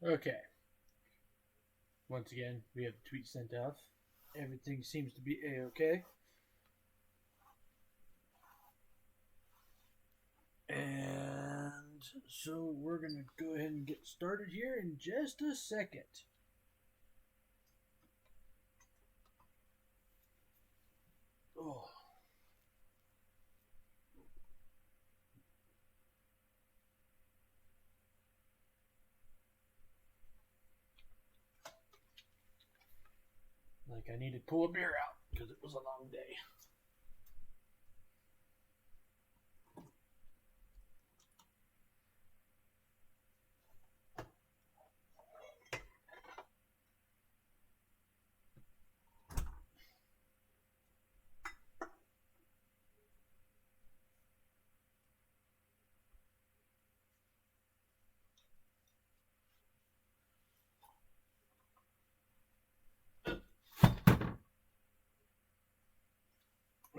Okay. Once again, we have the tweet sent off. Everything seems to be a-okay. And so we're going to go ahead and get started here in just a second. Oh. Like I need to pull a beer out because it was a long day.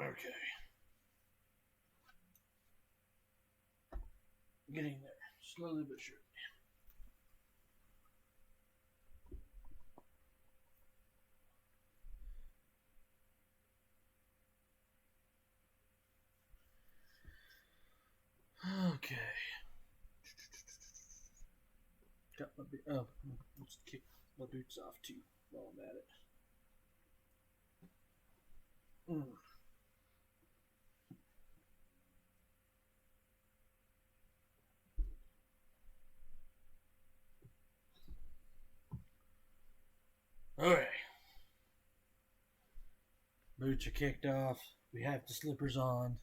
Okay. Getting there. Slowly but surely. Okay. Got my let's kick my boots off too while I'm at it. Okay. Boots are kicked off. We have the slippers on.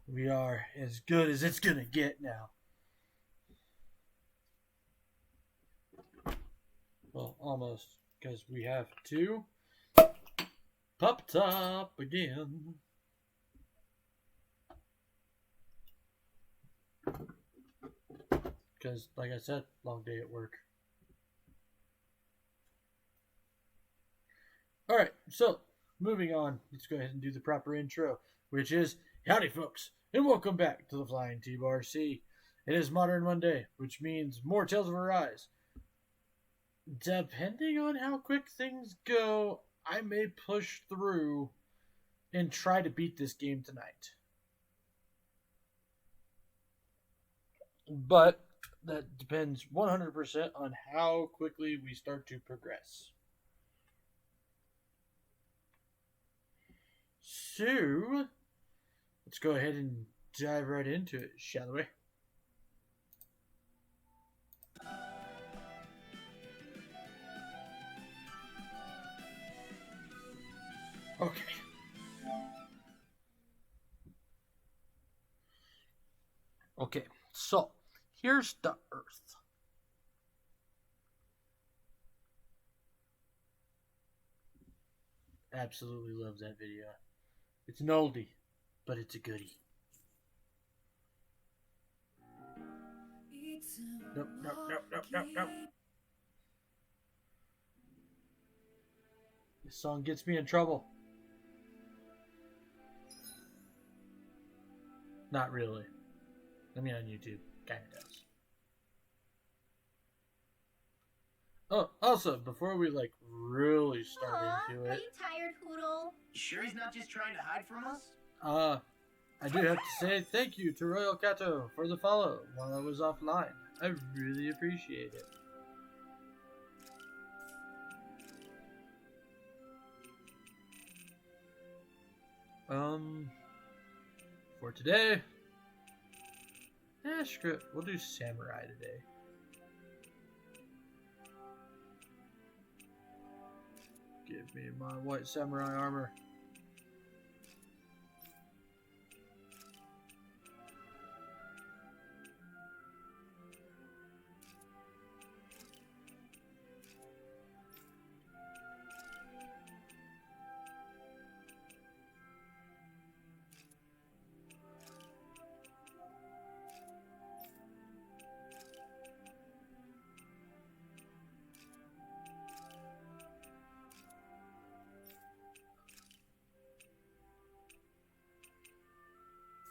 We are as good as it's gonna get now. Well, almost, because we have to pop top again. Because, like I said, long day at work. Alright, so, moving on, let's go ahead and do the proper intro, which is, howdy folks, and welcome back to the Flying T-Bar C. It is Modern Monday, which means more Tales of Arise. Depending on how quick things go, I may push through and try to beat this game tonight. But that depends 100% on how quickly we start to progress. So, let's go ahead and dive right into it, shall we? Okay. Okay, so here's the Earth. Absolutely love that video. It's an oldie, but it's a goodie. Nope, nope, nope, nope, nope, nope. This song gets me in trouble. Not really. I mean, on YouTube, kind of does. Oh, also, before we really start into Are it, you tired, Poodle? You sure he's not just trying to hide from us? I do have to say thank you to Royal Kato for the follow while I was offline. I really appreciate it. For today, screw it. We'll do Samurai today. Give me my white samurai armor.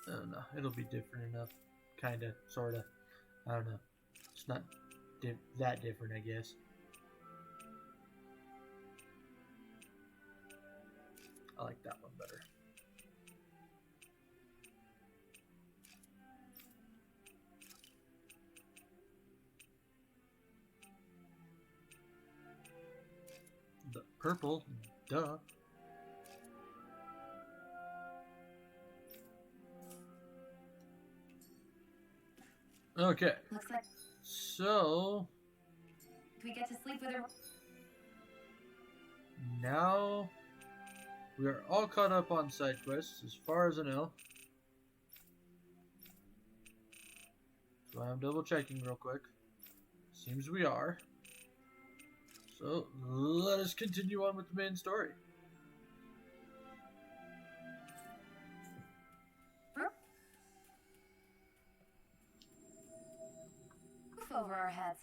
I don't know. It'll be different enough. Kinda, sorta. I don't know. It's not that different, I guess. I like that one better. The purple, duh. Okay. Looks like So we get to sleep with her. now we are all caught up on side quests, as far as I know. So I'm double checking real quick. Seems we are. So let us continue on with the main story. Roof over our heads.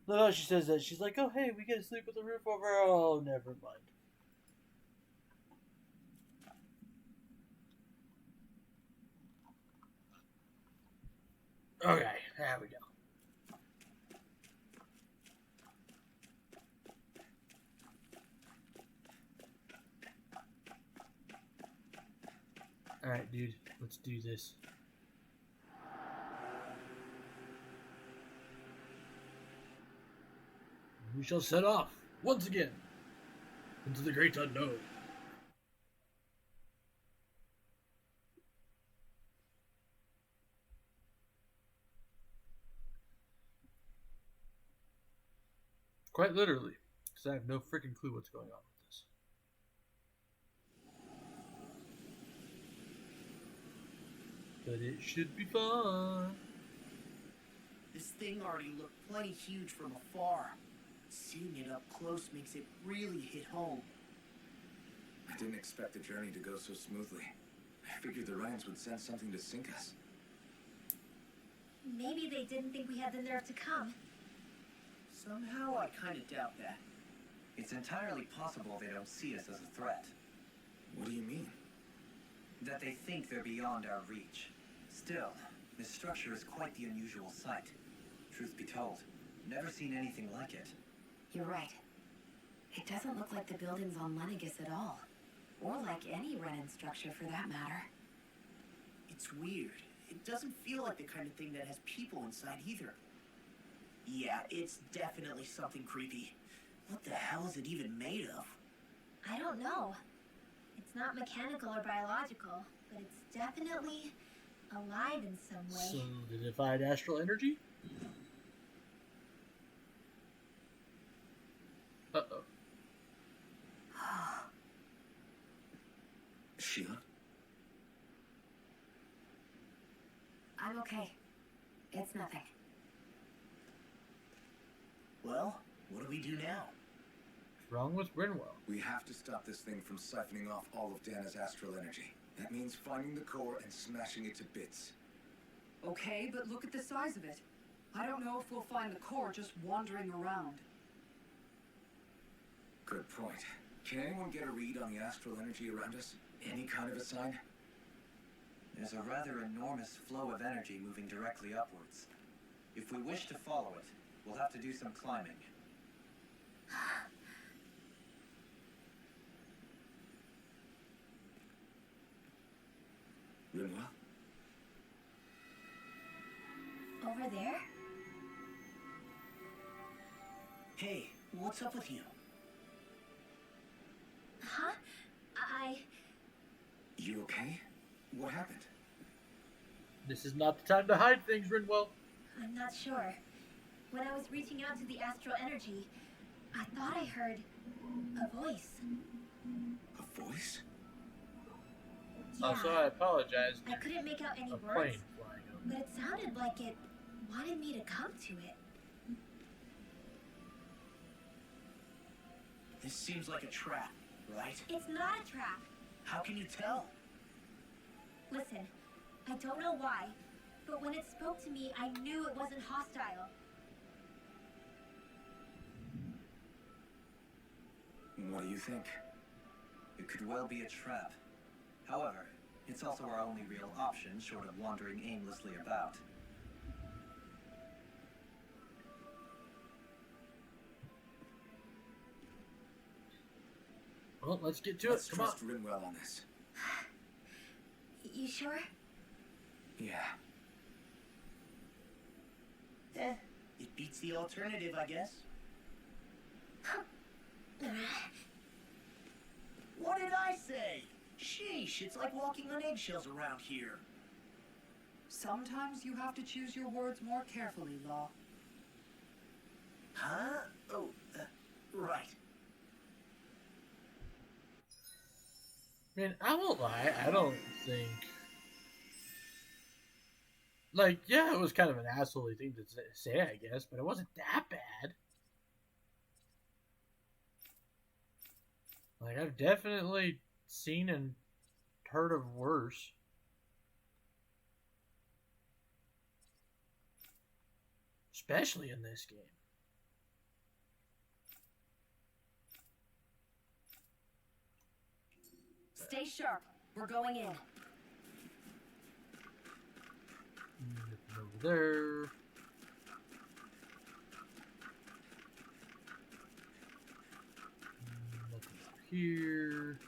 No, she says that. She's like, oh, hey, we get to sleep with the roof over. Oh, never mind. Okay, there we go. Alright, dude, let's do this. We shall set off, once again, into the great unknown. Quite literally, because I have no freaking clue what's going on with this. But it should be fun. This thing already looked plenty huge from afar. Seeing it up close makes it really hit home. I didn't expect the journey to go so smoothly. I figured the Ryans would send something to sink us. Maybe they didn't think we had the nerve to come. Somehow I kind of doubt that. It's entirely possible they don't see us as a threat. What do you mean? That they think they're beyond our reach. Still, this structure is quite the unusual sight. Truth be told, never seen anything like it. You're right. It doesn't look like the buildings on Lenegis at all. Or like any Renan structure for that matter. It's weird. It doesn't feel like the kind of thing that has people inside either. Yeah, it's definitely something creepy. What the hell is it even made of? I don't know. It's not mechanical or biological, but it's definitely alive in some way. Solidified astral energy? Uh-oh. Sheila? I'm okay. It's nothing. Well, what do we do now? What's wrong with Rinwell? We have to stop this thing from siphoning off all of Dana's astral energy. That means finding the core and smashing it to bits. Okay, but look at the size of it. I don't know if we'll find the core just wandering around. Good point. Can anyone get a read on the astral energy around us? Any kind of a sign? There's a rather enormous flow of energy moving directly upwards. If we wish to follow it, we'll have to do some climbing. Rinwell? Over there? Hey, what's up with you? Huh? You okay? What happened? This is not the time to hide things, Rinwell. I'm not sure. When I was reaching out to the astral energy, I thought I heard a voice. A voice? Yeah, Also, I apologize. I couldn't make out any A words, plane flying over. but it sounded like it wanted me to come to it. This seems like a trap, right? It's not a trap. How can you tell? Listen, I don't know why, but when it spoke to me, I knew it wasn't hostile. What do you think? It could well be a trap. However, it's It's also our only real option, short of wandering aimlessly about. Well, let's get to Let's it. Come on. trust Rinwell on this. You sure? Yeah. It beats the alternative, I guess. What did I say? Sheesh, it's like walking on eggshells around here. Sometimes you have to choose your words more carefully, Law. Huh? Oh, right. I mean, I won't lie. I don't think. Like, yeah, it was kind of an assholey thing to say, I guess, but it wasn't that bad. Like, I've definitely seen and heard of worse. Especially in this game. Stay sharp. We're going in. Nothing over there. Nothing over here.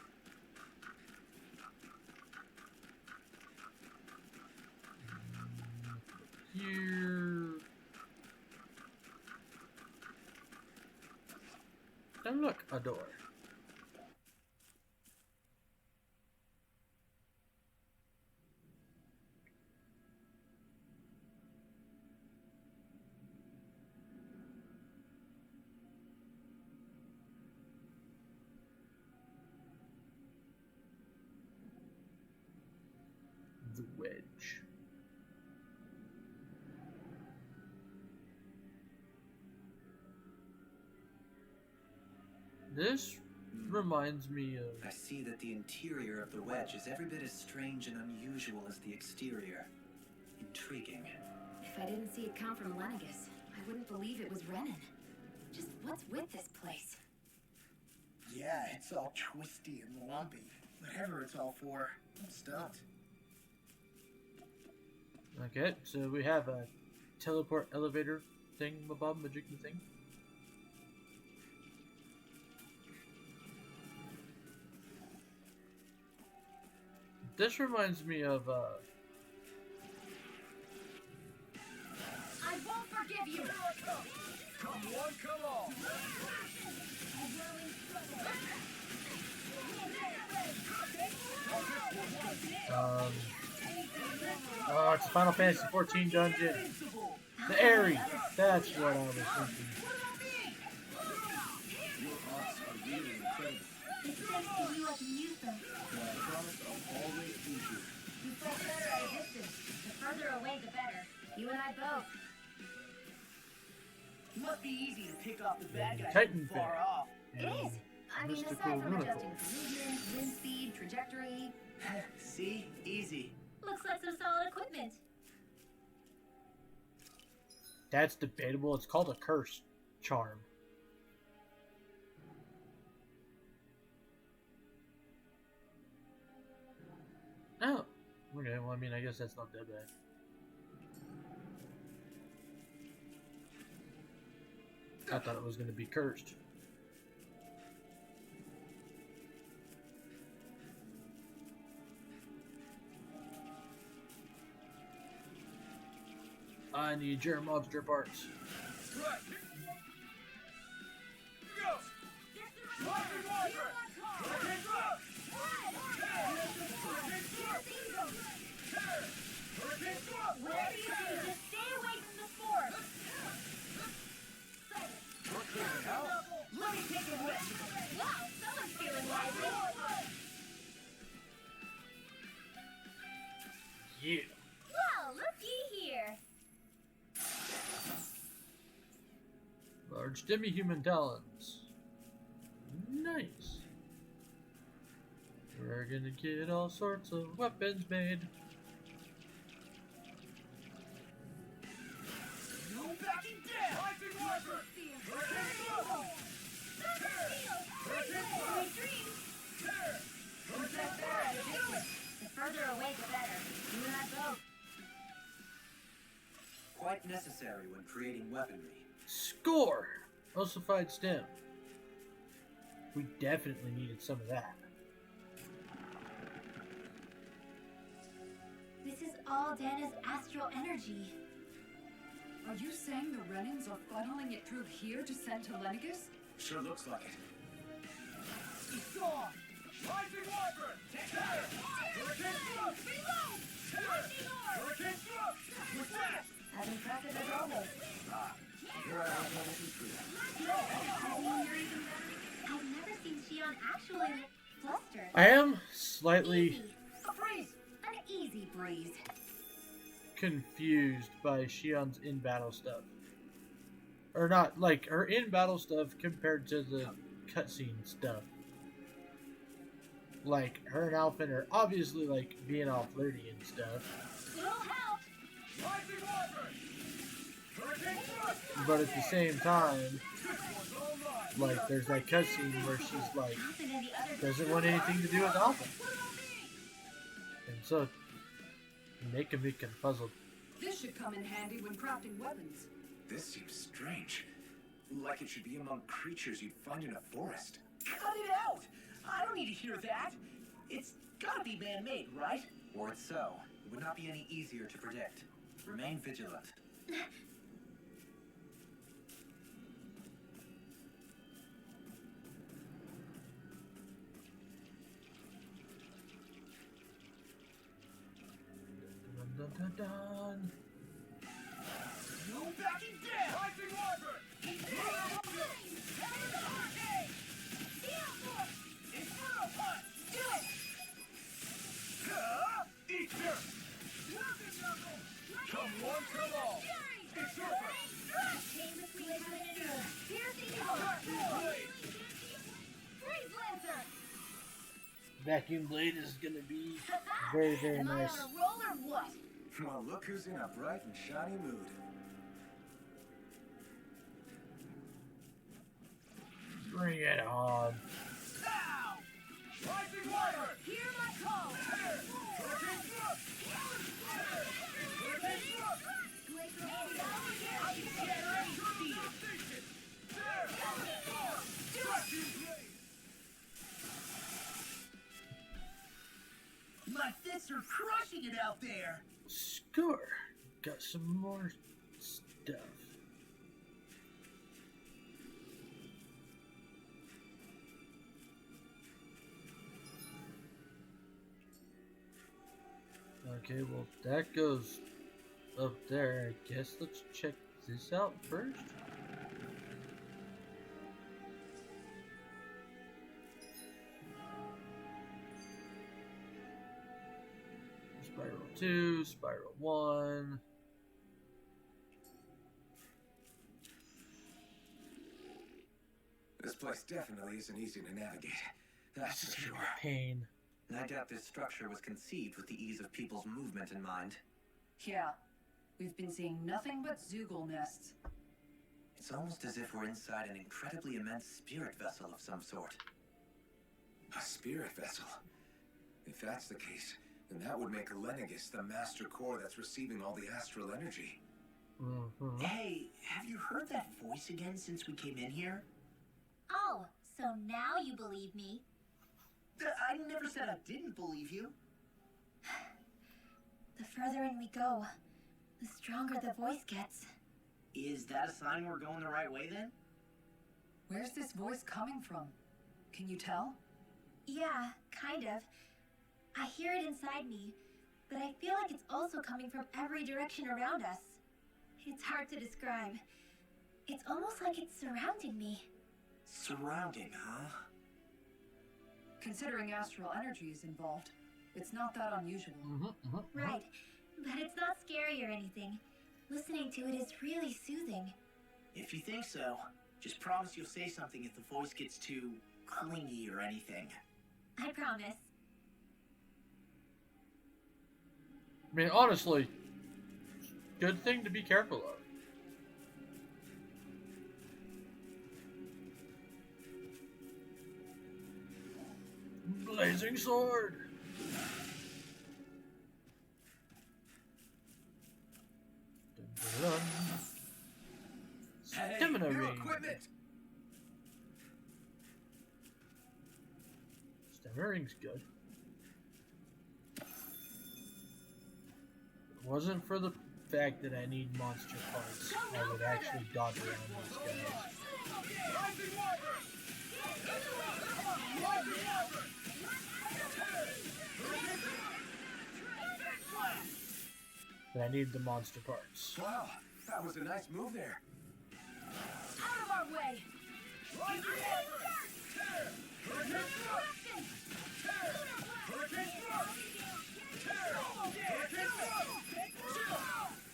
Nothing over here. And look, a door. The wedge. This reminds me of... I see that the interior of the wedge is every bit as strange and unusual as the exterior. Intriguing. If I didn't see it come from Lenegus, I wouldn't believe it was Renan. Just what's with this place? Yeah, it's all twisty and lumpy. Whatever it's all for, I'm stumped. Okay, so we have a teleport elevator thing, mabob magic thing. This reminds me of I won't forgive you! Come on, come on! Oh, it's Final Fantasy 14 dungeon. The Airy. That's what I was thinking. Your arts are really incredible. It's thanks to you I can use them. And I promise I'll always use you. You fight better at a distance. The further away, the better. You and I both. It must be easy to pick off the bad guys Titan from far Fin. off. It is. I mean, Mystical aside from Runicle. adjusting for movement, wind speed, trajectory. See? Easy. Looks like some solid equipment. That's debatable. It's called a curse charm. Oh. Okay, well, I mean, I guess that's not that bad. I thought it was going to be cursed. I need your monster parts. Whatever you do, just stay away from the spore. Let me take a whiff. Wow, someone's feeling lively. Yeah. Well, looky here. Large demi-human talons. Nice. We're gonna get all sorts of weapons made. No backing down! The further away, make it better. You and I both. Quite necessary when creating weaponry. Score! Ossified stem. We definitely needed some of that. This is all Dana's astral energy. Are you saying the Renans are funneling it through here to send to Lenegis? Sure looks like it. It's gone! Rising Wyvern! Take fire! Hurricane Thrust! Reload! Hurricane Thrust! With that! As impressive as always. Here I have no intruder. I've never seen Shion actually flustered. I am slightly Easy. A breeze. An easy breeze. confused by Shion's in-battle stuff. Or not, like, her in-battle stuff compared to the cutscene stuff. Like, her and Alphen are obviously, like, being all flirty and stuff. It'll help. Rising Wyvern! Hurricane Thrust! But at the same time, This one's online! like, there's that cutscene where she's, like, Alphen and the others doesn't want anything to do with Alphen. And so, making me confuzzled. This should come in handy when crafting weapons. This seems strange. Like it should be among creatures you'd find in a forest. Cut it out! I don't need to hear that! It's gotta be man-made, right? Were it so, it would not be any easier to predict. Remain vigilant. Dun, dun, dun, dun. No backing down! Rising Wyvern! Inferno Punch! Do it! Eat this! Come one, come all! It's came between heaven and earth. Piercing Blade! Freeze Lancer. Vacuum Blade is gonna be very, very Am I nice. on a roll or what? Well, look who's in a bright and shiny mood. Bring it on. Now! Rising Wyvern! Hear my call. Hurricane Thrust! Hurricane Thrust! My fists are crushing it out there! Score. Got some more stuff. Okay, well, that goes up there. I guess let's check this out first. Spiral 2, Spiral 1. This place definitely isn't easy to navigate. That's This is for gonna sure. be a pain. I doubt this structure was conceived with the ease of people's movement in mind. Yeah. We've been seeing nothing but Zoogle nests. It's almost as if we're inside an incredibly immense spirit vessel of some sort. A spirit vessel. If that's the case, then that would make Lenegis the master core that's receiving all the astral energy. Mhm. Hey, have you heard that voice again since we came in here? Oh, so now you believe me. I never said I didn't believe you. The further in we go, the stronger the voice gets. Is that a sign we're going the right way then? Where's this voice coming from? Can you tell? Yeah, kind of. I hear it inside me, but I feel like it's also coming from every direction around us. It's hard to describe. It's almost like it's surrounding me. Surrounding, huh? Considering astral energy is involved, it's not that unusual. Right, but it's not scary or anything. Listening to it is really soothing. If you think so, just promise you'll say something if the voice gets too clingy or anything. I promise. I mean, honestly, good thing to be careful of. Blazing sword. New Stammering. equipment! Stammering's good. If it wasn't for the fact that I need monster parts, I would actually dodge around these guys. But I need the monster parts. Wow, that was a nice move there. Out of our way!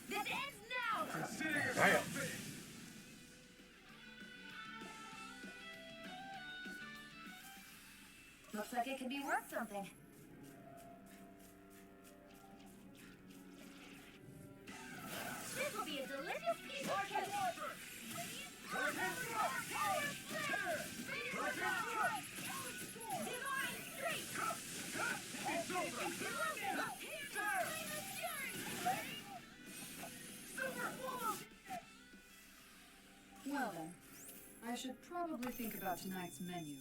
This ends now! Consider yourself Damn. finished. Looks like it could be worth something. This will be a delicious piece of cake! Well then, I should probably think about tonight's menu.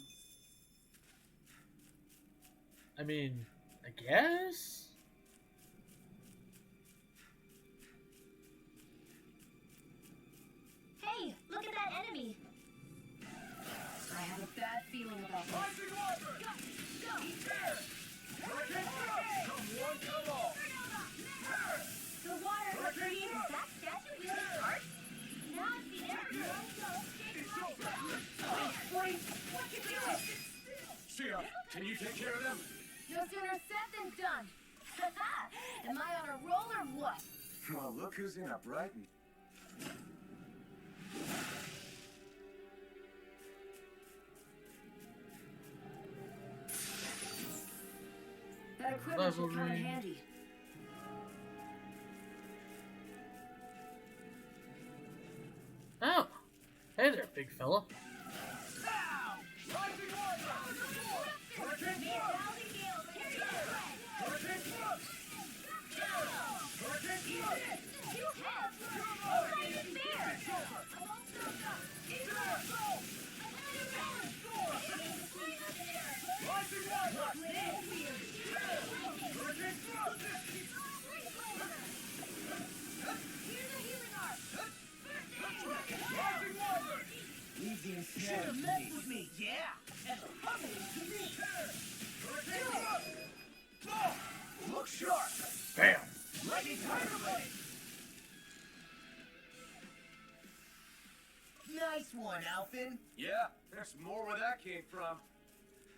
I mean, I guess? Hey, look at that enemy. I have a bad feeling about this. The water created that statue wielding parts? Now I've seen everyone. What you doing? Shia, can you take care of them? No sooner said than done. Am I on a roll or what? Well, look who's in a Brighton. That equipment should come in Leveling. handy. Oh! Hey there, big fella. Leave the Should ensnared have to messed me. with me, yeah. And the puzzle to me. Look sharp. Bam! Lightning Tiger Blade. Nice one, Alphin. Yeah, there's more where that came from.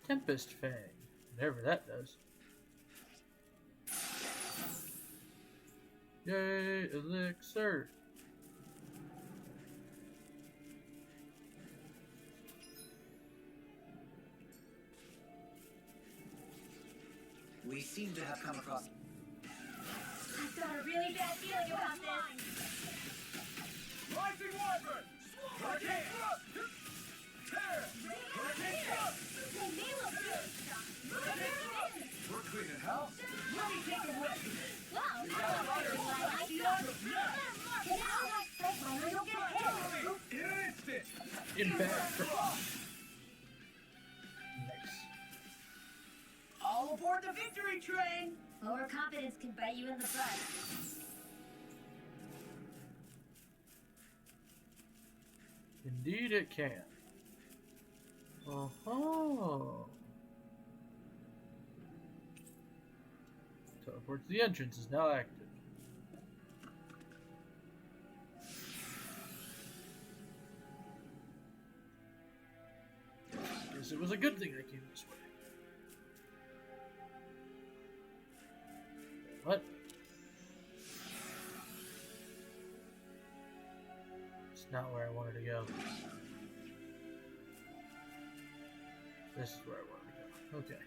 Tempest Fang. Whatever that does. Yay, Elixir! We seem to have come across. I've got a really bad feeling about this. Rising Wyvern! Hurricane! Tear! They may look good. We're cleaning house. Let me take a look. Wow, I don't know why I like you. And now that Strike Miner don't get hit. In an instant! In back. Nice. All aboard the victory train. Overconfidence can bite you in the butt. Indeed it can. Oh. Teleport to the entrance is now active. Guess it was a good thing I came this way. What? It's not where I wanted to go. This is where I wanted to go. Okay.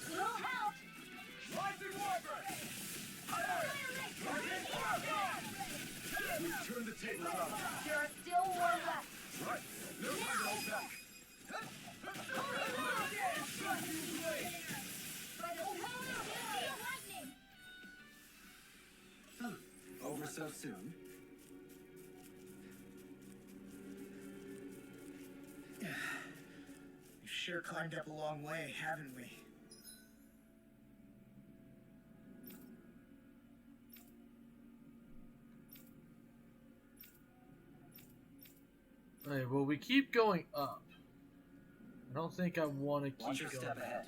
Little help. Rising Wyvern! soon. We've sure climbed up a long way, haven't we? Alright, well, we keep going up. I don't think I want to Watch keep your going. step ahead.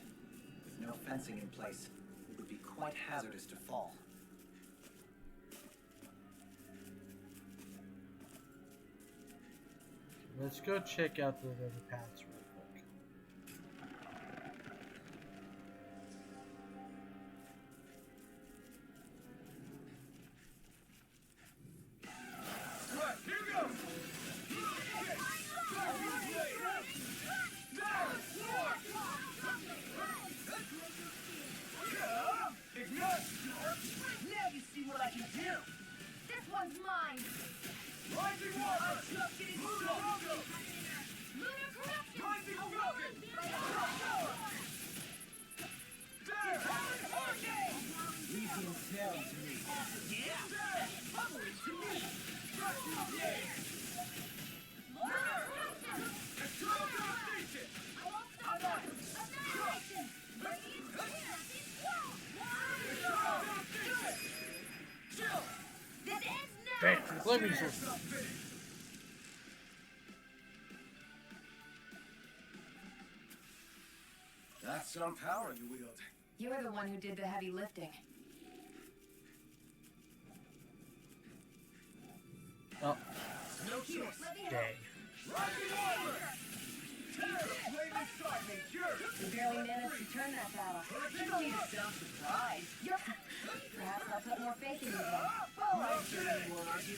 With no fencing in place, it would be quite hazardous to fall. Let's go check out the other paths real quick. Now you see what I can do. This one's mine. Rising water. Lunar corruption. Legion tail to me. Bam! Flaming sword. That's some power you wield. You're the one who did the heavy lifting. Oh, No choice. dang. You barely managed to turn that battle. You don't need to sound surprised. Perhaps I'll put more faith in you then. Not sure anymore, are you?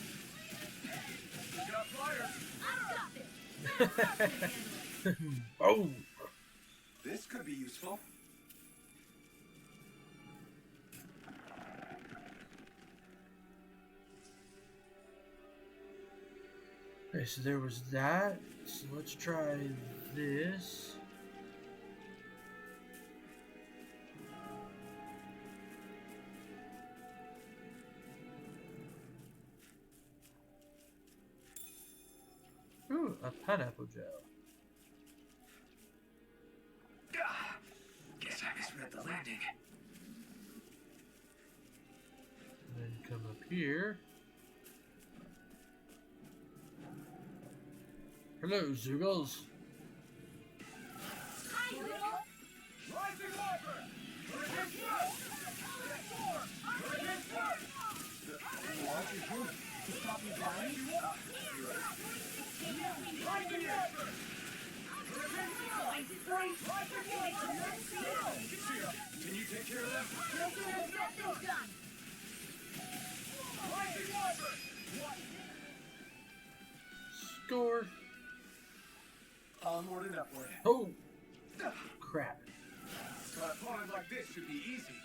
Oh! This could be useful. Okay, so there was that. So let's try this. Ooh, a pineapple gel. Guess I misread the landing. And then come up here. Hello, Zoogles. Hi, Noodle. Can you take care of them? Let's get this done. Score. Onward and upward. Oh! Crap. An opponent like this should be easy.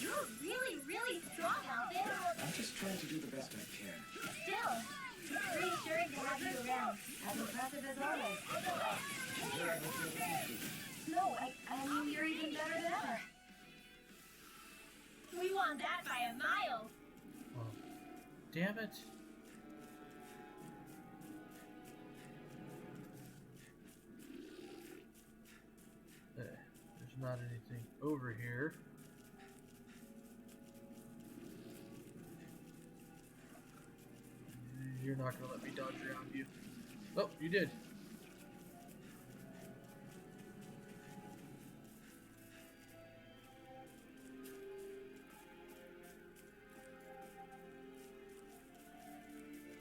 You're really, really strong, Alvin. I'm just trying to do the best I can. Still, it's reassuring to have you around. As impressive as always. No, I mean you're even better than ever. We won that by a mile. Oh, damn it. There's not anything over here. You're not gonna let me dodge around you. Oh, you did.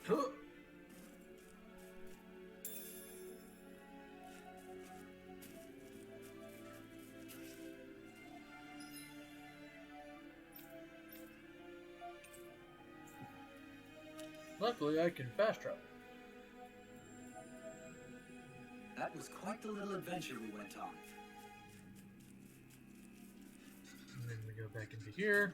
Huh. Luckily, I can fast travel. That was quite the little adventure we went on. And then we go back into here.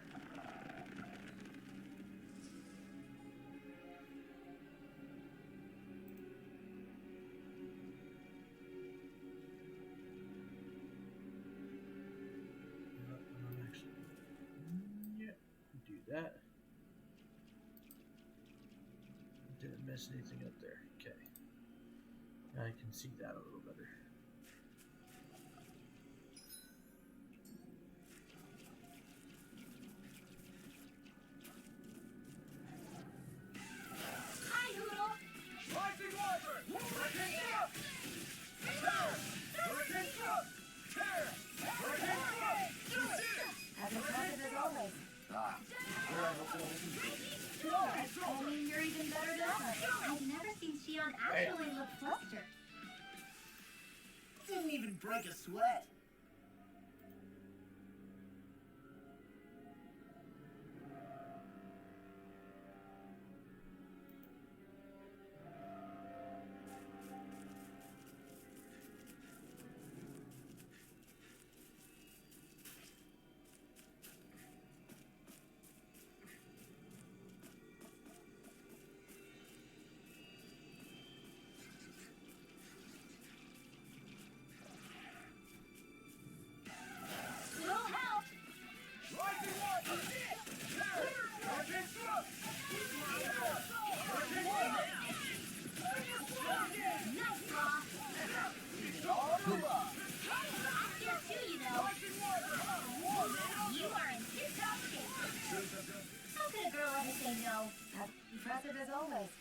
miss anything up there? Okay. I can see that a little better. Hi, Hoodle. Rising Wyvern! Hurricane Thrust! Tear! Hurricane Thrust! Tear! Hurricane Thrust! Do it! As impressive as always. Ah, here I hope that isn't. Good. I mean, you're even better than ever. I've never seen Shion actually look flustered. Didn't even break a sweat. Little help. Rising Wyvern! Tear! Hurricane Thrust! Hurricane Thrust! Nice, Raw. I'm here too, you know. You are in tip-top shape. How could a girl ever say no? As impressive as always.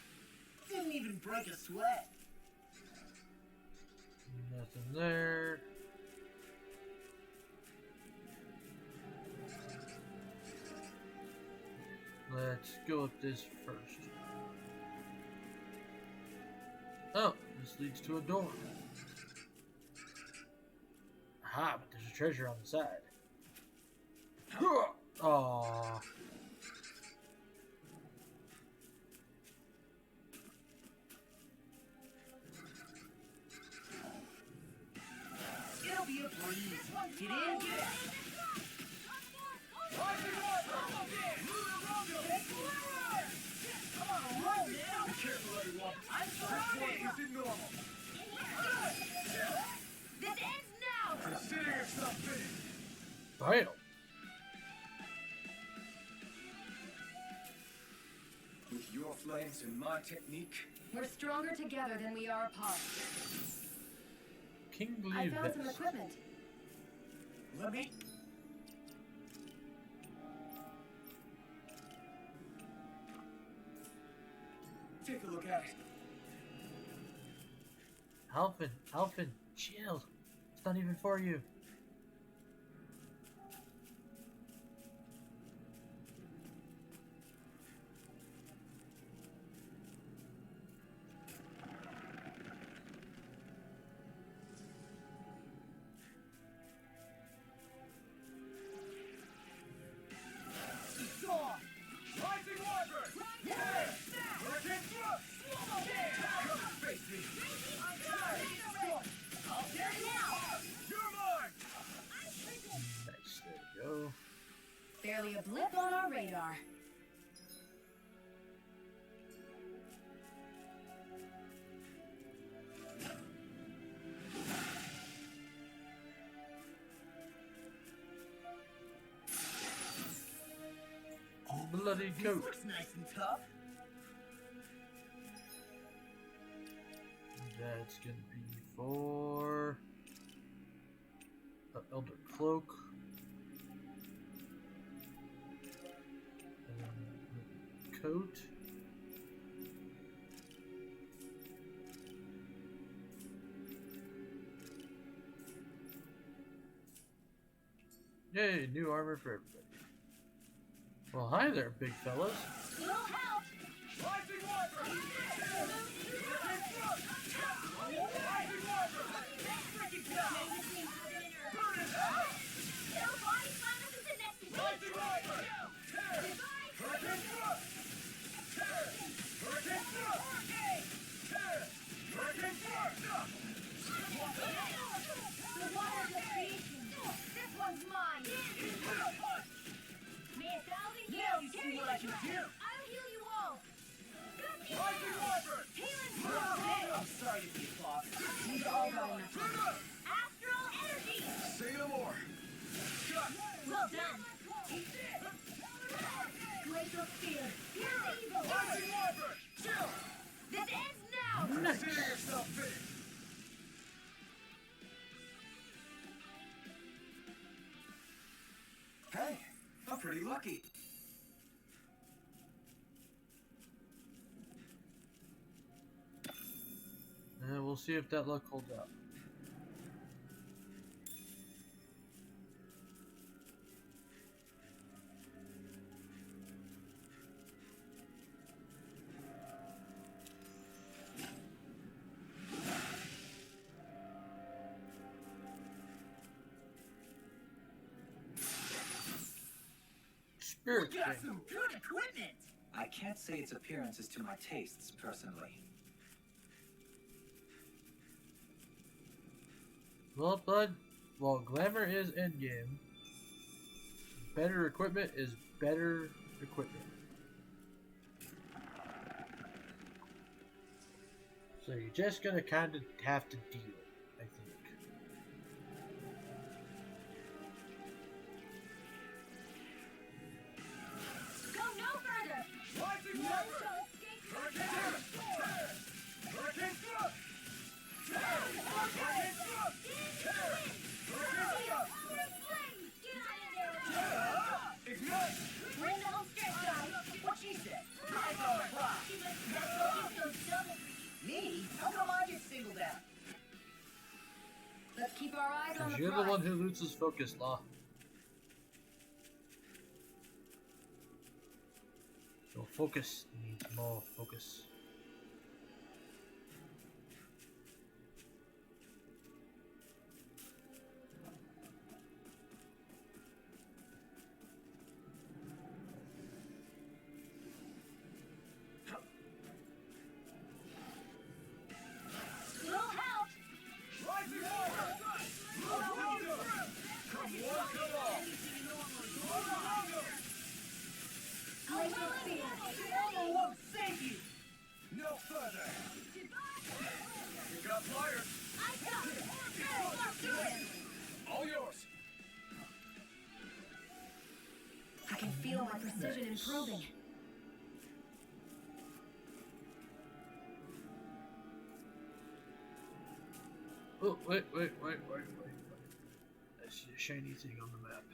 Didn't even break a sweat. Nothing there. Let's go up this first. Oh, this leads to a door. Aha, but there's a treasure on the side. Aww. It'll be a breeze. Get in, get out. Rising Wyvern! Come on, roll now! Be careful, everyone. I'm surrounded! This isn't normal. This ends now. Consider yourself finished. Bam. With your flames and my technique, We're stronger together than we are apart. Kingly I found some Vest. equipment. Let me. take a look at it. Alphen, chill. It's not even for you. Storm! Rising Wyvern! Hurricane Thrust! Face me! I'll tear it now. You're mine! Nice, there we go. Barely a blip on our radar. Bloody This coat. looks nice and tough. That's gonna be for Elder Cloak. Coat. Yay, new armor for everybody. Well, hi there, big fellas. Little help. Rising Wyvern! Hurricane Thrust! Rising Wyvern! Freaking cow! Burn it out! Little body slam us into next Rising Wyvern! Tear! Hurricane Thrust! Tear! Hurricane Thrust! Tear! Hurricane Thrust! The water of creation. This one's mine. May 1,000 Now you heals see carry what I the can trust. do. I'll heal you all. Rising Wyvern! Healing I'm sorry to be a boss. We've all got enough. Turn up! Astral energy. Say no more. Well done. Glacial spear. Pure evil. Rising Wyvern! Chill! This ends now! Consider yourself finished. Hey, I'm pretty lucky. And we'll see if that luck holds up. Spirit We got King. some good equipment! I can't say its appearance is to my tastes, personally. Well, bud, while glamour is endgame, better equipment is better equipment. So you're just gonna kind of have to deal, I think. Go no further! Rising No Lever! shall escape Hurricane Tear! Hurricane Thrust! Hurricane Thrust! Hurricane Thrust! Ignite! Bring the home stretch, guys! What she said? Eyes on the clock. Me? How come I get singled out? Let's keep our eyes on Because the you're the prize. one who loses focus, Law. So focus needs more focus. Little help! Rising Lever! Rondo! Come one, come all! Rondo! Elmo won't save you! No further! You got flyers! I got it! Let's do it! All yours! I can feel my precision improving. Oh, wait. I see a shiny thing on the map.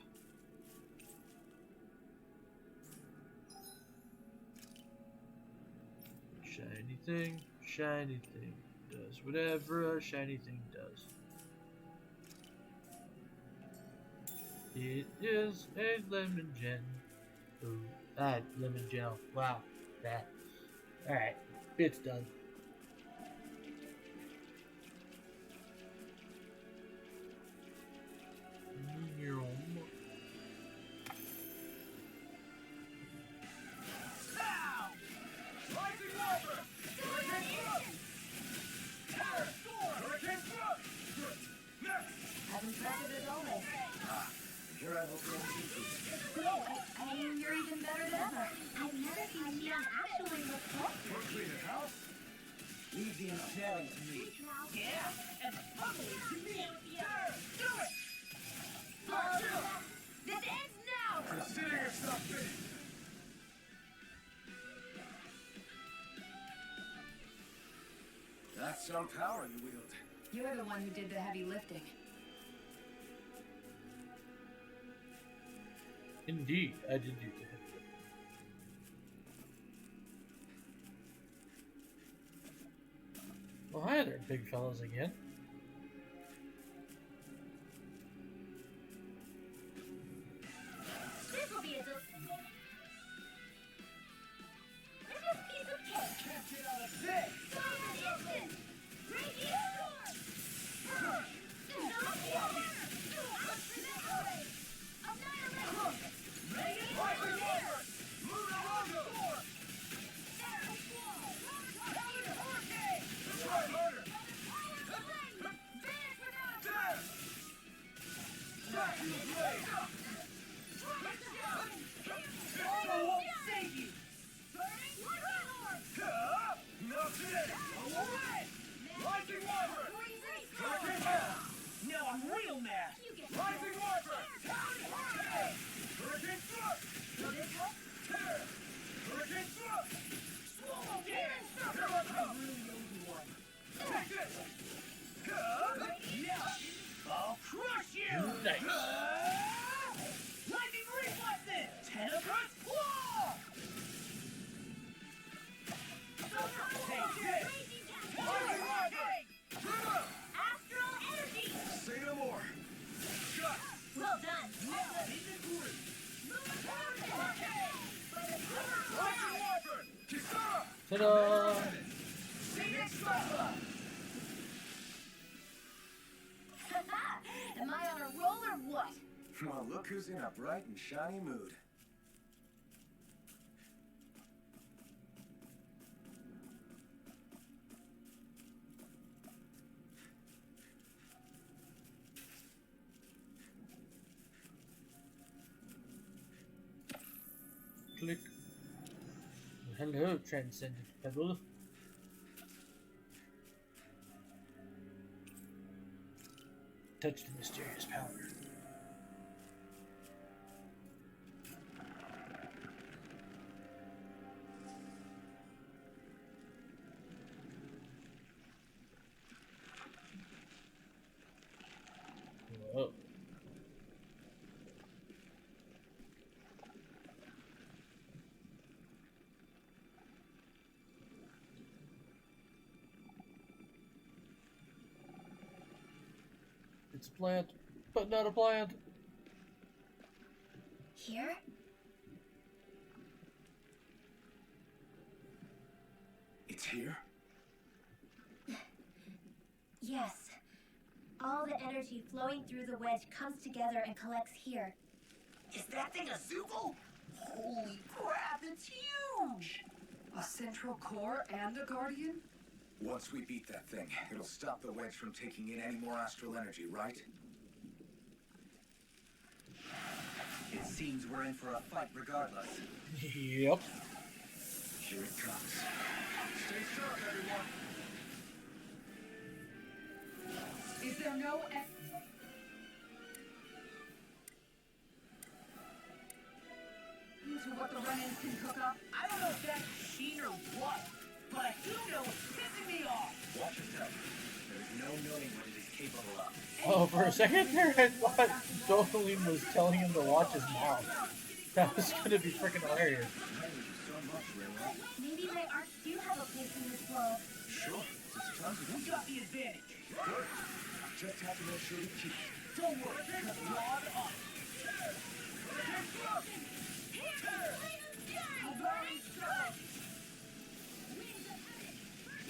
Shiny thing. Does whatever a shiny thing does. It is a lemon gel. Ooh, lemon gel. Wow, that. Alright, it's done. Now! Rising Lever! Hurricane Thrust! Hurricane Thrust! Next! As impressive as always. Here I hope you'll see you. I mean, you're even better than ever. I've never seen Leon actually look good. We're cleaning house. Leave the unfairly to me. Yeah, and ugly to me! Do it! This ends now! Consider yourself finished. That's some power you wield. You're the one who did the heavy lifting. Indeed, I did do that. Well, hi there, big fellas again. This will be a delicious piece of cake! Can't get out of this! Fire distance! Radiant sword! Annihilate! Rising Lever! Move Rondo! Try harder! Dash! Back in the blade! Elmo won't save you! Not today! Rising Lever! Hurricane Thrust! Now I'm real mad! Rising Lever! Hurricane Thrust! Hurricane Thrust! Swallow it! Am I on a roll or what? Well, look who's in a bright and shiny mood. Click. Hello, Transcendent Pebble. Touch the mysterious powder. Whoa. It's a plant, but not a plant. Here? It's here? Yes. All the energy flowing through the wedge comes together and collects here. Is that thing a Zoogle? Holy crap, it's huge! A central core and a guardian? Once we beat that thing, it'll stop the wedge from taking in any more astral energy, right? It seems we're in for a fight regardless. Yep. Here it comes. Stay sharp, everyone! Is there no into what the run-ins can cook up? I don't know if that's machine or what, but I do know it's pissing me off! Watch yourself. There's no knowing what it is capable of. Oh, for a second there, I thought Dolan was telling him to watch his mouth. That was gonna be freaking hilarious. Thank you so much, Railroad. Maybe my arts do have a place in this world. Sure, there's tons of We got the advantage! Good. Just have to make sure to keep. Don't worry, because we're on us!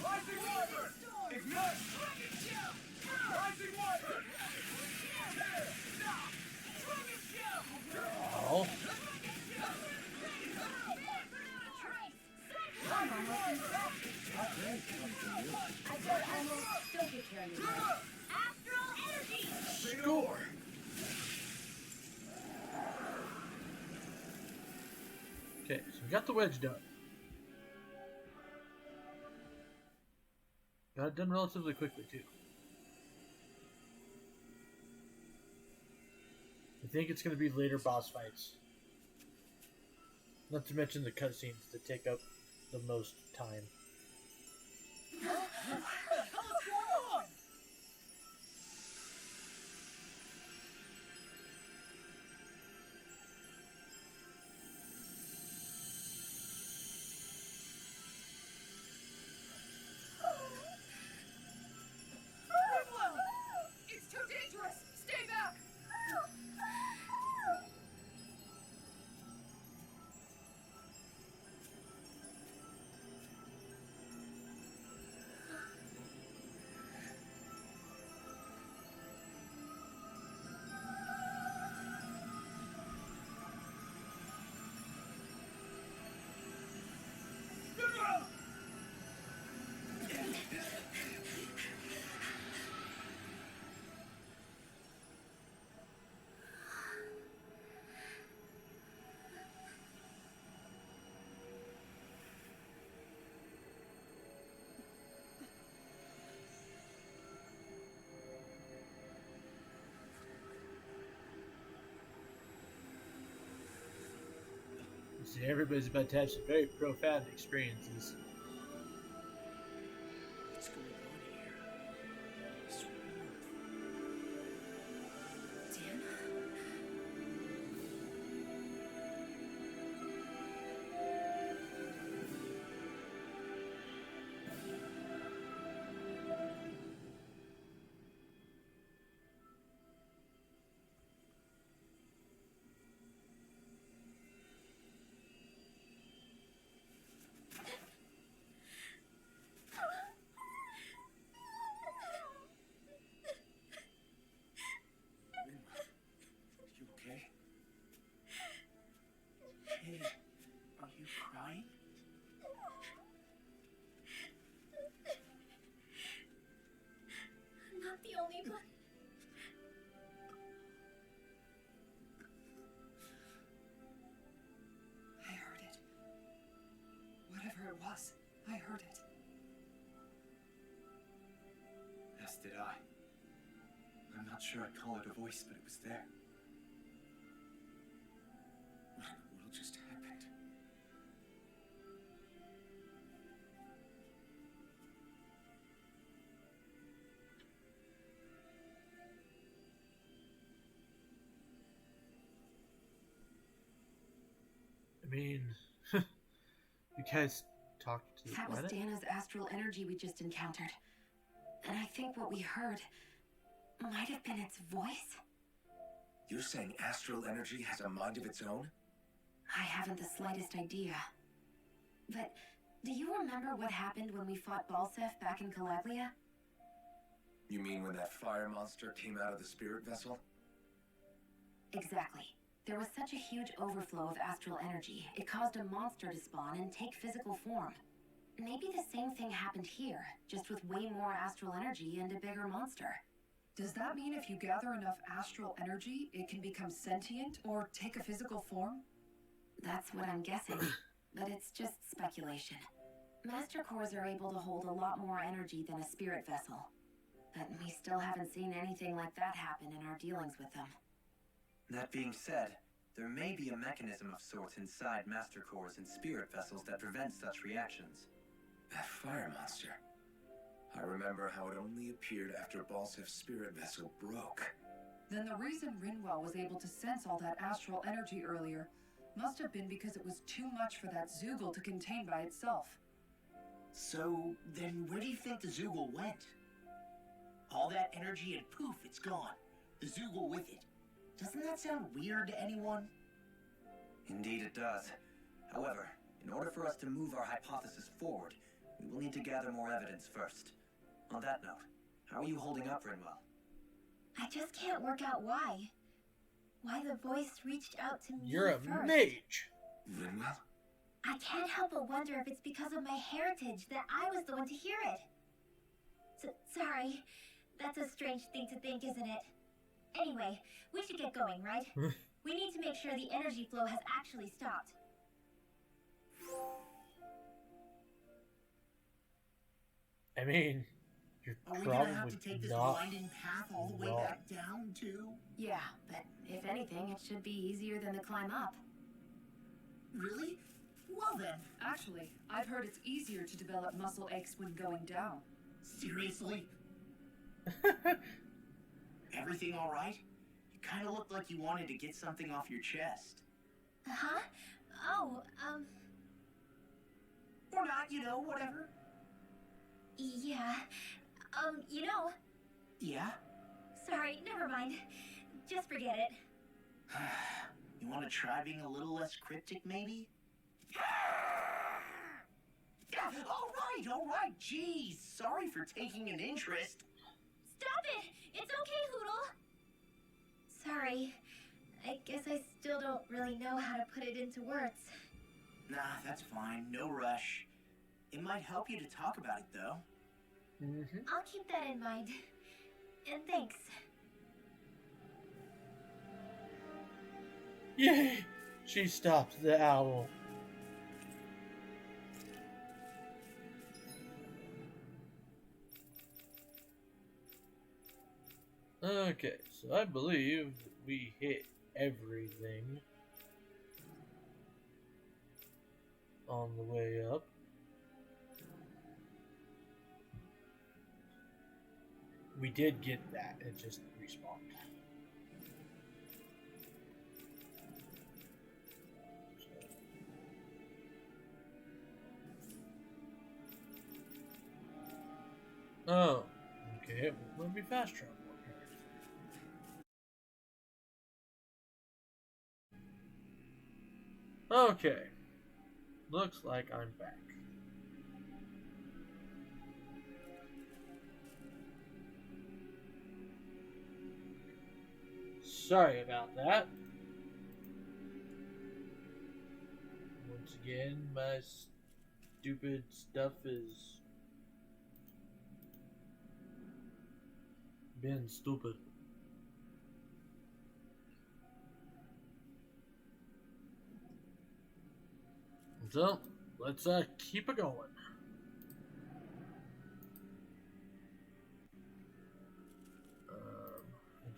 Rising Wyvern! Ignite! Rising Wyvern! Oh. I'm almost in I said almost. Don't get carried away. Astral energy! Score! Okay, so we got the wedge done. Got it done relatively quickly, too. I think it's going to be later boss fights. Not to mention the cutscenes that take up the most time. It's too dangerous! Stay back! See, everybody's about to have some very profound experiences. What's going on here? Dan? did I. I'm not sure I'd call it a voice, but it was there. What in the world just happened? I mean, you guys talked to the That was planet? Dana's astral energy we just encountered. And I think what we heard might have been its voice. You're saying astral energy has a mind of its own? I haven't the slightest idea. But do you remember what happened when we fought Balsef back in Calabria? You mean when that fire monster came out of the spirit vessel? Exactly. There was such a huge overflow of astral energy, it caused a monster to spawn and take physical form. Maybe the same thing happened here, just with way more astral energy and a bigger monster. Does that mean if you gather enough astral energy, it can become sentient or take a physical form? That's what I'm guessing, but it's just speculation. Master cores are able to hold a lot more energy than a spirit vessel, but we still haven't seen anything like that happen in our dealings with them. That being said, there may be a mechanism of sorts inside master cores and spirit vessels that prevent such reactions. That fire monster. I remember how it only appeared after Balsef's spirit vessel broke. Then the reason Rinwell was able to sense all that astral energy earlier must have been because it was too much for that Zoogle to contain by itself. So, then where do you think the Zoogle went? All that energy and poof, it's gone. The Zoogle with it. Doesn't that sound weird to anyone? Indeed it does. However, in order for us to move our hypothesis forward, we will need to gather more evidence first. On that note, how are you holding up, Rinwell? I just can't work out why. Why the voice reached out to me You're a first. mage! Rinwell? I can't help but wonder if it's because of my heritage that I was the one to hear it. Sorry. That's a strange thing to think, isn't it? Anyway, we should get going, right? We need to make sure the energy flow has actually stopped. I mean, you're Are we gonna have probably to take this not winding path all the way wrong. back down, too? Yeah, but if anything, it should be easier than the climb up. Really? Well then, Actually, I've heard it's easier to develop muscle aches when going down. seriously? Everything alright? You kinda looked like you wanted to get something off your chest. Huh? Oh, Or not, you know, whatever. yeah. Yeah? Sorry, never mind. Just forget it. You wanna try being a little less cryptic, maybe? Alright, jeez. Sorry for taking an interest. Stop it! It's okay, Hoodle! Sorry. I guess I still don't really know how to put it into words. Nah, that's fine. No rush. It might help you to talk about it, though. Mm-hmm. I'll keep that in mind. And thanks. Yay! She stopped the owl. Okay, so I believe we hit everything on the way up. We did get that, it just respawned. Oh, okay, we're gonna be fast travel. Okay, looks like I'm back. Sorry about that. Once again, my stupid stuff is been stupid. So, let's keep it going.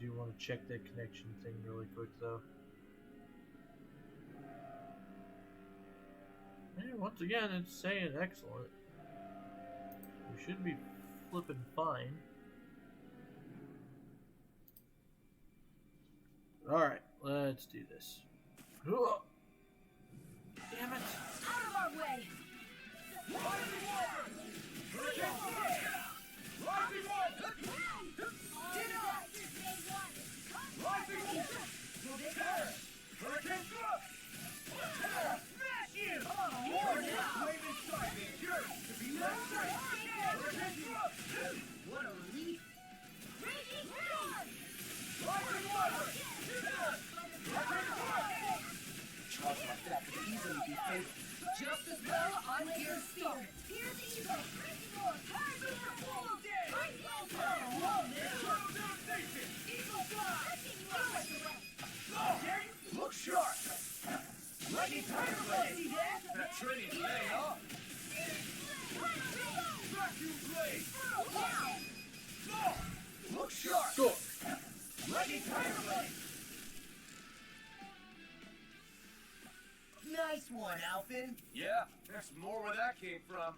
do want to check that connection thing really quick, though. And once again, it's saying excellent. We should be flipping fine. Alright, let's do this. Damn it! Out of our way! What a relief! Charge like that could easily be fatal. Just as well, I'm here to stop it. Here's the evil. Look sharp! Lightning Tiger Blade! See that? That training's paying off. Vacuum blade. Look sharp! Go! Lightning Tiger Blade! Nice one, Alphin. Yeah, there's more where that came from.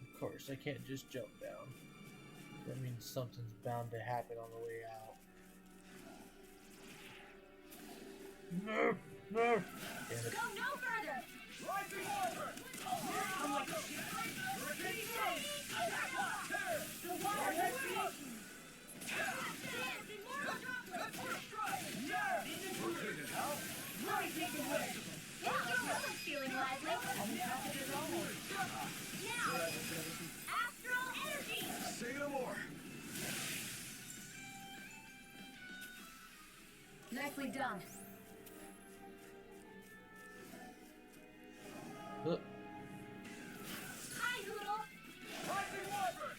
Of course, I can't just jump down. That means something's bound to happen on the way out. No! No! Damn it. Go no further! Rising water! I'm like a ship. The water has creation! Yeah, I'm feeling lively. Now! Astral energy! Say no more. Nicely done. Hi, Hoodle! Rising water!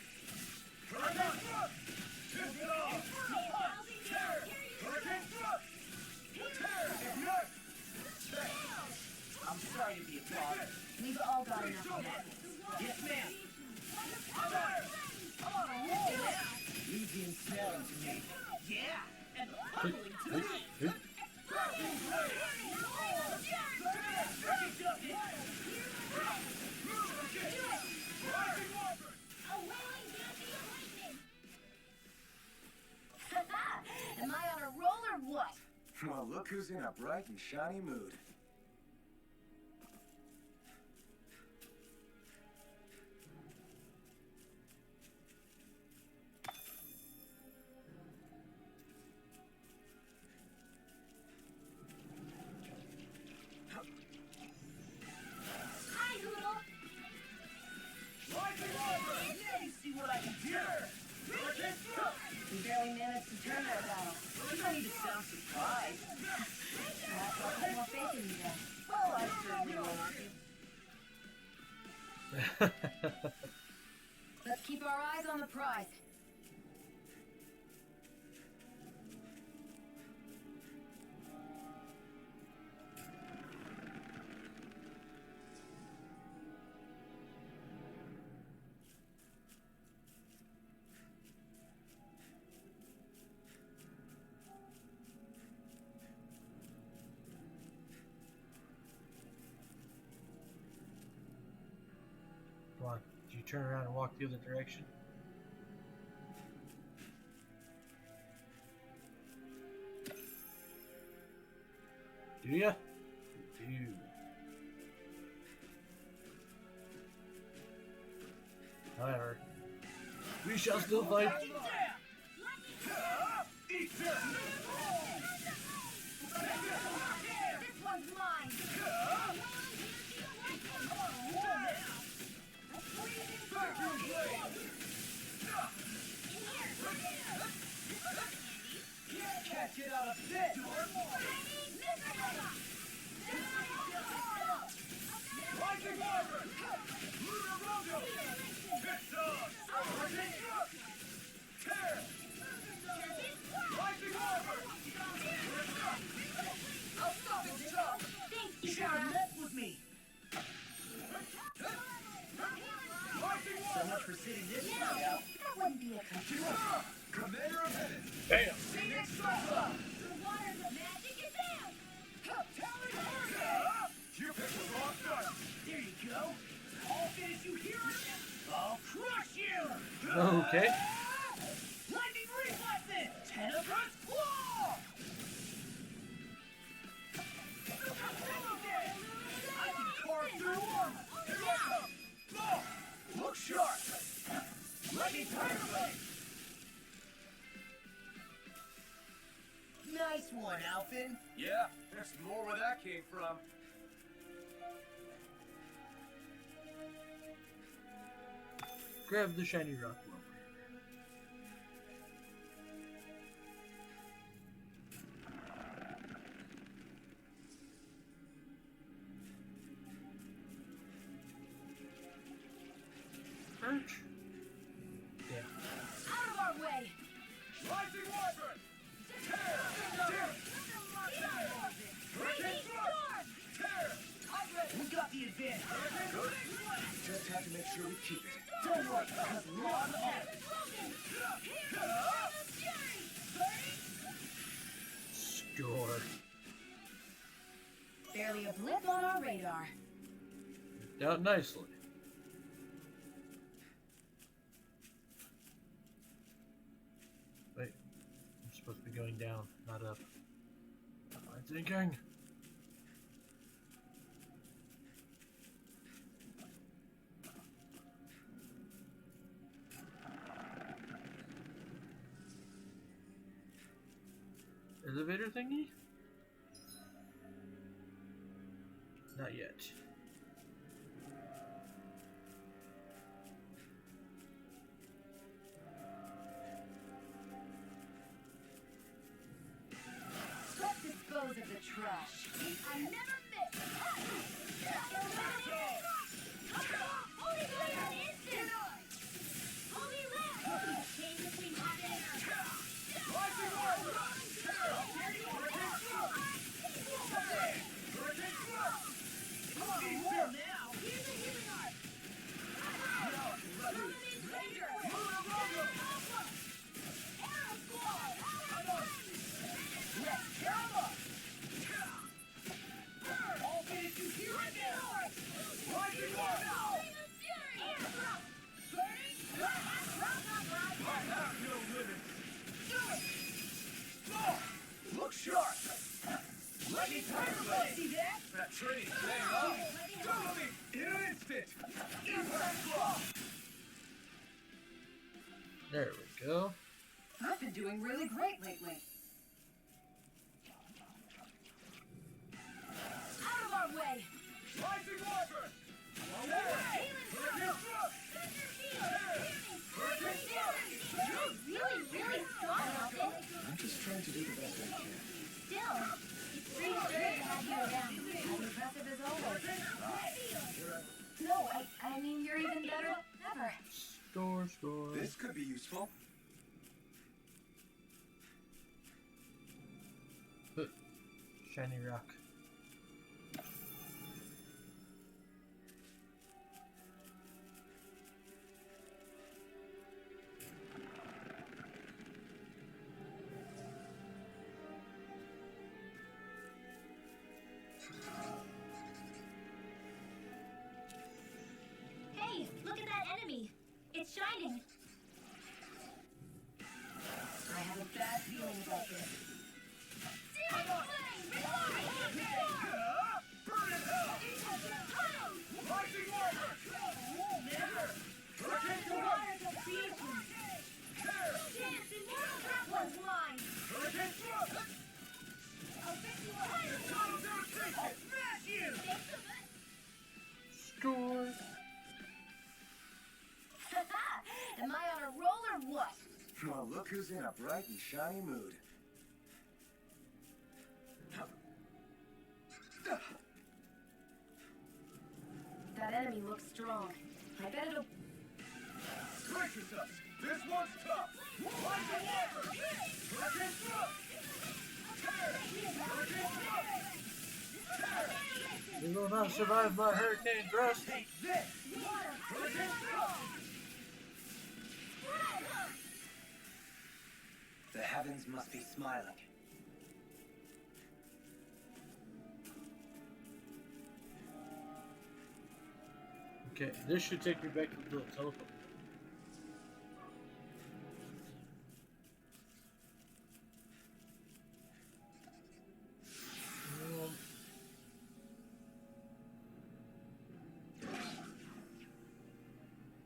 I'm sorry to be a bother. We've all got enough of that. Yes, ma'am. Legion smelling to me. Yeah, and humbling to me. Am I on a roll or what? Well, look who's in a bright and shiny mood. Hi, Hoodle! Now you see what I can do. We barely managed to turn that battle. You don't need to sound surprised. I'll put more faith in you then. Oh, I certainly will. Let's keep our eyes on the prize. Come on, do you turn around and walk the other direction? Do ya? You do. However, we shall still fight. This one's mine! Catch it on a bit. Rising water. Lunar Rondo. Pixar. Tear. Rising water. I'll stop it, stop. Thanks, You should Ishara! have messed with me. So much for fitting this No, one out. that wouldn't be a complete. Commander of Heaven! Bam! Phoenix Strike! The waters of magic is out! You picked the wrong gun! There you go. I'll finish you here. I'll crush you. Okay. Lightning reflexes. Tenebrous claw. I can carve through armor. Here I come. Oh, look sharp. Lightning tiger blade. Nice one, Alphin. Yeah, there's more where that came from. Grab the shiny rock lumber. Perch. Yeah. Out of our way! Rising Wyvern! Raging storm! We got the advantage. Just have to make sure we keep it. Don't worry, because we're on it. Score. Barely a blip on our radar. Down nicely. Wait, I'm supposed to be going down, not up. What am I thinking? Elevator thingy? Not yet. Let's dispose of the trash. I never miss! Holy Land on instant! Holy Land! Change between hot and Here's the healing art! Ranger! Arrow Squad! Let's tear 'em up. I'll finish you here and now. Rising Wyvern! Look sharp! Lightning tiger blade! See that? That training's paying off. Totally! In an instant! Impact claw! There we go. I've been doing really great lately. Out of our way! Rising Wyvern! You're really strong, Alvin. I'm just trying to do the best I can. Still, it's pretty good to have you around. As impressive as always. No, I mean, you're even better than ever. Score, score. This could be useful. Shiny rock. Hey, look at that enemy. It's shining. I have a bad feeling about this. Burn in hell! Rising Wyvern! Hurricane Waters of creation! Dance in world! That one's mine! Hurricane Thrust! I'll pick you up! Smash you! Score. Am I on a roll or what? Well, look who's in a bright and shiny mood. That enemy looks strong. I bet it'll... Brace yourselves! This one's tough! Rising Wyvern! Hurricane Thrust! Hurricane Thrust! We will not survive my hurricane thrust. Take this! Hurricane Thrust! heavens must be smiling. Okay, this should take me back to the little telephone.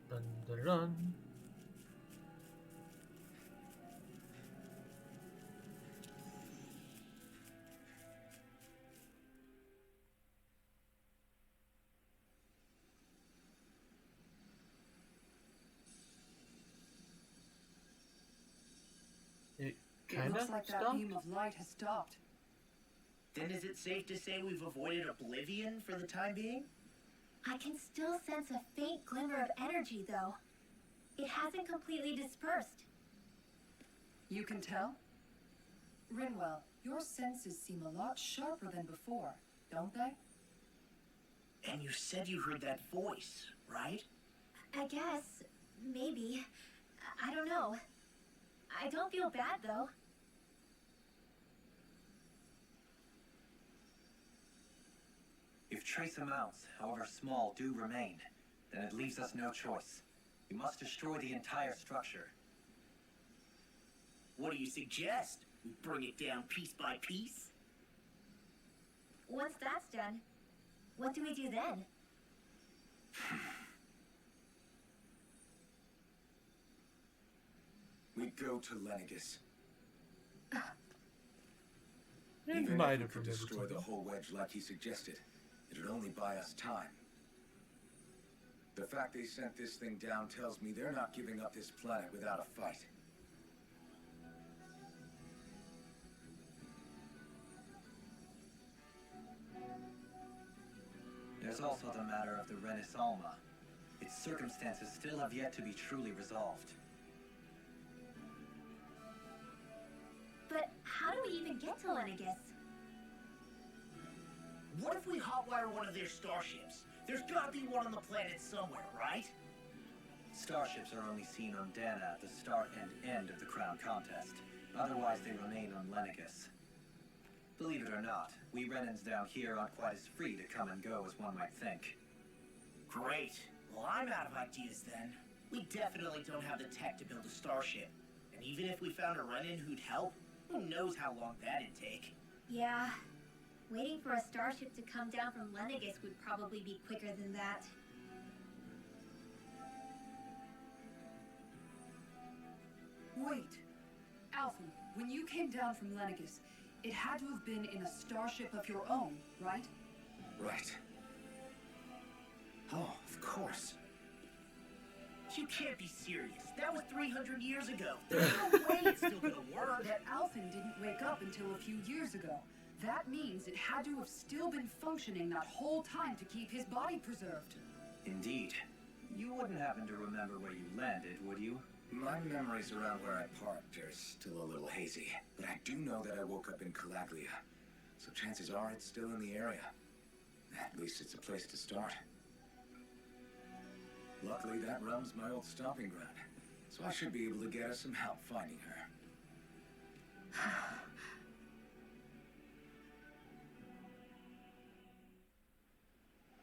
Dun, dun, dun. It It kind looks of like that stopped. beam of light has stopped. Then is it safe to say we've avoided oblivion for the time being? I can still sense a faint glimmer of energy, though. It hasn't completely dispersed. You can tell? Rinwell, your senses seem a lot sharper than before, don't they? And you said you heard that voice, right? I guess. Maybe. I don't know. I don't feel bad, though. If trace amounts, however small, do remain, then it leaves us no choice. We must destroy the entire structure. What do you suggest? We bring it down piece by piece? Once that's done, what do we do then? We go to Lenegis. It Even might if we have could remembered destroy the something. whole wedge like he suggested, it'd only buy us time. The fact they sent this thing down tells me they're not giving up this planet without a fight. There's also the matter of the Renis Alma. Its circumstances still have yet to be truly resolved. But how do we even get to Lenegis? What if we hotwire one of their starships? There's gotta be one on the planet somewhere, right? Starships are only seen on Dana at the start and end of the Crown Contest. Otherwise, they remain on Lenegis. Believe it or not, we Renans down here aren't quite as free to come and go as one might think. Great. Well, I'm out of ideas then. We definitely don't have the tech to build a starship. And even if we found a Renin who'd help, who knows how long that'd take. Yeah. Waiting for a starship to come down from Lenegis would probably be quicker than that. Wait. Alphen, when you came down from Lenegis, it had to have been in a starship of your own, right? Right. Oh, of course. You can't be serious. That was 300 years ago. There's no way it's still gonna work. That Alphen didn't wake up until a few years ago. That means it had to have still been functioning that whole time to keep his body preserved. Indeed. You wouldn't happen to remember where you landed, would you? My memories around where I parked are still a little hazy, but I do know that I woke up in Calaglia, so chances are it's still in the area. At least it's a place to start. Luckily, that realm's my old stomping ground, so I should be able to get us some help finding her.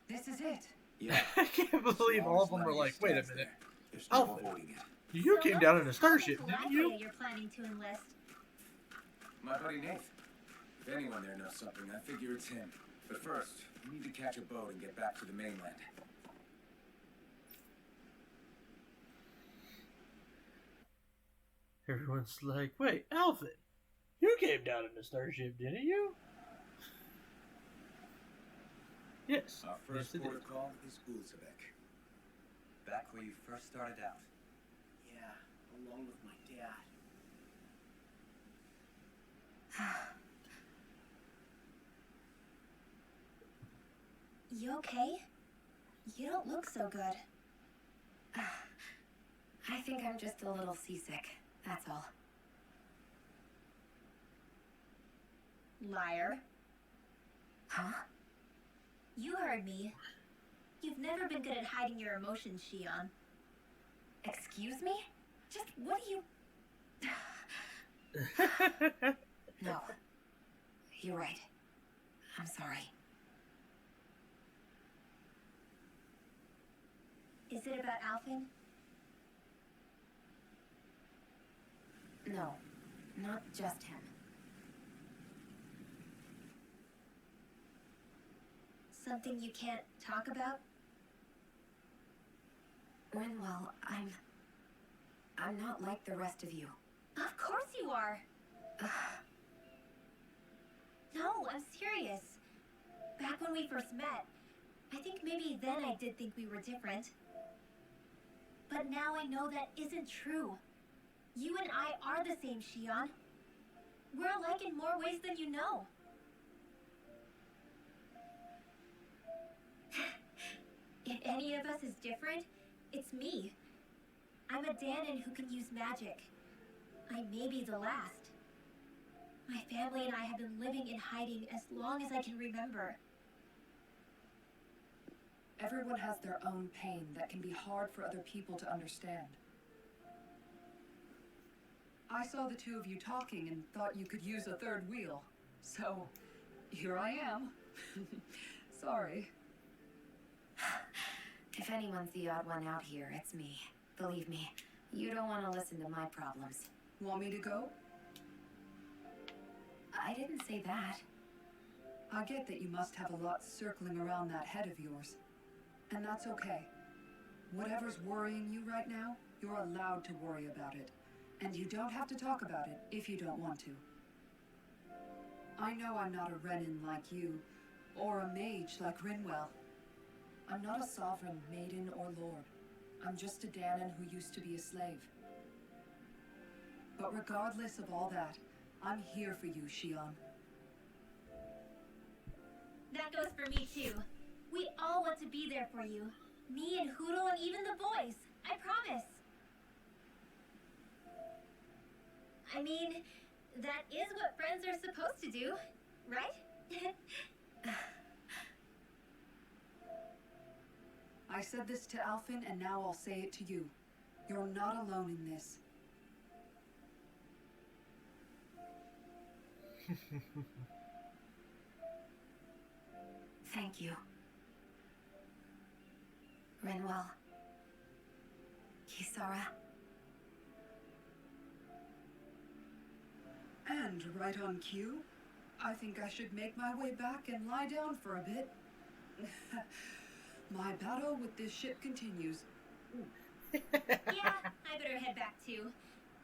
This is it. Yeah. I can't believe as long all as of them were Lenegis like, wait a stands minute. there, there's no Alphen. avoiding it. You came down in a starship, So didn't that's you? why you're planning to enlist. My buddy Nath. If anyone there knows something, I figure it's him. But first, we need to catch a boat and get back to the mainland. Everyone's like, wait, Alphen, you came down in a starship, didn't you? Yes. Our first yes, it port is. of call is Ulzebek. Back where you first started out. Yeah, along with my dad. You okay? You don't look so good. I think I'm just a little seasick, that's all. Liar. Huh? You heard me. You've never been good at hiding your emotions, Shion. Excuse me? Just what do you... No. You're right. I'm sorry. Is it about Alphen? No. Not just him. Something you can't talk about? Rinwell, I'm not like the rest of you. Of course you are! No, I'm serious. Back when we first met, I think maybe then I did think we were different. But now I know that isn't true. You and I are the same, Shion. We're alike in more ways than you know. If any of us is different, it's me. I'm a Danon who can use magic. I may be the last. My family and I have been living in hiding as long as I can remember. Everyone has their own pain that can be hard for other people to understand. I saw the two of you talking and thought you could use a third wheel. So, here I am. Sorry. If anyone's the odd one out here, it's me. Believe me, you don't want to listen to my problems. Want me to go? I didn't say that. I get that you must have a lot circling around that head of yours. And that's okay. Whatever's worrying you right now, you're allowed to worry about it. And you don't have to talk about it if you don't want to. I know I'm not a Renin like you, or a mage like Rinwell. I'm not a sovereign, maiden, or lord. I'm just a Danon who used to be a slave. But regardless of all that, I'm here for you, Shion. That goes for me too. We all want to be there for you. Me and Hootle and even the boys. I promise. I mean, that is what friends are supposed to do, right? I said this to Alphen, and now I'll say it to you. You're not alone in this. Thank you. Rinwell. Kisara. And right on cue, I think I should make my way back and lie down for a bit. My battle with this ship continues. Yeah, I better head back too.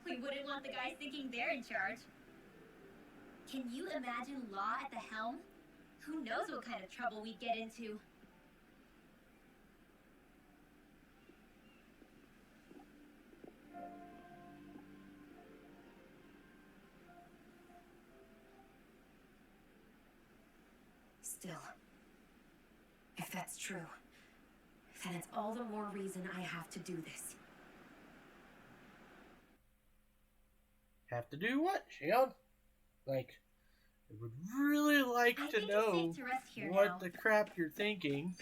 We wouldn't want the guys thinking they're in charge. Can you imagine Law at the helm? Who knows what kind of trouble we'd get into? Still, if that's true, then it's all the more reason I have to do this. Have to do what, Shion? Like, I would really like I to think it's know safe to rest here what now. the crap you're thinking.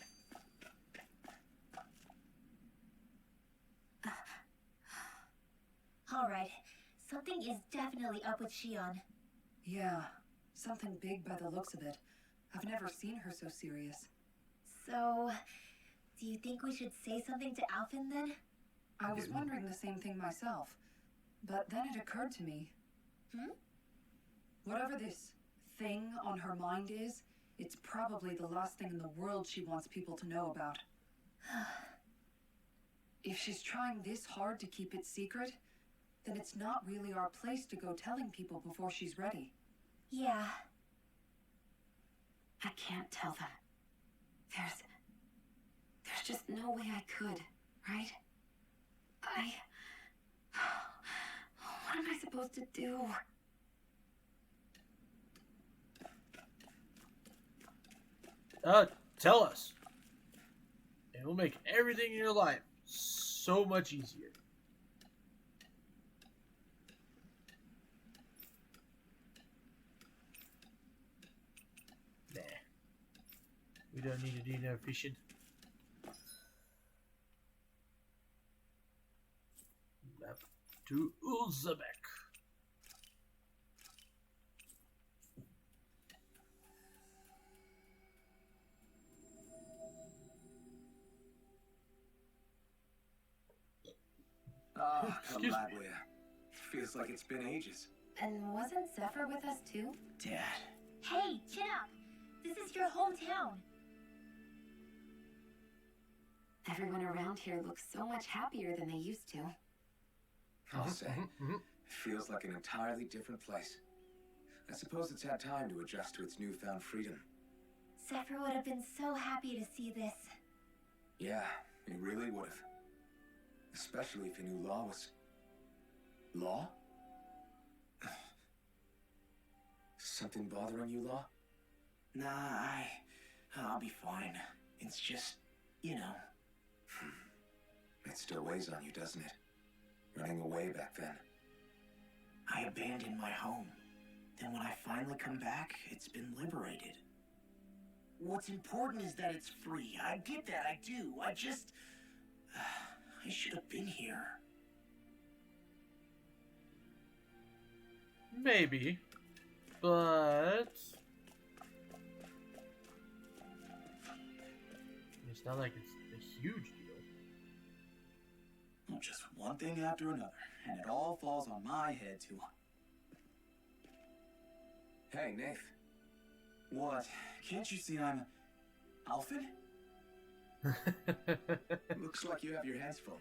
Alright, something is definitely up with Shion. Yeah, something big by the looks of it. I've never seen her so serious. So, do you think we should say something to Alphen then? I was wondering the same thing myself, but then it occurred to me. Whatever this thing on her mind is, it's probably the last thing in the world she wants people to know about. If she's trying this hard to keep it secret, then it's not really our place to go telling people before she's ready. Yeah. I can't tell them. There's just no way I could, right? What am I supposed to do? Tell us. And we'll make everything in your life so much easier. Nah. We don't need to do no fishing. Map to Ulzabek. Ah, Excuse me. Calaglia. Feels like it's been ages. And wasn't Zephyr with us too? Dad. Hey, chin up. This is your hometown. Everyone around here looks so much happier than they used to. I'll say. It feels like an entirely different place. I suppose it's had time to adjust to its newfound freedom. Zephyr would have been so happy to see this. Yeah, he really would have. Especially if he knew Law was... Law? Something bothering you, Law? Nah, I'll be fine. It's just, you know. It still weighs on you, doesn't it? Running away back then. I abandoned my home. Then when I finally come back, it's been liberated. What's important is that it's free. I get that, I do. I just... I should have been here. Maybe. But... it's not like it's a huge deal. Well, just one thing after another, and it all falls on my head too. Hey, Nath. What? Can't you see I'm... Alfred? Looks like you have your hands full.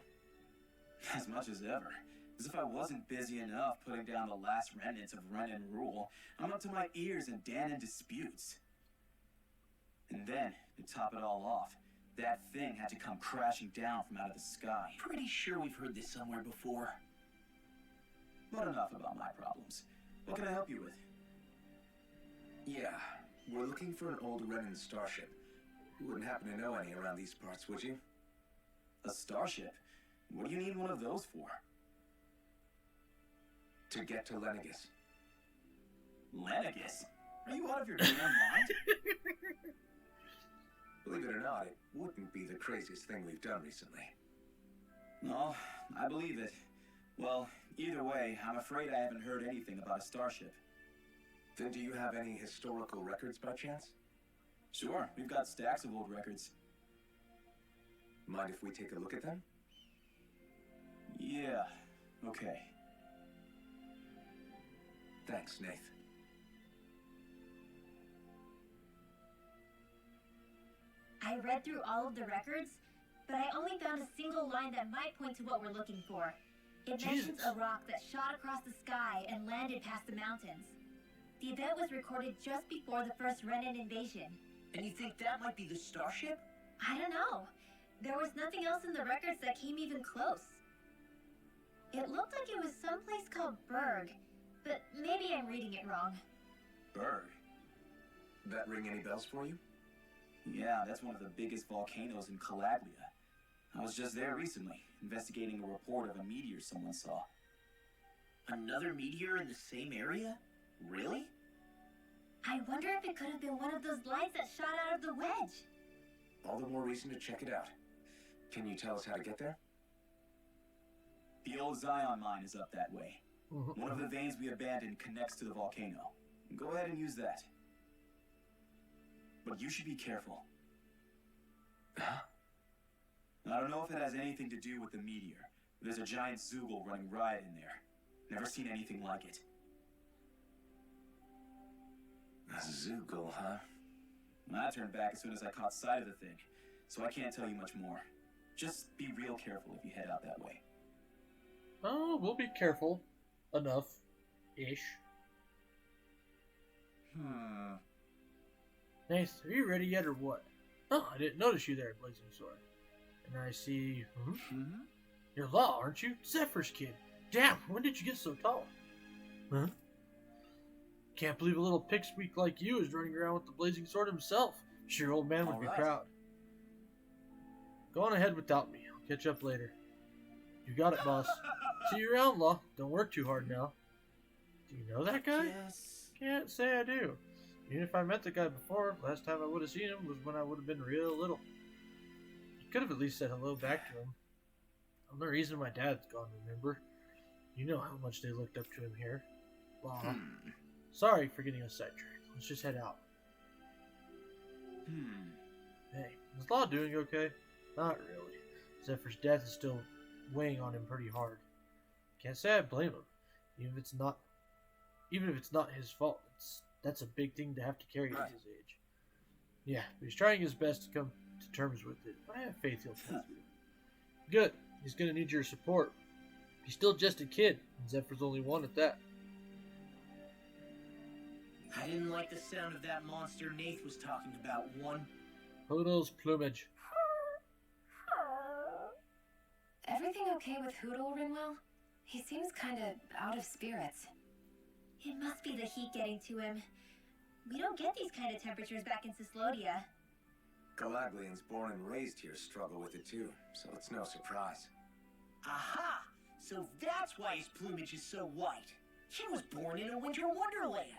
As much as ever. As if I wasn't busy enough putting down the last remnants of Renan rule, I'm up to my ears in Danon disputes. And then, to top it all off, that thing had to come crashing down from out of the sky. Pretty sure we've heard this somewhere before. But enough about my problems. What can I help you with? Yeah, we're looking for an old Renan starship. You wouldn't happen to know any around these parts, would you? A starship? What do you need one of those for? To get to Lenegis. Lenegis? Are you out of your damn mind? Believe it or not, it wouldn't be the craziest thing we've done recently. No, I believe it. Well, either way, I'm afraid I haven't heard anything about a starship. Then do you have any historical records by chance? Sure, we've got stacks of old records. Mind if we take a look at them? Yeah, okay. Thanks, Nath. I read through all of the records, but I only found a single line that might point to what we're looking for. It mentions a rock that shot across the sky and landed past the mountains. The event was recorded just before the first Renan invasion. And you think that might be the starship? I don't know. There was nothing else in the records that came even close. It looked like it was someplace called Berg, but maybe I'm reading it wrong. Berg? That ring any bells for you? Yeah, that's one of the biggest volcanoes in Calaglia. I was just there recently, investigating a report of a meteor someone saw. Another meteor in the same area? Really? I wonder if it could have been one of those lights that shot out of the wedge. All the more reason to check it out. Can you tell us how to get there? The old Zion mine is up that way. One of the veins we abandoned connects to the volcano. Go ahead and use that. But you should be careful. Huh? I don't know if it has anything to do with the meteor. There's a giant Zoogle running riot in there. Never seen anything like it. A Zoogle, huh? I turned back as soon as I caught sight of the thing, so I can't tell you much more. Just be real careful if you head out that way. Oh, we'll be careful. Enough-ish. Nice. Are you ready yet or what? Oh, I didn't notice you there, Blazing Sword. And I see... You're Law, aren't you? Zephyr's kid. Damn, when did you get so tall? Huh? Can't believe a little pipsqueak like you is running around with the Blazing Sword himself. Sure, old man would be proud. Go on ahead without me. I'll catch up later. You got it, boss. See you around, Law. Don't work too hard now. Do you know that guy? Yes. Can't say I do. Even if I met the guy before, last time I would have seen him was when I would have been real little. You could have at least said hello back to him. I'm the reason my dad's gone, remember? You know how much they looked up to him here. Law. Sorry for getting us sidetracked. Let's just head out. Hey, is Law doing okay? Not really. Zephyr's death is still weighing on him pretty hard. Can't say I blame him, even if it's not his fault. That's a big thing to have to carry at his age. Yeah, but he's trying his best to come to terms with it. But I have faith he'll come through. Good. He's gonna need your support. He's still just a kid, and Zephyr's only one at that. I didn't like the sound of that monster Nath was talking about, one. Hoodle's plumage. Everything okay with Hoodle, Rinwell? He seems kind of out of spirits. It must be the heat getting to him. We don't get these kind of temperatures back in Cyslodia. Calaglians born and raised here struggle with it too, so it's no surprise. Aha! So that's why his plumage is so white. He was born in a winter wonderland.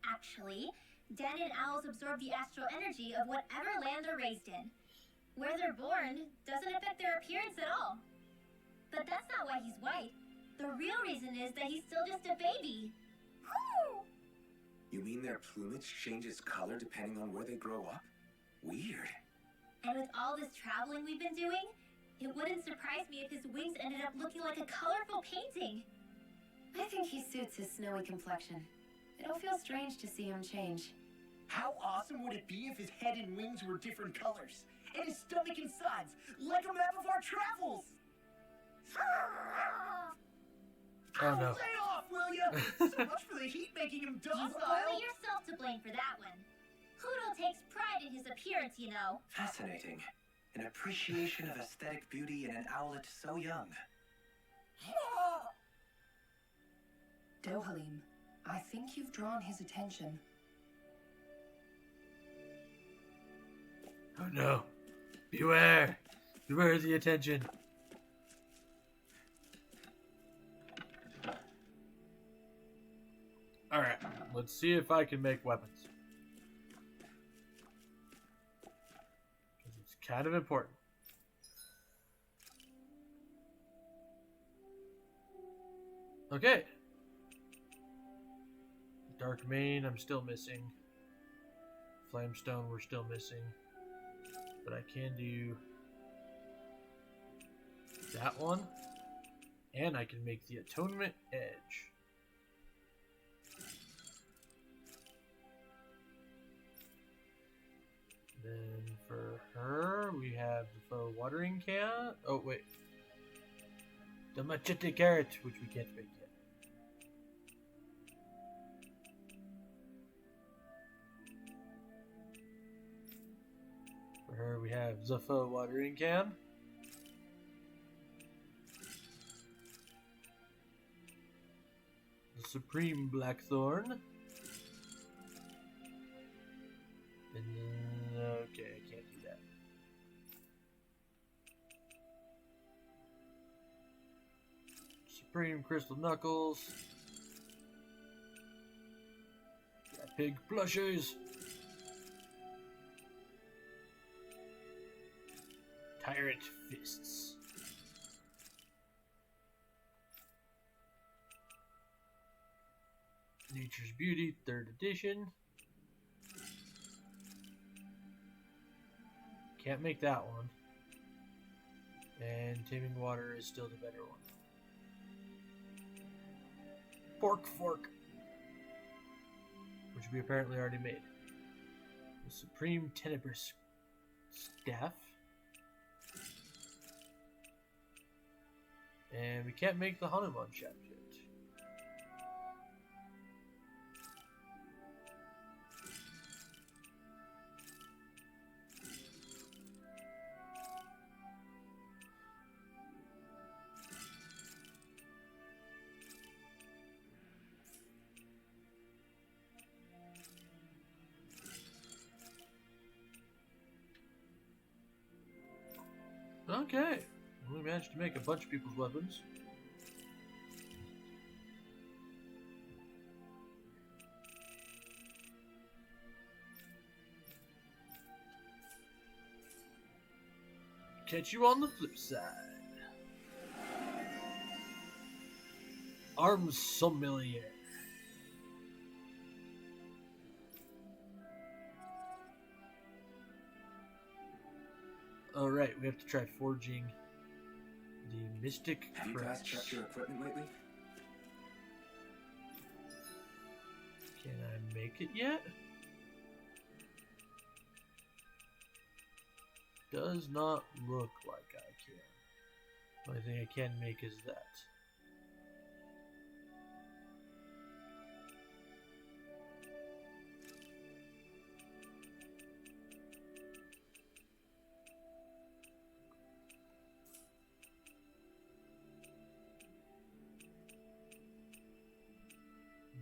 Actually, Den and owls absorb the astral energy of whatever land they're raised in. Where they're born doesn't affect their appearance at all. But that's not why he's white. The real reason is that he's still just a baby. Woo! You mean their plumage changes color depending on where they grow up? Weird. And with all this traveling we've been doing, it wouldn't surprise me if his wings ended up looking like a colorful painting. I think he suits his snowy complexion. It'll feel strange to see him change. How awesome would it be if his head and wings were different colors? And his stomach and sides, like a map of our travels! Oh no. Lay off, will ya? So much for the heat making him You've docile! only yourself to blame for that one. Hoodle takes pride in his appearance, you know. Fascinating. An appreciation of aesthetic beauty in an owlet so young. Dohalim, I think you've drawn his attention. Oh no. Beware. Beware of the attention. Alright, let's see if I can make weapons. Because it's kind of important. Okay. Dark Mane, I'm still missing. Flamestone, we're still missing. But I can do that one. And I can make the Atonement Edge. Then for her, we have the faux watering can. Oh, wait. The machete carrot, which we can't make yet. For her, we have the faux watering can. The Supreme Blackthorn. And then, okay, I can't do that. Supreme Crystal Knuckles. Got pig plushes. Tyrant Fists. Nature's Beauty, 3rd edition. Can't make that one. And Taming Water is still the better one. Pork Fork, which we apparently already made. The Supreme Tenebrous Staff. And we can't make the Hanuman shaft yet. Okay, we managed to make a bunch of people's weapons. Catch you on the flip side. Arms Sommelier. Alright, we have to try forging The Mystic Have you guys Crest. checked your equipment lately? Can I make it yet? Does not look like I can. Only thing I can make is that.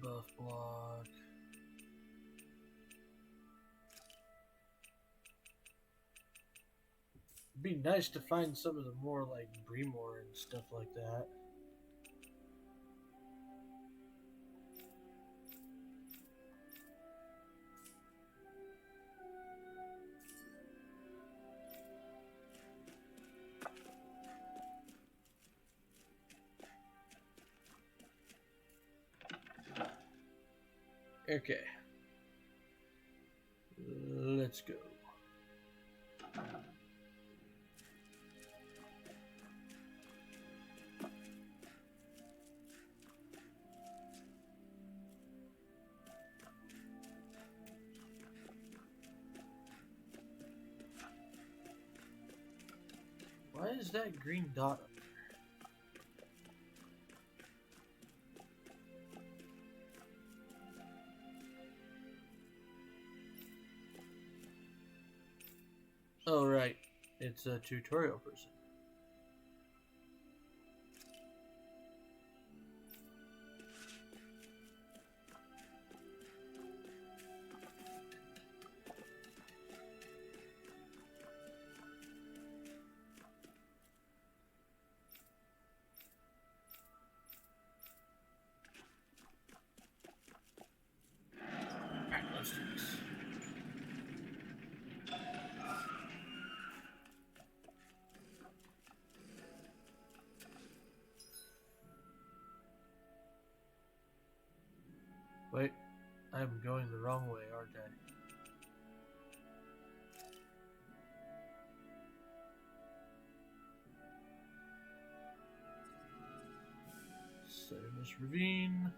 Buff block. It'd be nice to find some of the more like Bremore and stuff like that. Okay. Let's go. Why is that green dot up there? Oh, right. It's a tutorial person. Alright, let's do this. Wait, I'm going the wrong way, aren't I? Sedamus Ravine.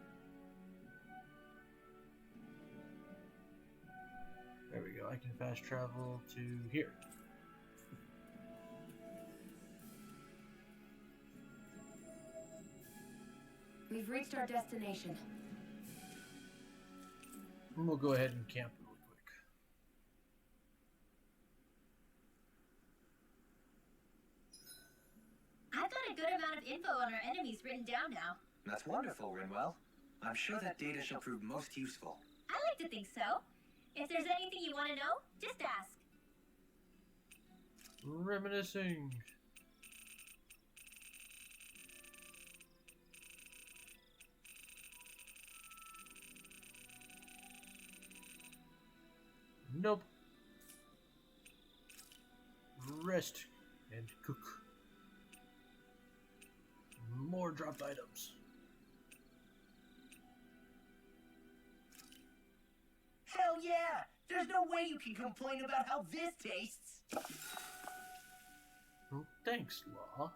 There we go, I can fast travel to here. We've reached our destination. And we'll go ahead and camp really quick. I've got a good amount of info on our enemies written down now. That's wonderful, Rinwell. I'm sure that data shall prove most useful. I like to think so. If there's anything you want to know, just ask. Reminiscing. Nope. Rest and cook. More dropped items. Hell yeah! There's no way you can complain about how this tastes! Oh, thanks, Law.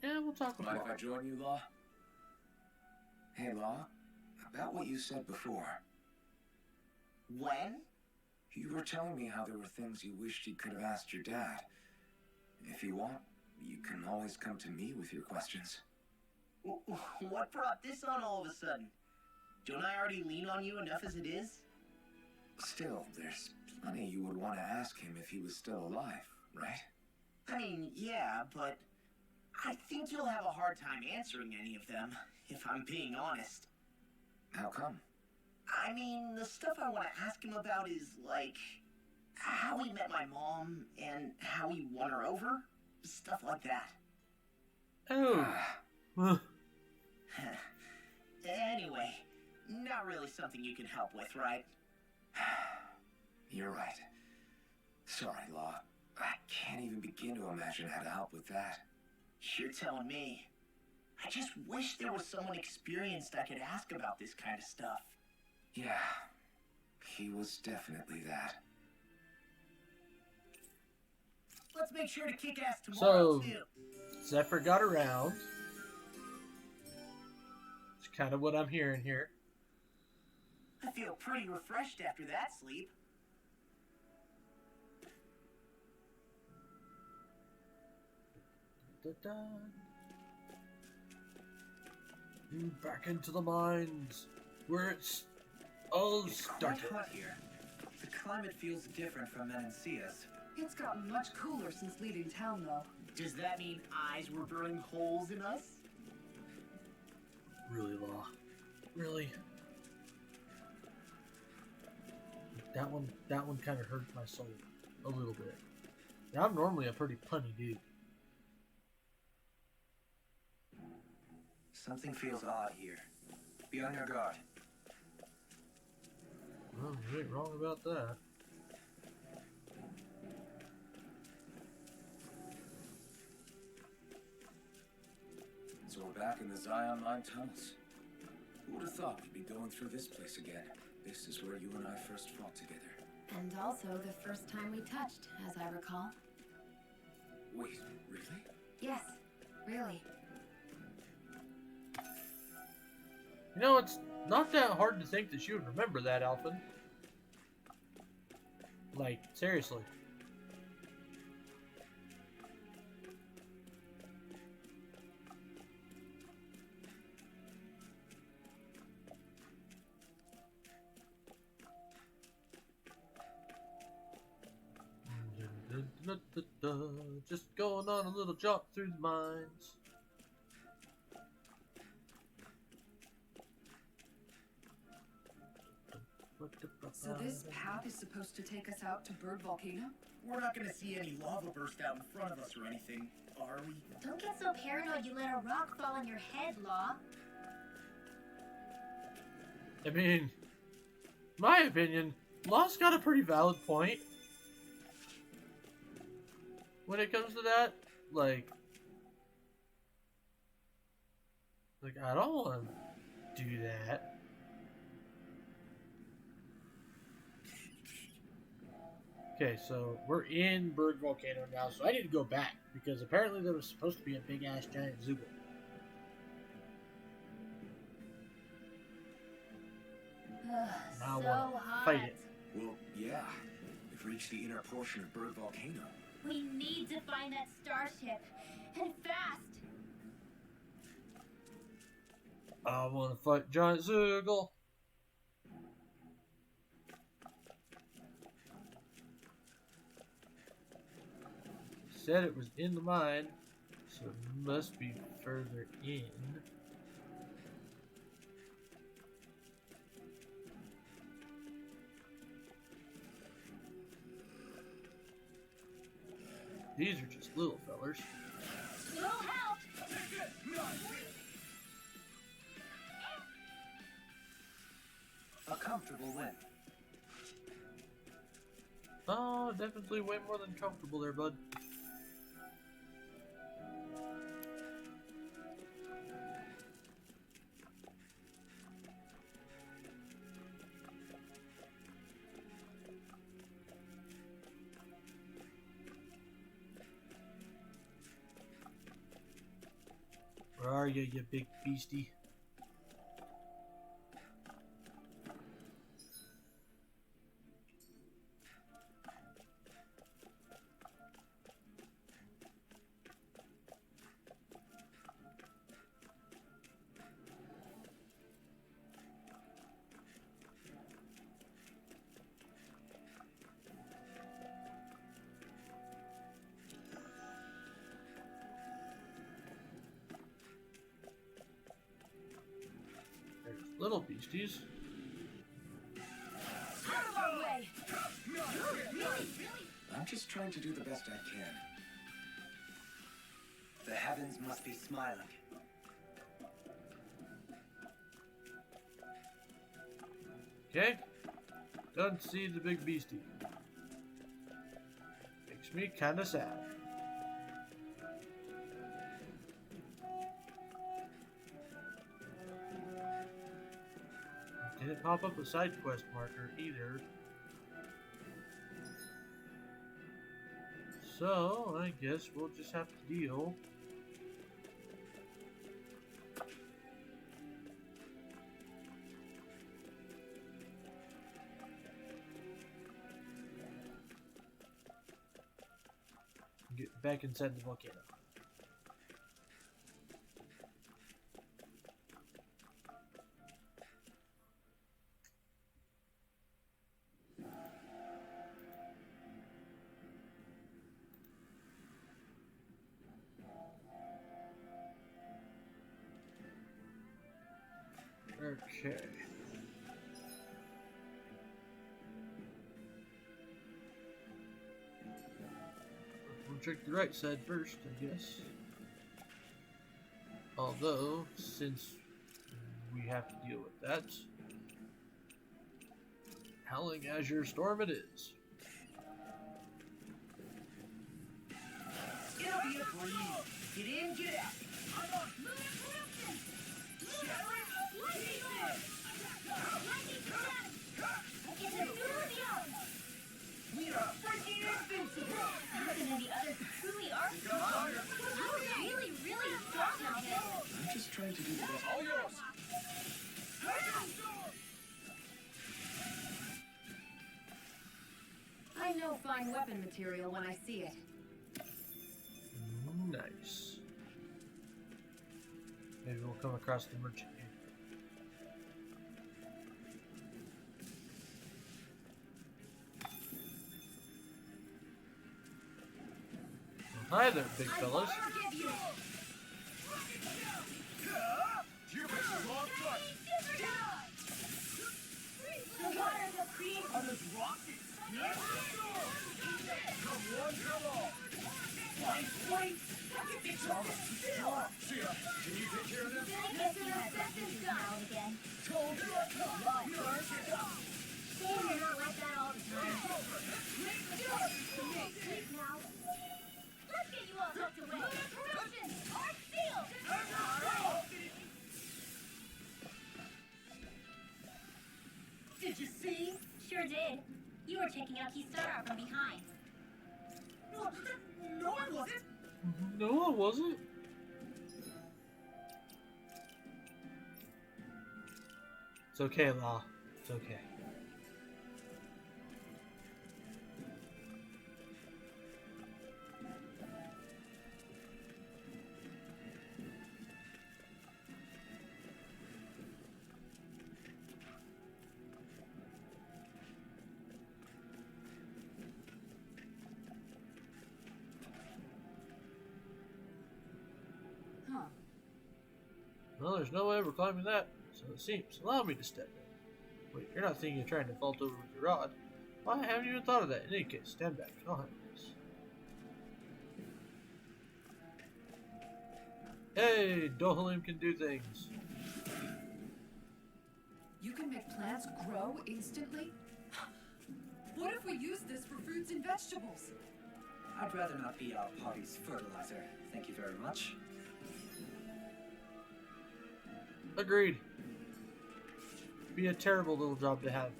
Yeah, we'll talk Mind about if I join you, Law? Hey, Law. About what you said before. When? You were telling me how there were things you wished you could have asked your dad. If you want, you can always come to me with your questions. What brought this on all of a sudden? Don't I already lean on you enough as it is? Still, there's plenty you would want to ask him if he was still alive, right? I mean, yeah, but I think you'll have a hard time answering any of them, if I'm being honest. How come? I mean, the stuff I want to ask him about is, like, how he met my mom and how he won her over. Stuff like that. Oh. Huh. Anyway, not really something you can help with, right? You're right. Sorry, Law. I can't even begin to imagine how to help with that. You're telling me. I just wish there was someone experienced I could ask about this kind of stuff. Yeah. He was definitely that. Let's make sure to kick ass tomorrow, So, too. Zephyr got around. It's kind of what I'm hearing here. I feel pretty refreshed after that sleep. Da-da. Back into the mines where it's all It's quite started. hot here. The climate feels different from Menancius. It's gotten much cooler since leaving town, though. Does that mean eyes were burning holes in us? Really, Law? Really? That one kind of hurt my soul a little bit. Now, I'm normally a pretty punny dude. Something feels odd here. Be on your guard. Well, you ain't wrong about that. So we're back in the Zion Mine tunnels. Who would have thought we'd be going through this place again? This is where you and I first fought together. And also the first time we touched, as I recall. Wait, really? Yes, really. You know, it's not that hard to think that you would remember that, Alphen. Like, seriously. Just going on a little jaunt through the mines. So this path is supposed to take us out to Bird Volcano? We're not gonna see any lava burst out in front of us or anything, are we? Don't get so paranoid you let a rock fall on your head, Law. I mean, my opinion, Law's got a pretty valid point. When it comes to that, like I don't want to do that. Okay, so we're in Bird Volcano now, so I need to go back because apparently there was supposed to be a big ass giant Zoogle. Now I So wanna hot. fight it. Well, yeah. We've reached the inner portion of Bird Volcano. We need to find that starship, and fast. I want to fight giant Zoogle. Said it was in the mine, so it must be further in. These are just little fellers. No help. A comfortable win. Oh, definitely way more than comfortable there, bud. Where are you, you big beastie? There's little beasties. Out of our way! I'm just trying to do the best I can. The heavens must be smiling. Okay? Don't see the big beastie. Makes me kinda sad. Didn't pop up a side quest marker either. So, I guess we'll just have to deal. Get back inside the volcano. Okay. We'll check the right side first, I guess. Although, since we have to deal with that, Howling Azure Storm it is. It'll be a breeze. Get in, get out. We are freaking invincible. Looking at the others truly are strong. You're really, really strong out there. I'm just trying to do the best. All yours. I know fine weapon material when I see it. Nice. Maybe we'll come across the merchant here. Well, hi there, big fellas. The water will create Others rockets. Come one, come all. Wait. It's all right. See ya. Can you take care of them? I guess you have sessions now and again. Told you. Damn, you're not like that all the time. Sleep now. Let's get you all tucked away. Corruption! Our steel! Did you see? Sure did. You were checking out Kisara from behind. No, I wasn't. No, it wasn't. It's okay, Law. It's okay. Huh. Well, there's no way we're climbing that, so it seems. Allow me to step in. Wait, you're not thinking of trying to vault over with your rod? Why, I haven't even thought of that. In any case, stand back. I'll handle this. Hey, Dohalim can do things. You can make plants grow instantly? What if we use this for fruits and vegetables? I'd rather not be our party's fertilizer. Thank you very much. Agreed. Be a terrible little job to have.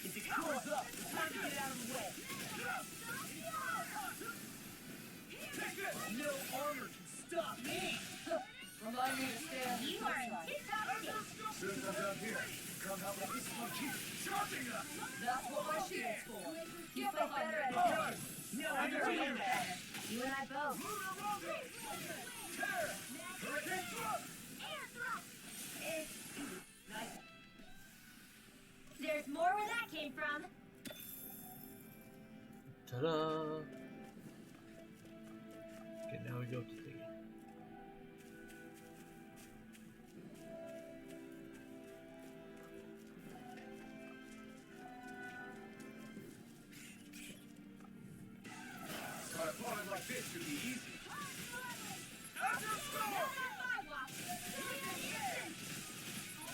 If it cools up, it's time to get out of the way. No armor can stop me. Remind me to stay on You the are in side. tip-top shape. Soon as I'm down here, come help us. This will keep charging us. That's what my shield's for. You fight better at it. No, I can do that. You and I both. There's more where that came from. Ta-da! Okay, now we go to thingy. But a plan like this should be easy.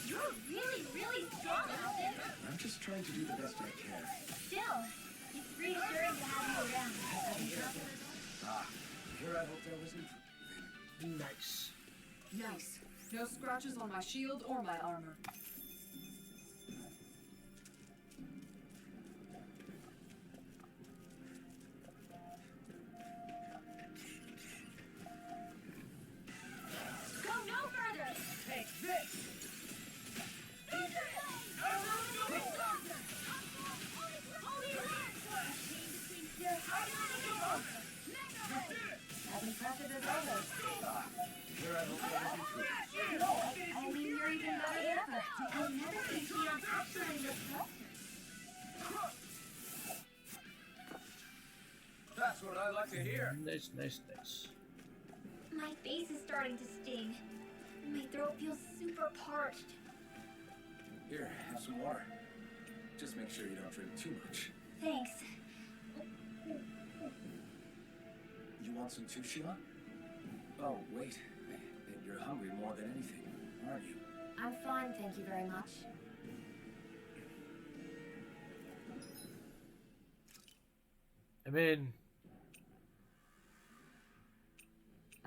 You're really, really strong, Austin. I'm I'm just trying to do the best I can. Still, it's reassuring to have you around. Ah, here I hoped I wasn't. Nice. Nice. No scratches on my shield or my armor. Go no further! Take this! As impressive as others. Here I hoped I wasn't. I mean, you're even better than ever. I've never seen Keon actually look closer. That's what I like to hear. Nice, nice, nice. My face is starting to sting. My throat feels super parched. Here, have some water. Just make sure you don't drink too much. Thanks. You want some too, Sheila? Oh, wait. You're hungry more than anything, aren't you? I'm fine, thank you very much. I mean,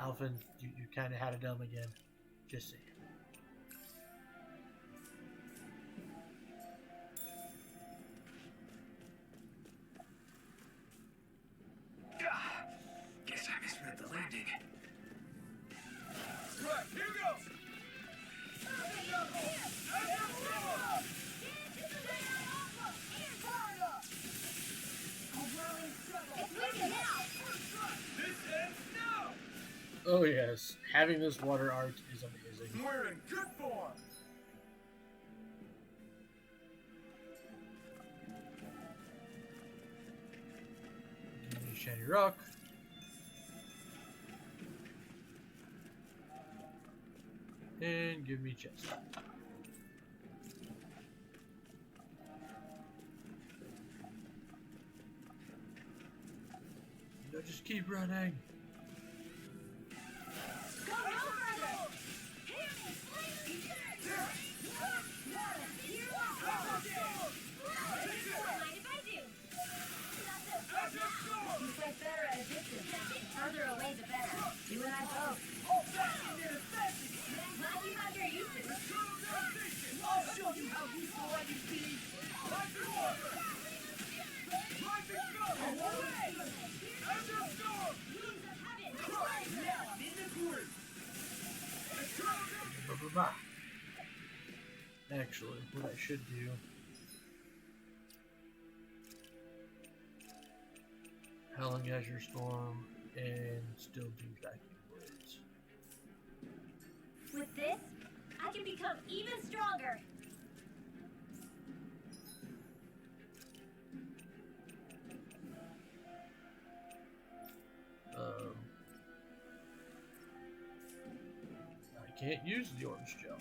Alphen, you kind of had a dumb again. Just saying. Guess I misread the landing. Right, here goes! It's wicked now! This ends now! Oh yes, having this water art is amazing. We're in good form! Give me a shiny rock. And give me chest. No, just keep running. Go no further! Mind if I do? You fight better at a distance. The further away, the better. You and I both. Glad you have your uses. I'll show you how useful I can be! Like the water! Like the snow! Away! And the storm! Right now, I'm in the group! Ba-ba-ba. Actually, what I should do. Howling Azure Storm and still do Vacuum Blades. With this, I can become even stronger. I can't use the orange gel.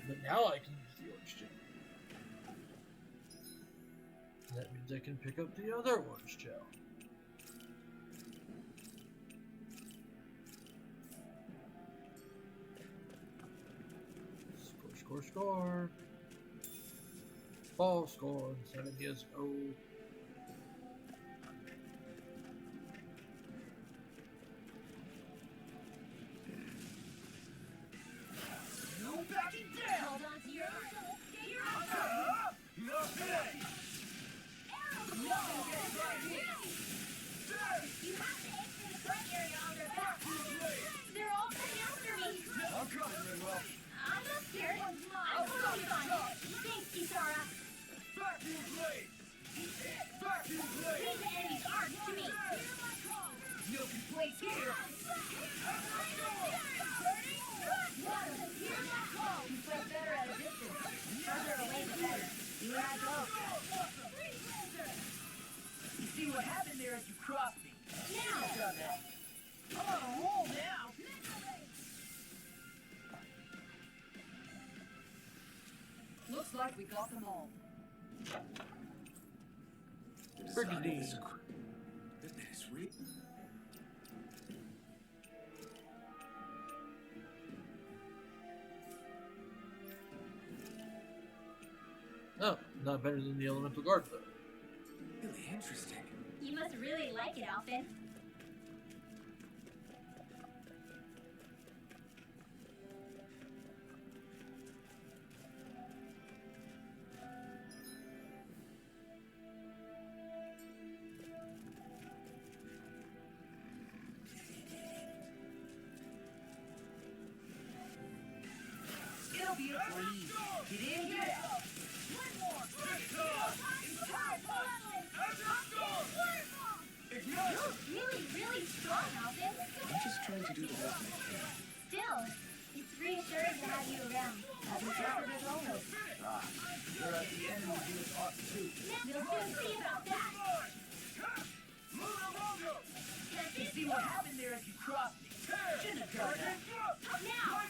But now I can use the orange gel. That means I can pick up the other orange gel. Score. Ball score. 7 years old. No backing down! Hold on to your Get Not today! You have to aim for the front area on their back. They're all coming after me. I'm coming, Ridwell. I'm not scared. I'm focused on it. Thanks, Kisara. Vacuum blades! Vacuum blades! Leave the enemy's arms to me. No complaints here! You fight better at a distance. The further away, the better. You and I both. You see what happened there as you crossed me? Now. I'm on a roll now! Looks like we got them all. Brigandine. This is real. Oh, not better than the Elemental Guard, though. Really interesting. You must really like it, Alphen. It'll be a breeze. Get in here. You're really, really strong, Alphen. I'm just trying to do the best I can. Still, it's reassuring to have you around. As impressive as always. You're at the end of this art too. We'll soon see about that. You see what happened there as you crossed me? Shouldn't have done that. Now!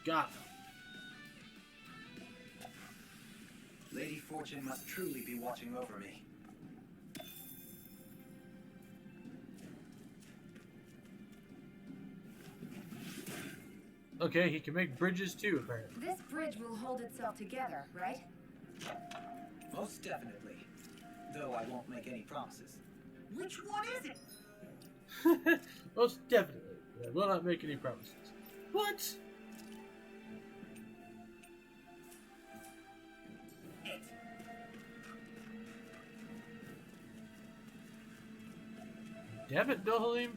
Got him. Lady Fortune must truly be watching over me. Okay, he can make bridges too, apparently. This bridge will hold itself together, right? Most definitely. Though I won't make any promises. Which one is it? Most definitely. I will not make any promises. What? Damn it, Dohalim.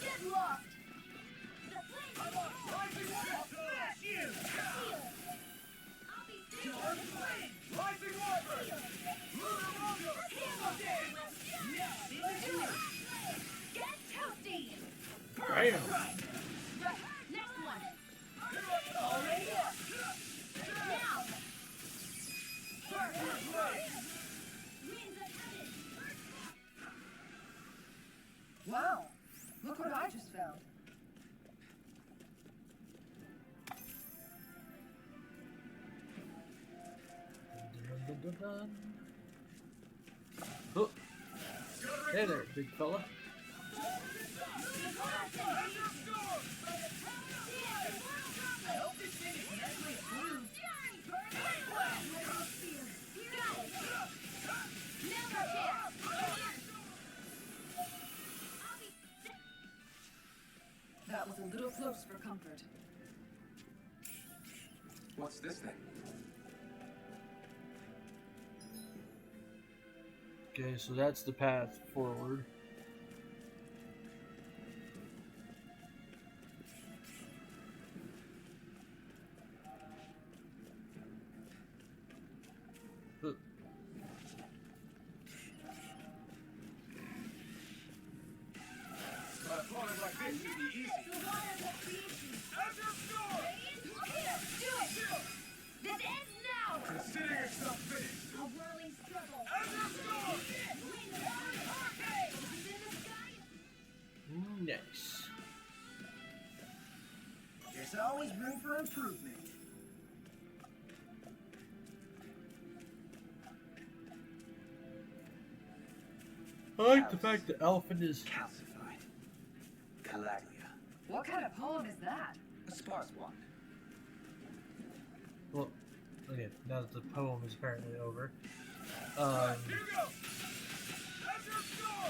Get lost! Get toasty! Bam. Next one! Already up! Now! Winds of heaven! Wow. Look what I just found. Dun, dun, dun, dun. Oh. Hey there, big fella. That was a little close for comfort. What's this thing? Okay, so that's the path forward. Huh. But a problem like this should be easy. This ends now! Consider yourself finished. A whirling struggle. Nice. There's always room for improvement. I like the fact that Elephant is. Calcified. Calaglia. What kind of poem is that? A sparse one. Well, okay, now that the poem is apparently over.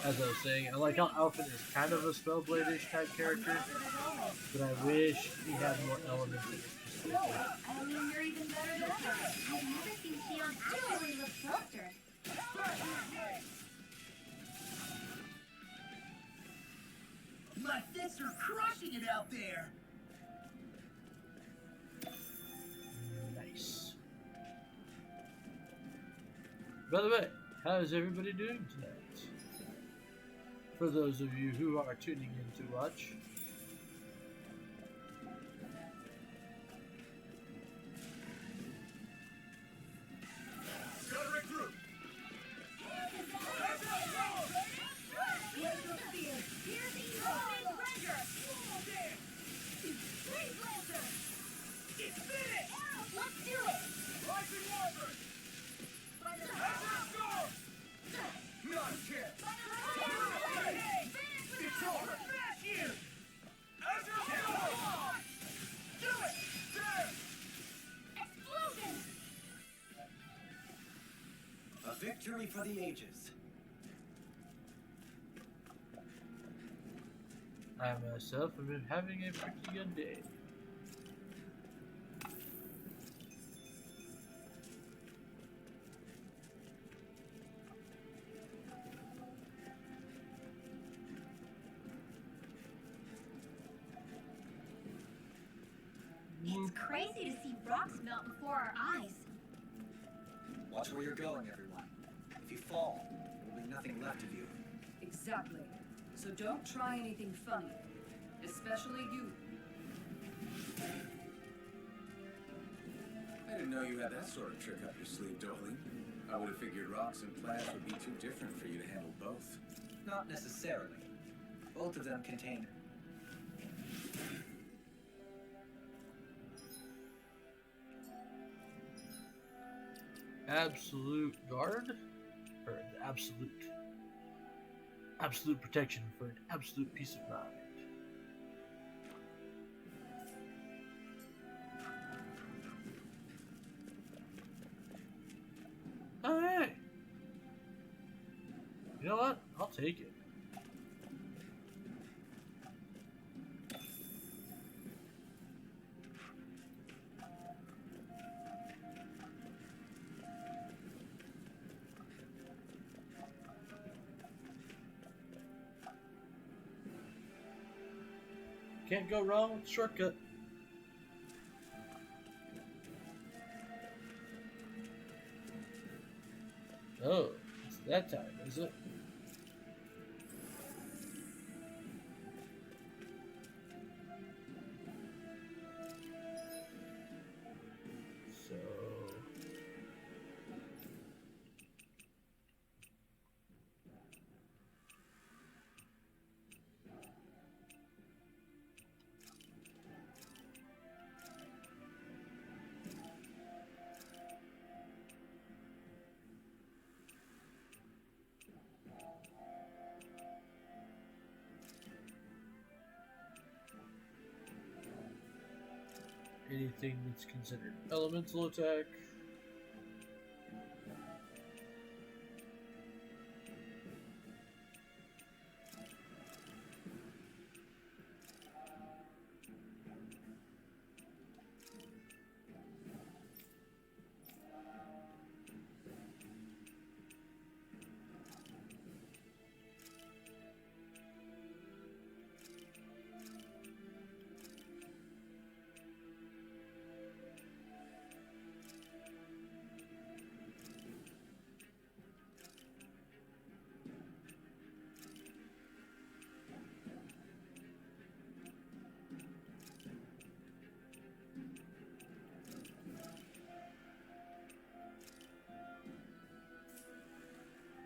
As I was saying, I like how Alphen is kind of a Spellblade-ish type character, but I wish he had more elements in his perspective. I mean, you're even better than ever. I've never seen Xion actually look flustered. My fists are crushing it out there. Nice. By the way, how is everybody doing tonight? For those of you who are tuning in to watch. Victory for the ages. I myself have been having a pretty good day. It's crazy to see rocks melt before our eyes. Watch where you're going, everyone. If you fall, there will be nothing left of you. Exactly. So don't try anything funny. Especially you. I didn't know you had that sort of trick up your sleeve, Doily. I would have figured rocks and plants would be too different for you to handle both. Not necessarily. Both of them contain Absolute guard? Or absolute protection for an absolute peace of mind. Alright. You know what? I'll take it. Can't go wrong with the shortcut. Oh, it's that time, is it? So... anything that's considered elemental attack.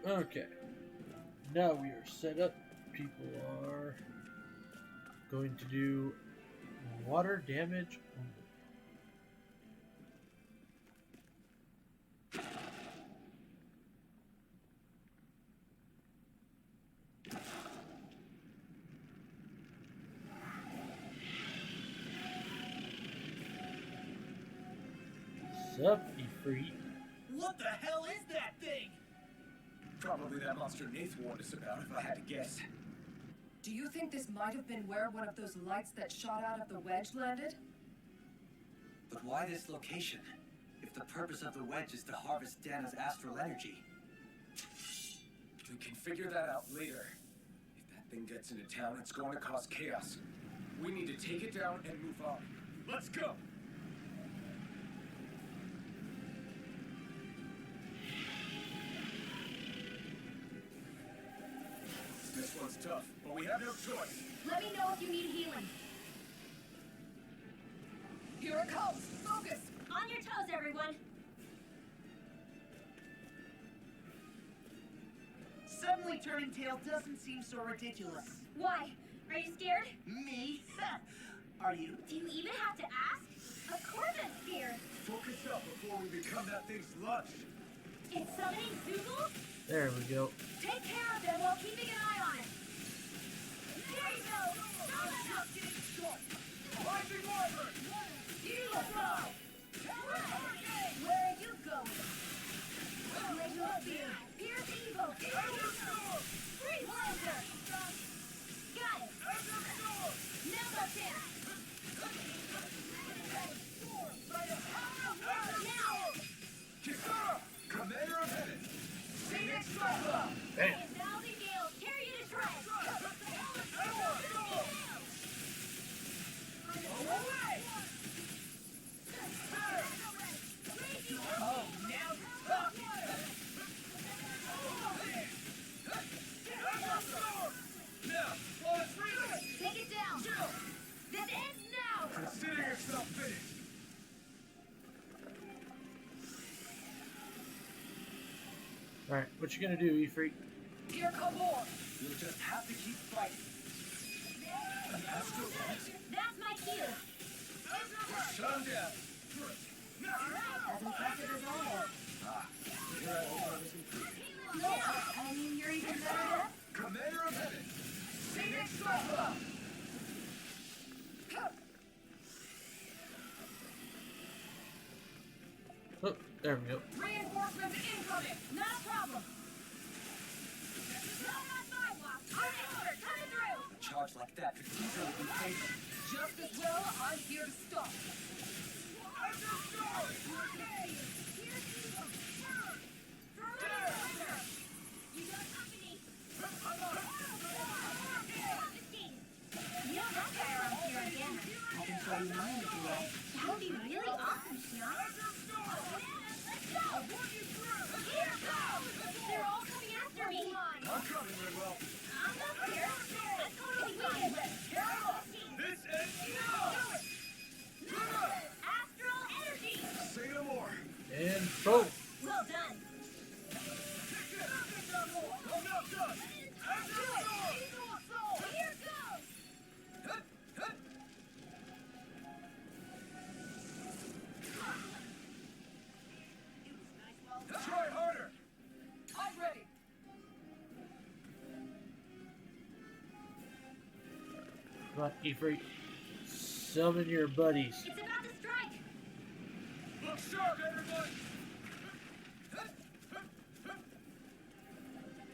Okay. Now we are set up. People are going to do water damage only. Sup, you freak. What the hell is that thing? Probably that monster Nath warned us about, if I had to guess. Do you think this might have been where one of those lights that shot out of the wedge landed? But why this location? If the purpose of the wedge is to harvest Dana's astral energy. We can figure that out later. If that thing gets into town, it's going to cause chaos. We need to take it down and move on. Let's go! This one's tough, but we have no choice. Let me know if you need healing. Here it comes! Focus! On your toes, everyone. Suddenly turning tail doesn't seem so ridiculous. Why? Are you scared? Me? Are you? Do you even have to ask? Of course I'm scared. Focus up before we become that thing's lunch. It's summoning Zoogle? There we go. Take care of them while keeping an eye on it. There you go! Rising Wyvern! Where are you going? Where you fear? Kisara, Commander of Heaven, Phoenix Cyclone! Damn. And now the gales tear you to shreds! Oh, now you're talking! Now, let's read Take it down! This ends now! Consider yourself finished! Alright, what you gonna do, E-Freak? Here come more! You'll just have to keep fighting. That's my cue! Shut him down! As impressive as always. Here I will promise improvement. No, I mean, you're even better. Commander of Heaven, Phoenix Cyclone! Oh, there we go. Reinforcements incoming! Not a problem! Not on my watch! Alright, coming through! A charge like that could easily be fatal. Just as well, I'm here to stop. You got company! You don't have firearms here again. I can show you mine if you like. That would be really awesome, Shion. Let's go! Here goes! They're all coming after me! I'm coming, Redwell. I'm up here! Let's go to the weekend! This ends now! Astral energy! Say no more! And boom! Well done! I'm not done! Here goes! Try harder! I'm ready. Come on, E-Freak. Summon your buddies. It's about to strike! Look sharp, everyone!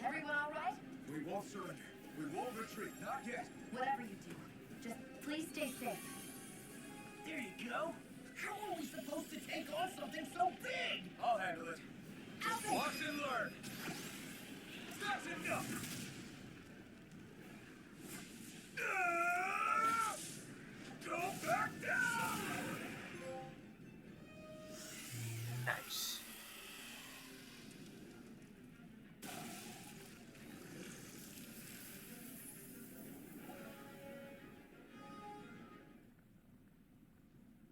Everyone alright? We won't surrender. We won't retreat. Not yet. Whatever you do, just please stay safe. There you go. How are we supposed to take on something so big? I'll handle it. Just Alfred! watch and learn. That's enough! Go back down! Nice.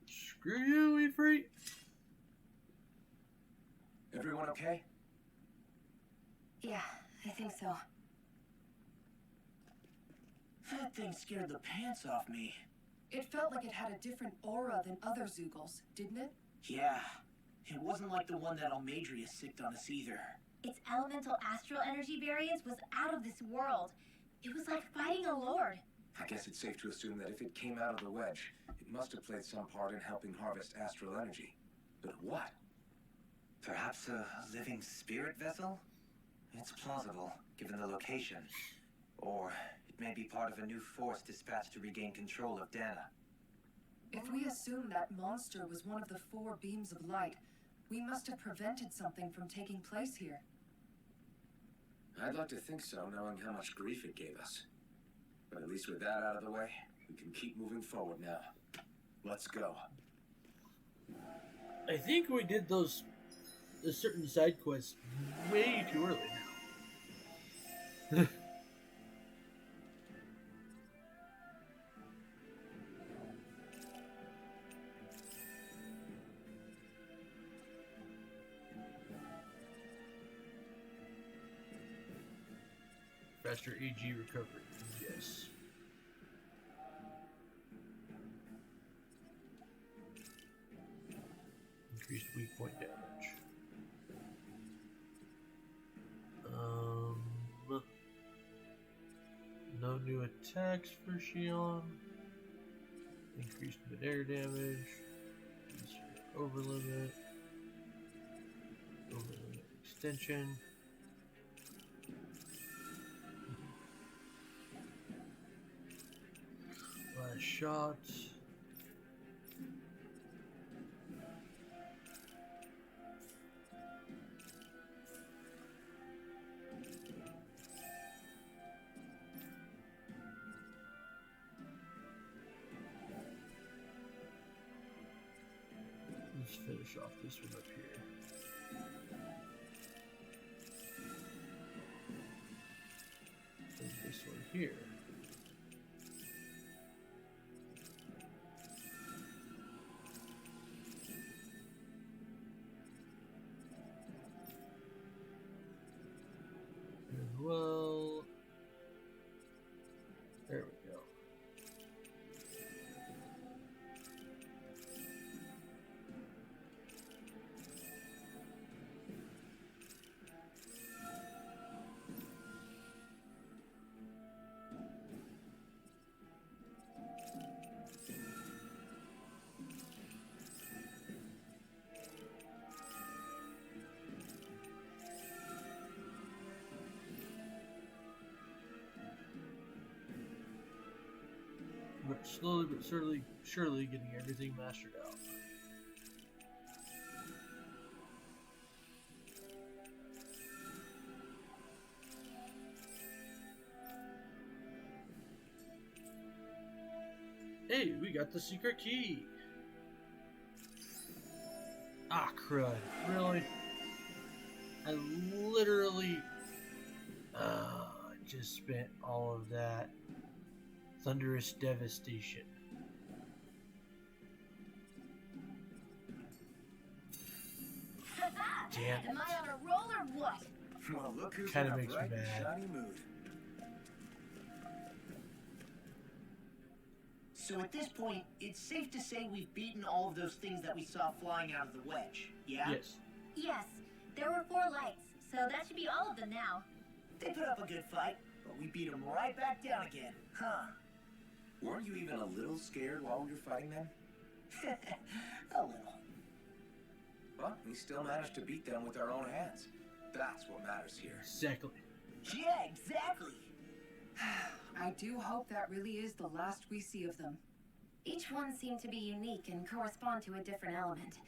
Screw you, E-Freak. Everyone okay? Yeah, I think so. That thing scared the pants off me. It felt like it had a different aura than other Zeugles, didn't it? Yeah. It wasn't like the one that Almadria sicked on us either. Its elemental astral energy variance was out of this world. It was like fighting a lord. I guess it's safe to assume that if it came out of the wedge, it must have played some part in helping harvest astral energy. But what? Perhaps a living spirit vessel? It's plausible, given the location. Or it may be part of a new force dispatched to regain control of Dana. If we assume that monster was one of the 4 beams of light, we must have prevented something from taking place here. I'd like to think so, knowing how much grief it gave us. But at least with that out of the way, we can keep moving forward now. Let's go. I think we did those certain side quests way too early now. Faster AG recovery. Yes. Increased weak point damage. No new attacks for Shion. Increased mid-air damage. Overlimit. Overlimit extension. shot. Let's finish off this one up here. And this one here. And well, there we go. But slowly but surely getting everything mastered out. Hey, we got the secret key! Ah, crud. Really? I literally just spent all of that. Thunderous devastation. Damn. Am I on a roll or what? Well, look who's Kinda in a makes me bright and mad. shiny mood. So at this point, it's safe to say we've beaten all of those things that we saw flying out of the wedge, yeah? Yes. Yes, there were 4 lights, so that should be all of them now. They put up a good fight, but we beat them right back down again, huh? Weren't you even a little scared while we were fighting them? A little. Well, we still managed to beat them with our own hands. That's what matters here. Exactly. Yeah, exactly. I do hope that really is the last we see of them. Each one seemed to be unique and correspond to a different element.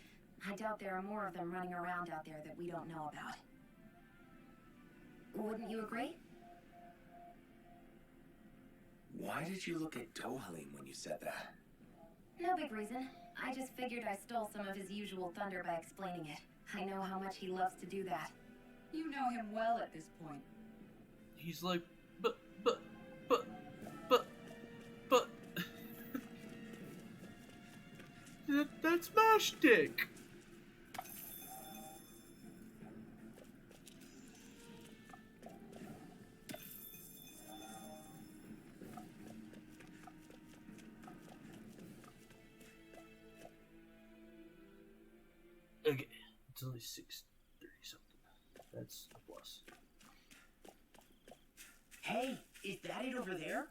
I doubt there are more of them running around out there that we don't know about. Wouldn't you agree? Why did you look at Dohalim when you said that? No big reason. I just figured I stole some of his usual thunder by explaining it. I know how much he loves to do that. You know him well at this point. He's like, but. That's my shtick. Okay, it's only 6:30 something. That's a plus. Hey, is that it over there?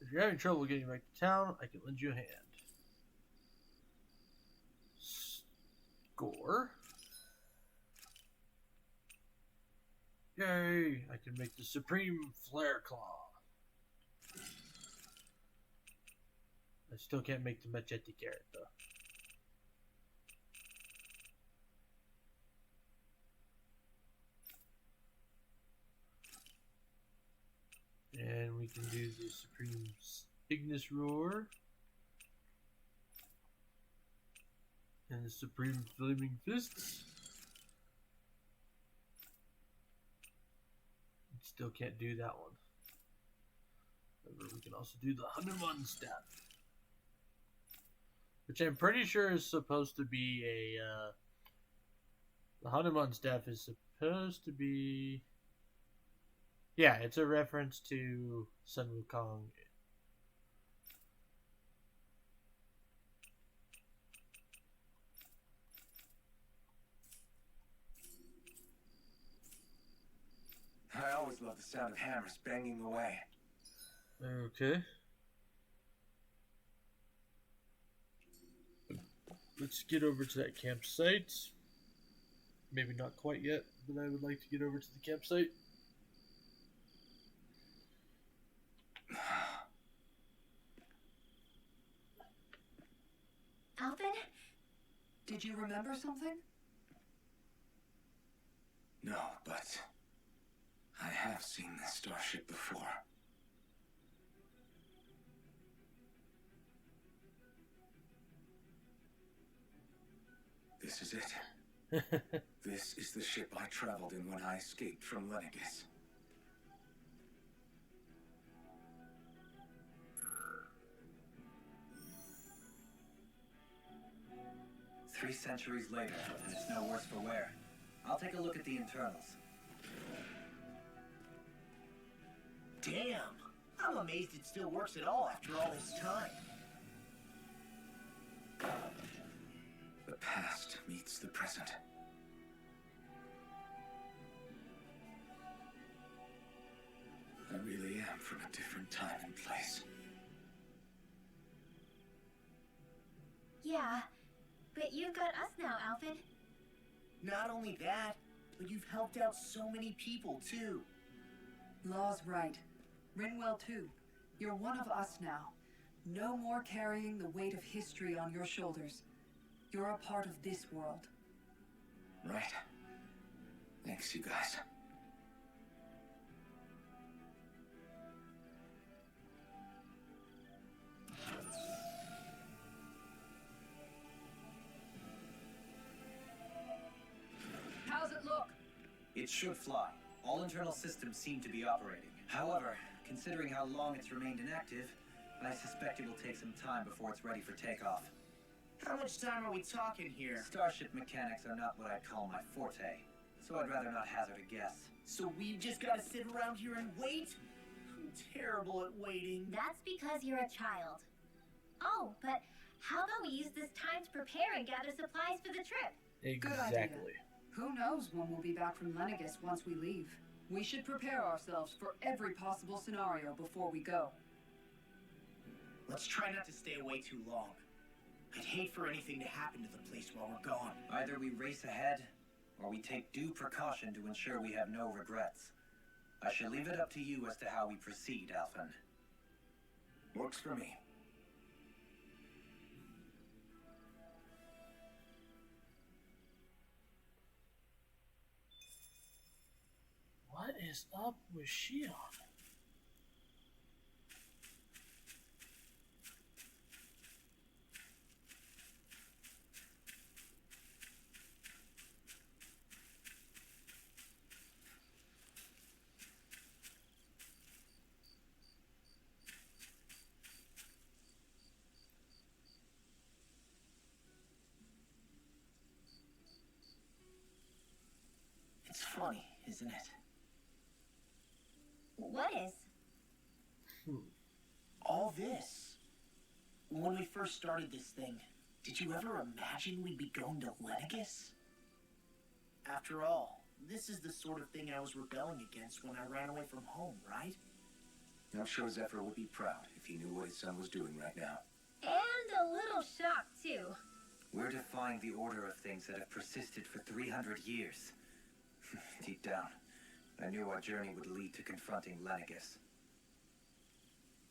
If you're having trouble getting back to town, I can lend you a hand. Score. Yay! I can make the Supreme Flare Claw. I still can't make the Machete Carrot, though. And we can do the Supreme Ignis Roar. And the Supreme Flaming Fists. Still can't do that one. However, we can also do the Hanuman Staff. Which I'm pretty sure is supposed to be a... the Hanuman Staff is supposed to be... Yeah, it's a reference to Sun Wukong. I always love the sound of hammers banging away. Okay. Let's get over to that campsite. Maybe not quite yet, but I would like to get over to the campsite. Alvin? Did you remember something? No, but I have seen this starship before. This is it. This is the ship I traveled in when I escaped from Lenegis. Three centuries later, and it's no worse for wear. I'll take a look at the internals. Damn! I'm amazed it still works at all after all this time. The past meets the present. I really am from a different time and place. Yeah, but you've got us now, Alvin. Not only that, but you've helped out so many people, too. Law's right. Rinwell too. You're one of us now. No more carrying the weight of history on your shoulders. You're a part of this world. Right. Thanks, you guys. How's it look? It should fly. All internal systems seem to be operating. However, considering how long it's remained inactive, I suspect it will take some time before it's ready for takeoff. How much time are we talking here? Starship mechanics are not what I'd call my forte, so I'd rather not hazard a guess. So we've just gotta sit around here and wait? I'm terrible at waiting. That's because you're a child. Oh, but how about we use this time to prepare and gather supplies for the trip? Exactly. Who knows when we'll be back from Lenegis once we leave? We should prepare ourselves for every possible scenario before we go. Let's try not to stay away too long. I'd hate for anything to happen to the place while we're gone. Either we race ahead, or we take due precaution to ensure we have no regrets. I shall leave it up to you as to how we proceed, Alphen. Works for me. What is up with Shion? It's funny, isn't it? What is? All this. When we first started this thing, did you ever imagine we'd be going to Lenegis? After all, this is the sort of thing I was rebelling against when I ran away from home, right? I'm sure Zephyr would be proud if he knew what his son was doing right now. And a little shocked, too. We're defying the order of things that have persisted for 300 years. Deep down, I knew our journey would lead to confronting Lenegis.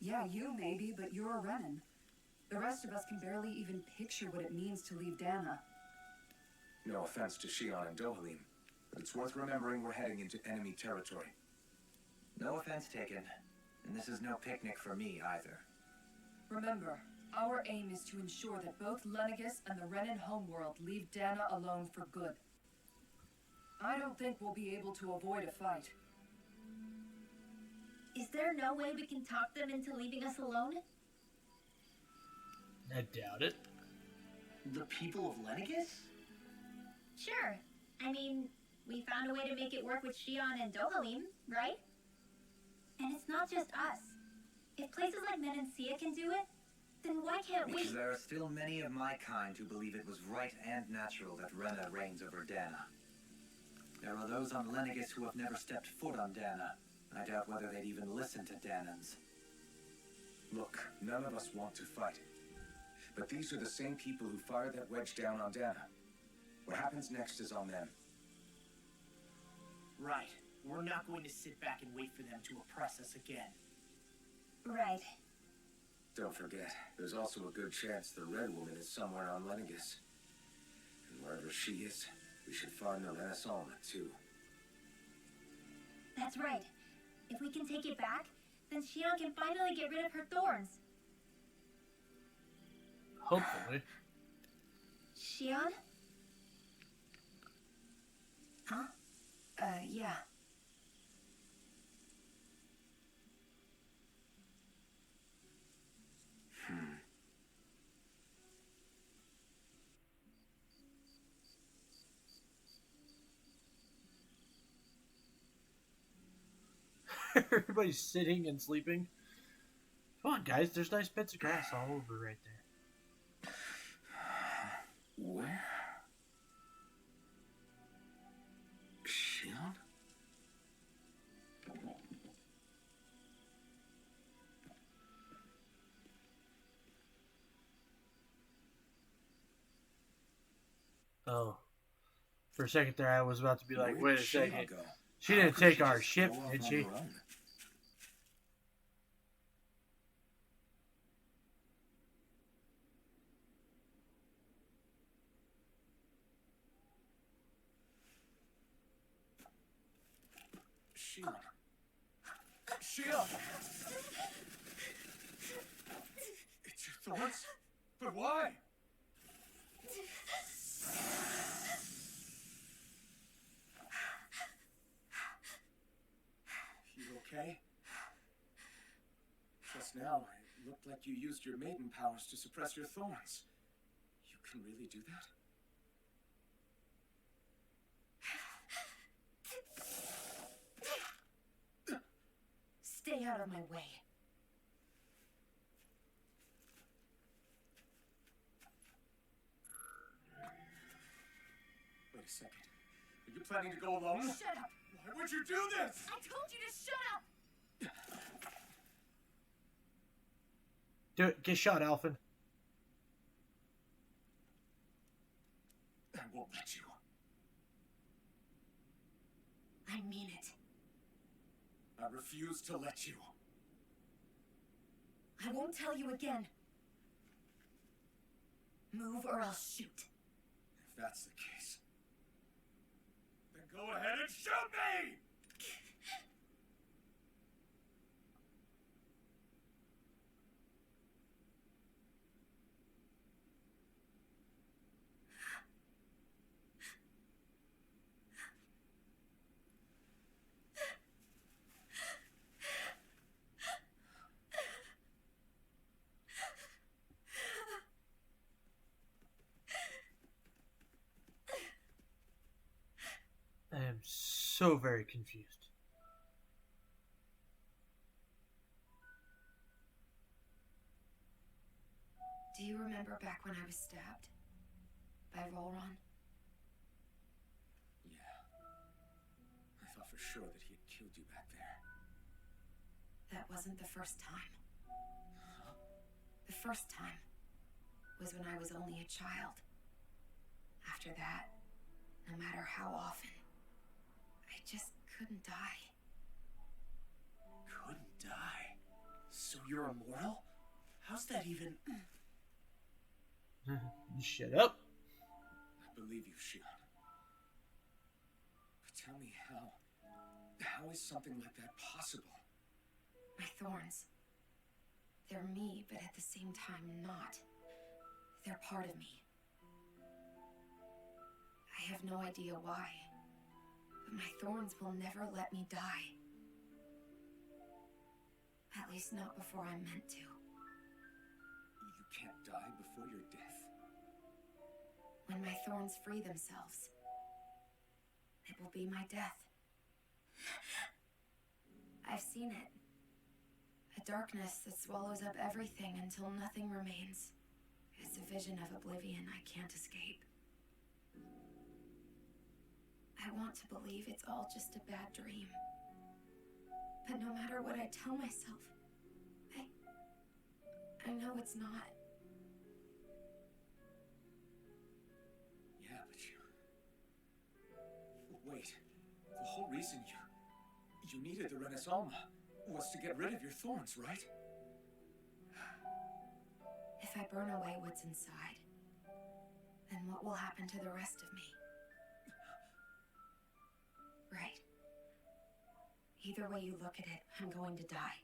Yeah, you maybe, but you're a Renan. The rest of us can barely even picture what it means to leave Dana. No offense to Shion and Dohalim, but it's worth remembering we're heading into enemy territory. No offense taken, and this is no picnic for me either. Remember, our aim is to ensure that both Lenegis and the Renan homeworld leave Dana alone for good. I don't think we'll be able to avoid a fight. Is there no way we can talk them into leaving us alone? I doubt it. The people of Lenegis? Sure. I mean, we found a way to make it work with Shion and Dohalim, right? And it's not just us. If places like Menancia can do it, then why can't we? Because there are still many of my kind who believe it was right and natural that Rena reigns over Dana. There are those on Lenegis who have never stepped foot on Dana. I doubt whether they'd even listen to Danans. Look, none of us want to fight. But these are the same people who fired that wedge down on Dana. What happens next is on them. Right. We're not going to sit back and wait for them to oppress us again. Right. Don't forget, there's also a good chance the Red Woman is somewhere on Lenegus. And wherever she is, we should find Milena Salma, too. That's right. If we can take it back, then Shion can finally get rid of her thorns. Hopefully. Shion? Huh? Yeah. Everybody's sitting and sleeping. Come on, guys. There's nice bits of grass all over right there. Where? Shion? Oh. For a second there, I was about to be like, Where wait a did Shion second. go? She How didn't could take she our just ship, go off did on she? her own? Shion. Shion! It's your thoughts? But why? You okay? Just now, it looked like you used your maiden powers to suppress your thorns. You can really do that? Stay out of my way. Wait a second. Are you planning to go alone? Shut up! Why would you do this? I told you to shut up! Do it. Get shot, Alphen. I won't let you. I mean it. I refuse to let you. I won't tell you again. Move or I'll shoot. If that's the case, then go ahead and shoot me! I am so very confused. Do you remember back when I was stabbed? By Volron? Yeah. I thought for sure that he had killed you back there. That wasn't the first time. The first time was when I was only a child. After that, no matter how often, I just couldn't die. Couldn't die? So you're immortal? How's that even... Shut up. I believe you, Shion. But tell me how... How is something like that possible? My thorns. They're me, but at the same time not. They're part of me. I have no idea why, but my thorns will never let me die. At least not before I'm meant to. You can't die before your death? When my thorns free themselves, it will be my death. I've seen it. A darkness that swallows up everything until nothing remains. It's a vision of oblivion I can't escape. I want to believe it's all just a bad dream. But no matter what I tell myself, I know it's not. Yeah, but you... Wait. The whole reason you needed the Renaissance was to get rid of your thorns, right? If I burn away what's inside, then what will happen to the rest of me? Right. Either way you look at it, I'm going to die.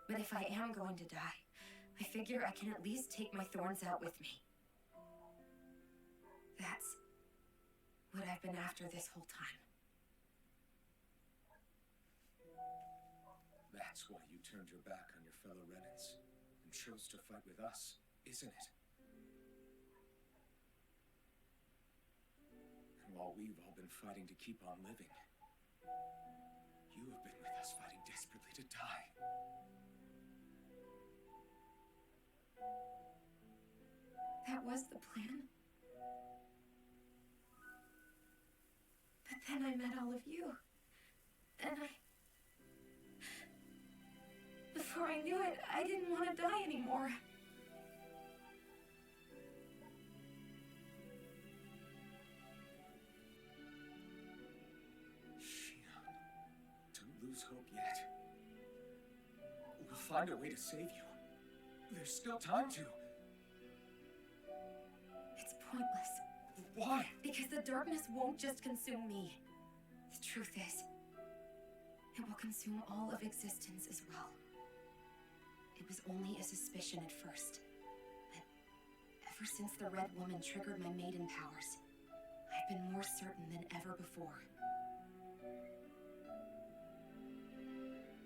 But if I am going to die, I figure I can at least take my thorns out with me. That's what I've been after this whole time. That's why you turned your back on your fellow Renans and chose to fight with us, isn't it? And while we've all been fighting to keep on living, you have been with us fighting desperately to die. That was the plan. But then I met all of you. And before I knew it, I didn't want to die anymore. Shion, don't lose hope yet. We'll find a way to save you. There's still time to. It's pointless. Why? Because the darkness won't just consume me. The truth is, it will consume all of existence as well. It was only a suspicion at first, but ever since the Red Woman triggered my maiden powers, I've been more certain than ever before.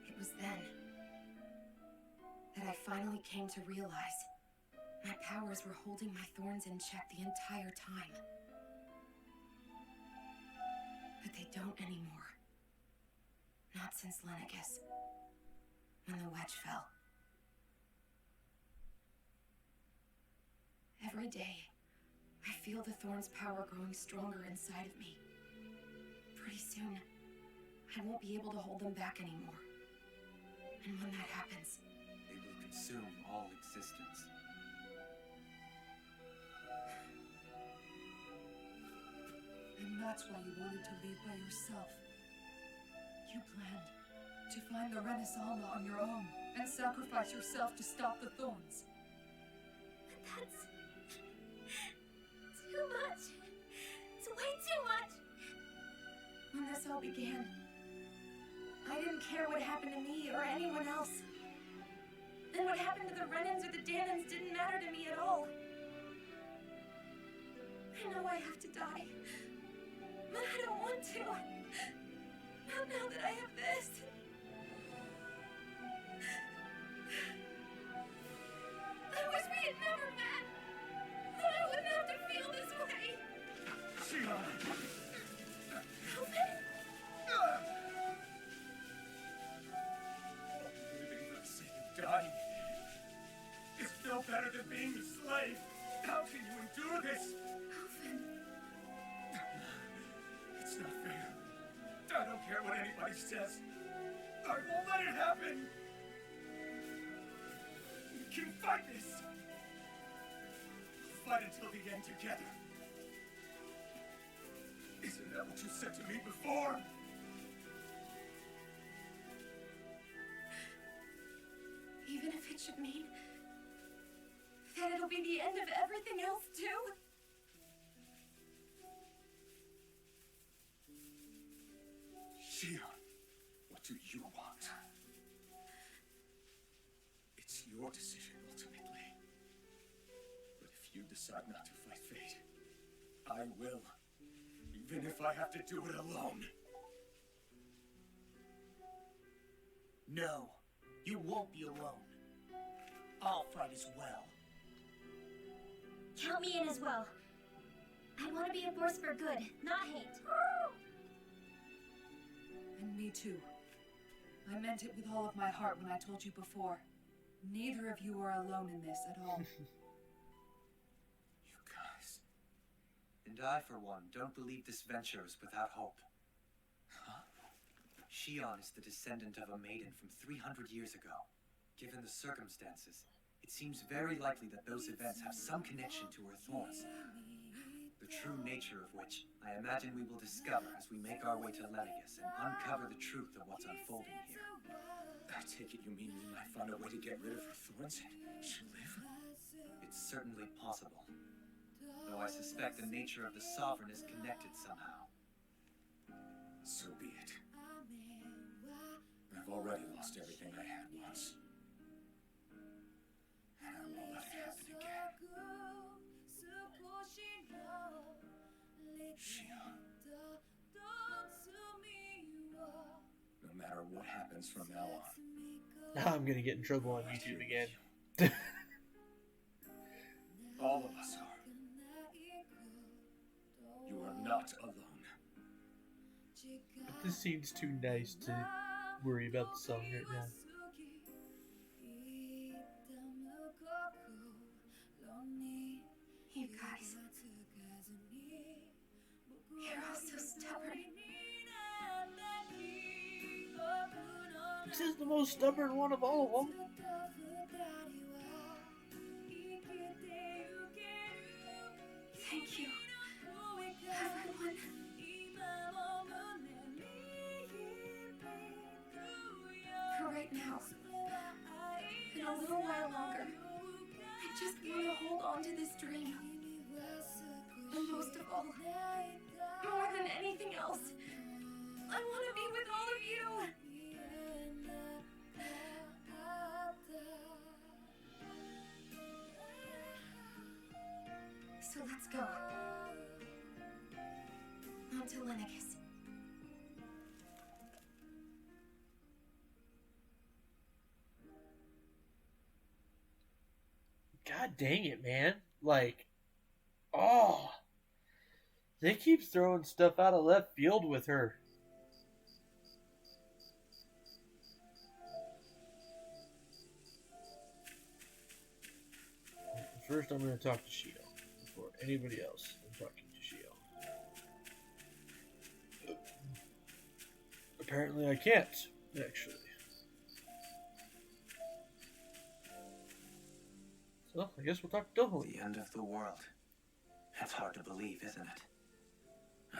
It was then that I finally came to realize my powers were holding my thorns in check the entire time. But they don't anymore. Not since Lenegis, when the wedge fell. Every day, I feel the thorn's power growing stronger inside of me. Pretty soon, I won't be able to hold them back anymore. And when that happens, They will consume all existence. And that's why you wanted to leave by yourself. You planned to find the Renaissance on your own and sacrifice yourself to stop the thorns. That's too much. It's way too much. when this all began, I didn't care what happened to me or anyone else. And what happened to the Renans or the Danans didn't matter to me at all. I know I have to die, but I don't want to. Not now that I have this. I wish we had never met. Then I wouldn't have to feel this way. Shion! Help it. Living for the sake of dying is no better than being a slave. How can you endure this? Elfin. It's not fair. I don't care what anybody says. I won't let it happen. We can fight this. We'll fight until the end together. Isn't that what you said to me before? Even if it should mean that it'll be the end of everything else, too? Shion, what do you want? It's your decision, ultimately. But if you decide not to fight fate, I will. Even if I have to do it alone. No, you won't be alone. I'll fight as well. Count me in as well. I want to be a force for good, not hate. And me too. I meant it with all of my heart when I told you before. Neither of you are alone in this at all. You guys. And I, for one, don't believe this venture is without hope. Huh? Shion is the descendant of a maiden from 300 years ago. Given the circumstances, it seems very likely that those events have some connection to her thorns. The true nature of which I imagine we will discover as we make our way to Lenegis and uncover the truth of what's unfolding here. I take it you mean we might find a way to get rid of her thorns and she'll live? It's certainly possible, though I suspect the nature of the Sovereign is connected somehow. So be it. I've already lost everything I had once. And I won't let it happen again. Shion. No matter what happens from now on, Now I'm gonna get in trouble on YouTube again. all of us are. You are not alone. But this seems too nice to worry about the song right now. You guys. You're all so stubborn. This is the most stubborn one of all of them. Thank you, everyone. For right now, and a little while longer, I just want to hold on to this dream. And most of all, more than anything else, I want to be with all of you. So let's go. On to Lenegis. God dang it, man. Like, oh. They keep throwing stuff out of left field with her. First, I'm going to talk to Shio before anybody else. I'm talking to Shio. Apparently, I can't, actually. So, I guess we'll talk to Dohuli. The end of the world. That's hard to believe, isn't it?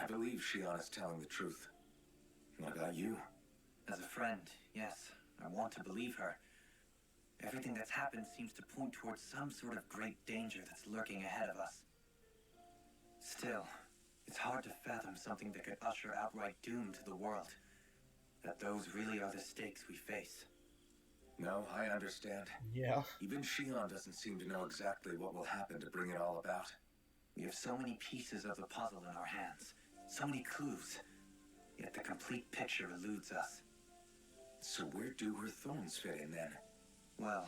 I believe Shion is telling the truth. What about you? As a friend, yes, I want to believe her. Everything that's happened seems to point towards some sort of great danger that's lurking ahead of us. Still, it's hard to fathom something that could usher outright doom to the world. That those really are the stakes we face. No, I understand. Yeah. Even Shion doesn't seem to know exactly what will happen to bring it all about. We have so many pieces of the puzzle in our hands, so many clues, yet the complete picture eludes us. So where do her thorns fit in then? Well,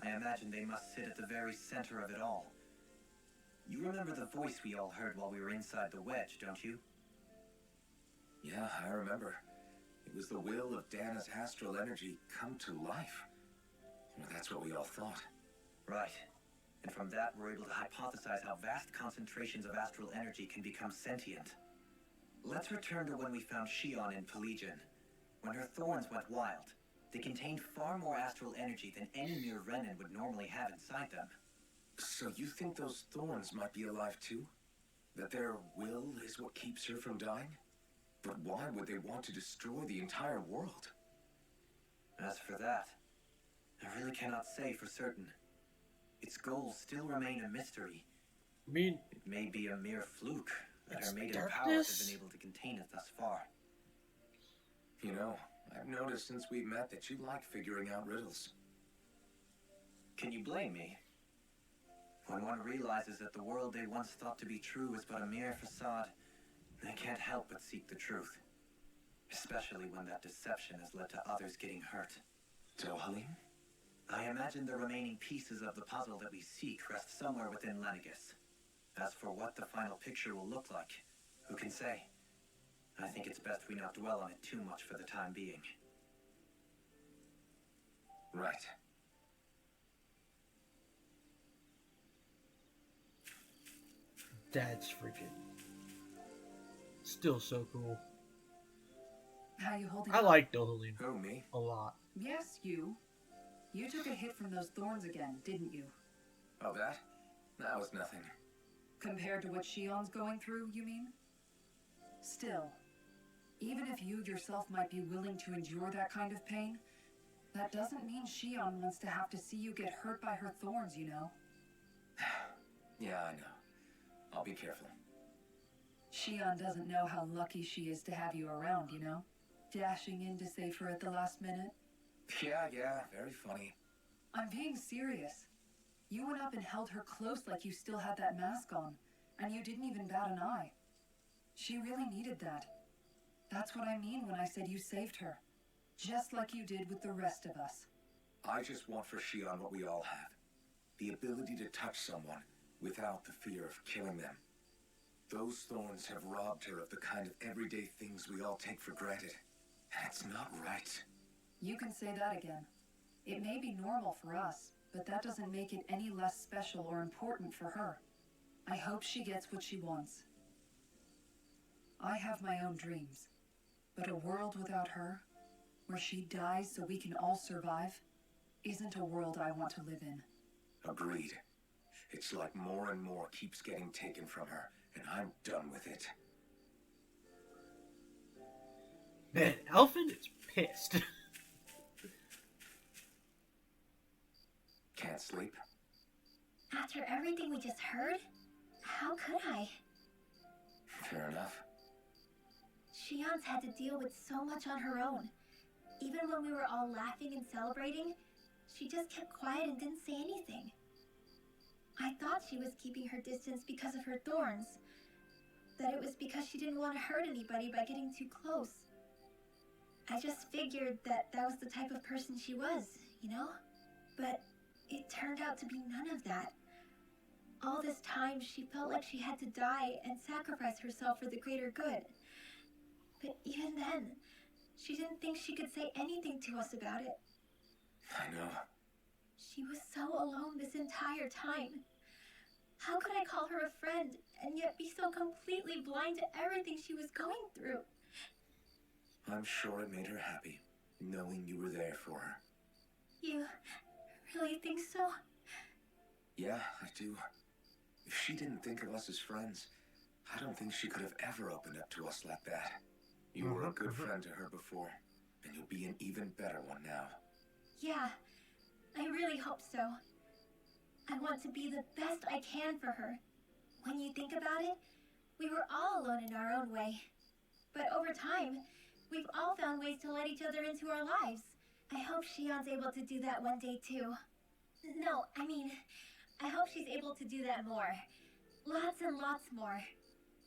I imagine they must sit at the very center of it all. You remember the voice we all heard while we were inside the wedge, don't you? Yeah, I remember. It was the will of Dana's astral energy come to life. Well, that's what we all thought. Right. And from that, we're able to hypothesize how vast concentrations of astral energy can become sentient. Let's return to when we found Shion in Pelagian. When her thorns went wild, they contained far more astral energy than any mere Renin would normally have inside them. So you think those thorns might be alive too? That their will is what keeps her from dying? But why would they want to destroy the entire world? As for that, I really cannot say for certain. Its goals still remain a mystery. I mean, It may be a mere fluke that It's her maiden powers darkness. have been able to contain it thus far. You know, I've noticed since we met that you like figuring out riddles. Can you blame me? When one realizes that the world they once thought to be true is but a mere facade, they can't help but seek the truth. Especially when that deception has led to others getting hurt. Dohalim? I imagine the remaining pieces of the puzzle that we seek rest somewhere within Lenegis. As for what the final picture will look like, who can say? I think it's best we not dwell on it too much for the time being. Right. that's freaking still so cool. How you holding I up? like Dohalim Who, me? a lot. Yes, you. You took a hit from those thorns again, didn't you? Oh, that? That was nothing. Compared to what Shion's going through, you mean? Still, even if you yourself might be willing to endure that kind of pain, that doesn't mean Shion wants to have to see you get hurt by her thorns, you know? Yeah, I know. I'll be careful. Shion doesn't know how lucky she is to have you around, you know? Dashing in to save her at the last minute. Yeah, very funny. I'm being serious. You went up and held her close like you still had that mask on, and you didn't even bat an eye. She really needed that. That's what I mean when I said you saved her. Just like you did with the rest of us. I just want for Shion what we all have. The ability to touch someone without the fear of killing them. Those thorns have robbed her of the kind of everyday things we all take for granted. And it's not right. You can say that again. It may be normal for us, but that doesn't make it any less special or important for her. I hope she gets what she wants. I have my own dreams, but a world without her, where she dies so we can all survive, isn't a world I want to live in. Agreed. It's like more and more keeps getting taken from her, and I'm done with it. Man, Elfin is pissed. Can't sleep? After everything we just heard, how could I? Fair enough. Shion's had to deal with so much on her own. Even when we were all laughing and celebrating, she just kept quiet and didn't say anything. I thought she was keeping her distance because of her thorns. That it was because she didn't want to hurt anybody by getting too close. I just figured that that was the type of person she was, you know? But it turned out to be none of that. All this time, she felt like she had to die and sacrifice herself for the greater good. But even then, she didn't think she could say anything to us about it. I know. She was so alone this entire time. How could I call her a friend and yet be so completely blind to everything she was going through? I'm sure it made her happy, knowing you were there for her. You really think so? Yeah, I do. If she didn't think of us as friends, I don't think she could have ever opened up to us like that. You were a good friend to her before, and you'll be an even better one now. Yeah, I really hope so. I want to be the best I can for her. When you think about it, we were all alone in our own way. But over time, we've all found ways to let each other into our lives. I hope Shion's able to do that one day too. No, I mean, I hope she's able to do that more. Lots and lots more.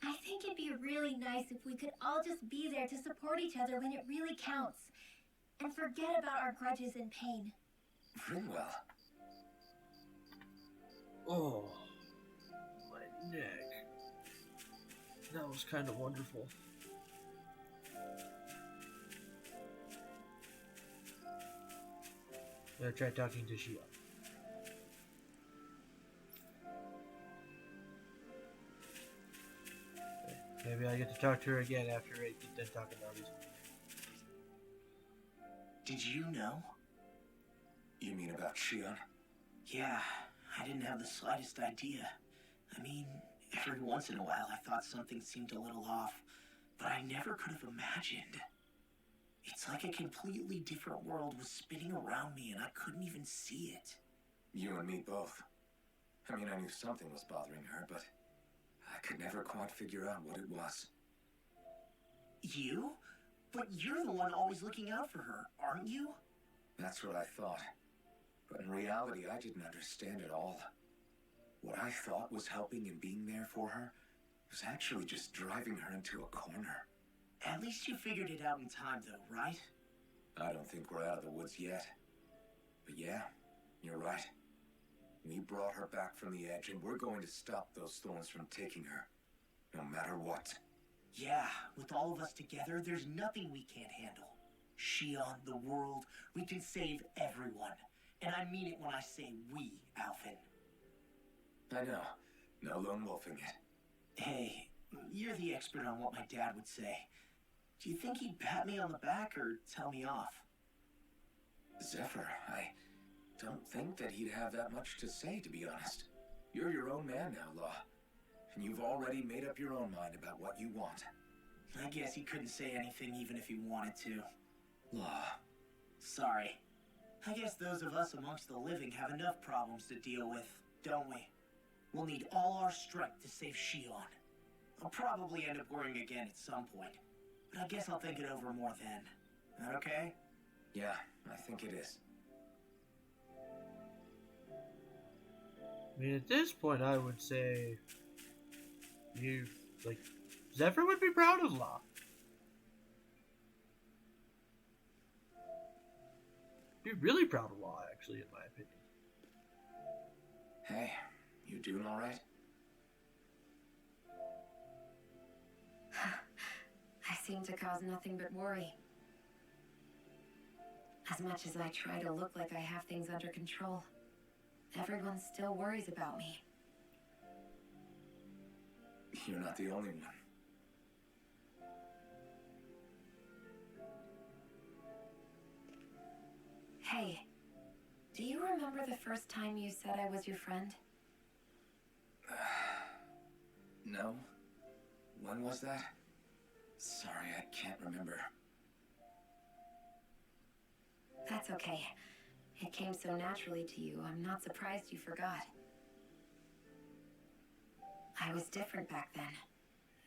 I think it'd be really nice if we could all just be there to support each other when it really counts. And forget about our grudges and pain. Ringwell. Oh, my neck. That was kind of wonderful. I'm gonna try talking to Shion. Maybe I get to talk to her again after I get done talking about these. Did you know? You mean about Shion? Yeah, I didn't have the slightest idea. I mean, every once in a while I thought something seemed a little off, but I never could have imagined. It's like a completely different world was spinning around me and I couldn't even see it. You and me both. I mean, I knew something was bothering her, but I could never quite figure out what it was. You? But you're the one always looking out for her, aren't you? That's what I thought. But in reality, I didn't understand it all. What I thought was helping and being there for her was actually just driving her into a corner. At least you figured it out in time, though, right? I don't think we're out of the woods yet. But yeah, you're right. We brought her back from the edge, and we're going to stop those thorns from taking her, no matter what. Yeah, with all of us together, there's nothing we can't handle. Shion, the world, we can save everyone. And I mean it when I say we, Alphen. I know. No lone wolfing it. Hey, you're the expert on what my dad would say. Do you think he'd pat me on the back or tell me off? Zephyr, I don't think that he'd have that much to say, to be honest. You're your own man now, Law. and you've already made up your own mind about what you want. I guess he couldn't say anything even if he wanted to. Law. Sorry. I guess those of us amongst the living have enough problems to deal with, don't we? We'll need all our strength to save Shion. I'll probably end up worrying again at some point, but I guess I'll think it over more then. That okay? Yeah, I think it is. I mean, at this point, I would say Zephyr would be proud of Law. Be really proud of Law, actually, in my opinion. Hey, you doing all right? I seem to cause nothing but worry. As much as I try to look like I have things under control, everyone still worries about me. You're not the only one. Hey, do you remember the first time you said I was your friend? No? When was that? Sorry, I can't remember. That's okay. It came so naturally to you, I'm not surprised you forgot. I was different back then.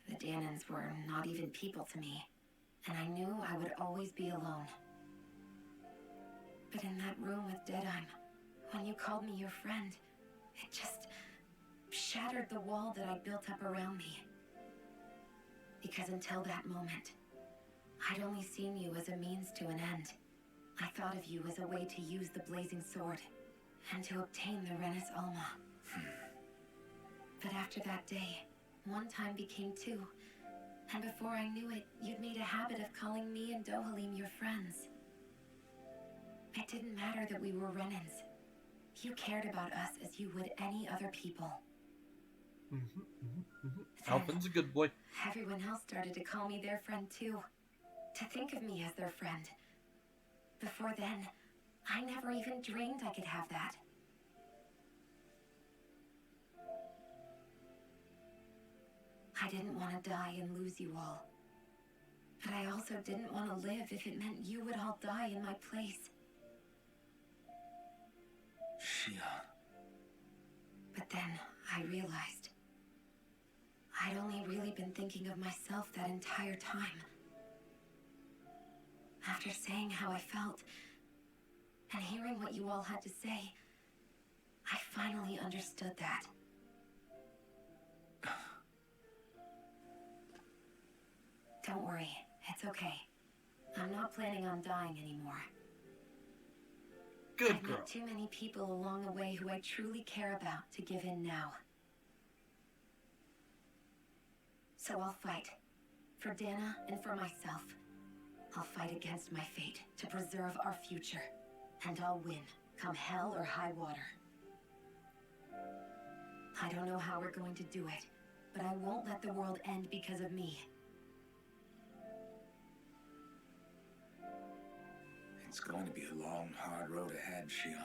The Danans were not even people to me, and I knew I would always be alone. But in that room with Deadeye, when you called me your friend, it just shattered the wall that I built up around me. Because until that moment, I'd only seen you as a means to an end. I thought of you as a way to use the blazing sword, and to obtain the Renis Alma. But after that day, one time became two, and before I knew it, you'd made a habit of calling me and Dohalim your friends. It didn't matter that we were Renins. You cared about us as you would any other people. Alpin's a good boy. Everyone else started to call me their friend too. To think of me as their friend. Before then, I never even dreamed I could have that. I didn't want to die and lose you all. But I also didn't want to live if it meant you would all die in my place. Shion. But then I realized I'd only really been thinking of myself that entire time. After saying how I felt, and hearing what you all had to say, I finally understood that. Don't worry, it's okay. I'm not planning on dying anymore. Good I've girl. met too many people along the way who I truly care about to give in now. So I'll fight. For Dana and for myself. I'll fight against my fate to preserve our future. And I'll win, come hell or high water. I don't know how we're going to do it, but I won't let the world end because of me. It's going to be a long, hard road ahead, Shion.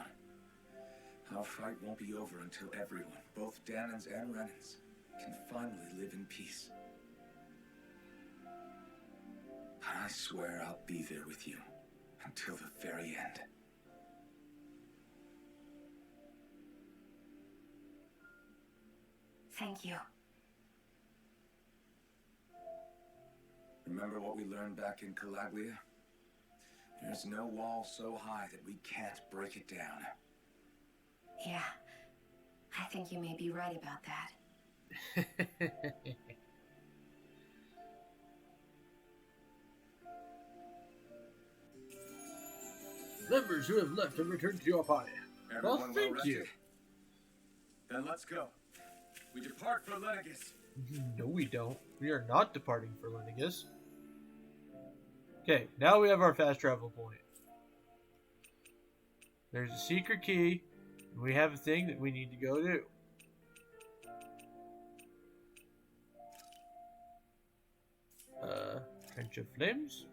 Our fight won't be over until everyone, both Danans and Renins, can finally live in peace. But I swear I'll be there with you until the very end. Thank you. Remember what we learned back in Calaglia? There's no wall so high that we can't break it down. Yeah, I think you may be right about that. Members who have left have returned to your party. Well, Everyone thank you. rested? Then let's go. We depart for Lenegus. No, we don't. We are not departing for Lenegus. Okay, now we have our fast travel point. There's a secret key, and we have a thing that we need to go do. Trench of Flames.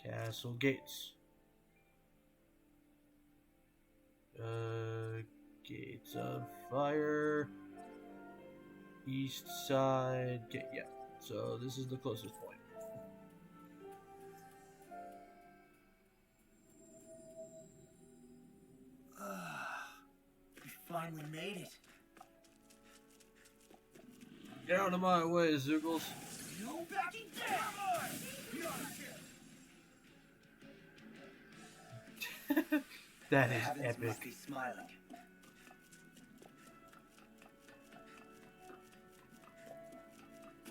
Castle Gates. Gates of Fire. East side. Okay, yeah. So this is the closest point. We finally made it. Get out of my way, Zoogles. No backing down! That The is heavens epic. must be smiling.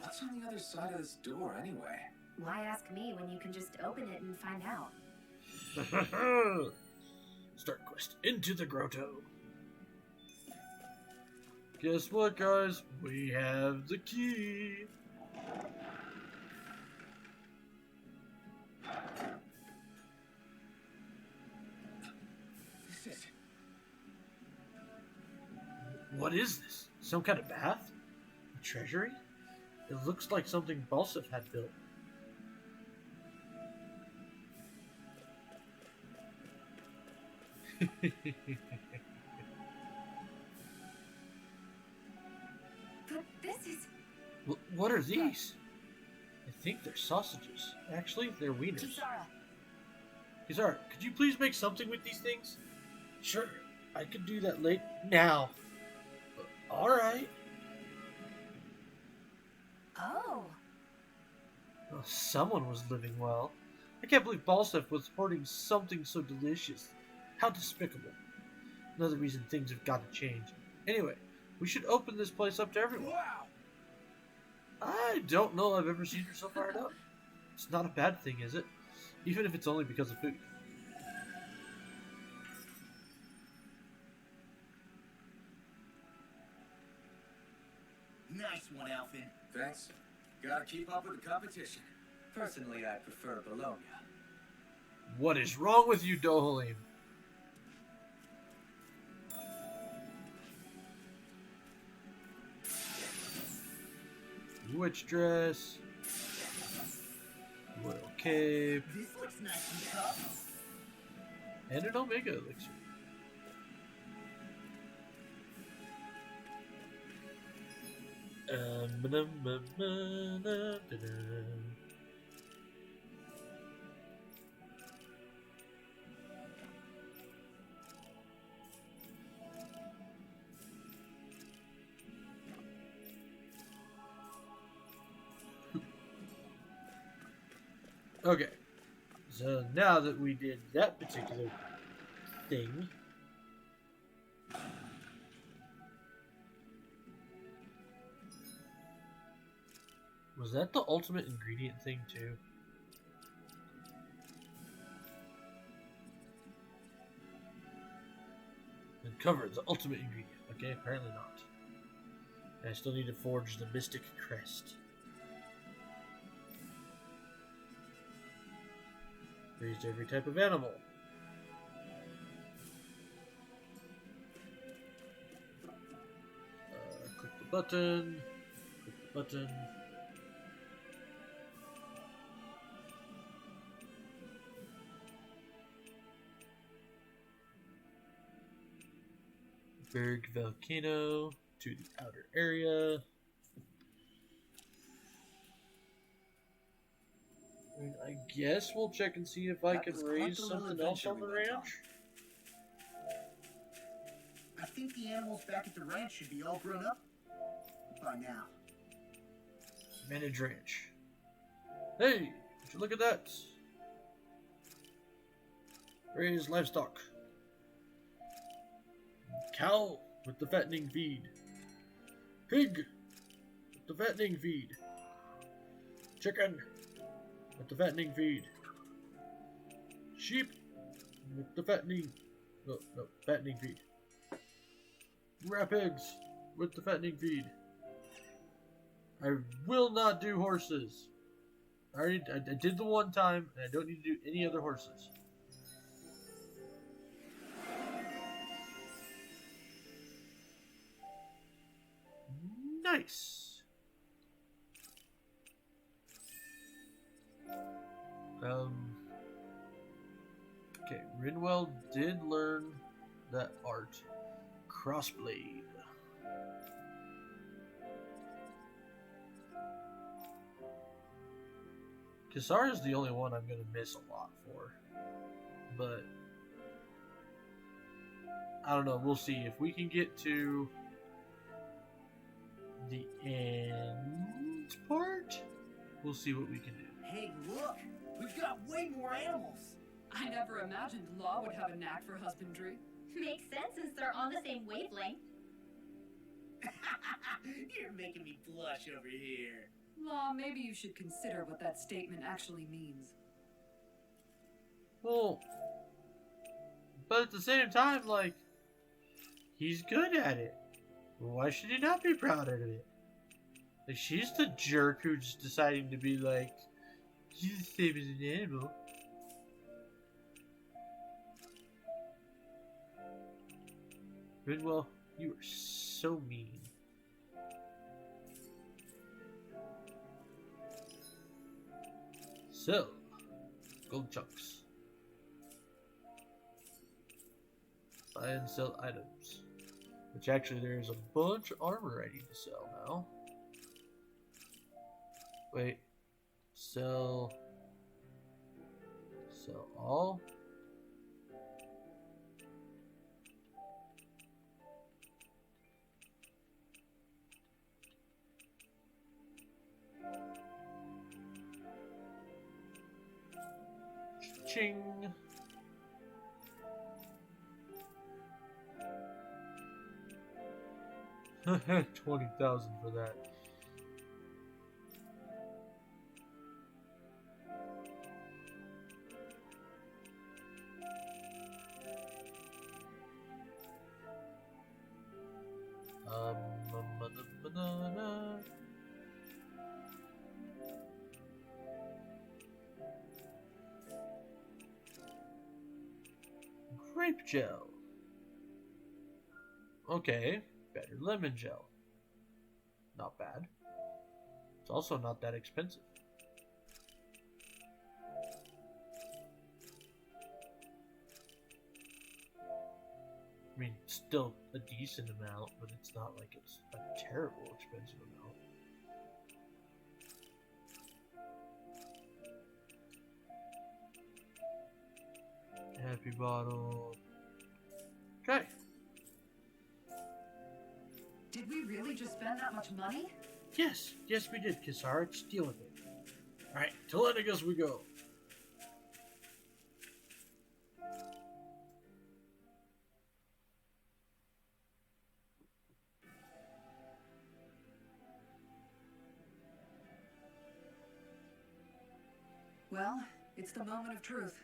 What's on the other side of this door, anyway? Why ask me when you can just open it and find out? Start quest into the grotto. Guess what, guys? We have the key. This is... What is this? Some kind of bath? A treasury? It looks like something Balsif had built. But this is... What are these? I think they're sausages. Actually, they're wieners. Kisara. Kisara, could you please make something with these things? Sure, I could do that late now. Alright. Oh. Well, someone was living well. I can't believe Balsef was hoarding something so delicious. How despicable. Another reason things have got to change. Anyway, we should open this place up to everyone. Wow! I don't know I've ever seen her so fired up. It's not a bad thing, is it? Even if it's only because of food. Nice one, Alphen. Thanks. Gotta keep up with the competition. Personally, I prefer Bologna. What is wrong with you, Dohalim? Witch dress. Royal cape. This looks nice and tough. And an Omega elixir. Okay, so now that we did that particular thing, was that the ultimate ingredient thing too? Uncover the ultimate ingredient. Okay, apparently not. I still need to forge the Mystic Crest. Raised every type of animal. Click the button. Click the button. Berg Volcano to the outer area. And I guess we'll check and see if I That can was quite raise the little something else adventure on the we went on. ranch. I think the animals back at the ranch should be all grown up by now. Manage ranch. Hey, would you look at that? Raise livestock. Cow with the fattening feed. Pig with the fattening feed. Chicken with the fattening feed. Sheep with the fattening. No, fattening feed. Rat pigs with the fattening feed. I will not do horses. I did the one time, and I don't need to do any other horses. Nice. Okay, Rinwell did learn that art. Crossblade. Kisara is the only one I'm gonna miss a lot for, but I don't know. We'll see if we can get to the end part. We'll see what we can do. Hey, look! We've got way more animals! I never imagined Law would have a knack for husbandry. Makes sense since they're on the same wavelength. You're making me blush over here. Law, maybe you should consider what that statement actually means. Well, but at the same time, like, he's good at it. Why should he not be proud of it? Like, she's the jerk who's deciding to be like, he's the same as an animal. Ridwell, you are so mean. So, gold chunks. Buy and sell items. Which actually there's a bunch of armor I need to sell now. Wait. Sell all? Ching. $20,000 for that. Banana. Grape gel. Okay, better lemon gel. Not bad. It's also not that expensive. I mean, still a decent amount, but it's not like it's a terrible expensive amount. Happy bottle. Okay. Did we really just spend that much money? Yes, we did, Kisara. Just deal with it. Alright, to Lenigus we go. Well, it's the moment of truth.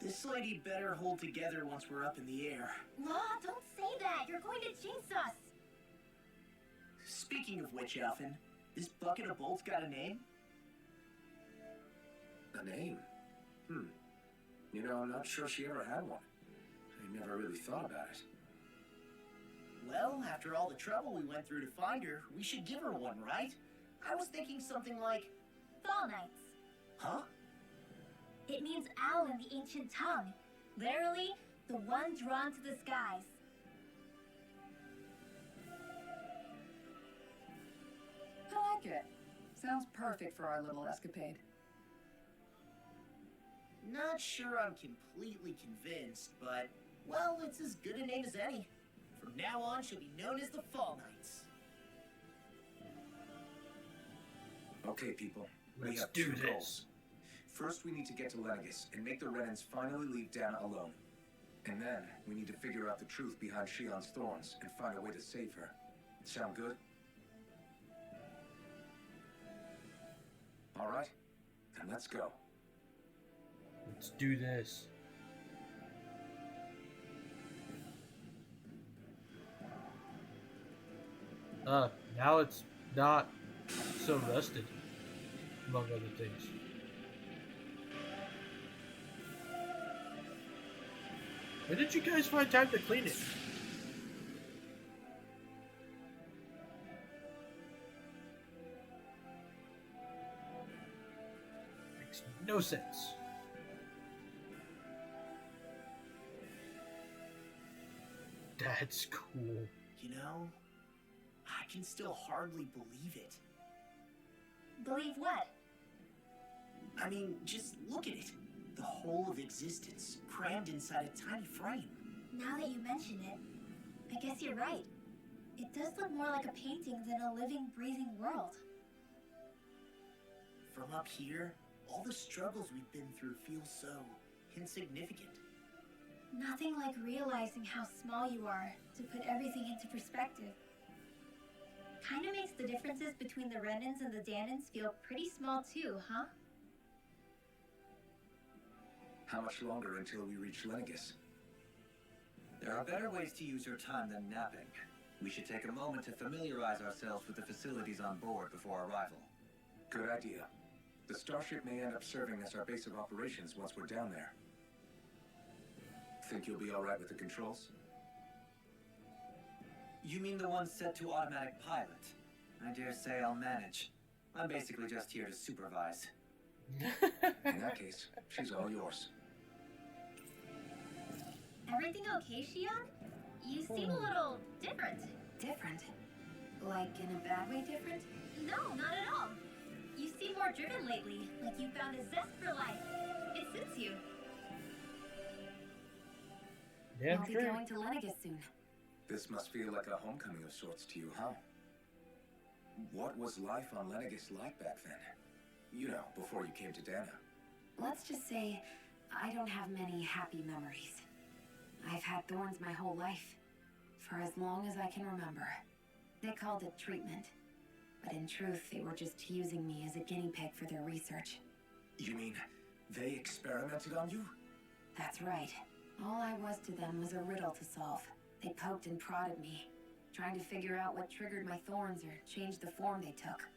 This lady better hold together once we're up in the air. Law, don't say that. You're going to jinx us. Speaking of which, Alphen, this bucket of bolts got a name? A name? You know, I'm not sure she ever had one. I never really thought about it. Well, after all the trouble we went through to find her, we should give her one, right? I was thinking something like... Fall Knights. Huh? It means owl in the ancient tongue. Literally, the one drawn to the skies. I like it. Sounds perfect for our little escapade. Not sure I'm completely convinced, but, well, it's as good a name as any. From now on, she'll be known as the Fall Knights. Okay, people. We Let's have do two this. goals. First, we need to get to Lenigus and make the Renans finally leave Dana alone. And then, we need to figure out the truth behind Shion's thorns and find a way to save her. Sound good? All right, then let's go. Let's do this. Now it's not so rusted, among other things. When did you guys find time to clean it? Makes no sense. That's cool. You know, I can still hardly believe it. Believe what? I mean, just look at it. The whole of existence crammed inside a tiny frame. Now that you mention it, I guess you're right. It does look more like a painting than a living, breathing world. From up here, all the struggles we've been through feel so insignificant. Nothing like realizing how small you are to put everything into perspective. Kinda makes the differences between the Renans and the Danans feel pretty small too, huh? How much longer until we reach Lenegis? There are better ways to use your time than napping. We should take a moment to familiarize ourselves with the facilities on board before arrival. Good idea. The starship may end up serving as our base of operations once we're down there. Think you'll be alright with the controls? You mean the one set to automatic pilot? I dare say I'll manage. I'm basically just here to supervise. In that case, she's all yours. Everything okay, Shion? You seem a little different. Different? Like in a bad way different? No, not at all. You seem more driven lately, like you found a zest for life. It suits you. Damn I'll be straight. going to Lenegis soon. This must feel like a homecoming of sorts to you, huh? What was life on Lenegis like back then? You know, before you came to Dana. Let's just say I don't have many happy memories. I've had thorns my whole life, for as long as I can remember. They called it treatment, but in truth, they were just using me as a guinea pig for their research. You mean, they experimented on you? That's right. All I was to them was a riddle to solve. They poked and prodded me, trying to figure out what triggered my thorns or changed the form they took.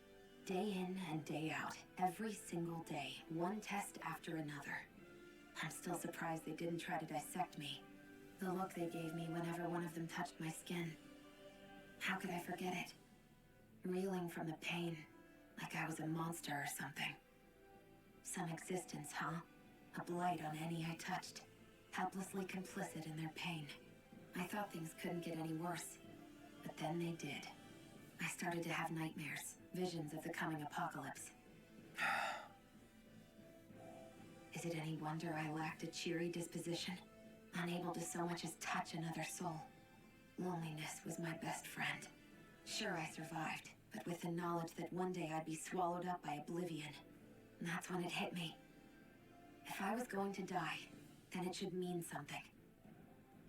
Day in and day out, every single day, one test after another. I'm still surprised they didn't try to dissect me. The look they gave me whenever one of them touched my skin. How could I forget it? Reeling from the pain, like I was a monster or something. Some existence, huh? A blight on any I touched, helplessly complicit in their pain. I thought things couldn't get any worse, but then they did. I started to have nightmares, visions of the coming apocalypse. Is it any wonder I lacked a cheery disposition? Unable to so much as touch another soul. Loneliness was my best friend. Sure, I survived, but with the knowledge that one day I'd be swallowed up by oblivion. And that's when it hit me. If I was going to die, then it should mean something.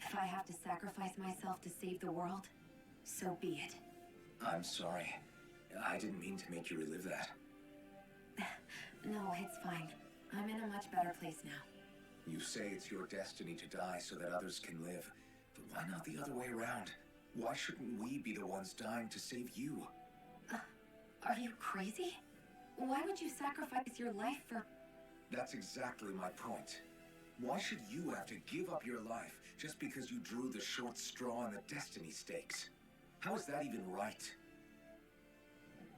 If I have to sacrifice myself to save the world, so be it. I'm sorry. I didn't mean to make you relive that. No, it's fine. I'm in a much better place now. You say it's your destiny to die so that others can live. But why not the other way around? Why shouldn't we be the ones dying to save you? Are you crazy? Why would you sacrifice your life for... That's exactly my point. Why should you have to give up your life just because you drew the short straw in the destiny stakes? How is that even right?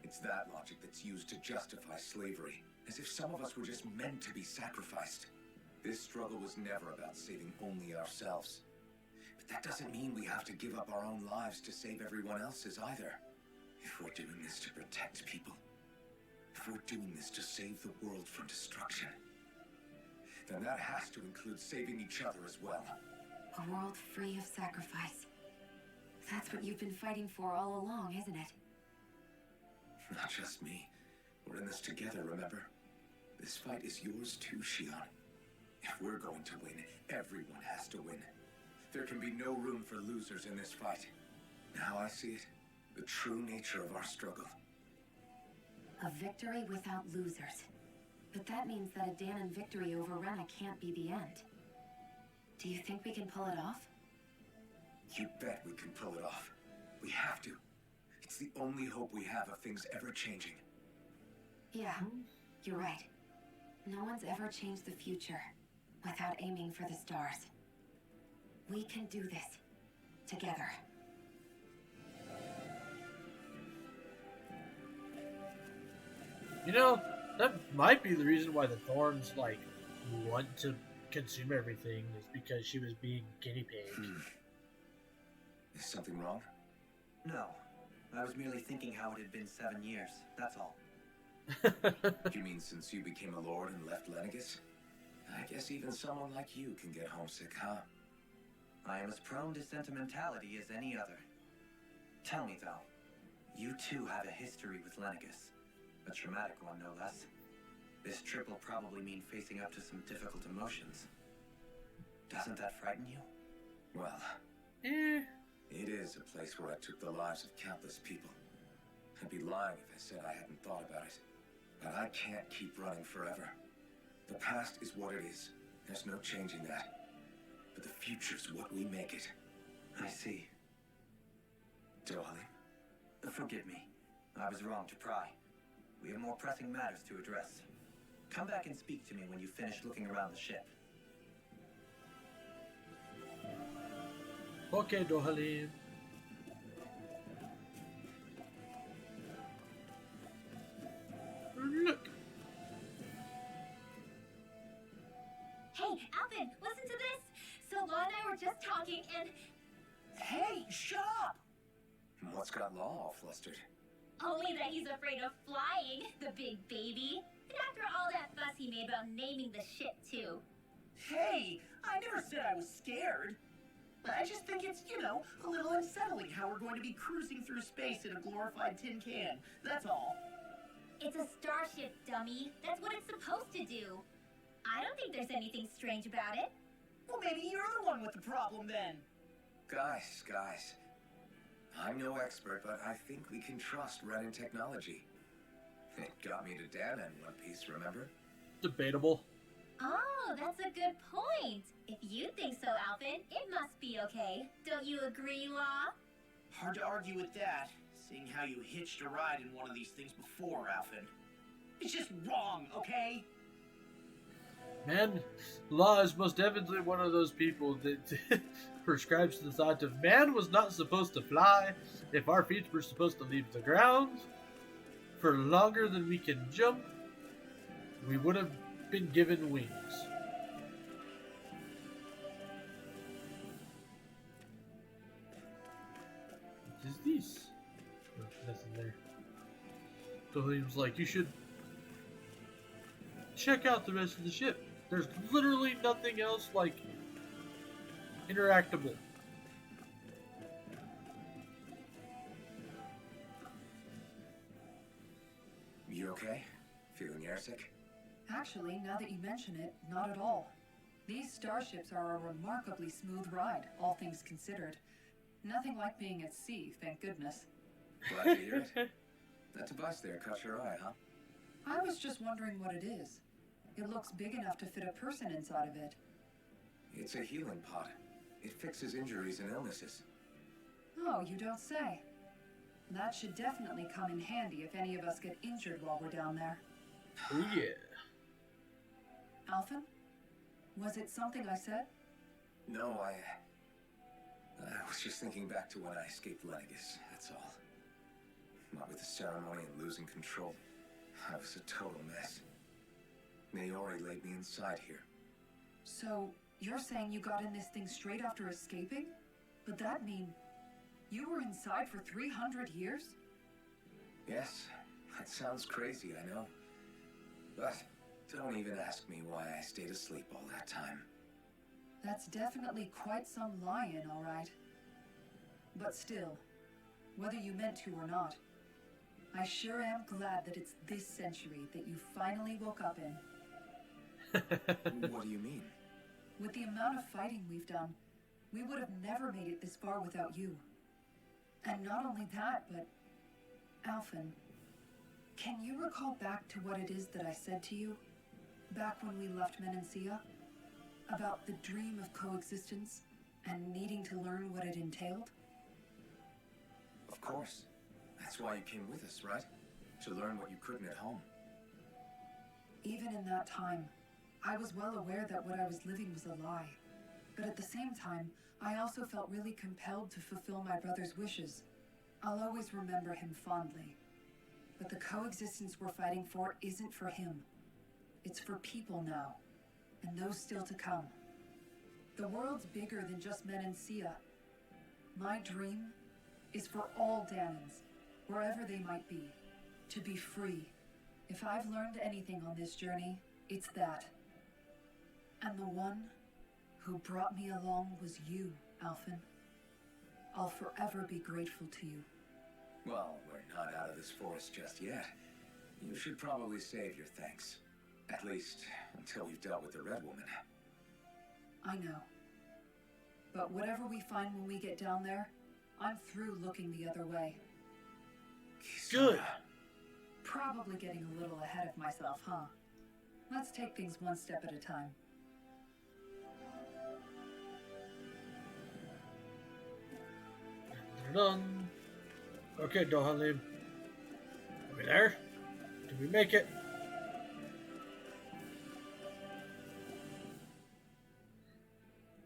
It's that logic that's used to justify slavery, as if some of us were just meant to be sacrificed. This struggle was never about saving only ourselves. But that doesn't mean we have to give up our own lives to save everyone else's either. If we're doing this to protect people, if we're doing this to save the world from destruction, then that has to include saving each other as well. A world free of sacrifice. That's what you've been fighting for all along, isn't it? Not just me. We're in this together, remember? This fight is yours too, Shion. If we're going to win, everyone has to win. There can be no room for losers in this fight. Now I see it. The true nature of our struggle. A victory without losers. But that means that a Danon victory over Rena can't be the end. Do you think we can pull it off? You bet we can pull it off. We have to. It's the only hope we have of things ever changing. Yeah, you're right. No one's ever changed the future without aiming for the stars. We can do this. Together. You know, that might be the reason why the Thorns, like, want to consume everything, is because she was being guinea pig. Is something wrong? No. I was merely thinking how it had been 7 years, that's all. You mean since you became a lord and left Lenegis? I guess even someone like you can get homesick, huh? I am as prone to sentimentality as any other. Tell me, though, you too have a history with Lenegis. A traumatic one, no less. This trip will probably mean facing up to some difficult emotions. Doesn't that frighten you? Well, Eh. it is a place where I took the lives of countless people. I'd be lying if I said I hadn't thought about it. But I can't keep running forever. The past is what it is. There's no changing that. But the future's what we make it. I see. Dohalim? Forgive me. I was wrong to pry. We have more pressing matters to address. Come back and speak to me when you finish looking around the ship. Okay, Dohalim. Look. Hey, Alvin, listen to this. So Law and I were just talking, and Hey, shut up! What's got Law all flustered? only that he's afraid of flying, the big baby. And after all that fuss he made about naming the ship, too. Hey, I never said I was scared. I just think it's, a little unsettling how we're going to be cruising through space in a glorified tin can. That's all. It's a starship, dummy. That's what it's supposed to do. I don't think there's anything strange about it. Well, maybe you're the one with the problem then. Guys. I'm no expert, but I think we can trust Renin technology. It got me to Dana in one piece, remember? Debatable. Oh, that's a good point. If you think so, Alvin, it must be okay. Don't you agree, Law? Hard to argue with that, seeing how you hitched a ride in one of these things before, Alvin. It's just wrong, okay? Man, Law is most definitely one of those people that prescribes the thought of man was not supposed to fly if our feet were supposed to leave the ground for longer than we can jump. We would have been given wings. What is this? Oh, nothing there. William's like, you should check out the rest of the ship. There's literally nothing else like interactable. You okay? Feeling airsick? Actually, now that you mention it, not at all. These starships are a remarkably smooth ride, all things considered. Nothing like being at sea, thank goodness. Glad to hear it. That device there caught your eye, huh? I was just wondering what it is. It looks big enough to fit a person inside of it. It's a healing pod. It fixes injuries and illnesses. Oh, you don't say. That should definitely come in handy if any of us get injured while we're down there. Oh yeah. Alphen? Was it something I said? No, I was just thinking back to when I escaped Lenegis, that's all. Not with the ceremony and losing control. I was a total mess. Maori laid me inside here. So, you're saying you got in this thing straight after escaping? But that mean you were inside for 300 years? Yes, that sounds crazy, I know. But don't even ask me why I stayed asleep all that time. That's definitely quite some lie-in, all right. But still, whether you meant to or not, I sure am glad that it's this century that you finally woke up in. What do you mean? With the amount of fighting we've done, we would have never made it this far without you. And not only that, but... Alphen, can you recall back to what it is that I said to you? Back when we left Menancia? About the dream of coexistence and needing to learn what it entailed? Of course. That's why you came with us, right? To learn what you couldn't at home. Even in that time, I was well aware that what I was living was a lie. But at the same time, I also felt really compelled to fulfill my brother's wishes. I'll always remember him fondly. But the coexistence we're fighting for isn't for him. It's for people now, and those still to come. The world's bigger than just Menancia. My dream is for all Danans, wherever they might be, to be free. If I've learned anything on this journey, it's that. And the one who brought me along was you, Alphen. I'll forever be grateful to you. Well, we're not out of this forest just yet. You should probably save your thanks. At least, until we've dealt with the Red Woman. I know. But whatever we find when we get down there, I'm through looking the other way. Good. Probably getting a little ahead of myself, huh? Let's take things one step at a time. Done. Okay, Dohalim. Are we there? Did we make it?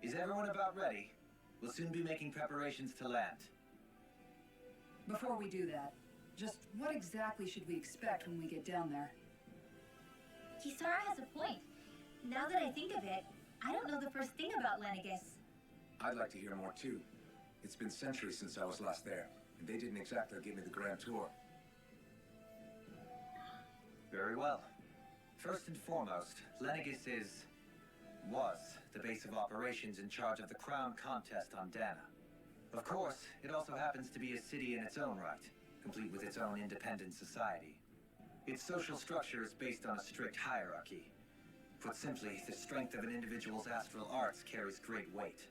Is everyone about ready? We'll soon be making preparations to land. Before we do that, just what exactly should we expect when we get down there? Kisara has a point. Now that I think of it, I don't know the first thing about Lenegus. I'd like to hear more too. It's been centuries since I was last there, and they didn't exactly give me the grand tour. Very well. First and foremost, Lenegus was the base of operations in charge of the crown contest on Dana. Of course, it also happens to be a city in its own right, complete with its own independent society. Its social structure is based on a strict hierarchy. Put simply, the strength of an individual's astral arts carries great weight.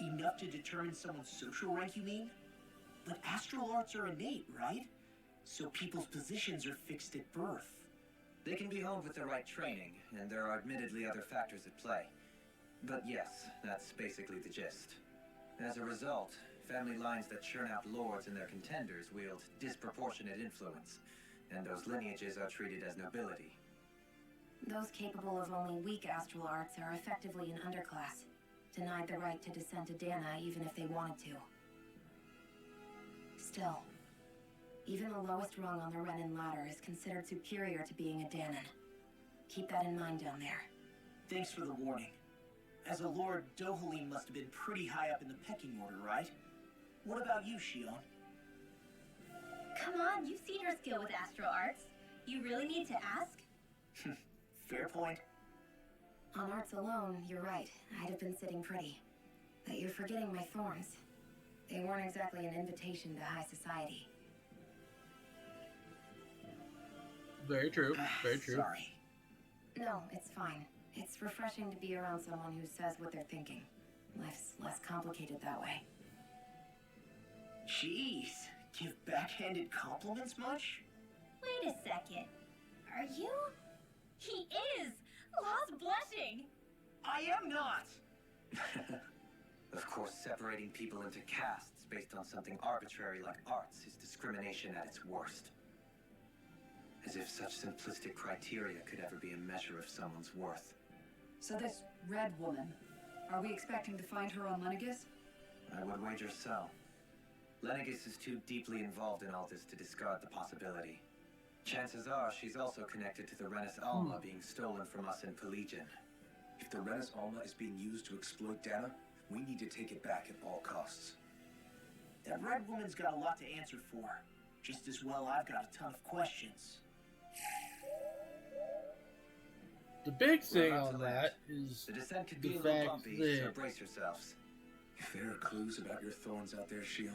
Enough to determine someone's social rank, you mean? But astral arts are innate, right? So people's positions are fixed at birth. They can be honed with the right training, and there are admittedly other factors at play. But yes, that's basically the gist. As a result, family lines that churn out lords and their contenders wield disproportionate influence, and those lineages are treated as nobility. Those capable of only weak astral arts are effectively an underclass, denied the right to descend to Dana even if they wanted to. Still, even the lowest rung on the Renin ladder is considered superior to being a Danan. Keep that in mind down there. Thanks for the warning. As a lord, Dohalim must have been pretty high up in the pecking order, right? What about you, Shion? Come on, you've seen her skill with astral arts. You really need to ask? Fair point. On arts alone, you're right. I'd have been sitting pretty. But you're forgetting my thorns. They weren't exactly an invitation to high society. Very true. Very true. Sorry. No, it's fine. It's refreshing to be around someone who says what they're thinking. Life's less complicated that way. Jeez, give backhanded compliments much? Wait a second. Are you? He is! Law's blushing! I am not! Of course, separating people into castes based on something arbitrary like arts is discrimination at its worst. As if such simplistic criteria could ever be a measure of someone's worth. So this Red Woman, are we expecting to find her on Lenegus? I would wager so. Lenegus is too deeply involved in all this to discard the possibility. Chances are she's also connected to the Renis Alma being stolen from us in Pelegion. If the Renis Alma is being used to exploit Dana, we need to take it back at all costs. That Red Woman's got a lot to answer for. Just as well I've got a ton of questions. The big thing We're about on to land. that is The descent could the be a little fact bumpy, that so brace yourselves. If there are clues about your thorns out there, Shion,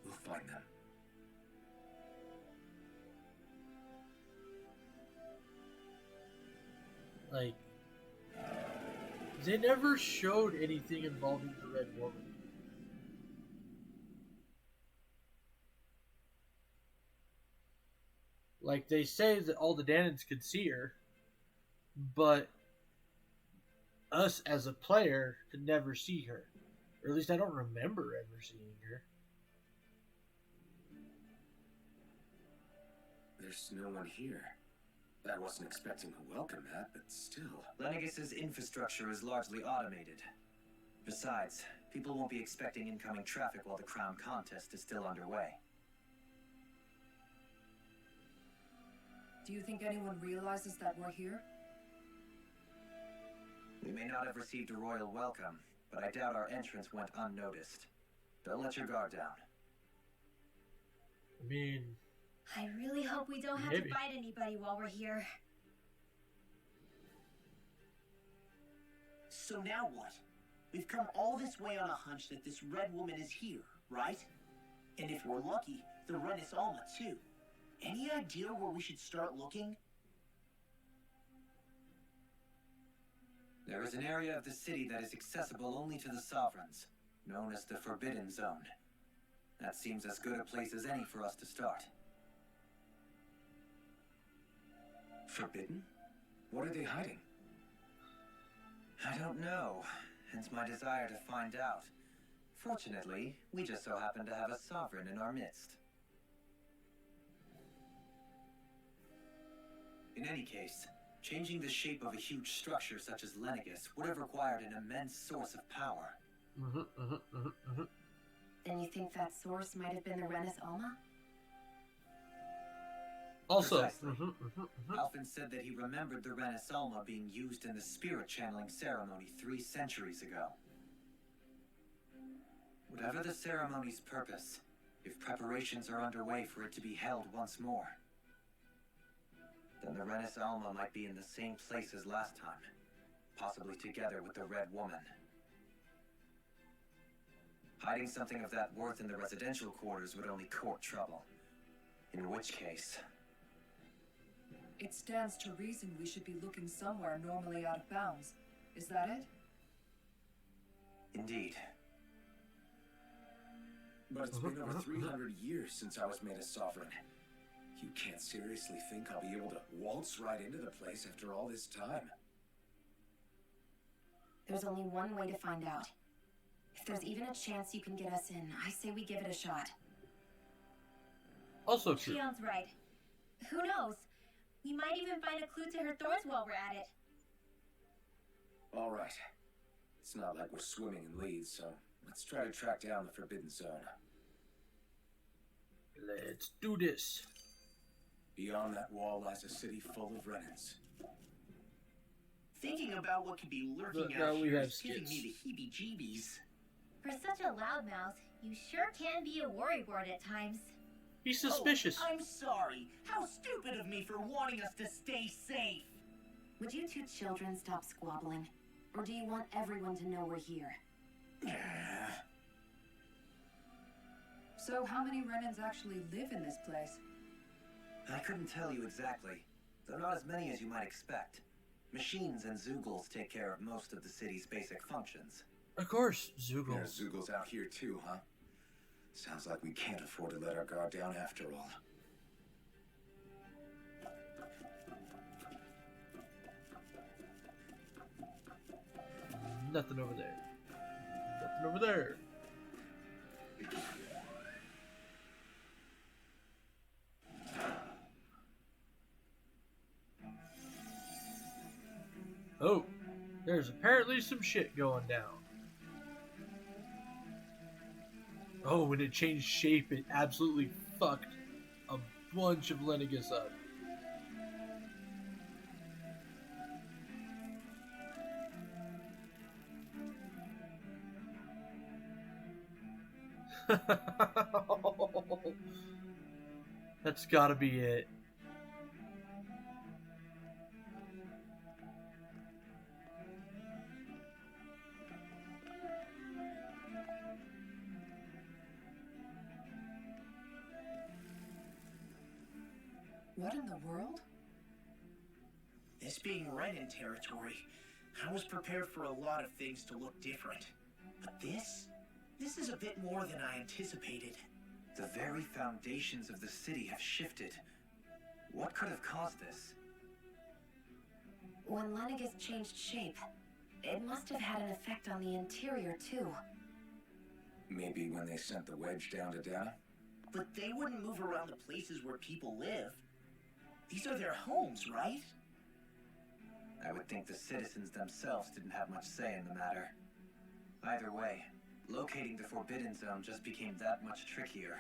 we'll find them. like they never showed anything involving the Red Woman. Like, they say that all the Danans could see her, but us as a player could never see her. Or at least I don't remember ever seeing her. There's no one here. I wasn't expecting to welcome that, but still. Lenegus's infrastructure is largely automated. Besides, people won't be expecting incoming traffic while the crown contest is still underway. Do you think anyone realizes that we're here? We may not have received a royal welcome, but I doubt our entrance went unnoticed. Don't let your guard down. I mean, I really hope we don't have Maybe. to fight anybody while we're here. So now what? We've come all this way on a hunch that this red woman is here, right? And if we're lucky, the Renis Alma too. Any idea where we should start looking? There is an area of the city that is accessible only to the Sovereigns, known as the Forbidden Zone. That seems as good a place as any for us to start. Forbidden? What are they hiding? I don't know, hence my desire to find out. Fortunately, we just so happen to have a Sovereign in our midst. In any case, changing the shape of a huge structure such as Lenegis would have required an immense source of power. Then you think that source might have been the Renis Alma? Also, Precisely. Alphen said that he remembered the Renis Alma being used in the spirit channeling ceremony 3 centuries ago. Whatever the ceremony's purpose, if preparations are underway for it to be held once more, then the Renis Alma might be in the same place as last time, possibly together with the Red Woman. Hiding something of that worth in the residential quarters would only court trouble. In which case... It stands to reason we should be looking somewhere normally out of bounds. Is that it? Indeed. But it's been over 300 years since I was made a sovereign. You can't seriously think I'll be able to waltz right into the place after all this time. There's only one way to find out. If there's even a chance you can get us in, I say we give it a shot. also true. Shion's right. Who knows? We might even find a clue to her thorns while we're at it. All right. It's not like we're swimming in leads, so let's try to track down the Forbidden Zone. Let's do this. Beyond that wall lies a city full of Renins. Thinking about what could be lurking Look, now out we here have is giving skits. me the heebie-jeebies. For such a loudmouth, you sure can be a worrywart at times. He's suspicious. Oh, I'm sorry. How stupid of me for wanting us to stay safe. Would you two children stop squabbling? Or do you want everyone to know we're here? So how many Renins actually live in this place? I couldn't tell you exactly, though not as many as you might expect. Machines and Zeugles take care of most of the city's basic functions. Of course, Zoogle. There's Zeugles out here too, huh? Sounds like we can't afford to let our guard down after all. Nothing over there. Nothing over there. Oh, there's apparently some shit going down. Oh, when it changed shape, it absolutely fucked a bunch of Lenegis up. That's gotta be it. What in the world? This being Renin territory, I was prepared for a lot of things to look different. But this is a bit more than I anticipated. The very foundations of the city have shifted. What could have caused this? When Lenegis changed shape, it must have had an effect on the interior too. Maybe when they sent the wedge down to Dana? But they wouldn't move around the places where people live. These are their homes, right? I would think the citizens themselves didn't have much say in the matter. Either way, locating the Forbidden Zone just became that much trickier.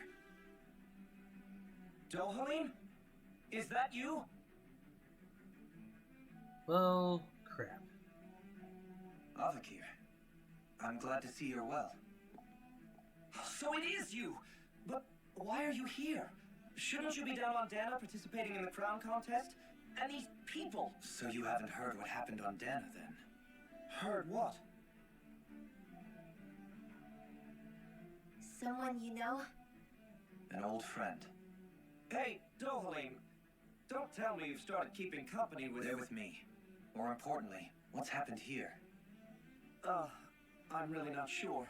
Dohalim? Is that you? Well, crap. Avakir, I'm glad to see you're well. So it is you! But why are you here? Shouldn't you be down on Dana participating in the crown contest? And these people! So you haven't heard what happened on Dana, then? Heard what? Someone you know? An old friend. Hey, Dohalim, don't tell me you've started keeping company with... They're with me. More importantly, what's happened here? I'm really not sure.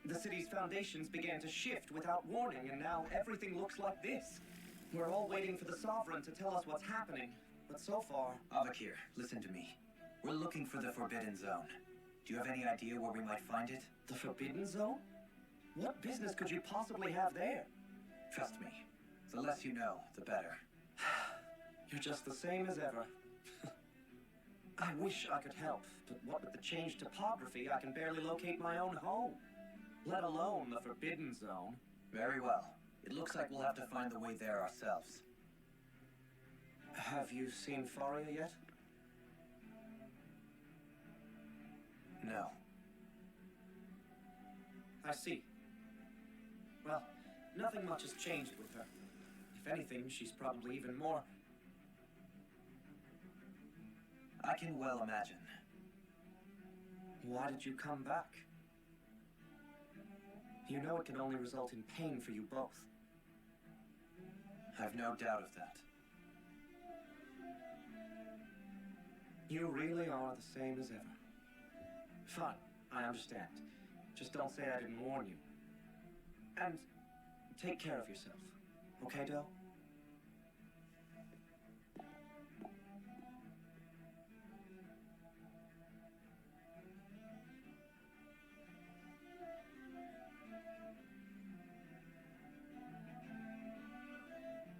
The city's foundations began to shift without warning, and now everything looks like this. We're all waiting for the Sovereign to tell us what's happening, but so far... Avakir, listen to me. We're looking for the Forbidden Zone. Do you have any idea where we might find it? The Forbidden Zone? What business could you possibly have there? Trust me. The less you know, the better. You're just the same as ever. I wish I could help, but what with the changed topography, I can barely locate my own home. Let alone the Forbidden Zone. Very well. It looks like we'll have to find the way there ourselves. Have you seen Faria yet? No. I see. Well, nothing much has changed with her. If anything, she's probably even more... I can well imagine. Why did you come back? You know it can only result in pain for you both. I've no doubt of that. You really are the same as ever. Fine, I understand. Just don't say I didn't warn you. And take care of yourself. Okay, Del?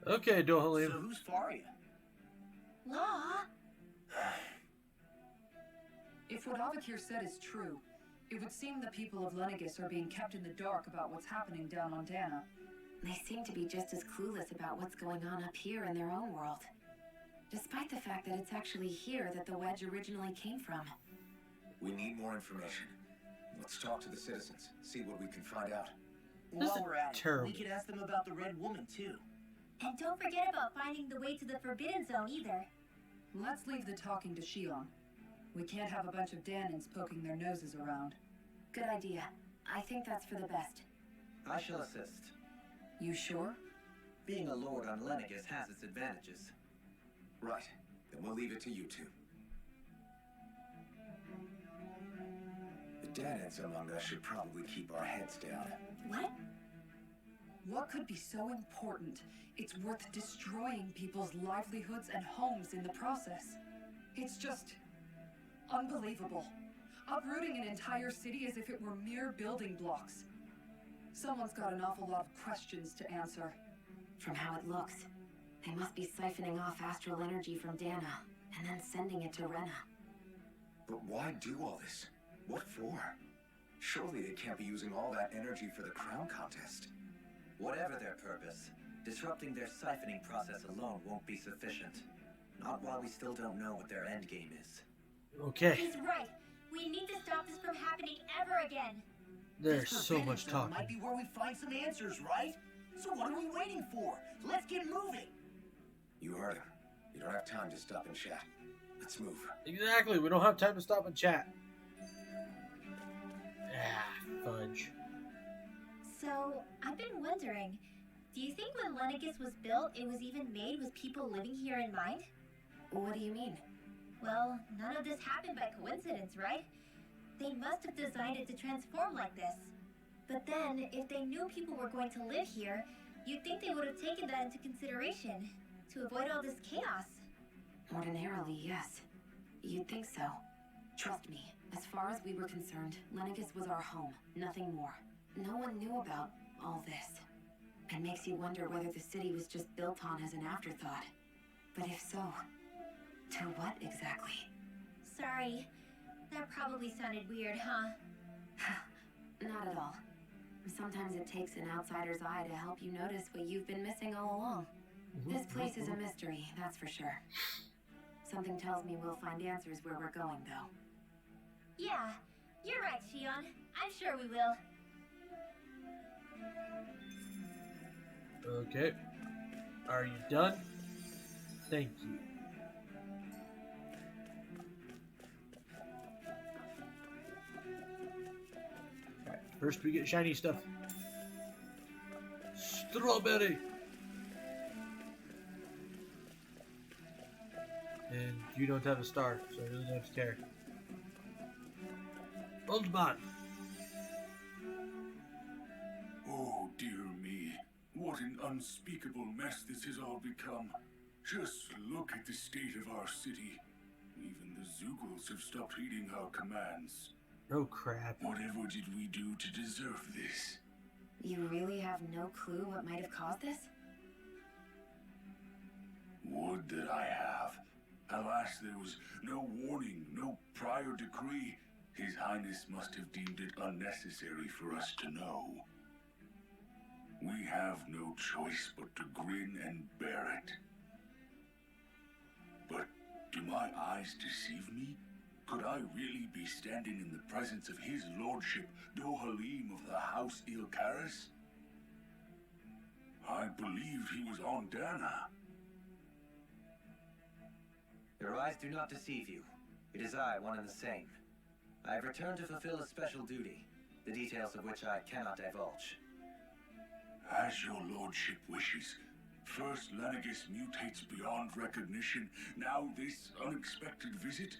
Okay, Dohalim. So who's Faria? Law? If what Avakir said is true, it would seem the people of Lenegis are being kept in the dark about what's happening down on Dana. They seem to be just as clueless about what's going on up here in their own world. Despite the fact that it's actually here that the wedge originally came from. We need more information. Let's talk to the citizens, see what we can find out. This is While we're at it, terrible. we could ask them about the Red Woman, too. And don't forget about finding the way to the Forbidden Zone either. Let's leave the talking to Shion. We can't have a bunch of Danins poking their noses around. Good idea. I think that's for the best. I shall assist. You sure? Being a lord on Lenegis has its advantages. Right. Then we'll leave it to you two. The Danins among us should probably keep our heads down. What? What could be so important it's worth destroying people's livelihoods and homes in the process? It's just unbelievable. Uprooting an entire city as if it were mere building blocks. Someone's got an awful lot of questions to answer. From how it looks, they must be siphoning off astral energy from Dana and then sending it to Rena. But why do all this? What for? Surely they can't be using all that energy for the crown contest. Whatever their purpose, disrupting their siphoning process alone won't be sufficient. Not while we still don't know what their endgame is. Okay, He's right. We need to stop this from happening ever again. there's This so Forbidden much Zone talking. might be where we find some answers, right? So what are we waiting for? Let's get moving! You heard him. You don't have time to stop and chat. Let's move. Exactly, we don't have time to stop and chat. Ah, fudge. So, I've been wondering, do you think when Lenegis was built, it was even made with people living here in mind? What do you mean? Well, none of this happened by coincidence, right? They must have designed it to transform like this. But then, if they knew people were going to live here, you'd think they would have taken that into consideration to avoid all this chaos. Ordinarily, yes. You'd think so. Trust me, as far as we were concerned, Lenegis was our home, nothing more. No one knew about all this. It makes you wonder whether the city was just built on as an afterthought. But if so, to what exactly? Sorry, that probably sounded weird, huh? Not at all. Sometimes it takes an outsider's eye to help you notice what you've been missing all along. This place is a mystery, that's for sure. Something tells me we'll find answers where we're going, though. Yeah, You're right, Shion. I'm sure we will. Okay. Are you done? Thank you. Alright, first we get shiny stuff. Strawberry! And you don't have a star, so I really don't have to care. Old man! Oh, dear me. What an unspeakable mess this has all become. Just look at the state of our city. Even the Zeugles have stopped heeding our commands. Oh crap. Whatever did we do to deserve this? You really have no clue what might have caused this? Would that I have. Alas, there was no warning, no prior decree. His Highness must have deemed it unnecessary for us to know. We have no choice but to grin and bear it. But do my eyes deceive me? Could I really be standing in the presence of his lordship, Dohalim of the House Ilkaris? I believed he was on Dana. Your eyes do not deceive you. It is I, one and the same. I have returned to fulfill a special duty, the details of which I cannot divulge. As your lordship wishes. First Lenegis mutates beyond recognition, now this unexpected visit.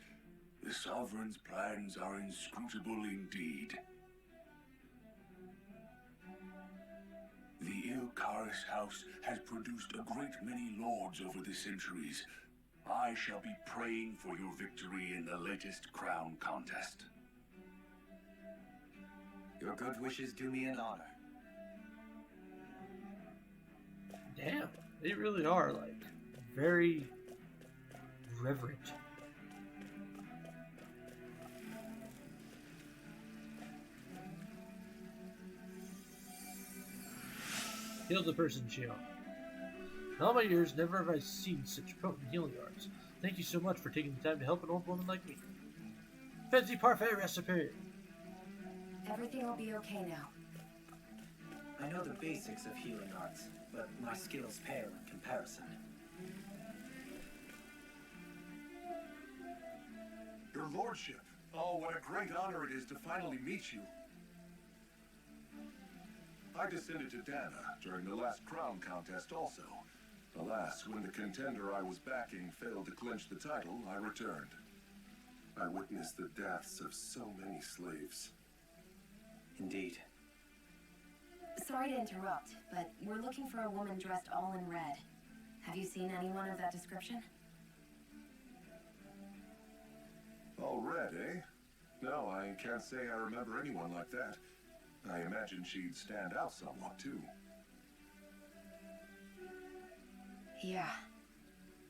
The Sovereign's plans are inscrutable indeed. The Ilkaris House has produced a great many lords over the centuries. I shall be praying for your victory in the latest crown contest. Your good wishes do me an honor. Damn, they really are, like, very reverent. Heal the person, Shion. In all my years, never have I seen such potent healing arts. Thank you so much for taking the time to help an old woman like me. Fancy parfait recipe! Everything will be okay now. I know the basics of healing arts, but my skills pale in comparison. Your lordship. Oh, what a great honor it is to finally meet you. I descended to Dana during the last crown contest also. Alas, when the contender I was backing failed to clinch the title, I returned. I witnessed the deaths of so many slaves. Indeed. Sorry to interrupt, but we're looking for a woman dressed all in red. Have you seen anyone of that description? All red, eh? No, I can't say I remember anyone like that. I imagine she'd stand out somewhat, too. Yeah.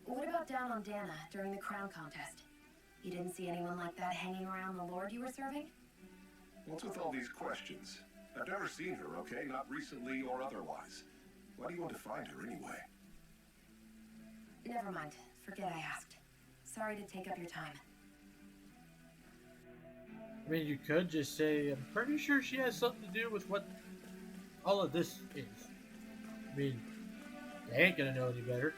What about down on Dana during the crown contest? You didn't see anyone like that hanging around the lord you were serving? What's with all these questions? I've never seen her, okay? Not recently or otherwise. Why do you want to find her anyway? Never mind. Forget I asked. Sorry to take up your time. I mean, you could just say, I'm pretty sure she has something to do with what all of this is. I mean, they ain't gonna know any better.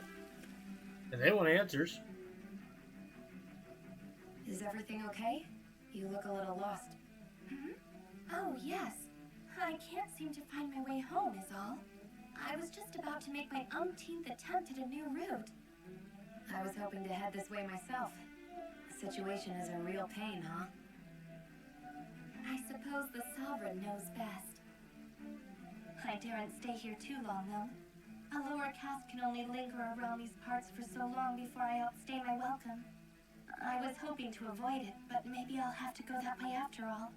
And they want answers. Is everything okay? You look a little lost. Hmm? Oh, yes. I can't seem to find my way home, is all. I was just about to make my umpteenth attempt at a new route. I was hoping to head this way myself. The situation is a real pain, huh? I suppose the Sovereign knows best. I daren't stay here too long, though. A lower caste can only linger around these parts for so long before I outstay my welcome. I was hoping to avoid it, but maybe I'll have to go that way after all.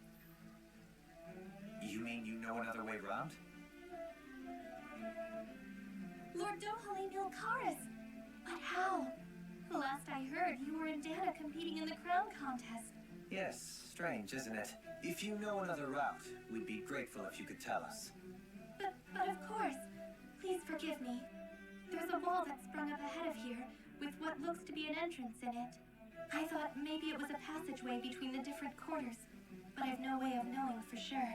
You mean you know another way round? Lord Dohalim Ilkaris! But how? Last I heard, you were in Dana competing in the crown contest. Yes, strange, isn't it? If you know another route, we'd be grateful if you could tell us. But of course. Please forgive me. There's a wall that sprung up ahead of here, with what looks to be an entrance in it. I thought maybe it was a passageway between the different quarters. but I've no way of knowing for sure.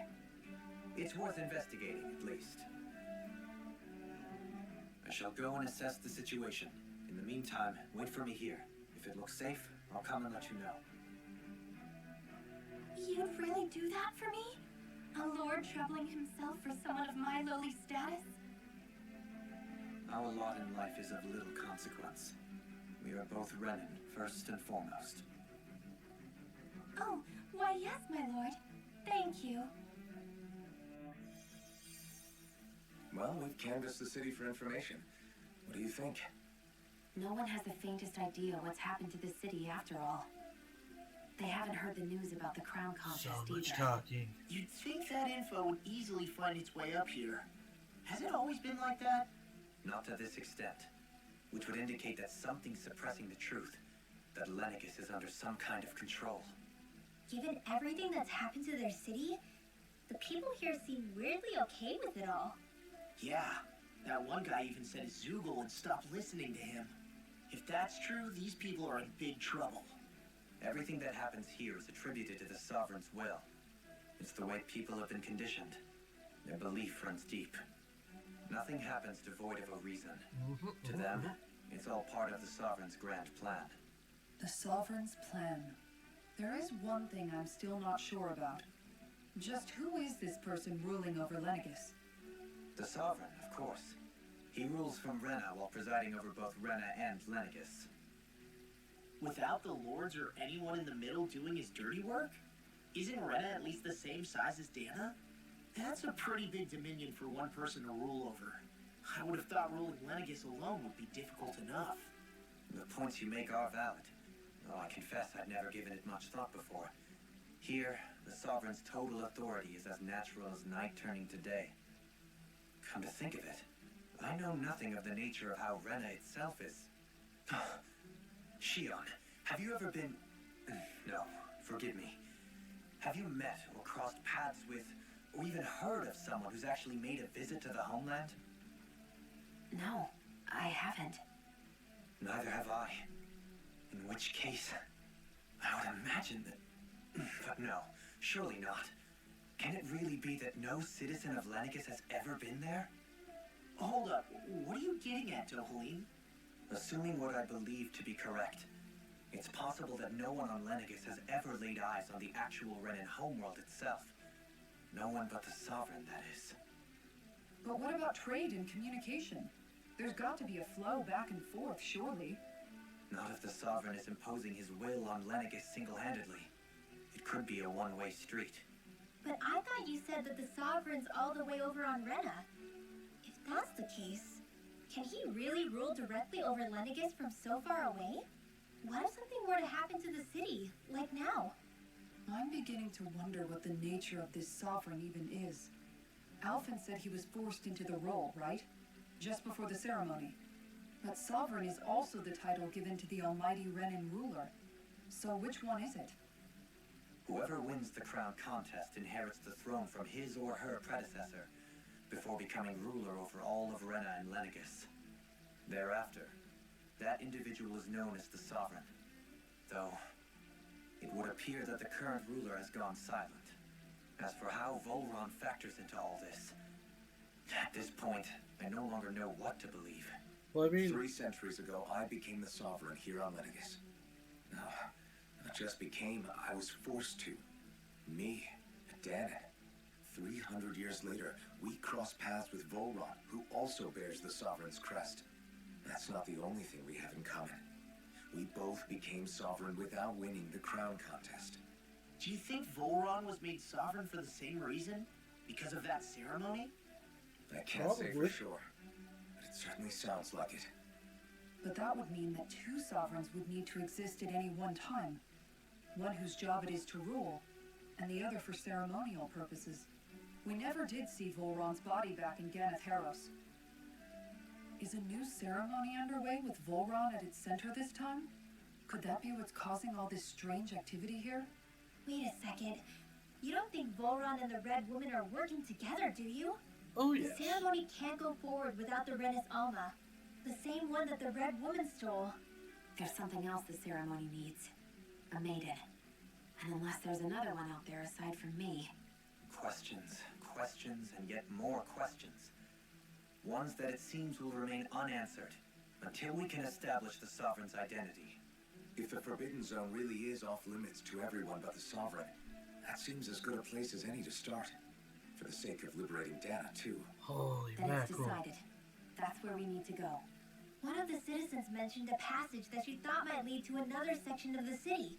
It's worth investigating, at least. I shall go and assess the situation. In the meantime, wait for me here. If it looks safe, I'll come and let you know. You'd really do that for me? A lord troubling himself for someone of my lowly status? Our lot in life is of little consequence. We are both Renan, first and foremost. Oh, why yes, my lord. Thank you. Well, we've canvassed the city for information. What do you think? No one has the faintest idea what's happened to the city after all. They haven't heard the news about the crown contest So much either. talking. You'd think that info would easily find its way up here. Has it always been like that? Not to this extent, which would indicate that something's suppressing the truth, that Lennicus is under some kind of control. Given everything that's happened to their city, the people here seem weirdly okay with it all. Yeah, that one guy even said Zoogle would stop listening to him. If that's true, these people are in big trouble. Everything that happens here is attributed to the Sovereign's will. It's the way people have been conditioned. Their belief runs deep. Nothing happens devoid of a reason. To them, it's all part of the Sovereign's grand plan. The Sovereign's plan. There is one thing I'm still not sure about. Just who is this person ruling over Lennicus? The Sovereign, of course. He rules from Rena while presiding over both Rena and Lennicus. Without the lords or anyone in the middle doing his dirty work? Isn't Rena at least the same size as Dana? That's a pretty big dominion for one person to rule over. I would have thought ruling Lennicus alone would be difficult enough. The points you make are valid. Though I confess I'd never given it much thought before. Here, the Sovereign's total authority is as natural as night turning to day. Come to think of it, I know nothing of the nature of how Rena itself is. Shion, have you ever been... No, forgive me. Have you met or crossed paths with, or even heard of someone who's actually made a visit to the homeland? No, I haven't. Neither have I. In which case, I would imagine that... But no, surely not. Can it really be that no citizen of Lennicus has ever been there? Hold up, what are you getting at, Dohalim? Assuming what I believe to be correct, it's possible that no one on Lennicus has ever laid eyes on the actual Renan homeworld itself. No one but the Sovereign, that is. But what about trade and communication? There's got to be a flow back and forth, surely. Not if the Sovereign is imposing his will on Lennicus single-handedly. It could be a one-way street. But I thought you said that the Sovereign's all the way over on Rena. If that's the case, can he really rule directly over Lennicus from so far away? What if something were to happen to the city, like now? I'm beginning to wonder what the nature of this Sovereign even is. Alphen said he was forced into the role, right? Just before the ceremony. But Sovereign is also the title given to the almighty Renan ruler. So which one is it? Whoever wins the crown contest inherits the throne from his or her predecessor, before becoming ruler over all of Rena and Lennicus. Thereafter, that individual is known as the Sovereign. Though, it would appear that the current ruler has gone silent. As for how Volron factors into all this, at this point, I no longer know what to believe. Well, I mean, 3 centuries ago, I became the Sovereign here on Lennicus. No, not just became, I was forced to. Me, Danon. 300 years later, we cross paths with Volron, who also bears the Sovereign's crest. That's not the only thing we have in common. We both became Sovereign without winning the crown contest. Do you think Volron was made sovereign for the same reason? Because of that ceremony? I can't say for Probably. sure, but it certainly sounds like it. But that would mean that 2 sovereigns would need to exist at any one time. One whose job it is to rule, and the other for ceremonial purposes. We never did see Volron's body back in Ganath Haros. Is a new ceremony underway with Volron at its center this time? Could that be what's causing all this strange activity here? Wait a second. You don't think Volron and the Red Woman are working together, do you? oh The yes. ceremony can't go forward without the Renis Alma. The same one that the Red Woman stole. There's something else the ceremony needs. A maiden. And unless there's another one out there aside from me. Questions, questions, and yet more questions. Ones that it seems will remain unanswered until we can establish the Sovereign's identity. If the Forbidden Zone really is off limits to everyone but the Sovereign, that seems as good a place as any to start. For the sake of liberating Dana, too. Holy Then it's mackerel. decided. That's where we need to go. One of the citizens mentioned a passage that she thought might lead to another section of the city.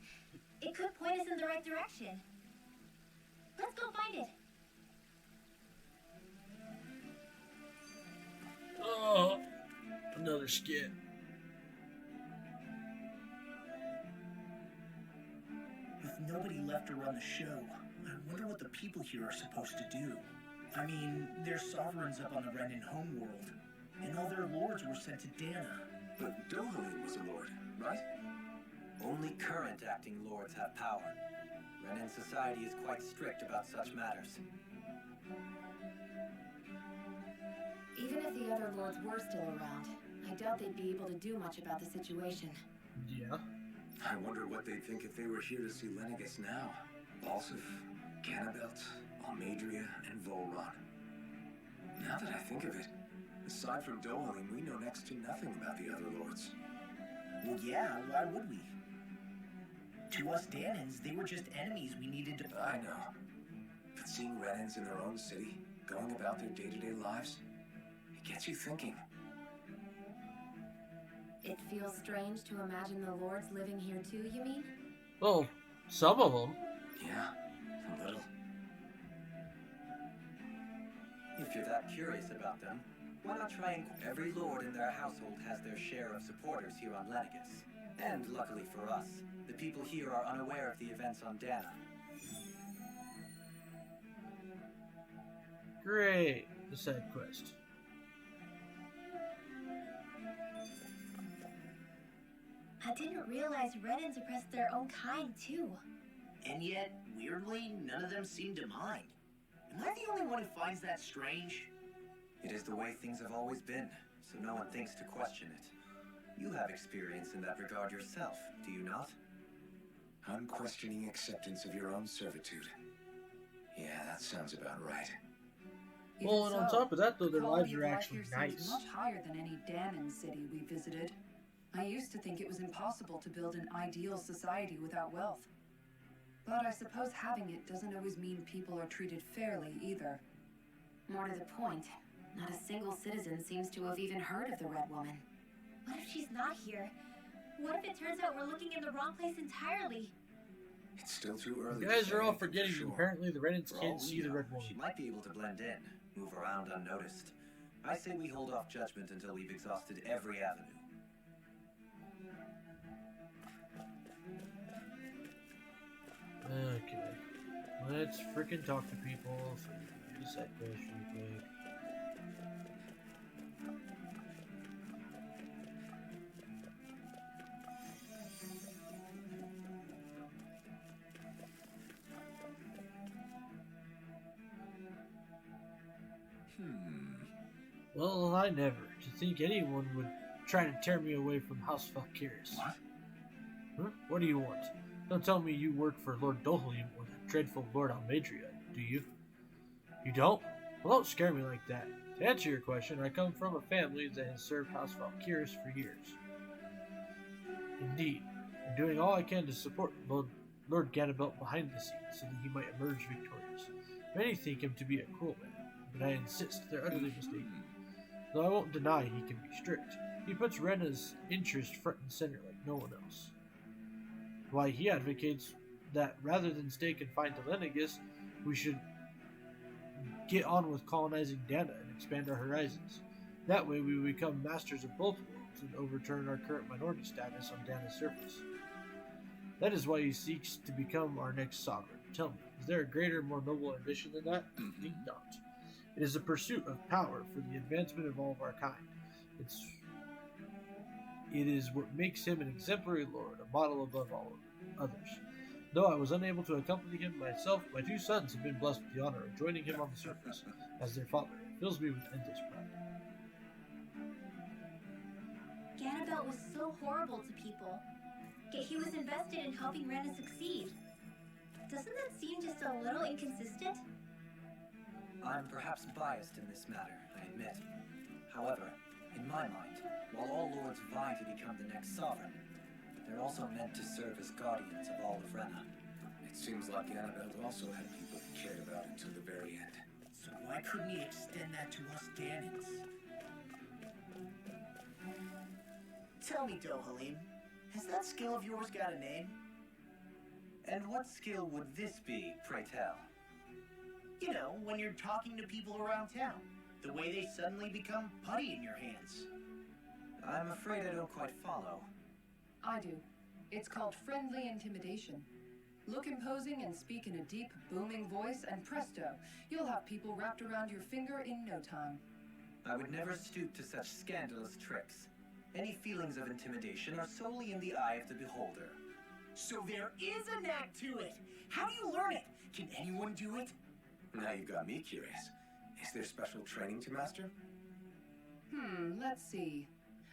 It could point us in the right direction. Let's go find it. Oh, another skit. With nobody left to run the show, I wonder what the people here are supposed to do. I mean, their sovereigns up on the Renin homeworld, and all their lords were sent to Dana. But Dohalim was a lord, right? Only current acting lords have power. Renin society is quite strict about such matters. Even if the other lords were still around, I doubt they'd be able to do much about the situation. Yeah. I wonder what they'd think if they were here to see Lenegis now. Balsif, Ganabelt, Almadria, and Volron. Now that I think of it, aside from Dohalim, we know next to nothing about the other lords. Well, yeah, why would we? To us Danans, they were just enemies we needed to... I know. But seeing Renins in their own city, going about their day-to-day lives, it gets you thinking. It feels strange to imagine the lords living here too, you mean? Well, some of them. Yeah, a little. If you're that curious about them, why not try and... Every lord in their household has their share of supporters here on Lenegis. And luckily for us, the people here are unaware of the events on Dana. Great. The side quest. I didn't realize Renins oppressed their own kind, too. And yet, weirdly, none of them seem to mind. Am I the only one who finds that strange? It is the way things have always been, so no one thinks to question it. You have experience in that regard yourself, do you not? Unquestioning acceptance of your own servitude. Yeah, that sounds about right. Well, and on top of that, though, their quality lives of are life actually here seems nice. much higher than any Danon city we visited. I used to think it was impossible to build an ideal society without wealth. But I suppose having it doesn't always mean people are treated fairly either. More to the point, not a single citizen seems to have even heard of the Red Woman. What if she's not here? What if it turns out we're looking in the wrong place entirely? It's still too early. You to guys say are all anything for forgetting sure. apparently the Renins For all can't we see the know, Red Woman. She might be able to blend in, move around unnoticed. I say we hold off judgment until we've exhausted every avenue. Okay. Let's freaking talk to people. Do the side quest real quick. Well, I never. To think anyone would try to tear me away from House Valkyris. What? Huh? What do you want? Don't tell me you work for Lord Dohalim or the dreadful Lord Almadria, do you? You don't? Well, don't scare me like that. To answer your question, I come from a family that has served House Valkyris for years. Indeed, I'm doing all I can to support Lord Ganabelt behind the scenes so that he might emerge victorious. Many think him to be a cruel man, but I insist they're utterly mistaken. Though I won't deny he can be strict, he puts Rena's interest front and center like no one else. Why, he advocates that rather than stay confined to Lenegis, we should get on with colonizing Dana and expand our horizons. That way we become masters of both worlds and overturn our current minority status on Dana's surface. That is why he seeks to become our next sovereign. Tell me, is there a greater, more noble ambition than that? I think not. It is a pursuit of power for the advancement of all of our kind. It is what makes him an exemplary lord, a model above all others. Though I was unable to accompany him myself, my two sons have been blessed with the honor of joining him on the surface as their father. It fills me with endless pride. Ganabelt was so horrible to people, yet he was invested in helping Rena succeed. Doesn't that seem just a little inconsistent? I'm perhaps biased in this matter, I admit. However, in my mind, while all lords vie to become the next sovereign, they're also meant to serve as guardians of all of Rena. It seems like Annabelle also had people he cared about until the very end. So why couldn't he extend that to us Ganons? Tell me, Dohalim, has that skill of yours got a name? And what skill would this be, pray tell? You know, when you're talking to people around town. The way they suddenly become putty in your hands. I'm afraid I don't quite follow. I do. It's called friendly intimidation. Look imposing and speak in a deep, booming voice, and presto, you'll have people wrapped around your finger in no time. I would never stoop to such scandalous tricks. Any feelings of intimidation are solely in the eye of the beholder. So there is a knack to it. How do you learn it? Can anyone do it? Now you've got me curious. Is there special training to master? Let's see.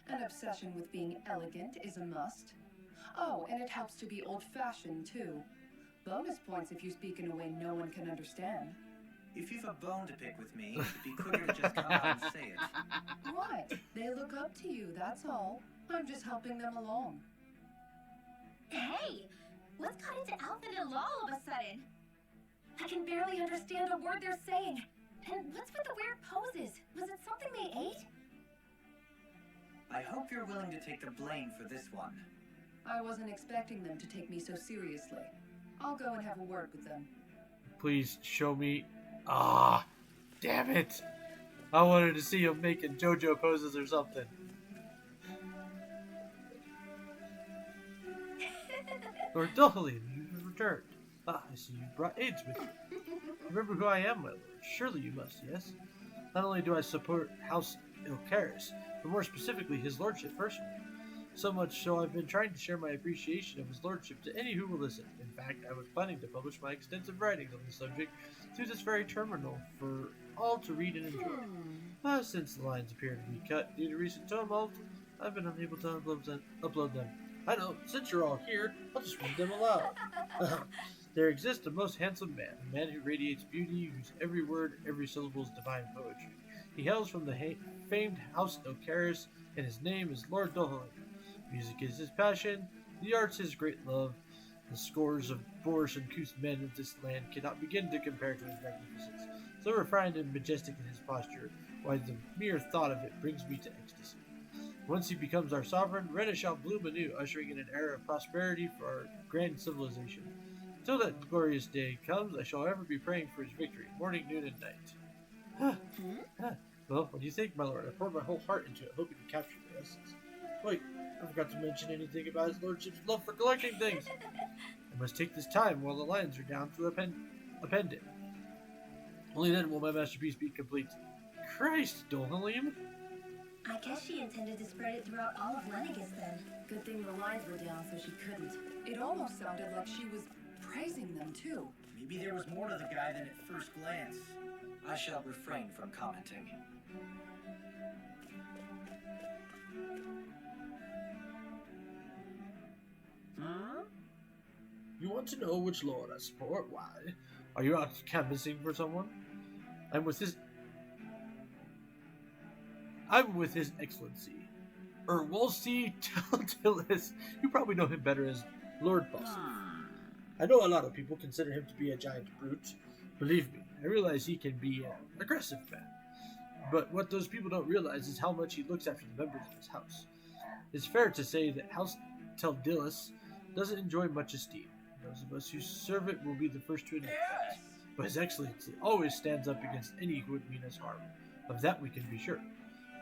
An obsession with being elegant is a must. Oh, and it helps to be old-fashioned, too. Bonus points if you speak in a way no one can understand. If you've a bone to pick with me, it'd be quicker to just come out and say it. What? They look up to you, that's all. I'm just helping them along. Hey! What's got into Alphen and Law all of a sudden? I can barely understand a word they're saying. And what's with the weird poses? Was it something they ate? I hope you're willing to take the blame for this one. I wasn't expecting them to take me so seriously. I'll go and have a word with them. Please show me. Ah, damn it. I wanted to see him making JoJo poses or something. Lord Dohalim, you have returned. Ah, I see you brought aids with you. Remember who I am, my lord. Surely you must, yes? Not only do I support House Ilkaris, but more specifically his lordship personally. So much so I've been trying to share my appreciation of his lordship to any who will listen. In fact, I was planning to publish my extensive writings on the subject through this very terminal for all to read and enjoy. But since the lines appear to be cut due to recent tumult, I've been unable to upload them. I know, since you're all here, I'll just read them aloud. There exists a most handsome man, a man who radiates beauty, whose every word, every syllable is divine poetry. He hails from the famed House Ilkaris, and his name is Lord Dohalim. Music is his passion, the arts his great love. The scores of boorish and uncouth men of this land cannot begin to compare to his magnificence. So refined and majestic in his posture, why the mere thought of it brings me to ecstasy. Once he becomes our sovereign, Rena shall bloom anew, ushering in an era of prosperity for our grand civilization. Till that glorious day comes, I shall ever be praying for his victory, morning, noon, and night. Well, what do you think, my lord? I poured my whole heart into it, hoping to capture the essence. Wait, I forgot to mention anything about his lordship's love for collecting things. I must take this time while the lines are down to append it. Only then will my masterpiece be complete. Christ, Dohalim! I guess she intended to spread it throughout all of Lenegis then. Good thing the lines were down so she couldn't. It almost sounded like she was praising them, too. Maybe there was more to the guy than at first glance. I shall refrain from commenting. You want to know which lord I support? Why? Are you out canvassing for someone? I'm with his Excellency, Wolsey Teltillis. You probably know him better as Lord Bossif. I know a lot of people consider him to be a giant brute. Believe me, I realize he can be an aggressive man. But what those people don't realize is how much he looks after the members of his house. It's fair to say that House Teltillis doesn't enjoy much esteem. Those of us who serve it will be the first to admit that. But His Excellency always stands up against any who would mean us harm. Of that we can be sure.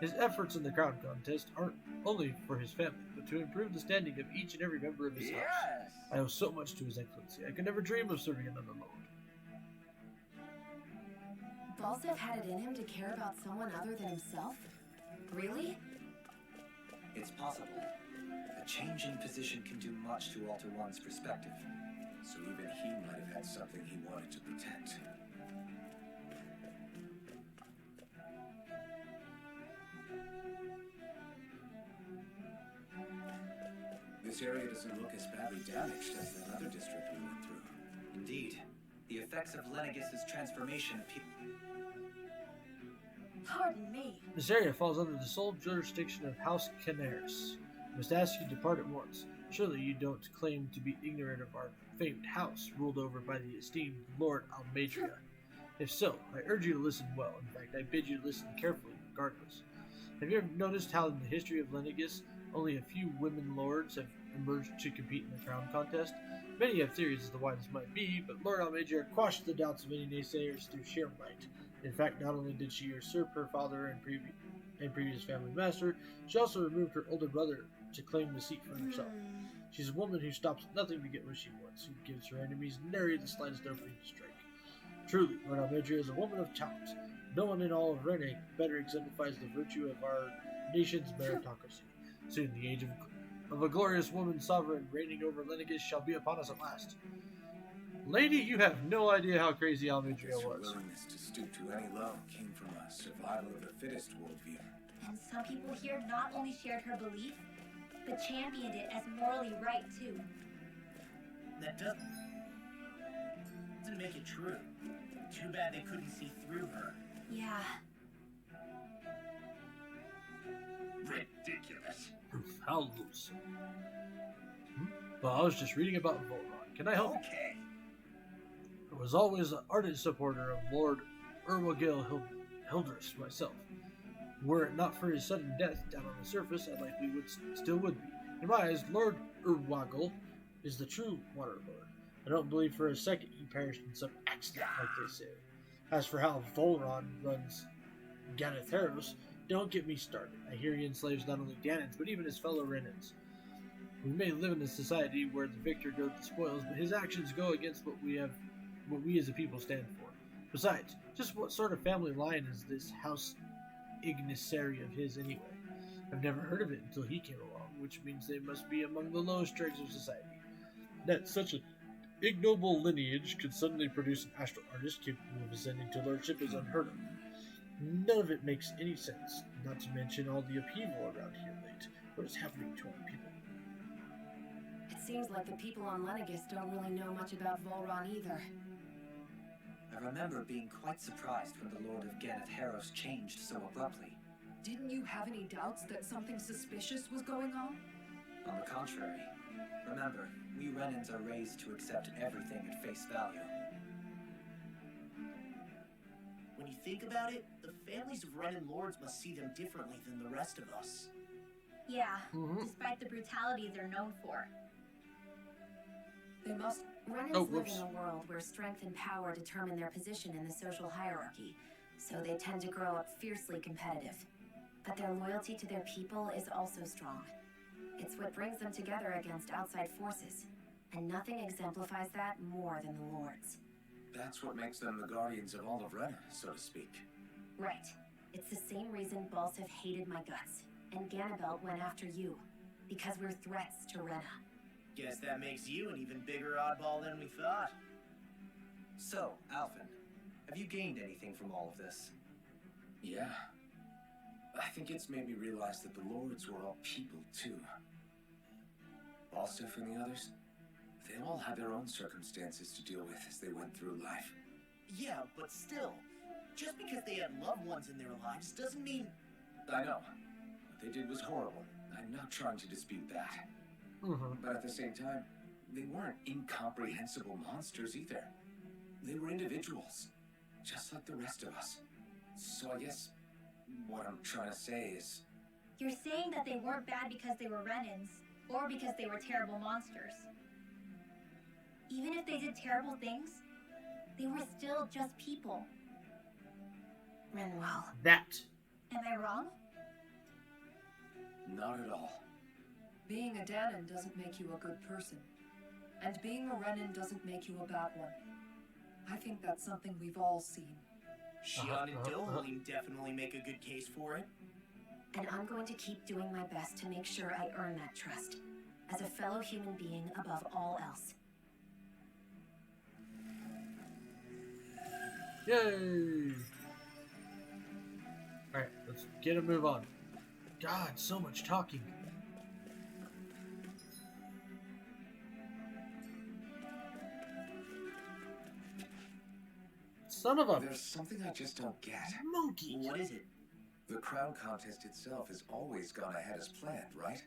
His efforts in the crown contest aren't only for his family, but to improve the standing of each and every member of his house. I owe so much to His Excellency. I could never dream of serving another lord. Balsef had it in him to care about someone other than himself? Really? It's possible. A change in position can do much to alter one's perspective. So even he might have had something he wanted to protect. This area doesn't look as badly damaged as that other district we went through. Indeed. The effects of Lenegis' transformation appear. Pardon me. This area falls under the sole jurisdiction of House Canaris. I must ask you to depart at once. Surely you don't claim to be ignorant of our famed house, ruled over by the esteemed Lord Almadria. If so, I urge you to listen well. In fact, I bid you listen carefully, regardless. Have you ever noticed how in the history of Lenegis, only a few women lords have emerged to compete in the crown contest? Many have theories as to why this might be, but Lord Almadria quashed the doubts of any naysayers through sheer might. In fact, not only did she usurp her father and previous family master, she also removed her older brother to claim the seat for herself. She's a woman who stops at nothing to get what she wants, who gives her enemies nary the slightest opening to strike. Truly, Lord Almadria is a woman of talent. No one in all of Rene better exemplifies the virtue of our nation's meritocracy. Soon the age of a glorious woman sovereign reigning over Lenegis shall be upon us at last. Lady, you have no idea how crazy Almadria Her was. willingness to stoop to any low came from a survival of the fittest worldview. And some people here not only shared her belief, but championed it as morally right too. That doesn't make it true. Too bad they couldn't see through her. Yeah. Ridiculous. How loose. Well, I was just reading about Volron. Can I help? Okay. I was always an ardent supporter of Lord Urwagil Hildress myself. Were it not for his sudden death down on the surface, I likely still would be. In my eyes, Lord Urwagil is the true Water Lord. I don't believe for a second he perished in some accident like they say. As for how Volron runs Ganatheros, don't get me started. I hear he enslaves not only Danans, but even his fellow Renans. We may live in a society where the victor goes the spoils, but his actions go against what we as a people stand for. Besides, just what sort of family line is this House Ignaceri of his anyway? I've never heard of it until he came along, which means they must be among the lowest dregs of society. That such an ignoble lineage could suddenly produce an astral artist capable of ascending to lordship is unheard of. None of it makes any sense, not to mention all the upheaval around here late. What is happening to our people? It seems like the people on Lenegis don't really know much about Volron either. I remember being quite surprised when the Lord of Ganatheros changed so abruptly. Didn't you have any doubts that something suspicious was going on? On the contrary. Remember, we Renans are raised to accept everything at face value. When you think about it, the families of Renan lords must see them differently than the rest of us. Yeah, despite the brutality they're known for. They must. Renans live in a world where strength and power determine their position in the social hierarchy, so they tend to grow up fiercely competitive. But their loyalty to their people is also strong. It's what brings them together against outside forces, and nothing exemplifies that more than the Lords. That's what makes them the guardians of all of Rena, so to speak. Right. It's the same reason Balsif hated my guts, and Ganabelt went after you, because we're threats to Rena. Guess that makes you an even bigger oddball than we thought. So, Alphen, have you gained anything from all of this? Yeah. I think it's made me realize that the lords were all people, too. Balsif and the others, they all had their own circumstances to deal with as they went through life. Yeah, but still, just because they had loved ones in their lives doesn't mean... I know. What they did was horrible. I'm not trying to dispute that. But at the same time, they weren't incomprehensible monsters either. They were individuals, just like the rest of us. So I guess what I'm trying to say is... You're saying that they weren't bad because they were Renans, or because they were terrible monsters. Even if they did terrible things, they were still just people. Renwell. That. Am I wrong? Not at all. Being a Danan doesn't make you a good person. And being a Renan doesn't make you a bad one. I think that's something we've all seen. Shion and Dohalim definitely make a good case for it. And I'm going to keep doing my best to make sure I earn that trust, as a fellow human being above all else. Yay! Alright, let's get a move on. God, so much talking. son of a There's something I just don't get. monkey. What is it? The crown contest itself has always gone ahead as planned, right?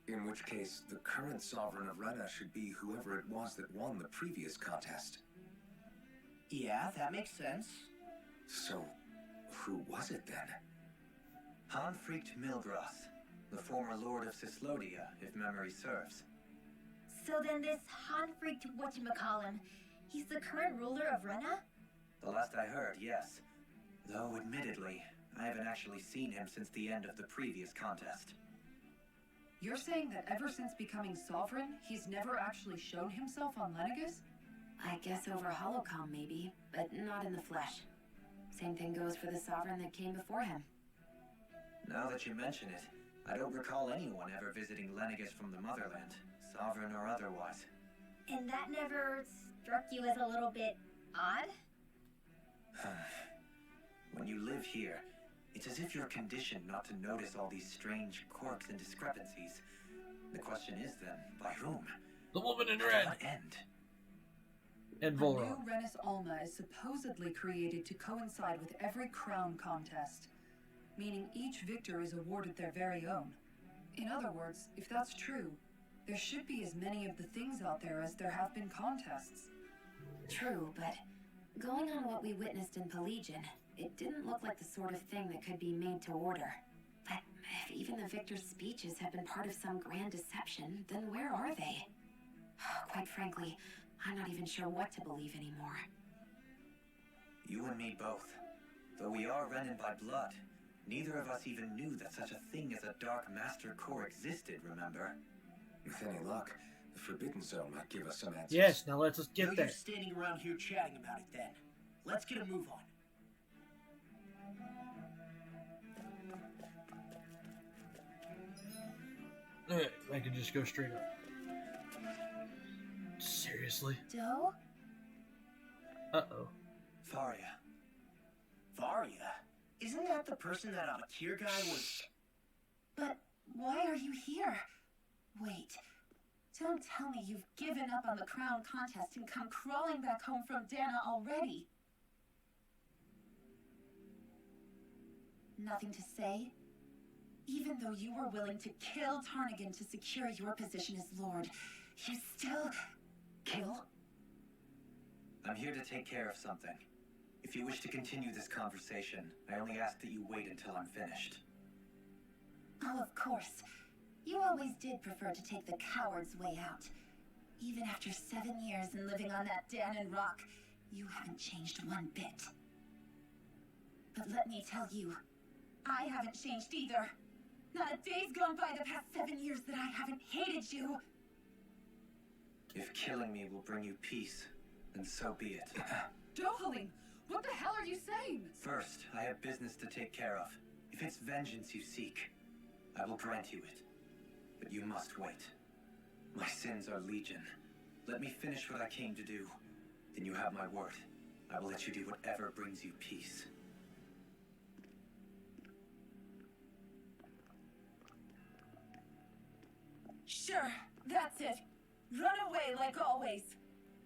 In which case, the current sovereign of Rena should be whoever it was that won the previous contest. Yeah, that makes sense. So, who was it then? Hanfried Milgras, the former Lord of Cyslodia, if memory serves. So then this Hanfried whatchamacallem, he's the current ruler of Rena? The last I heard, yes. Though, admittedly, I haven't actually seen him since the end of the previous contest. You're saying that ever since becoming sovereign, he's never actually shown himself on Lenegus? I guess over holocom maybe, but not in the flesh. Same thing goes for the sovereign that came before him. Now that you mention it, I don't recall anyone ever visiting Lenegus from the motherland, sovereign or otherwise. And that never struck you as a little bit odd? When you live here, it's as if you're conditioned not to notice all these strange quirks and discrepancies. The question is then, by whom? The woman in To red. what end? And A Volron. new Renis Alma is supposedly created to coincide with every crown contest, meaning each victor is awarded their very own. In other words, if that's true, there should be as many of the things out there as there have been contests. True, but going on what we witnessed in Pelagian, it didn't look like the sort of thing that could be made to order. But if even the victor's speeches have been part of some grand deception, then where are they? Quite frankly, I'm not even sure what to believe anymore. You and me both. Though we are Renin by blood, neither of us even knew that such a thing as a Dark Master Core existed, remember? With any luck, the Forbidden Zone might give us some answers. Yes, now let's just No get there. use standing around here chatting about it then. Let's get a move on. Alright, I can just go straight up. Seriously? Doe? Uh-oh. Faria. Varia? Isn't that the person that Abakir guy was... But why are you here? Wait. Don't tell me you've given up on the crown contest and come crawling back home from Dana already. Nothing to say? Even though you were willing to kill Tarnigan to secure your position as Lord, you still... Kill? I'm here to take care of something. If you wish to continue this conversation, I only ask that you wait until I'm finished. Oh, of course. You always did prefer to take the coward's way out. Even after 7 years and living on that Danon rock, you haven't changed one bit. But let me tell you, I haven't changed either. Not a day's gone by the past 7 years that I haven't hated you. If killing me will bring you peace, then so be it. Dohalim, what the hell are you saying? First, I have business to take care of. If it's vengeance you seek, I will grant you it. But you must wait. My sins are legion. Let me finish what I came to do. Then you have my word. I will let you do whatever brings you peace. Sure, that's it. Run away like always.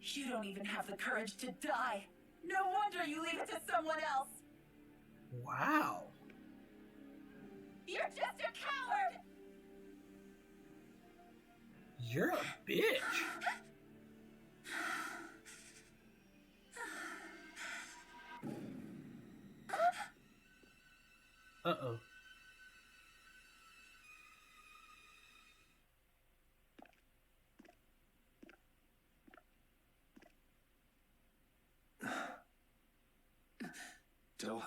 You don't even have the courage to die. No wonder you leave it to someone else. Wow. You're just a coward! You're a bitch. Uh-oh. Dohalim.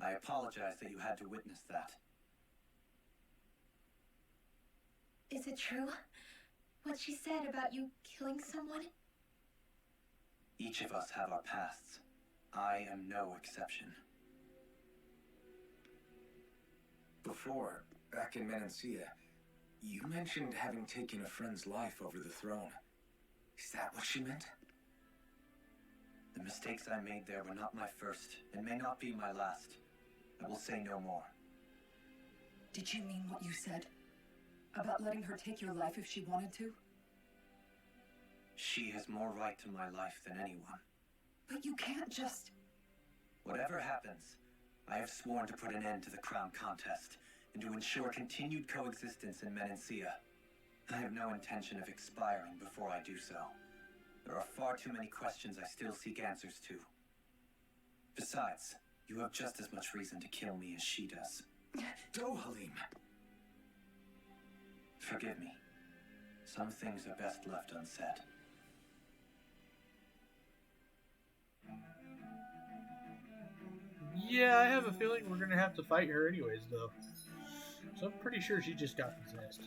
I apologize that you had to witness that. Is it true? What she said about you killing someone? Each of us have our pasts. I am no exception. Before, back in Menancia, you mentioned having taken a friend's life over the throne. Is that what she meant? The mistakes I made there were not my first, and may not be my last. I will say no more. Did you mean what you said? About letting her take your life if she wanted to? She has more right to my life than anyone. But you can't just... Whatever happens, I have sworn to put an end to the crown contest and to ensure continued coexistence in Menancia. I have no intention of expiring before I do so. There are far too many questions I still seek answers to. Besides, you have just as much reason to kill me as she does. Dohalim! Forgive me. Some things are best left unsaid. Yeah, I have a feeling we're gonna have to fight her anyways, though. So I'm pretty sure she just got possessed.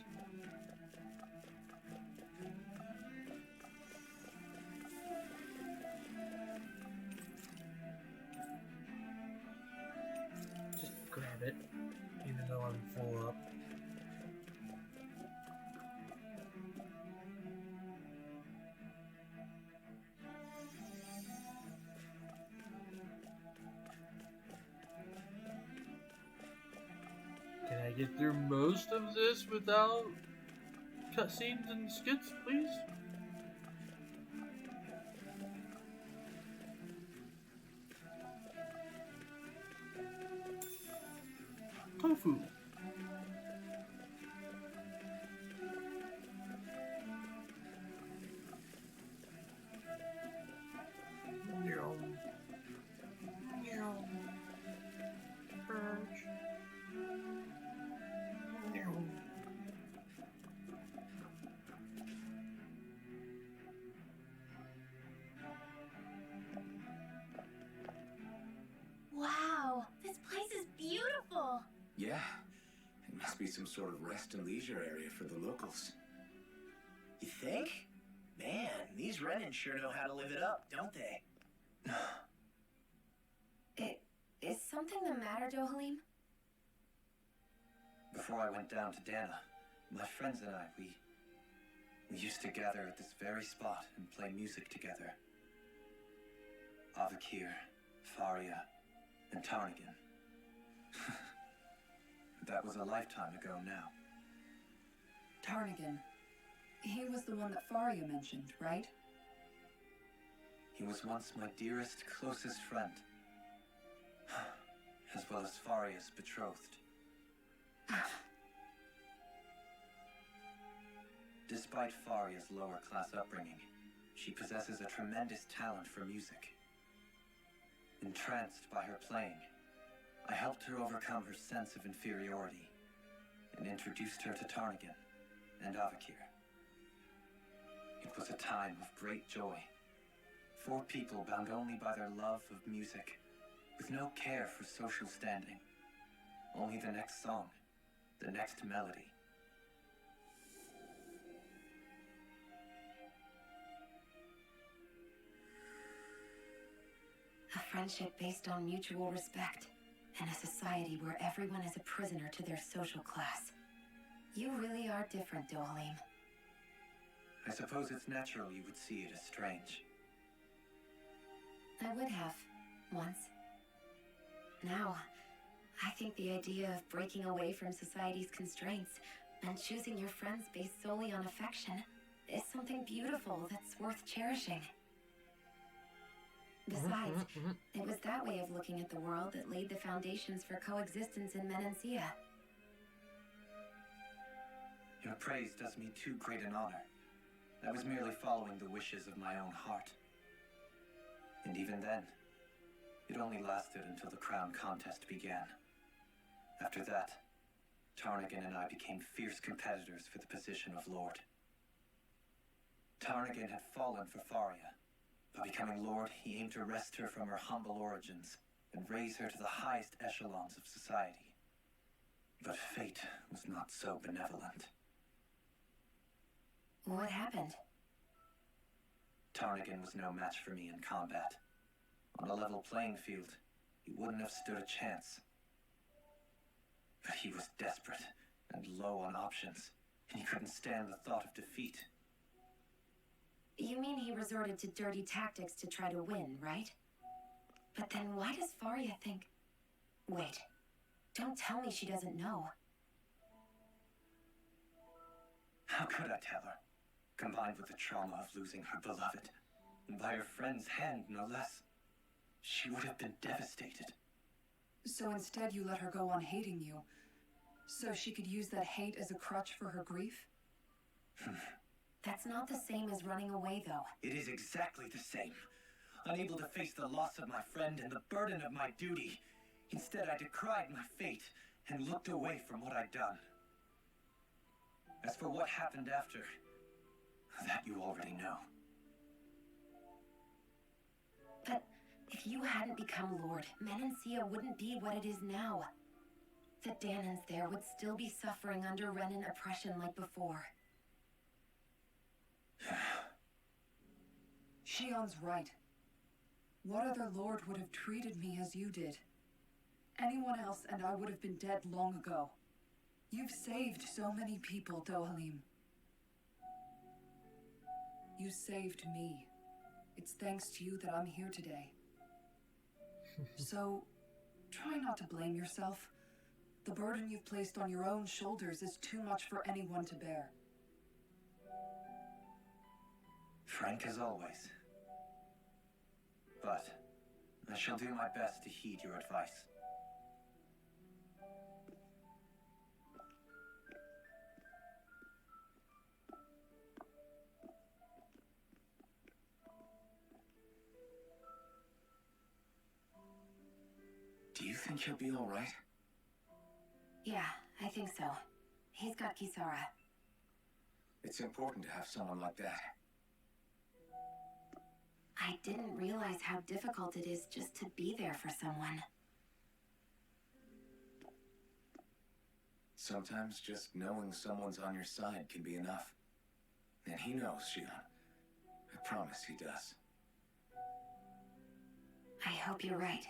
Just grab it, even though I'm full up. Can I get through most of this without cutscenes and skits, please? Tofu. Yum. Yum. Perch. Yum. Wow, this place is beautiful. Yeah, it must be some sort of rest and leisure area for the locals. You think? Man, these Renans sure know how to live it up, don't they? Is something the matter, Dohalim? Before I went down to Dana, my friends and I, we used to gather at this very spot and play music together. Avakir, Faria, and Tarnigan. That was a lifetime ago now. Tarnigan. He was the one that Faria mentioned, right? He was once my dearest, closest friend. As well as Faria's betrothed. Despite Faria's lower-class upbringing, she possesses a tremendous talent for music. Entranced by her playing, I helped her overcome her sense of inferiority and introduced her to Tarnigan and Avakir. It was a time of great joy. 4 people bound only by their love of music, with no care for social standing. Only the next song, the next melody. A friendship based on mutual respect, and a society where everyone is a prisoner to their social class. You really are different, Dohalim. I suppose it's natural you would see it as strange. I would have, once. Now, I think the idea of breaking away from society's constraints and choosing your friends based solely on affection is something beautiful that's worth cherishing. Besides, it was that way of looking at the world that laid the foundations for coexistence in Menancia. Your praise does me too great an honor. I was merely following the wishes of my own heart. And even then, it only lasted until the crown contest began. After that, Tarnigan and I became fierce competitors for the position of Lord. Tarnigan had fallen for Faria. By becoming Lord, he aimed to wrest her from her humble origins and raise her to the highest echelons of society. But fate was not so benevolent. What happened? Tarnigan was no match for me in combat. On a level playing field, he wouldn't have stood a chance. But he was desperate and low on options, and he couldn't stand the thought of defeat. You mean he resorted to dirty tactics to try to win, right? But then why does Faria think... Wait, don't tell me she doesn't know. How could I tell her? combined with the trauma of losing her beloved, and by her friend's hand, no less. She would have been devastated. So instead you let her go on hating you, so she could use that hate as a crutch for her grief? That's not the same as running away, though. It is exactly the same. Unable to face the loss of my friend and the burden of my duty, instead I decried my fate and looked away from what I'd done. As for what happened after, that you already know. But if you hadn't become Lord, Menancia wouldn't be what it is now. The Danans there would still be suffering under Renan oppression like before. Shion's right. What other lord would have treated me as you did? Anyone else and I would have been dead long ago. You've saved so many people, Dohalim. You saved me. It's thanks to you that I'm here today. So, try not to blame yourself. The burden you've placed on your own shoulders is too much for anyone to bear. Frank as always. But I shall do my best to heed your advice. Do you think he'll be all right? Yeah, I think so. He's got Kisara. It's important to have someone like that. I didn't realize how difficult it is just to be there for someone. Sometimes just knowing someone's on your side can be enough. And he knows, Shion. I promise he does. I hope you're right.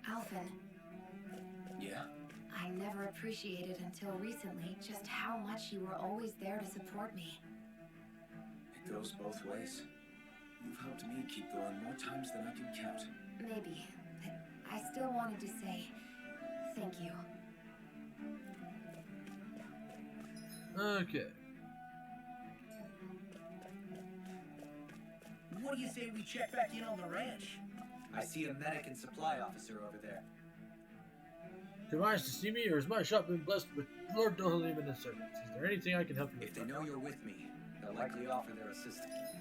Alphen. Yeah? I never appreciated until recently just how much you were always there to support me. It goes both ways. You've helped me keep going more times than I can count. Maybe, but I still wanted to say thank you. Okay. What do you say we check back in on the ranch? I see a medic and supply officer over there. Too nice to see me, or has my shop been blessed with Lord Dohalim and his servants? Is there anything I can help you with? If they know you're with me, they'll likely offer their assistance.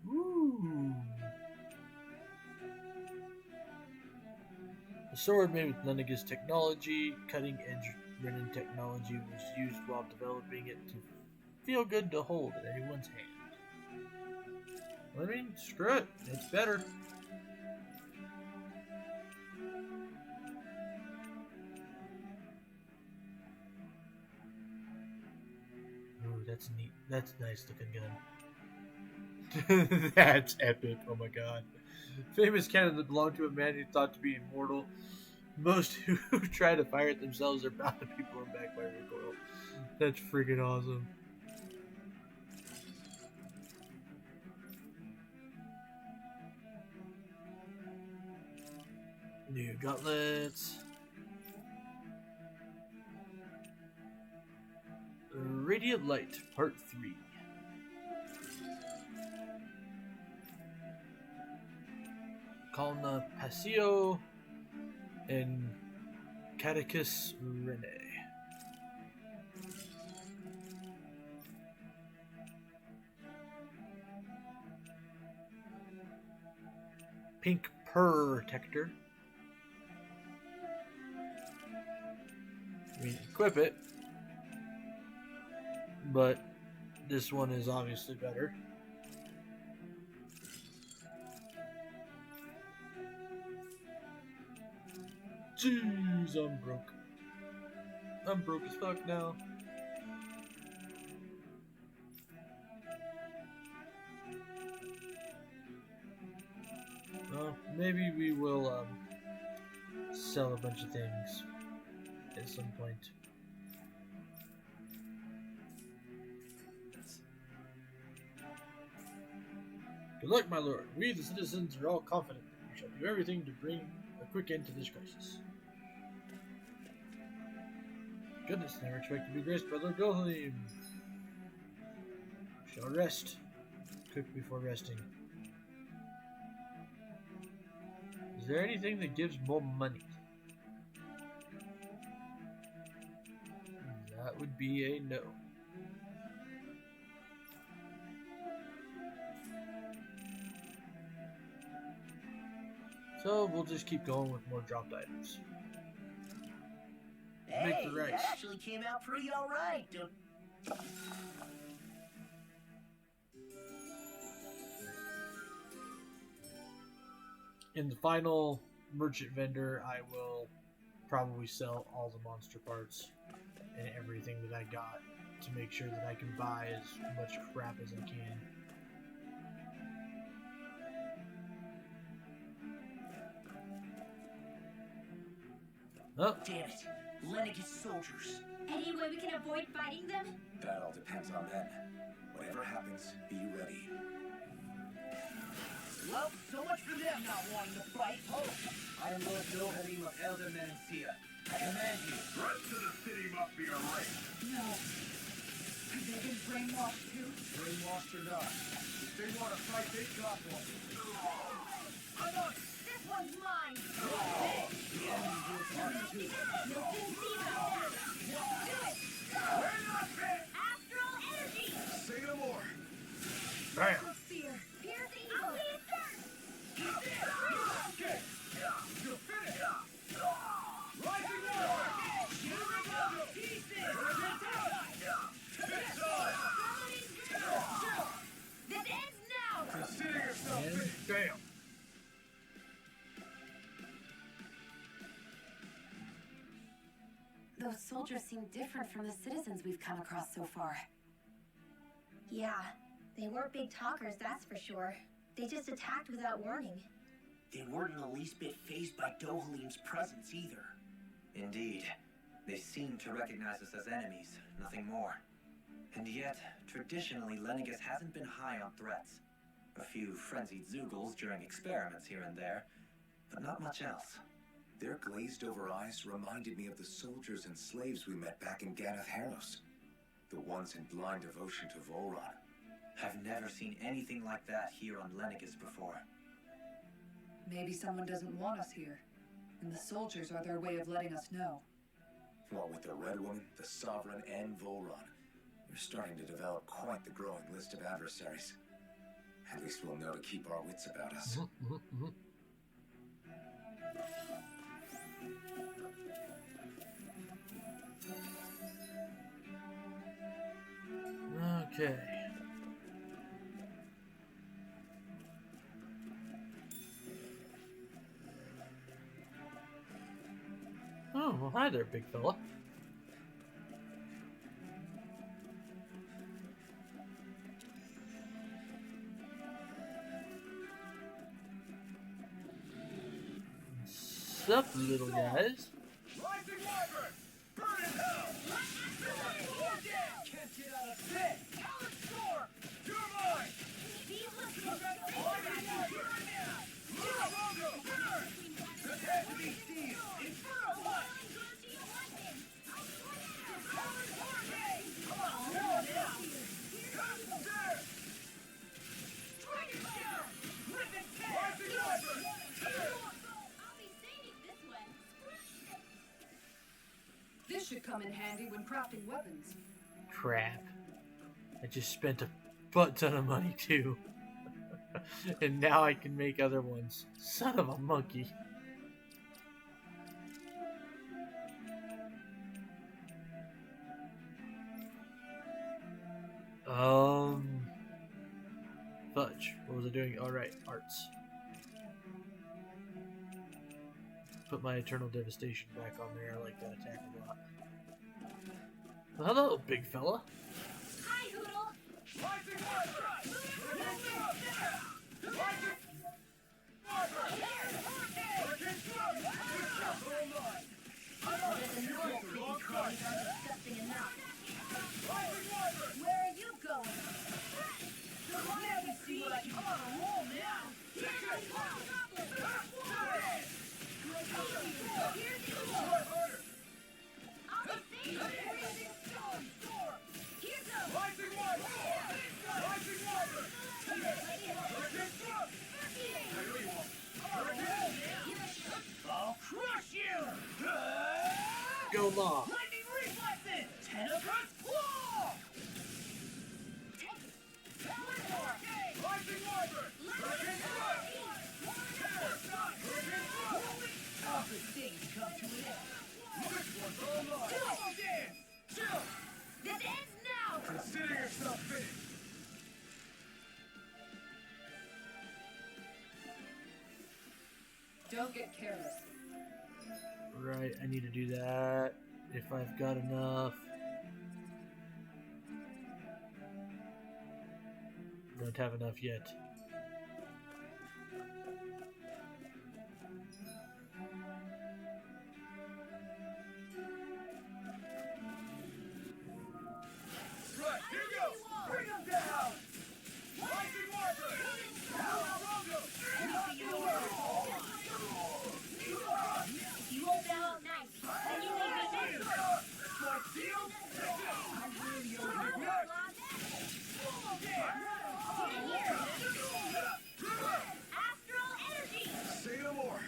Ooh. The sword made with Lennige's technology, cutting-edge Renan technology, was used while developing it to feel good to hold in anyone's hand. I mean, screw it. It's better. Ooh, that's neat. That's a nice looking gun. That's epic. Oh my god. Famous cannon that belonged to a man who thought to be immortal. Most who try to fire it themselves are bound to be blown back by recoil. That's freaking awesome. New gauntlets. Radiant Light, Part 3. Kalna Pasio and Catechus Rene. Pink Protector. I mean, equip it, but this one is obviously better. Jeez, I'm broke. I'm broke as fuck now. Well, maybe we will sell a bunch of things at some point. Good luck, my lord. We, the citizens, are all confident that we shall do everything to bring a quick end to this crisis. Goodness, never expected to be graced by Lord Dohalim. Shall rest. Cook before resting. Is there anything that gives more money? That would be a no. So we'll just keep going with more dropped items. Hey, Make the rice. that actually came out pretty alright. In the final merchant vendor, I will probably sell all the monster parts and everything that I got to make sure that I can buy as much crap as I can. Oh, Damn it. Lenegis soldiers. Any way we can avoid fighting them? That all depends on them. Whatever happens, be ready. Well, so much for them not wanting to fight. Oh, I am Lord Dohalim of Elder Menancia. I command you. Rest of the city must be erased. No. Have they been brainwashed too? Brainwashed or not, if they want to fight, they got one. This one's mine! The enemy will fight too. No see about that! Do it! We're not fit! Astral energy! Say no more. bam! Fear! Pierce the evil! I'll be it first! Okay. You're finished. Rising Warrior. This ends now! Consider yourself And finished. bam! Those soldiers seem different from the citizens we've come across so far. Yeah, they weren't big talkers, that's for sure. They just attacked without warning. They weren't in the least bit fazed by Dohalim's presence either. Indeed. They seem to recognize us as enemies, nothing more. And yet, traditionally, Lenegis hasn't been high on threats. A few frenzied Zeugles during experiments here and there, but not much else. Their glazed-over eyes reminded me of the soldiers and slaves we met back in Ganath Haros. The ones in blind devotion to Volron. I've never seen anything like that here on Lenegis before. Maybe someone doesn't want us here, and the soldiers are their way of letting us know. What with the Red Woman, the Sovereign, and Volron, we're starting to develop quite the growing list of adversaries. At least we'll know to keep our wits about us. Okay. Oh, well, hi there, big fella. Sup, little guys? Rising Wyvern! Burn in hell! Can't get out of bed! Talon Storm! You're mine! This has to be steel! Inferno One! Rising Wyvern! This should come in handy when crafting weapons. Crap. I just spent a butt ton of money too. And now I can make other ones. Son of a monkey. Fudge. What was I doing? Alright, arts. Put my Eternal Devastation back on there. I like that attack a lot. Well, hello, big fella. Hi, Hoodle! Rising Wyvern! Rising Wyvern! Disgusting enough. Rising Wyvern! Where are you going? Let me see what I can do. Astral Law. Lightning reflexes! Tenebrous claw! Rising Wyvern! Hurricane Thrust! Hurricane Thrust! Opposite things come to an end. This one's all mine. Double dance! Chill! This ends now! Consider yourself finished. Don't get careless. Right, I need to do that if I've got enough. Don't have enough yet. Right, here we go! Bring them down! Rising Wyvern! You hold that all night, and you leave me next. Smart seal! I'm really over here. Astral energy! Say no more.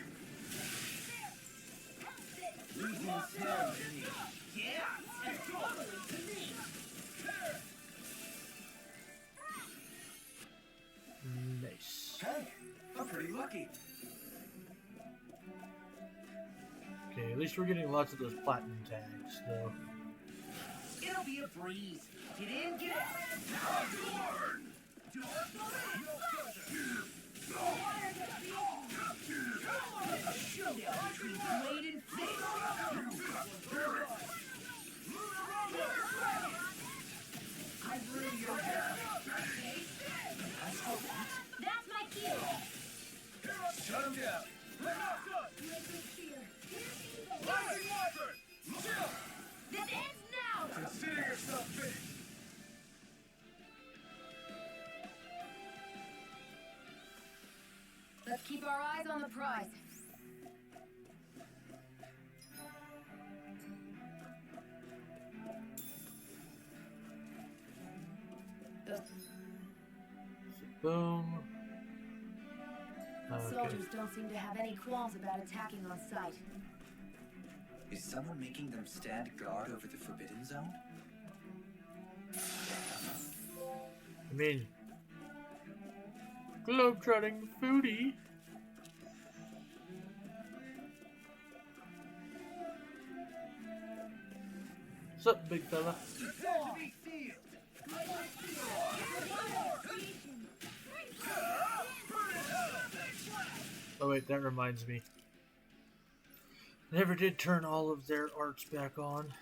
Losing sound to me. Yeah, and totally to me. Nice. Hey, I'm pretty lucky. Okay, at least we're getting lots of those platinum tags, though. It'll be a breeze. Get in, get out. A showdown between blade and fist. I ruined your hair. That's my cue! Shut him down. We're not done. Rising Wyvern! Chill! This ends now! Consider yourself finished. Let's keep our eyes on the prize. Boom. Okay. Soldiers don't seem to have any qualms about attacking on sight. Is someone making them stand guard over the Forbidden Zone? I mean, globetrotting foodie. What's up, big fella? Prepare to be sealed. Oh wait, that reminds me. Never did turn all of their arts back on.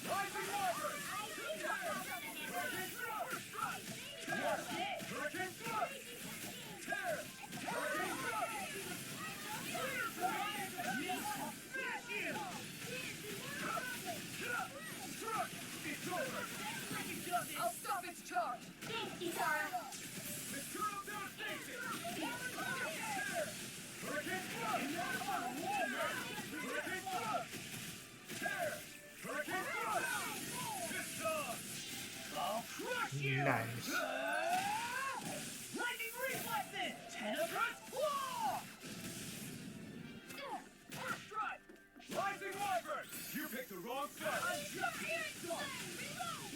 Rising Wyvern! Hurricane Thrust! Hurricane Thrust! Tear! Hurricane Thrust! Smash in! Struck! It's over! I'll stop its charge! Thanks, Kitara! Material devastation! Tear! Hurricane Thrust! Hurricane Thrust! Tear! Hurricane Thrust! This time! I'll crush you! Nice. Lightning reflexes! Tenebrous claw! First strike! Rising Wyvern! You picked the wrong fight!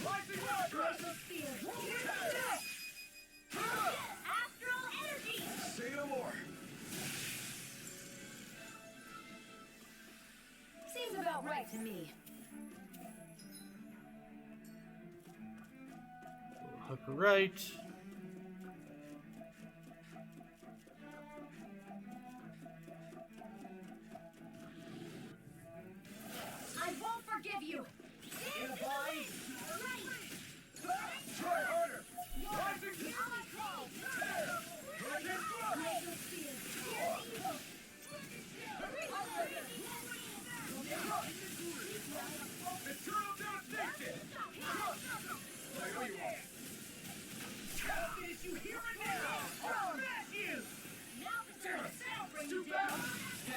Rising Wyvern! Astral energy! Say no more! Seems about right to me. Hook right. I won't forgive you! In a bind! Try harder! Rising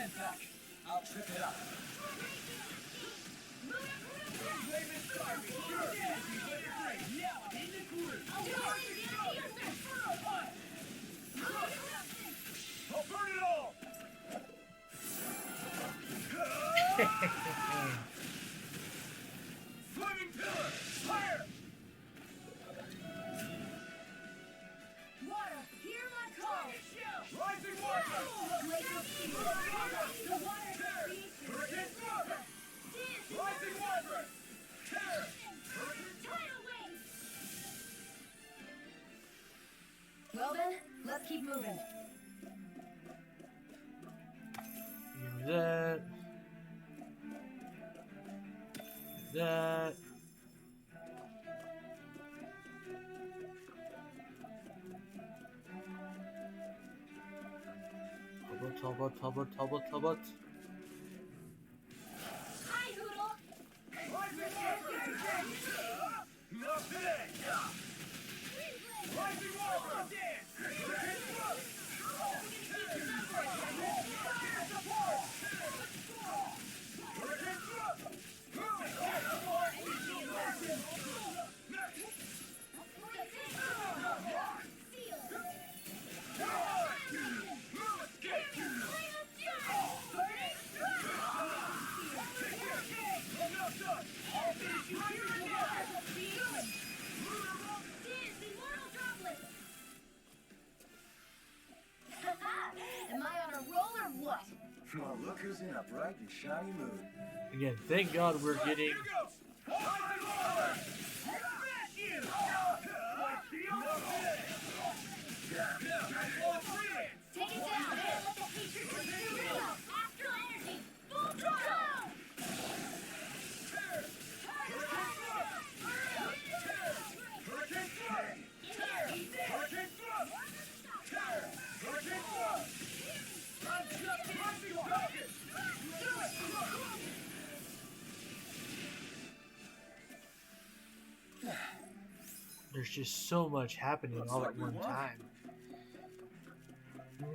Stand back. I'll trip it up. I'll burn it all! Flaming pillar! Fire! Water, hear my call! Rising water! The water Hurricane Smoker! Rising water! Tear! tidal wave! Well then, let's keep moving. Give me that. That. Talbot. Hi, Hoodle! Rising water! Not today! Rising water! Hurricane Smoker! Fire support! Hurricane Smoker! Am I on a roll or what? Well, look who's in a bright and shiny mood. Again, thank God we're getting. Here goes! Rising water! Smash you! Take it down! Let the hatred consume you! Astral energy! Full throttle! Hurricane Thrust! Hurricane Thrust! Hurricane Thrust! I'm just punching rocket! There's just so much happening all at one time.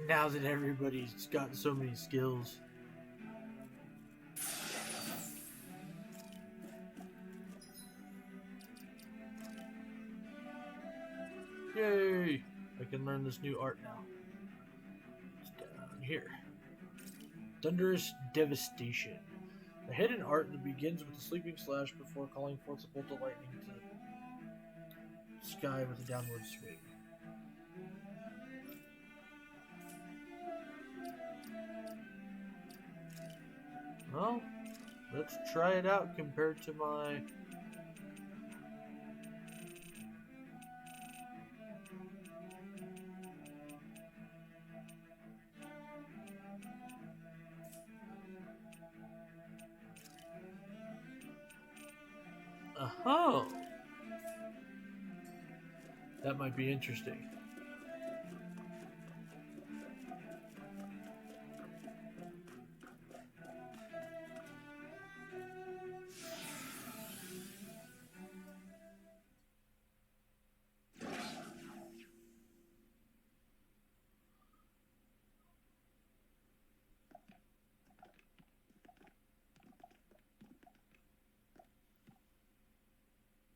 Now that everybody's got so many skills. Yay! I can learn this new art now. It's down here. Thunderous Devastation. A hidden art that begins with a sleeping slash before calling forth a bolt of lightning to the sky with a downward swing. Well, let's try it out compared to my... Oh, that might be interesting.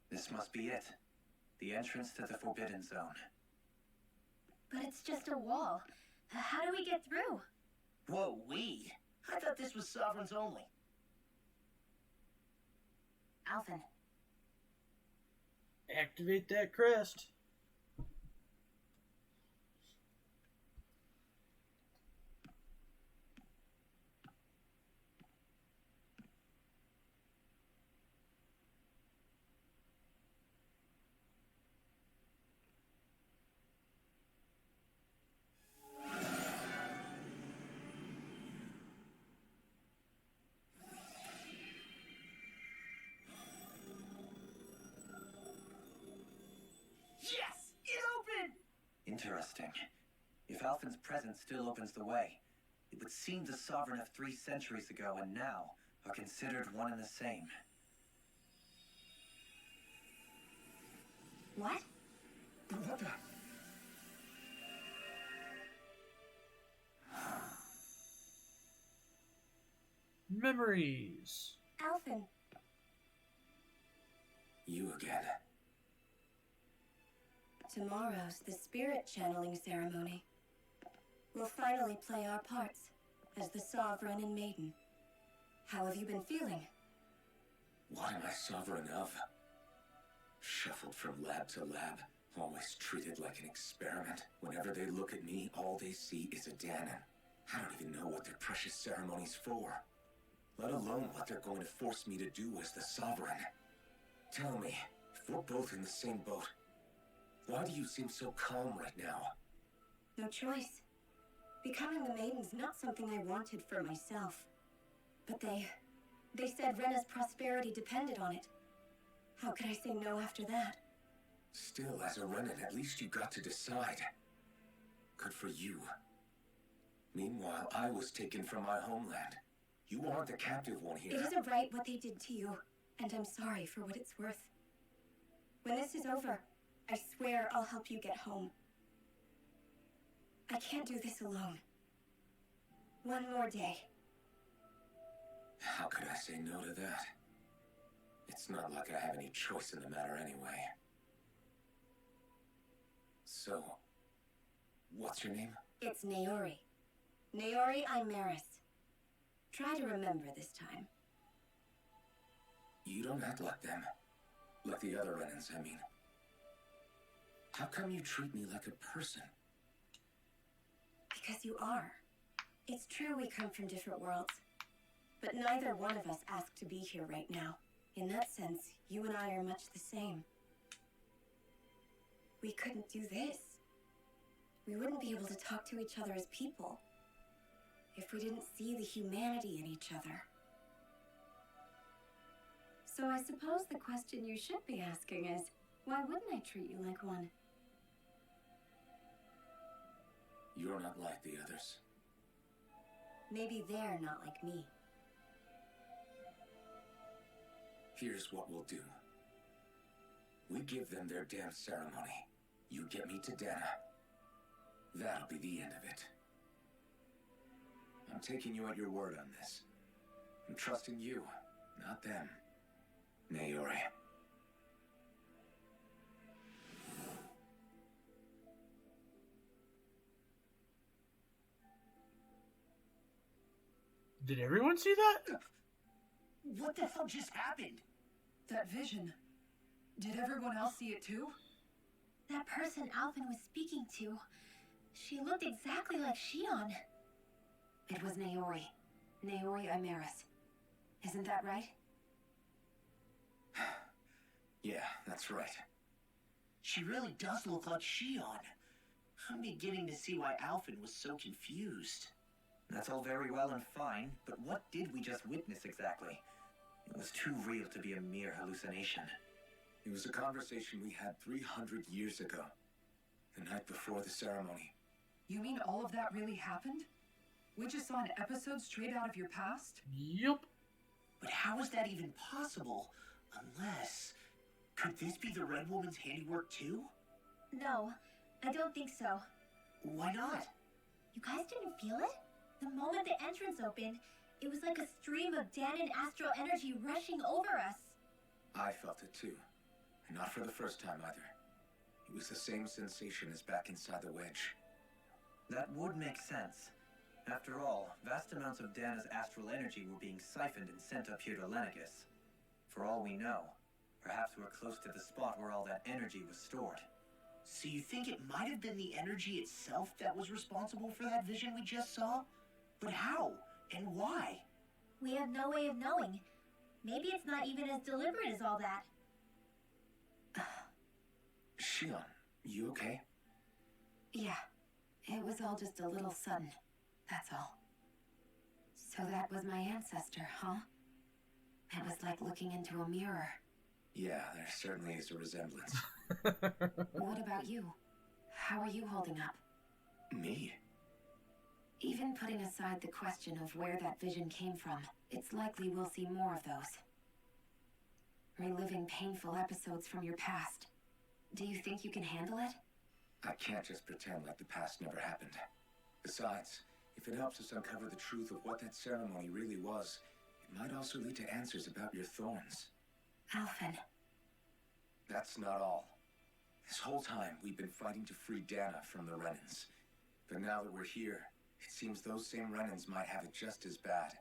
This must be it. The entrance to the Forbidden Zone. But it's just a wall. How do we get through? Whoa, we? I thought this was Sovereigns only. Alphen, Activate that crest. Yes! It opened! Interesting. If Alphen's presence still opens the way, it would seem the Sovereign of 3 centuries ago and now are considered one and the same. what? What the? Memories. Alphen, You again. Tomorrow's the spirit channeling ceremony. We'll finally play our parts as the Sovereign and Maiden. How have you been feeling? What am I sovereign of? Shuffled from lab to lab, always treated like an experiment. Whenever they look at me, all they see is a Dahnan. I don't even know what their precious ceremony's for, let alone what they're going to force me to do as the Sovereign. Tell me, if we're both in the same boat, why do you seem so calm right now? No choice. Becoming the Maiden's not something I wanted for myself. But they said Rena's prosperity depended on it. How could I say no after that? Still, as a Renan, at least you got to decide. Good for you. Meanwhile, I was taken from my homeland. You aren't the captive one here. It isn't right what they did to you, and I'm sorry for what it's worth. When this is over, I swear I'll help you get home. I can't do this alone. One more day. How could I say no to that? It's not like I have any choice in the matter anyway. So, what's your name? It's Naori. Naori Imaris. Try to remember this time. You don't act like them. Like the other Renans, I mean. How come you treat me like a person? Because you are. It's true we come from different worlds. But neither one of us asked to be here right now. In that sense, you and I are much the same. We couldn't do this. We wouldn't be able to talk to each other as people if we didn't see the humanity in each other. So I suppose the question you should be asking is, why wouldn't I treat you like one? You're not like the others. Maybe they're not like me. Here's what we'll do. We give them their damn ceremony. You get me to Dana. That'll be the end of it. I'm taking you at your word on this. I'm trusting you, not them. Naori. Did everyone see that? What the hell just happened? That vision. Did everyone else see it too? that person Alphen was speaking to, she looked exactly like Shion. It was Naori. Naori Imaris. Isn't that right? Yeah, that's right. She really does look like Shion. I'm beginning to see why Alphen was so confused. That's all very well and fine, but what did we just witness exactly? It was too real to be a mere hallucination. It was a conversation we had 300 years ago. The night before the ceremony. You mean all of that really happened? We just saw an episode straight out of your past? Yup. But how is that even possible? Unless... Could this be the Red Woman's handiwork too? No, I don't think so. Why not? You guys didn't feel it? The moment the entrance opened, it was like a stream of Dahnan astral energy rushing over us. I felt it too. And not for the first time either. It was the same sensation as back inside the wedge. That would make sense. After all, vast amounts of Dana's astral energy were being siphoned and sent up here to Lenicus. For all we know, perhaps we're close to the spot where all that energy was stored. So you think it might have been the energy itself that was responsible for that vision we just saw? But how? And why? We have no way of knowing. Maybe it's not even as deliberate as all that. Shion, you okay? Yeah. It was all just a little sudden. That's all. So that was my ancestor, huh? It was like looking into a mirror. Yeah, there certainly is a resemblance. What about you? How are you holding up? Me? Even putting aside the question of where that vision came from, it's likely we'll see more of those. Reliving painful episodes from your past. Do you think you can handle it? I can't just pretend like the past never happened. Besides, if it helps us uncover the truth of what that ceremony really was, might also lead to answers about your thorns. Alphen. That's not all. This whole time, we've been fighting to free Dana from the Renans. But now that we're here, it seems those same Renans might have it just as bad.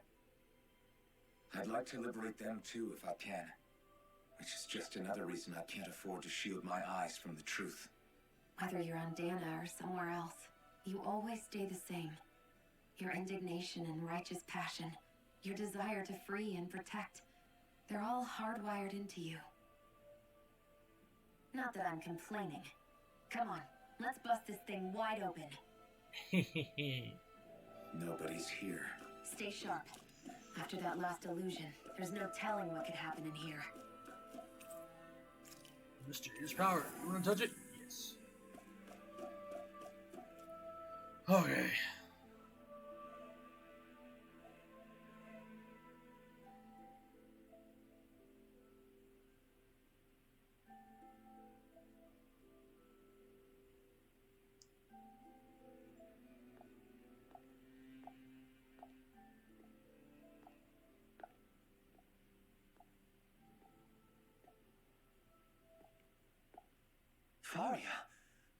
I'd like to liberate them too if I can. Which is just another reason I can't afford to shield my eyes from the truth. Whether you're on Dana or somewhere else, you always stay the same. Your indignation and righteous passion, your desire to free and protect, they're all hardwired into you. Not that I'm complaining. Come on, let's bust this thing wide open. Nobody's here. Stay sharp. After that last illusion, there's no telling what could happen in here. Mysterious power. You want to touch it? Yes. Okay. Faria,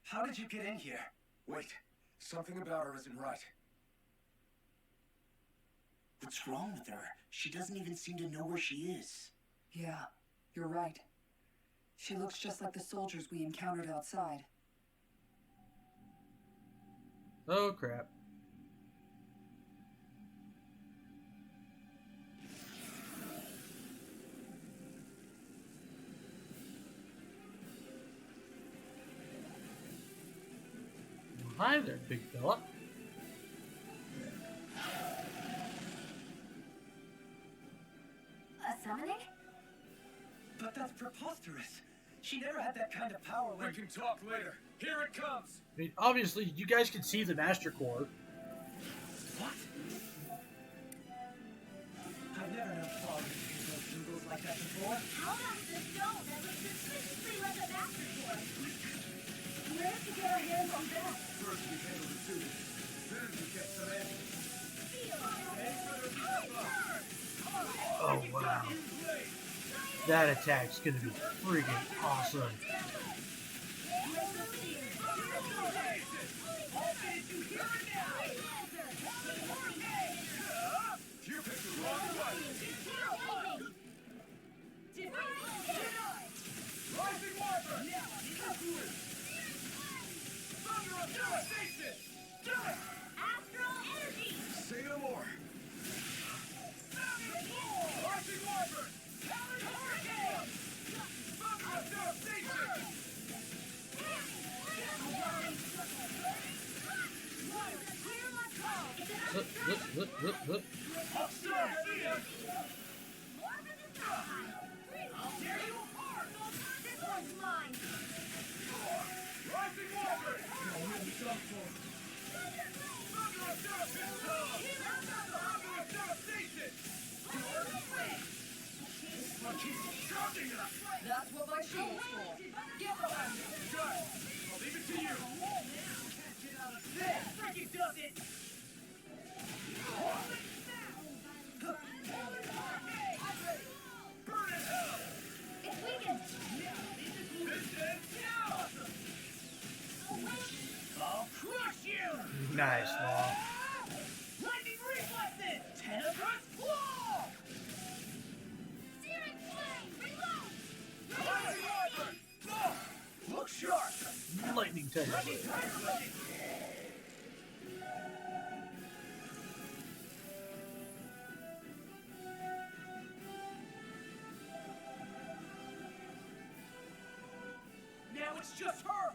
how did you get in here? Wait, something about her isn't right. What's wrong with her? She doesn't even seem to know where she is. Yeah, you're right. She looks just like the soldiers we encountered outside. Oh, crap. Hi there, big fella. A summoning? But that's preposterous. She never had that kind of power when... We can talk later. Here it comes! I mean, obviously, you guys can see the Master Core. What? I've never known Faria to use those symbols like that before. How about the stone that was suspiciously like a master sword? Where to get our hands on that? First we handle the students, then we get some answers. Oh, wow. That attack's gonna be freaking awesome. You picked the wrong one! Rising Wyvern! Thunder of devastation! Astral energy! Say no more! Rising Wyvern! Hurricane! Thunder of devastation! Look. Upstairs! I'll tear you apart! This one's mine! Rising Wyvern! Thunder of devastation! Charging us! That's what my shield's for. Get behind me. Good! I'll leave it to you! This freaking does it! Burn in hell! It's weakened! This ends now! I'll crush you! Nice, Law. Lightning reflexes! Tenebrous claw! Searing flame! Reload! Rising Wyvern! Oh, look sharp! Lightning technique. Now it's just her!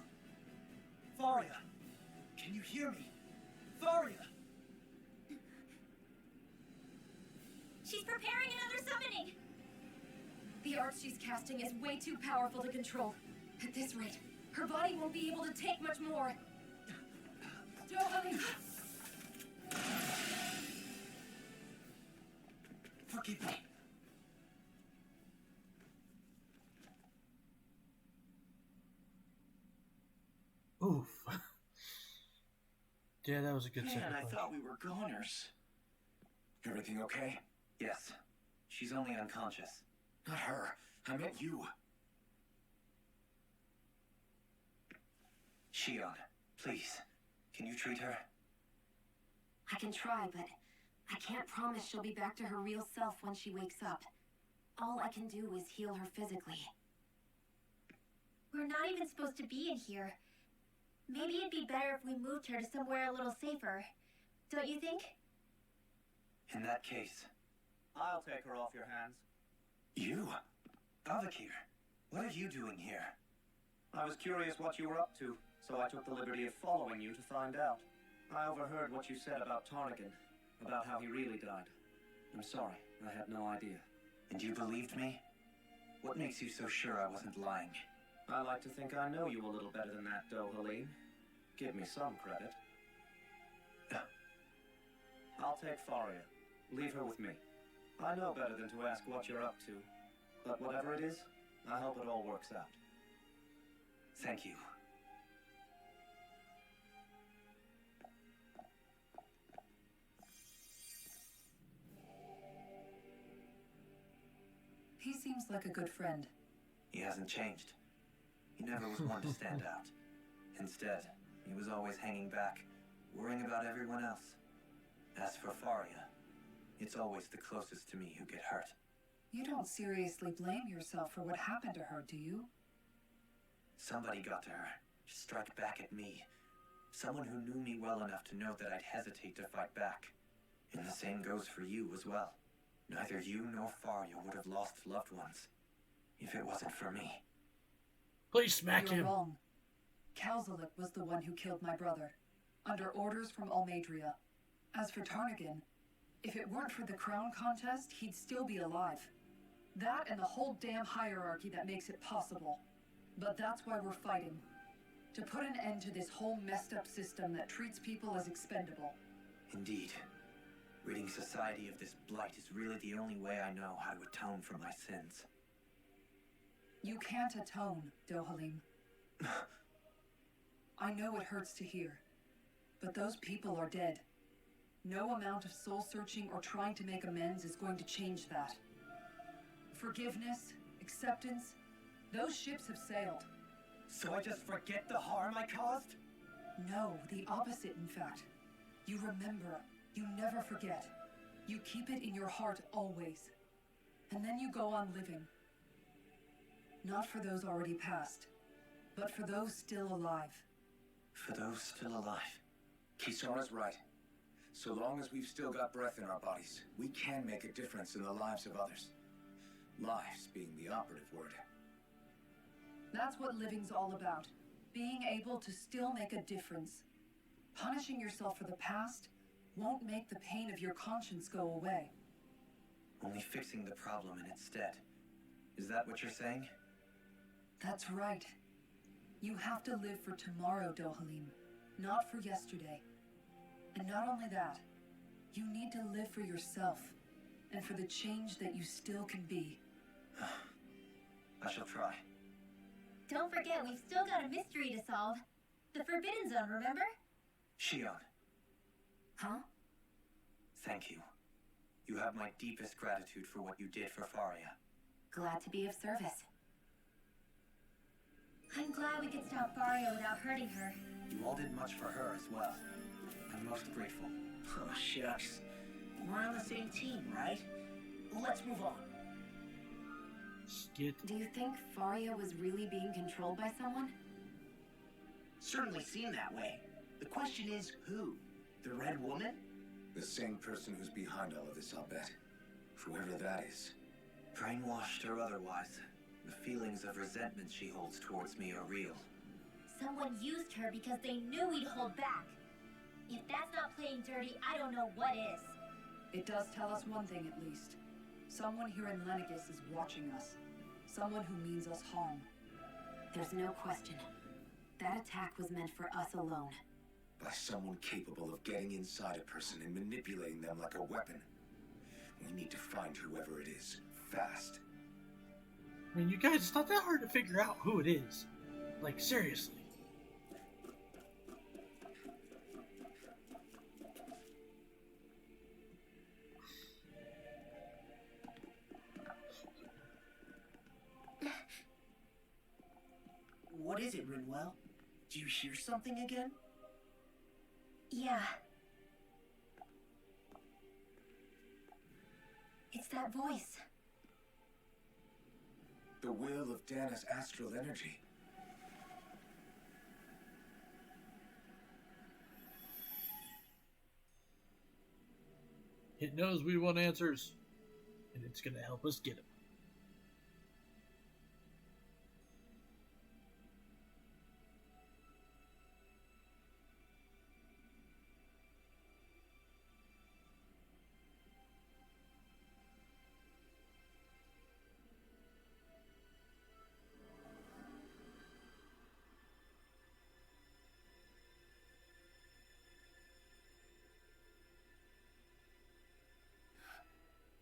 Faria, can you hear me? Faria! She's preparing another summoning! The art she's casting is way too powerful to control. At this rate, her body won't be able to take much more. Don't. Forgive me. Oof. Yeah, that was a good Man, second I punch. thought we were goners. Everything okay? Yes, She's only unconscious. Not her. I meant you. Shion, please, can you treat her? I can try, but I can't promise she'll be back to her real self when she wakes up. All I can do is heal her physically. We're not even supposed to be in here. Maybe it'd be better if we moved her to somewhere a little safer. Don't you think? In that case, I'll take her off your hands. You? Avakir, what are you doing here? I was curious what you were up to, so I took the liberty of following you to find out. I overheard what you said about Tarnagan, about how he really died. I'm sorry, I had no idea. And you believed me? What makes you so sure I wasn't lying? I like to think I know you a little better than that, Dohalim. Give me some credit. I'll take Faria. Leave her with me. I know better than to ask what you're up to. But whatever it is, I hope it all works out. Thank you. He seems like a good friend. He hasn't changed. He never was one to stand out. Instead, he was always hanging back, worrying about everyone else. As for Faria, it's always the closest to me who get hurt. You don't seriously blame yourself for what happened to her, do you? Somebody got to her, to strike back at me. Someone who knew me well enough to know that I'd hesitate to fight back. And the same goes for you as well. Neither you nor Faria would have lost loved ones if it wasn't for me. Please smack You're him. wrong. Kalzalik was the one who killed my brother, under orders from Almadria. As for Tarnagan, if it weren't for the crown contest, he'd still be alive. That and the whole damn hierarchy that makes it possible. But that's why we're fighting. To put an end to this whole messed up system that treats people as expendable. Indeed. Ridding society of this blight is really the only way I know how to atone for my sins. You can't atone, Dohalim. I know it hurts to hear, but those people are dead. No amount of soul-searching or trying to make amends is going to change that. Forgiveness, acceptance, those ships have sailed. So I just forget the harm I caused? No, the opposite, in fact. You remember. You never forget. You keep it in your heart always. And then you go on living. Not for those already passed, but for those still alive. For those still alive. Kisara's right. So long as we've still got breath in our bodies, we can make a difference in the lives of others. Lives being the operative word. That's what living's all about. Being able to still make a difference. Punishing yourself for the past won't make the pain of your conscience go away. Only fixing the problem in its stead. Is that what you're saying? That's right. You have to live for tomorrow, Dohalim, not for yesterday. And not only that, you need to live for yourself, and for the change that you still can be. I shall try. Don't forget, we've still got a mystery to solve. The Forbidden Zone, remember? Shion, Huh? thank you. You have my deepest gratitude for what you did for Faria. Glad to be of service. I'm glad we could stop Faria without hurting her. You all did much for her as well. I'm most grateful. Oh, shucks. We're on the same team, right? Let's move on. Skit. Do you think Faria was really being controlled by someone? Certainly seem that way. The question is, who? The Red Woman? The same person who's behind all of this, I'll bet. Whoever that is. Brainwashed or otherwise, the feelings of resentment she holds towards me are real. Someone used her because they knew we'd hold back. If that's not playing dirty, I don't know what is. It does tell us one thing at least. Someone here in Lenegis is watching us. Someone who means us harm. There's no question. That attack was meant for us alone. By someone capable of getting inside a person and manipulating them like a weapon. We need to find whoever it is, fast. I mean, you guys, it's not that hard to figure out who it is. Like, seriously. Rinwell? Do you hear something again? Yeah. It's that voice. The will of Dana's astral energy. It knows we want answers, and it's going to help us get them.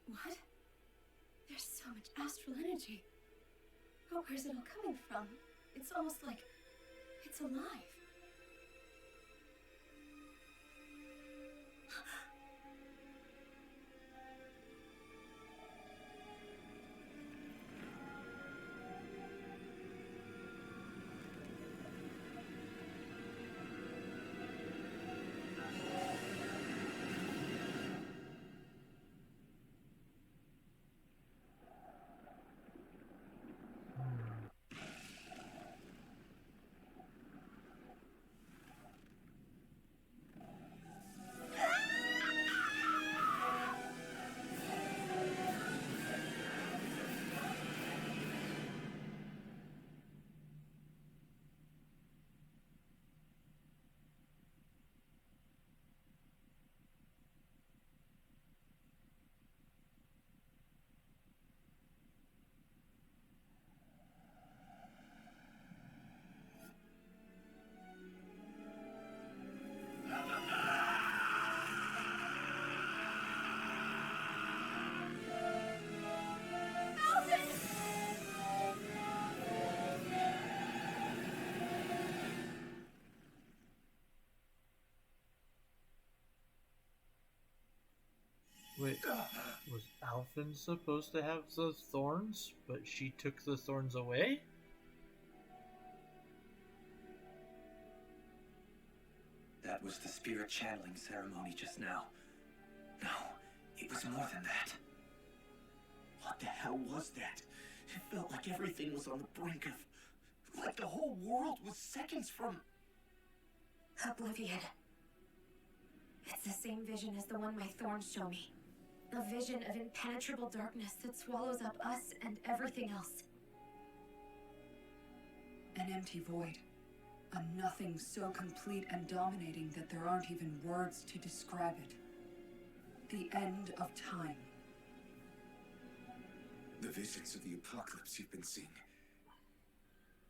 What? There's so much astral energy. But where's it all coming from? It's almost like it's alive. Wait, was Alphen supposed to have the thorns, but she took the thorns away? That was the spirit channeling ceremony just now. No, it was more than that. What the hell was that? It felt like everything was on the brink of... Like the whole world was seconds from... Oblivion. It's the same vision as the one my thorns show me. A vision of impenetrable darkness that swallows up us and everything else. An empty void. A nothing so complete and dominating that there aren't even words to describe it. The end of time. The visions of the apocalypse you've been seeing.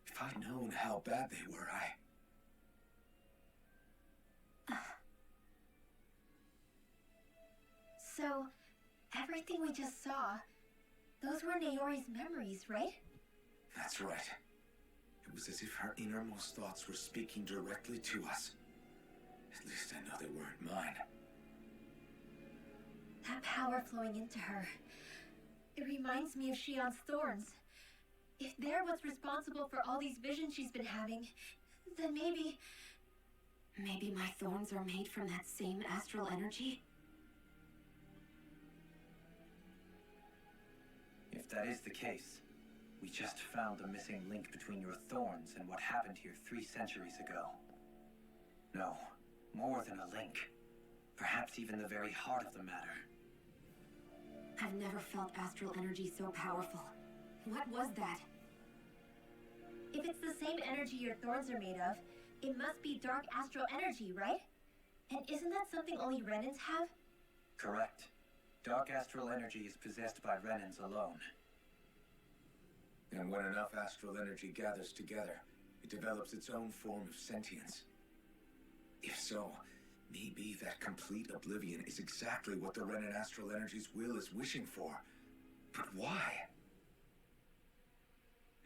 If I'd known how bad they were, So, everything we just saw, those were Naori's memories, right? That's right. It was as if her innermost thoughts were speaking directly to us. At least I know they weren't mine. That power flowing into her. It reminds me of Shion's thorns. If they're what's responsible for all these visions she's been having, then maybe... Maybe my thorns are made from that same astral energy? If that is the case, we just found the missing link between your thorns and what happened here 3 centuries ago. No, more than a link. Perhaps even the very heart of the matter. I've never felt astral energy so powerful. What was that? If it's the same energy your thorns are made of, it must be dark astral energy, right? And isn't that something only Renans have? Correct. Dark astral energy is possessed by Renans alone. And when enough astral energy gathers together, it develops its own form of sentience. If so, maybe that complete oblivion is exactly what the Renan astral energy's will is wishing for. But why?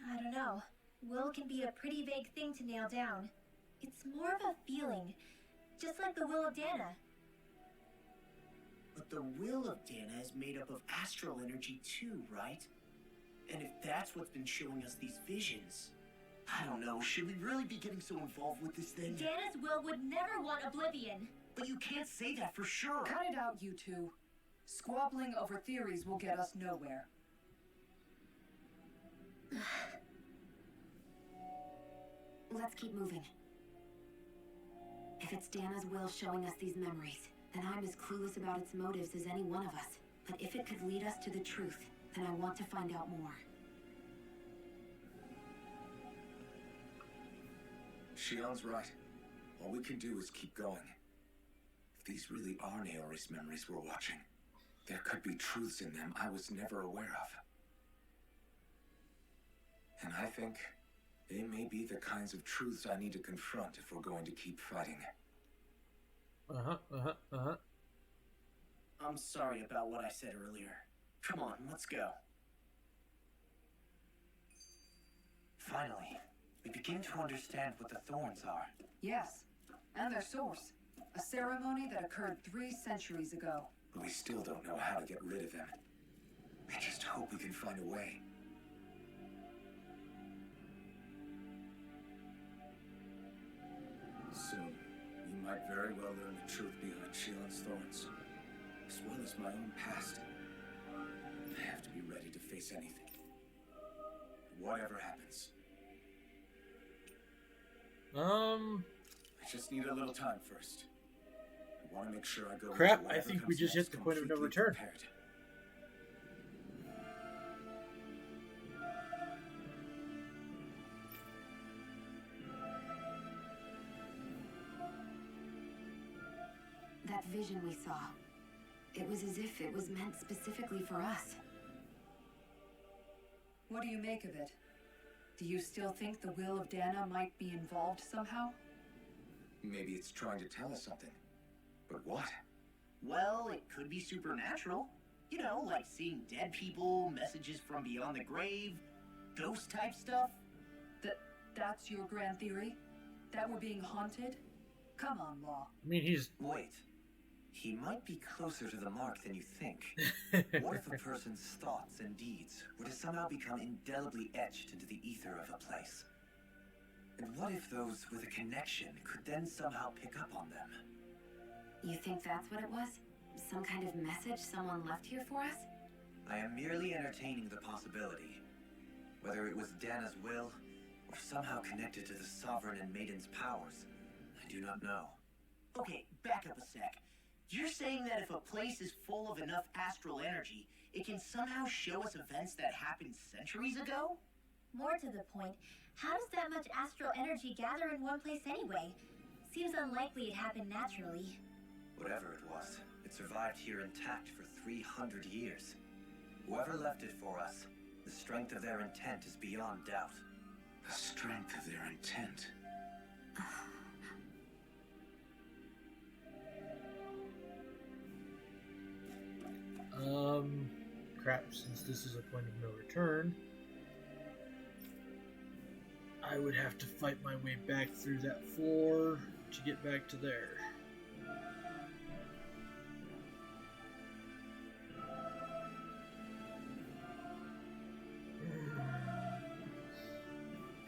I don't know. Will can be a pretty vague thing to nail down. It's more of a feeling, just like the will of Dana. But the will of Dana is made up of astral energy too, right? And if that's what's been showing us these visions, I don't know. Should we really be getting so involved with this thing? Dana's will would never want Oblivion. But you can't say that for sure. Cut it out, you two. Squabbling over theories will get us nowhere. Let's keep moving. If it's Dana's will showing us these memories, then I'm as clueless about its motives as any one of us. But if it could lead us to the truth, then I want to find out more. Shion's right. All we can do is keep going. If these really are Naori's memories we're watching, there could be truths in them I was never aware of. And I think they may be the kinds of truths I need to confront if we're going to keep fighting. I'm sorry about what I said earlier. Come on, let's go. Finally, we begin to understand what the thorns are. Yes, and their source. A ceremony that occurred 3 centuries ago. But we still don't know how to get rid of them. I just hope we can find a way. Soon, we might very well learn the truth behind Shion's thorns, as well as my own past. I have to be ready to face anything. Whatever happens. I just need a little time first. I want to make sure I go. Crap, I think we just hit the point of no return. Prepared. That vision we saw, it was as if it was meant specifically for us. What do you make of it? Do you still think the will of Dana might be involved somehow? Maybe it's trying to tell us something. But what? Well, it could be supernatural. You know, like seeing dead people, messages from beyond the grave, ghost type stuff. That's your grand theory? That we're being haunted? Come on, Law. I mean, he's... Wait. He might be closer to the mark than you think. What if a person's thoughts and deeds were to somehow become indelibly etched into the ether of a place? And what if those with a connection could then somehow pick up on them? You think that's what it was? Some kind of message someone left here for us? I am merely entertaining the possibility. Whether it was Dana's will, or somehow connected to the Sovereign and Maiden's powers, I do not know. Okay, back up a sec. You're saying that if a place is full of enough astral energy, it can somehow show us events that happened centuries ago? More to the point, how does that much astral energy gather in one place anyway? Seems unlikely it happened naturally. Whatever it was, it survived here intact for 300 years. Whoever left it for us, the strength of their intent is beyond doubt. The strength of their intent. Crap, since this is a point of no return, I would have to fight my way back through that floor to get back to there.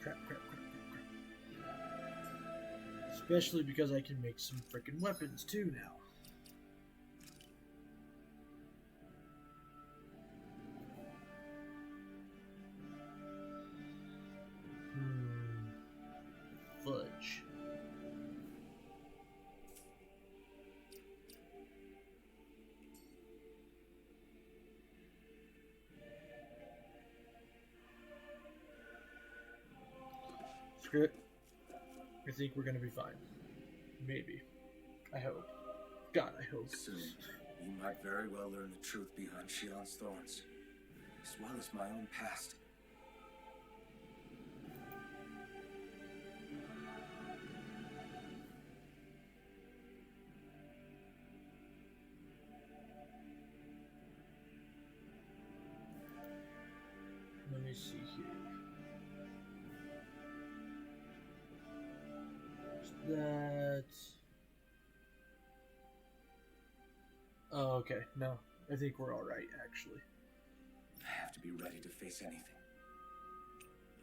Crap. Especially because I can make some freaking weapons too now. Fudge. Screw it. I think we're gonna be fine. Maybe. I hope. God, I hope. Soon, we might very well learn the truth behind Shion's thorns, as well as my own past. Let me see here. That. Oh, okay. No, I think we're all right, actually. I have to be ready to face anything.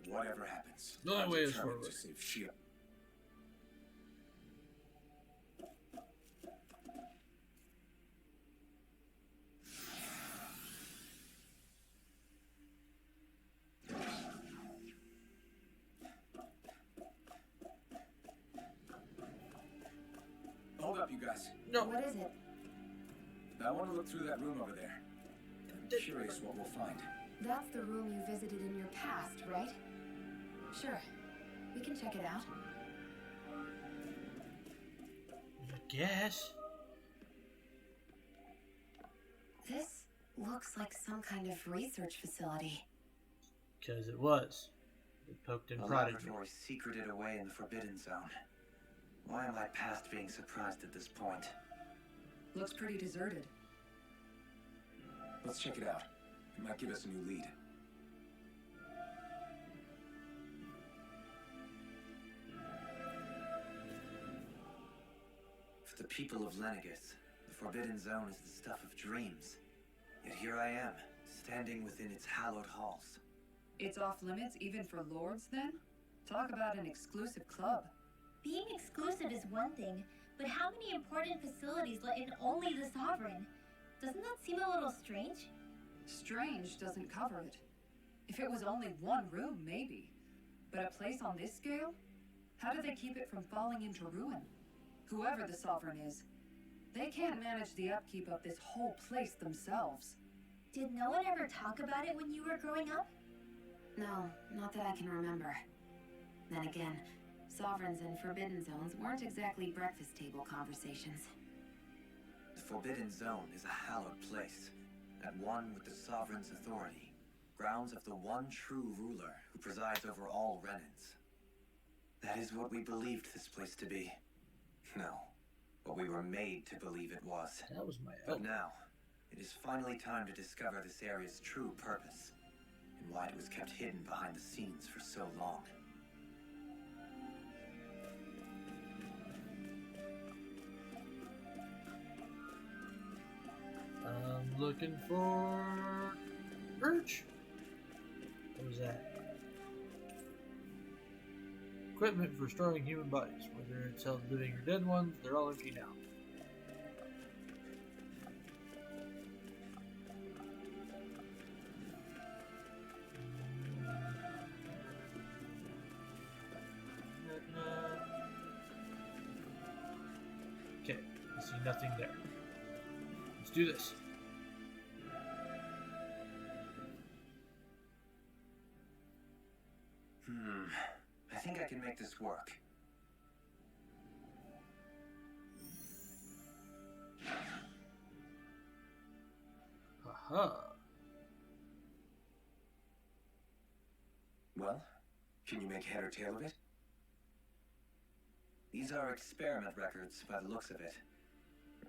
Whatever happens, The only I'm way is determined forward. to save Shia. Hold up, you guys. No. What is it? I want to look through that room over there. I'm curious what we'll find. That's the room you visited in your past, right? Sure. We can check it out. I guess. This looks like some kind of research facility. Because it was. It poked and A prodded me. laboratory secreted away in the Forbidden Zone. Why am I past being surprised at this point? Looks pretty deserted. Let's check it out. It might give us a new lead. For the people of Lenegus, the Forbidden Zone is the stuff of dreams. Yet here I am, standing within its hallowed halls. It's off limits even for lords, then? Talk about an exclusive club. Being exclusive is one thing, but how many important facilities let in only the Sovereign? Doesn't that seem a little strange? Strange doesn't cover it. If it was only one room, maybe. But a place on this scale? How do they keep it from falling into ruin? Whoever the Sovereign is, they can't manage the upkeep of this whole place themselves. Did no one ever talk about it when you were growing up? No, not that I can remember. Then again, Sovereigns and Forbidden Zones weren't exactly breakfast table conversations. The Forbidden Zone is a hallowed place, at one with the Sovereign's authority, grounds of the one true ruler who presides over all Renans. That is what we believed this place to be. No, what we were made to believe it was. That was my But elf. now, it is finally time to discover this area's true purpose, and why it was kept hidden behind the scenes for so long. I'm looking for Urge. What was that? Equipment for storing human bodies. Whether it's held living or dead ones, they're all empty now. Okay, I see nothing there. Let's do this. I think I can make this work. Aha. Well, can you make head or tail of it? These are experiment records by the looks of it.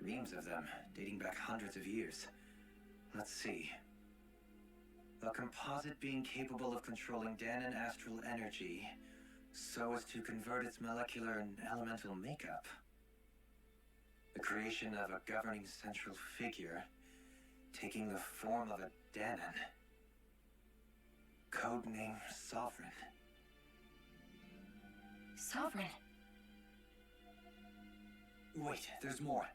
Reams of them, dating back hundreds of years. Let's see. A composite being capable of controlling Danan astral energy so as to convert its molecular and elemental makeup. The creation of a governing central figure taking the form of a Danan. Codename Sovereign. Sovereign? Wait, there's more.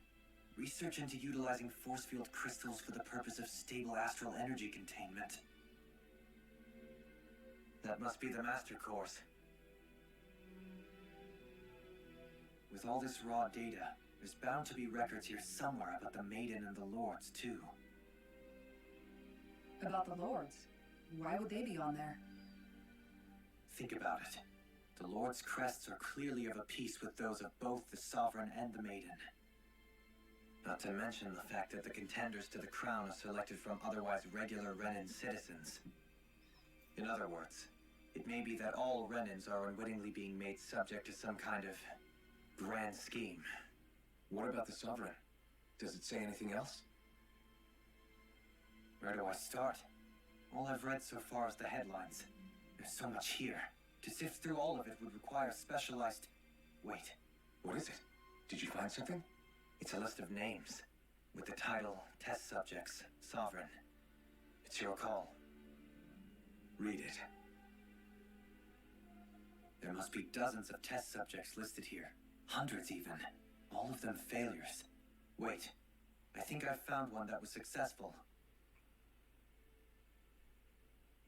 Research into utilizing force field crystals for the purpose of stable astral energy containment. That must be the Master Course. With all this raw data, there's bound to be records here somewhere about the Maiden and the Lords, too. About the lords? Why would they be on there? Think about it. The Lord's crests are clearly of a piece with those of both the Sovereign and the Maiden. Not to mention the fact that the contenders to the crown are selected from otherwise regular Renan citizens. In other words, it may be that all Renans are unwittingly being made subject to some kind of grand scheme. What about the Sovereign? Does it say anything else? Where do I start? All I've read so far is the headlines. There's so much here. To sift through all of it would require specialized... Wait, What is it? Did you find something? it's a list of names, with the title Test Subjects, Sovereign. It's your call. Read it. There must be dozens of test subjects listed here. Hundreds even. All of them failures. Wait, I think I found one that was successful.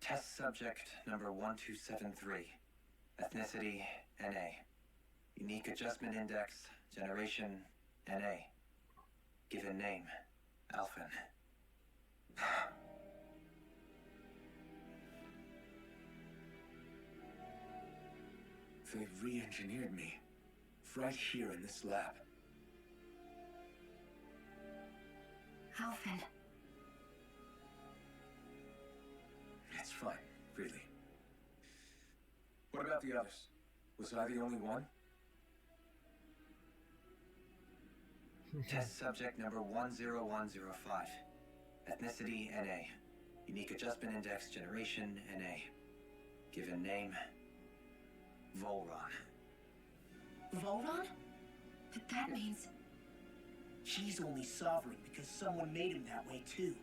Test subject number 1273. Ethnicity, NA. Unique adjustment index, generation, NA. Given name, Alphen. They've re-engineered me. Right here in this lab. Alphen. It's fine, really. What about the others? Was I the only one? Test subject number 10105. Ethnicity, NA. Unique adjustment index, generation, NA. Given name, Volron. Volron? But that means... She's only sovereign because someone made him that way too.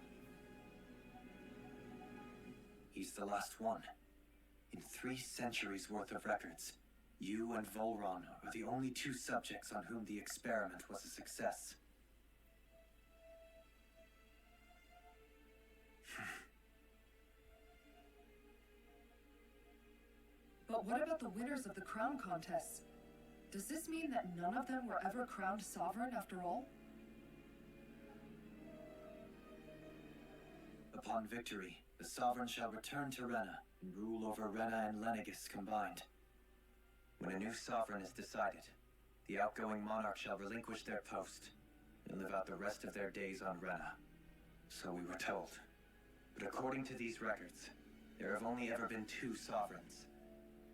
He's the last one. In 3 centuries worth of records, you and Volron are the only 2 subjects on whom the experiment was a success. But what about the winners of the crown contests? Does this mean that none of them were ever crowned sovereign after all? Upon victory, the Sovereign shall return to Rena and rule over Rena and Lenegis combined. When a new Sovereign is decided, the outgoing monarch shall relinquish their post and live out the rest of their days on Rena. So we were told. But according to these records, there have only ever been 2 Sovereigns,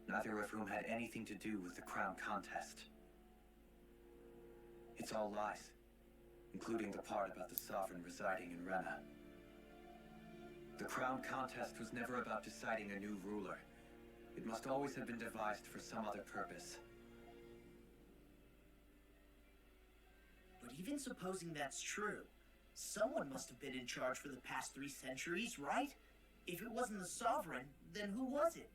neither of whom had anything to do with the crown contest. It's all lies, including the part about the Sovereign residing in Rena. The crown contest was never about deciding a new ruler. It must always have been devised for some other purpose. But even supposing that's true, someone must have been in charge for the past 3 centuries, right? If it wasn't the Sovereign, then who was it?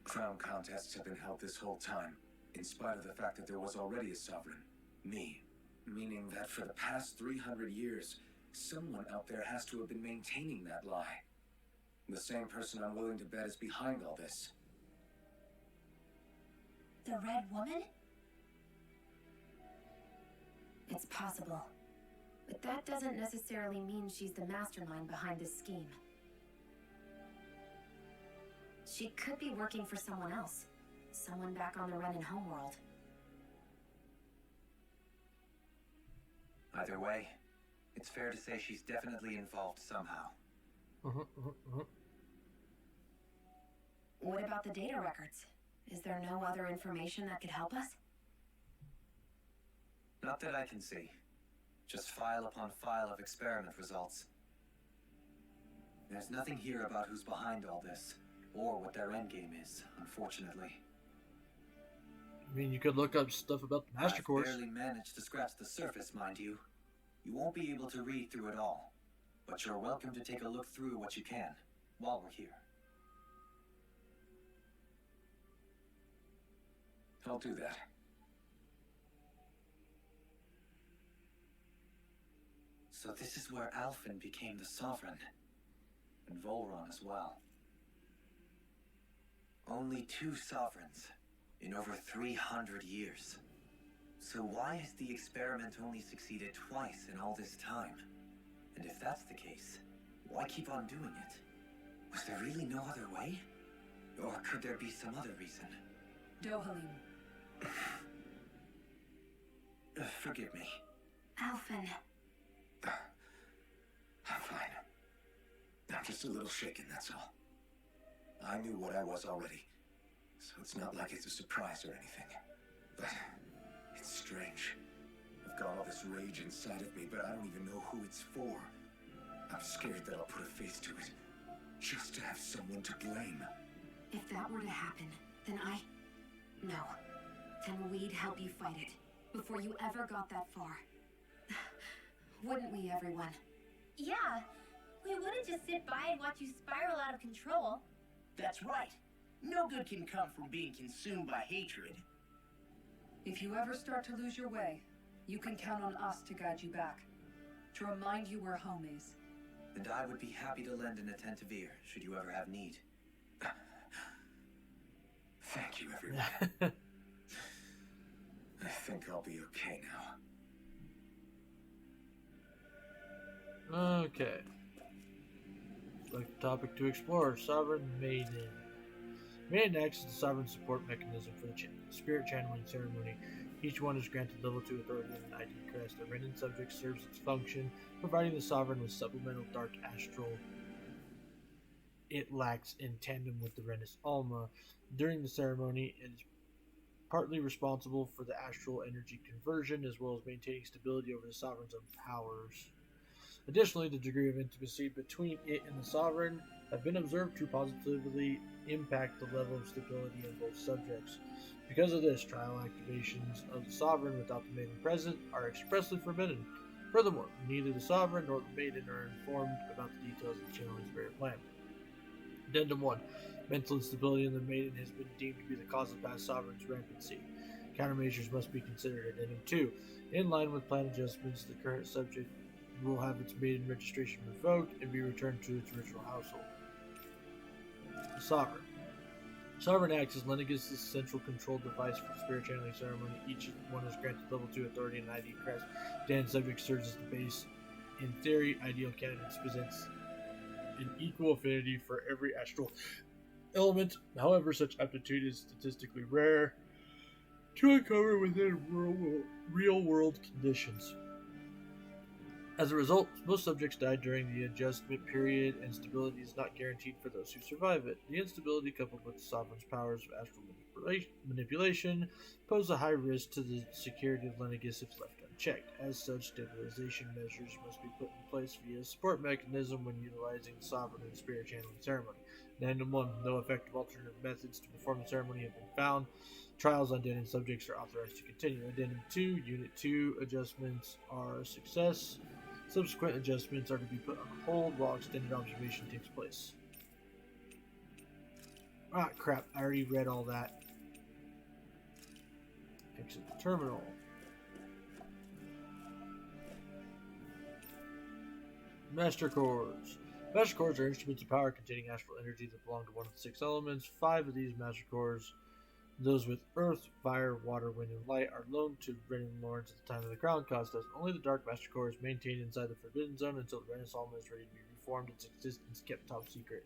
Crown contests have been held this whole time, in spite of the fact that there was already a sovereign. Me. Meaning that for the past 300 years, someone out there has to have been maintaining that lie. The same person I'm willing to bet is behind all this. The Red Woman? It's possible. But that doesn't necessarily mean she's the mastermind behind this scheme. She could be working for someone else. Someone back on the Renan homeworld. Either way, it's fair to say she's definitely involved somehow. What about the data records? Is there no other information that could help us? Not that I can see. Just file upon file of experiment results. There's nothing here about who's behind all this, or what their endgame is, unfortunately. I mean, you could look up stuff about the Master Course. I've barely managed to scratch the surface, mind you. You won't be able to read through it all, but you're welcome to take a look through what you can, while we're here. I'll do that. So this is where Alphen became the Sovereign, and Volron as well. Only 2 Sovereigns in over 300 years. So why has the experiment only succeeded twice in all this time? And if that's the case, why keep on doing it? Was there really no other way? Or could there be some other reason? Dohalim. Forgive me. Alphen. I'm fine. I'm just a little shaken, that's all. I knew what I was already, so it's not like it's a surprise or anything. But it's strange. I've got all this rage inside of me, but I don't even know who it's for. I'm scared that I'll put a face to it, just to have someone to blame. If that were to happen, then No. Then we'd help you fight it, before you ever got that far. Wouldn't we, everyone? Yeah, we wouldn't just sit by and watch you spiral out of control. That's right. No good can come from being consumed by hatred. If you ever start to lose your way, you can count on us to guide you back. To remind you where home is. And I would be happy to lend an attentive ear, should you ever have need. Thank you, everyone. I think I'll be okay now. Okay. Select the topic to explore. Sovereign Maiden. Maiden acts as the sovereign support mechanism for the spirit channeling ceremony. Each one is granted level 2 authority and an ID crest. The Renin subject serves its function, providing the sovereign with supplemental dark astral it lacks in tandem with the Renis Alma. During the ceremony, it is partly responsible for the astral energy conversion, as well as maintaining stability over the sovereign's own powers. Additionally, the degree of intimacy between it and the sovereign have been observed to positively impact the level of stability in both subjects. Because of this, trial activations of the sovereign without the maiden present are expressly forbidden. Furthermore, neither the sovereign nor the maiden are informed about the details of the channeling spirit plan. Addendum 1. Mental instability in the maiden has been deemed to be the cause of past sovereign's rampancy. Countermeasures must be considered. Addendum 2. In line with plan adjustments, the current subject will have its maiden registration revoked and be returned to its original household. The Sovereign. Sovereign acts as Lenegis' central control device for the spirit channeling ceremony. Each one is granted level 2 authority and ID crest. Dan subject serves as the base. In theory, ideal candidates presents an equal affinity for every astral element. However, such aptitude is statistically rare to uncover within real-world conditions. As a result, most subjects die during the adjustment period, and stability is not guaranteed for those who survive it. The instability, coupled with the sovereign's powers of astral manipulation, pose a high risk to the security of Lenegis if left unchecked. As such, stabilization measures must be put in place via a support mechanism when utilizing the sovereign and spirit channeling ceremony. Addendum 1. No effective alternative methods to perform the ceremony have been found. Trials on dead end subjects are authorized to continue. Addendum 2. Unit 2 adjustments are a success. Subsequent adjustments are to be put on hold while extended observation takes place. Ah, crap. I already read all that. Exit the terminal. Master Cores. Master Cores are instruments of power containing astral energy that belong to one of the 6 elements. 5 of these Master Cores, those with earth, fire, water, wind, and light, are loaned to Renin Lords at the time of the Crown Contest. Only the Dark Master Core is maintained inside the Forbidden Zone until the Renis Alma is ready to be reformed, its existence kept top secret.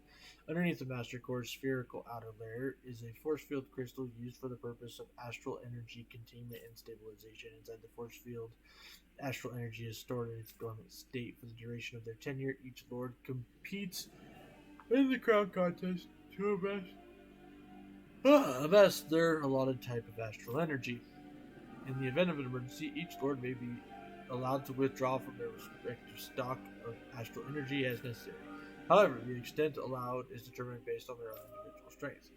Underneath the Master Core's spherical outer layer is a force field crystal used for the purpose of astral energy containment and stabilization. Inside the force field, astral energy is stored in its dormant state for the duration of their tenure. Each Lord competes in the Crown Contest to amass their allotted type of astral energy. In the event of an emergency, each Lord may be allowed to withdraw from their respective stock of astral energy as necessary. However, the extent allowed is determined based on their own individual strengths.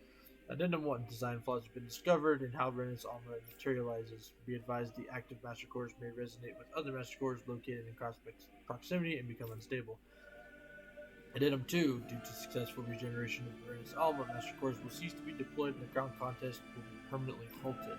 Addendum 1. Design flaws have been discovered in how Renis Alma materializes. Be advised the active Master Cores may resonate with other Master Cores located in close proximity and become unstable. Addendum 2. Due to successful regeneration of the Renis Alma, Master Cores will cease to be deployed and the Crown Contest will be permanently halted.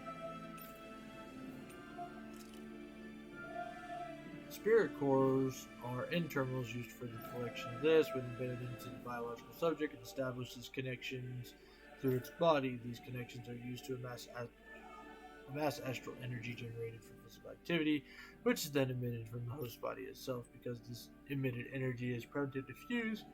Spirit Cores are end terminals used for the collection of this. When embedded into the biological subject, it establishes connections through its body. These connections are used to amass astral energy generated from physical activity, which is then emitted from the host body itself. Because this emitted energy is prone to diffuse,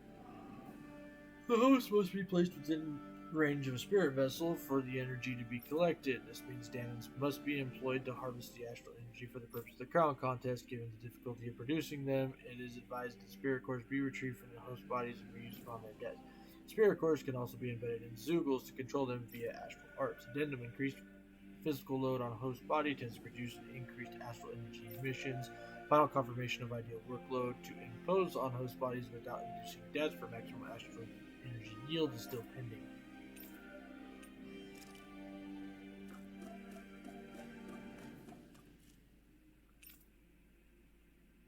the host must be placed within range of a spirit vessel for the energy to be collected. This means Danans must be employed to harvest the astral energy for the purpose of the Crown Contest. Given the difficulty of producing them, it is advised that spirit cores be retrieved from the host bodies and reused upon their death. Spirit cores can also be embedded in Zeugles to control them via astral arts. Addendum: increased physical load on a host body tends to produce increased astral energy emissions. Final confirmation of ideal workload to impose on host bodies without inducing death for maximum astral energy yield is still pending.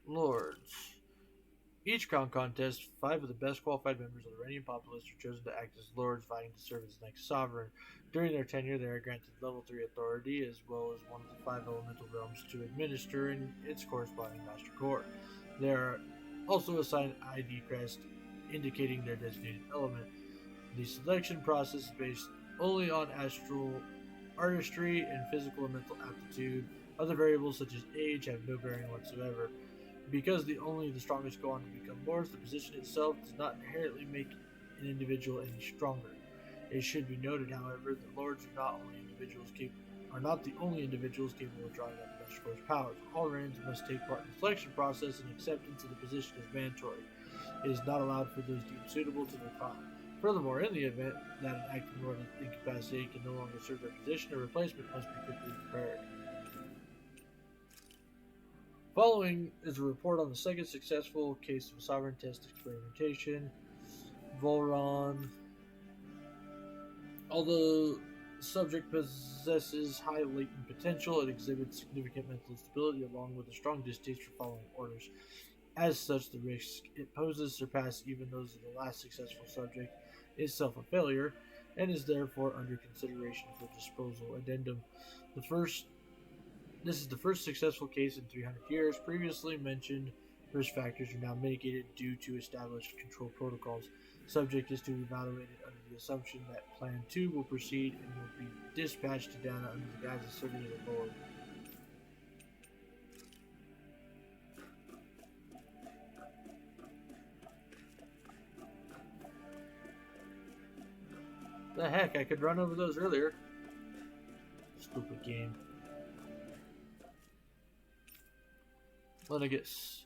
Lords. Each crown contest, 5 of the best qualified members of the reigning populace are chosen to act as lords vying to serve as the next sovereign. During their tenure, they are granted level 3 authority, as well as one of the 5 elemental realms to administer in its corresponding master core. They are also assigned ID crest, indicating their designated element. The selection process is based only on astral artistry and physical and mental aptitude. Other variables such as age have no bearing whatsoever. Because only the strongest go on to become lords, the position itself does not inherently make an individual any stronger. It should be noted, however, that lords are not the only individuals capable of drawing up the Master Core's powers. All Rains must take part in the selection process, and acceptance of the position is mandatory. It is not allowed for those deemed suitable to the clan. Furthermore, in the event that an active lord is incapacitated can no longer serve their position, a replacement must be quickly prepared. Following is a report on the second successful case of sovereign test experimentation. Volron. Although the subject possesses high latent potential, it exhibits significant mental instability along with a strong distaste for following orders. As such, the risks it poses surpass even those of the last successful subject, is itself a failure, and is therefore under consideration for disposal. Addendum. This is the first successful case in 300 years. Previously mentioned risk factors are now mitigated due to established control protocols. Subject is to be evaluated under the assumption that Plan 2 will proceed and will be dispatched to Dana under the guise of serving as a lord. The heck, I could run over those earlier. Stupid game. Lenigus.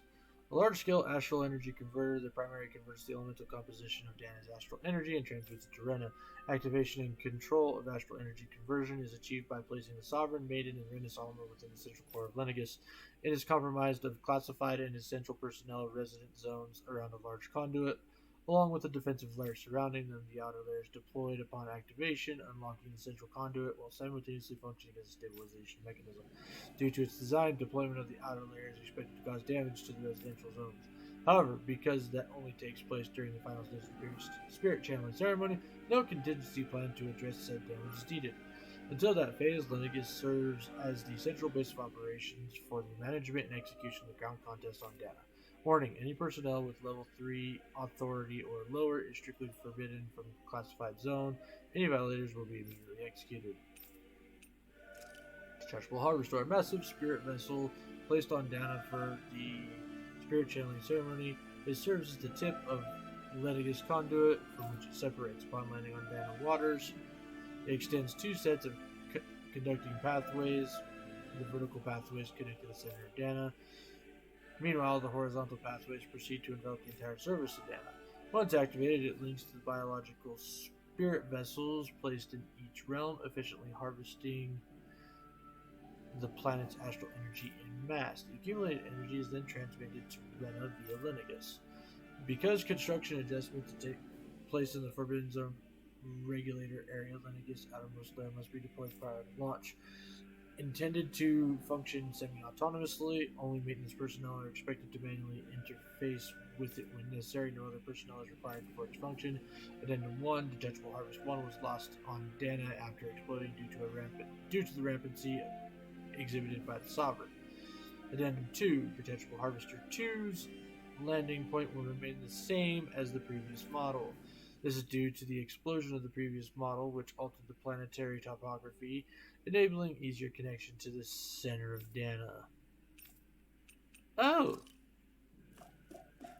A large-scale astral energy converter that primarily converts the elemental composition of Dana's astral energy and transmits it to Rena. Activation and control of astral energy conversion is achieved by placing the Sovereign, Maiden, and Rena's armor within the central core of Lenigus. It is comprised of classified and essential personnel resident zones around a large conduit, along with the defensive layers surrounding them. The outer layers deployed upon activation, unlocking the central conduit while simultaneously functioning as a stabilization mechanism. Due to its design, deployment of the outer layer is expected to cause damage to the residential zones. However, because that only takes place during the final stage of the spirit channeling ceremony, no contingency plan to address said damage is needed. Until that phase, Lenigus serves as the central base of operations for the management and execution of the ground contest on Dana. Warning, any personnel with level 3 authority or lower is strictly forbidden from the classified zone. Any violators will be immediately executed. Detachable Harvester, a massive spirit vessel placed on Dana for the spirit channeling ceremony. It serves as the tip of Lenigus conduit from which it separates. Upon landing on Dana waters, it extends 2 sets of conducting pathways. The vertical pathways connect to the center of Dana. Meanwhile, the horizontal pathways proceed to envelop the entire surface of Dana. Once activated, it links to the biological spirit vessels placed in each realm, efficiently harvesting the planet's astral energy en masse. The accumulated energy is then transmitted to Rena via Lenigus. Because construction adjustments take place in the Forbidden Zone regulator area, Lenigus' outermost layer must be deployed prior to launch. Intended to function semi-autonomously, only maintenance personnel are expected to manually interface with it when necessary. No other personnel is required for its function. Addendum 1, Detachable Harvest 1 was lost on Dana after exploding due to the rampancy exhibited by the Sovereign. Addendum 2, Detachable Harvester 2's landing point will remain the same as the previous model. This is due to the explosion of the previous model, which altered the planetary topography, enabling easier connection to the center of Dana. Oh!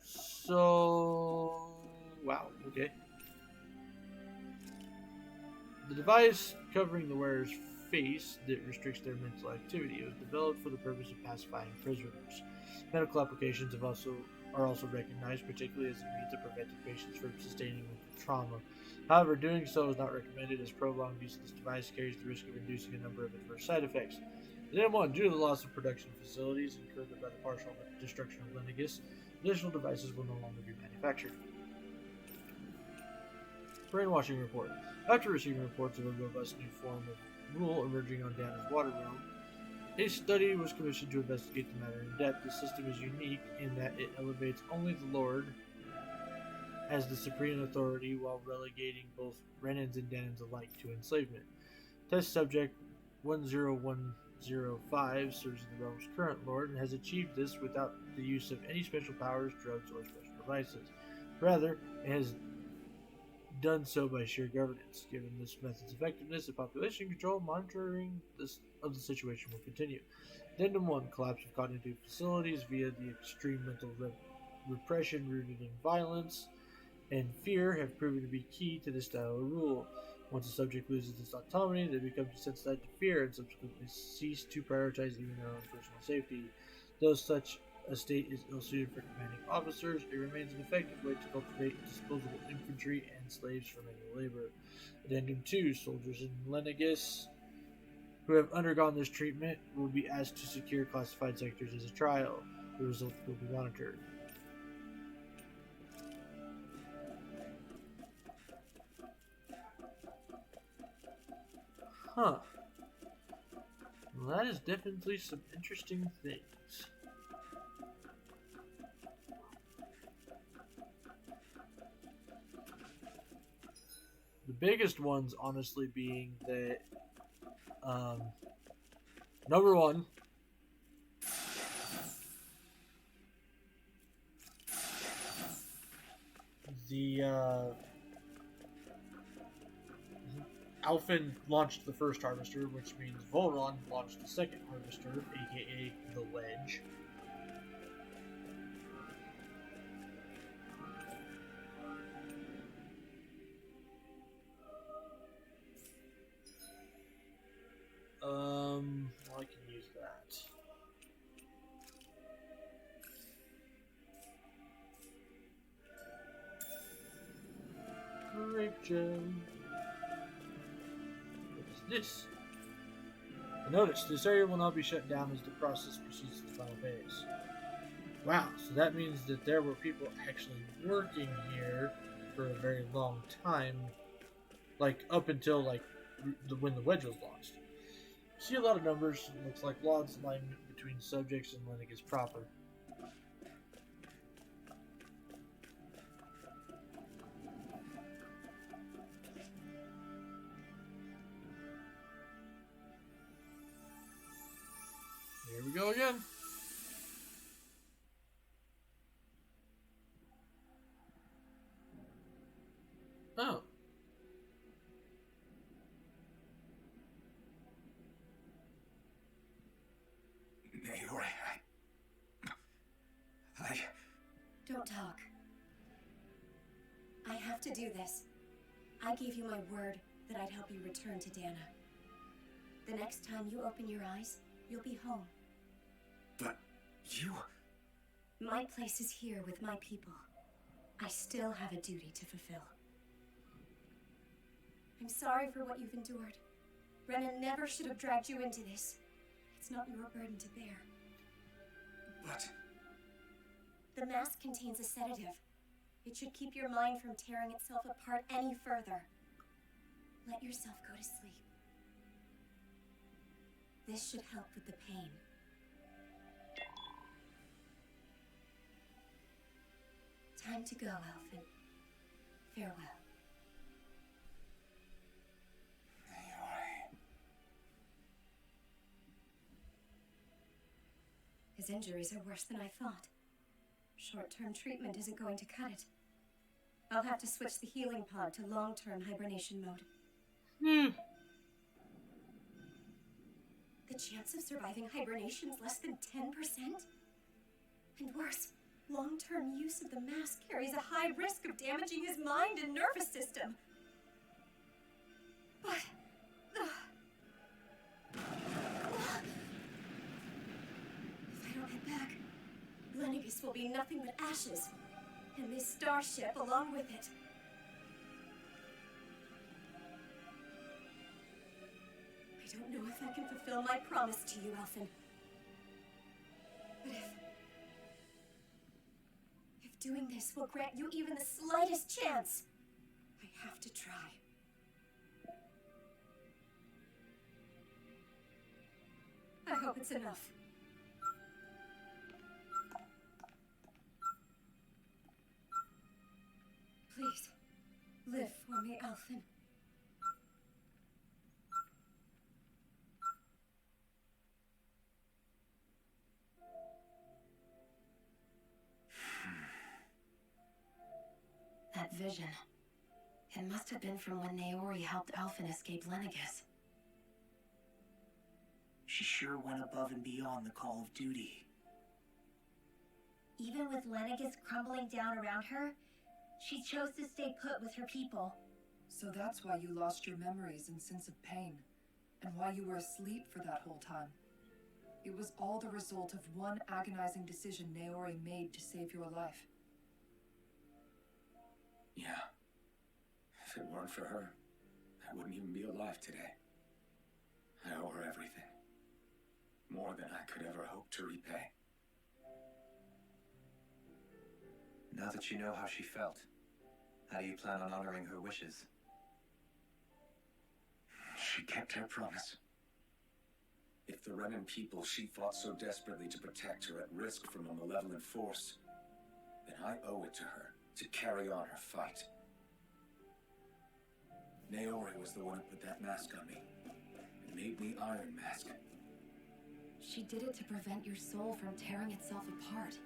So... wow, okay. The device covering the wearer's face that restricts their mental activity. It was developed for the purpose of pacifying prisoners. Medical applications are also recognized, particularly as a means of preventing patients from sustaining mental trauma. However, doing so is not recommended, as prolonged use of this device carries the risk of inducing a number of adverse side effects. Addendum 1, due to the loss of production facilities incurred by the partial destruction of Lenigus, additional devices will no longer be manufactured. Brainwashing report. After receiving reports of a robust new form of rule emerging on Dana's water realm, A study was commissioned to investigate the matter in depth. The system is unique in that it elevates only the Lord as the supreme authority while relegating both Renans and Danans alike to enslavement. Test subject 10105 serves the realm's current Lord and has achieved this without the use of any special powers, drugs, or special devices. Rather, it has done so by sheer governance. Given this method's effectiveness, the population control monitoring of the situation will continue. Addendum 1. Collapse of cognitive facilities via the extreme mental repression rooted in violence and fear have proven to be key to this style of rule. Once a subject loses its autonomy, they become desensitized to fear and subsequently cease to prioritize even their own personal safety. Though such a state is ill-suited for commanding officers, it remains an effective way to cultivate disposable infantry and slaves for manual labor. Addendum 2. Soldiers in Lenegis who have undergone this treatment will be asked to secure classified sectors as a trial. The results will be monitored. Huh. Well, that is definitely some interesting things. The biggest ones, honestly, being that, number one, the, Alphen launched the first harvester, which means Volron launched the second harvester, aka the Ledge. Well, I can use that. Grape gem. This. Notice, this area will not be shut down as the process proceeds to the final phase. Wow, so that means that there were people actually working here for a very long time, like up until like when the wedge was launched. See a lot of numbers. It looks like Laud's alignment between subjects and Lenegis proper. Here we go again. Oh. Naori, I... Don't talk. I have to do this. I gave you my word that I'd help you return to Dana. The next time you open your eyes, you'll be home. But you... My place is here with my people. I still have a duty to fulfill. I'm sorry for what you've endured. Renan never should have dragged you into this. It's not your burden to bear. But... The mask contains a sedative. It should keep your mind from tearing itself apart any further. Let yourself go to sleep. This should help with the pain. Time to go, Alphen. Farewell. Naori... His injuries are worse than I thought. Short-term treatment isn't going to cut it. I'll have to switch the healing pod to long-term hibernation mode. The chance of surviving hibernation is less than 10%? And worse, long-term use of the mask carries a high risk of damaging his mind and nervous system. But... if I don't head back, Lenegis will be nothing but ashes, and this starship along with it. I don't know if I can fulfill my promise to you, Alphen. But if doing this will grant you even the slightest chance, I have to try. I hope it's enough. Please, live for me, Alphen. That vision. It must have been from when Naori helped Alphen escape Lenegis. She sure went above and beyond the call of duty. Even with Lenegis crumbling down around her, she chose to stay put with her people. So that's why you lost your memories and sense of pain, and why you were asleep for that whole time. It was all the result of one agonizing decision Naori made to save your life. Yeah. If it weren't for her, I wouldn't even be alive today. I owe her everything. More than I could ever hope to repay. Now that you know how she felt, how do you plan on honoring her wishes? She kept her promise. If the Renan people she fought so desperately to protect are at risk from a malevolent force, then I owe it to her to carry on her fight. Naori was the one who put that mask on me and made me Iron Mask. She did it to prevent your soul from tearing itself apart.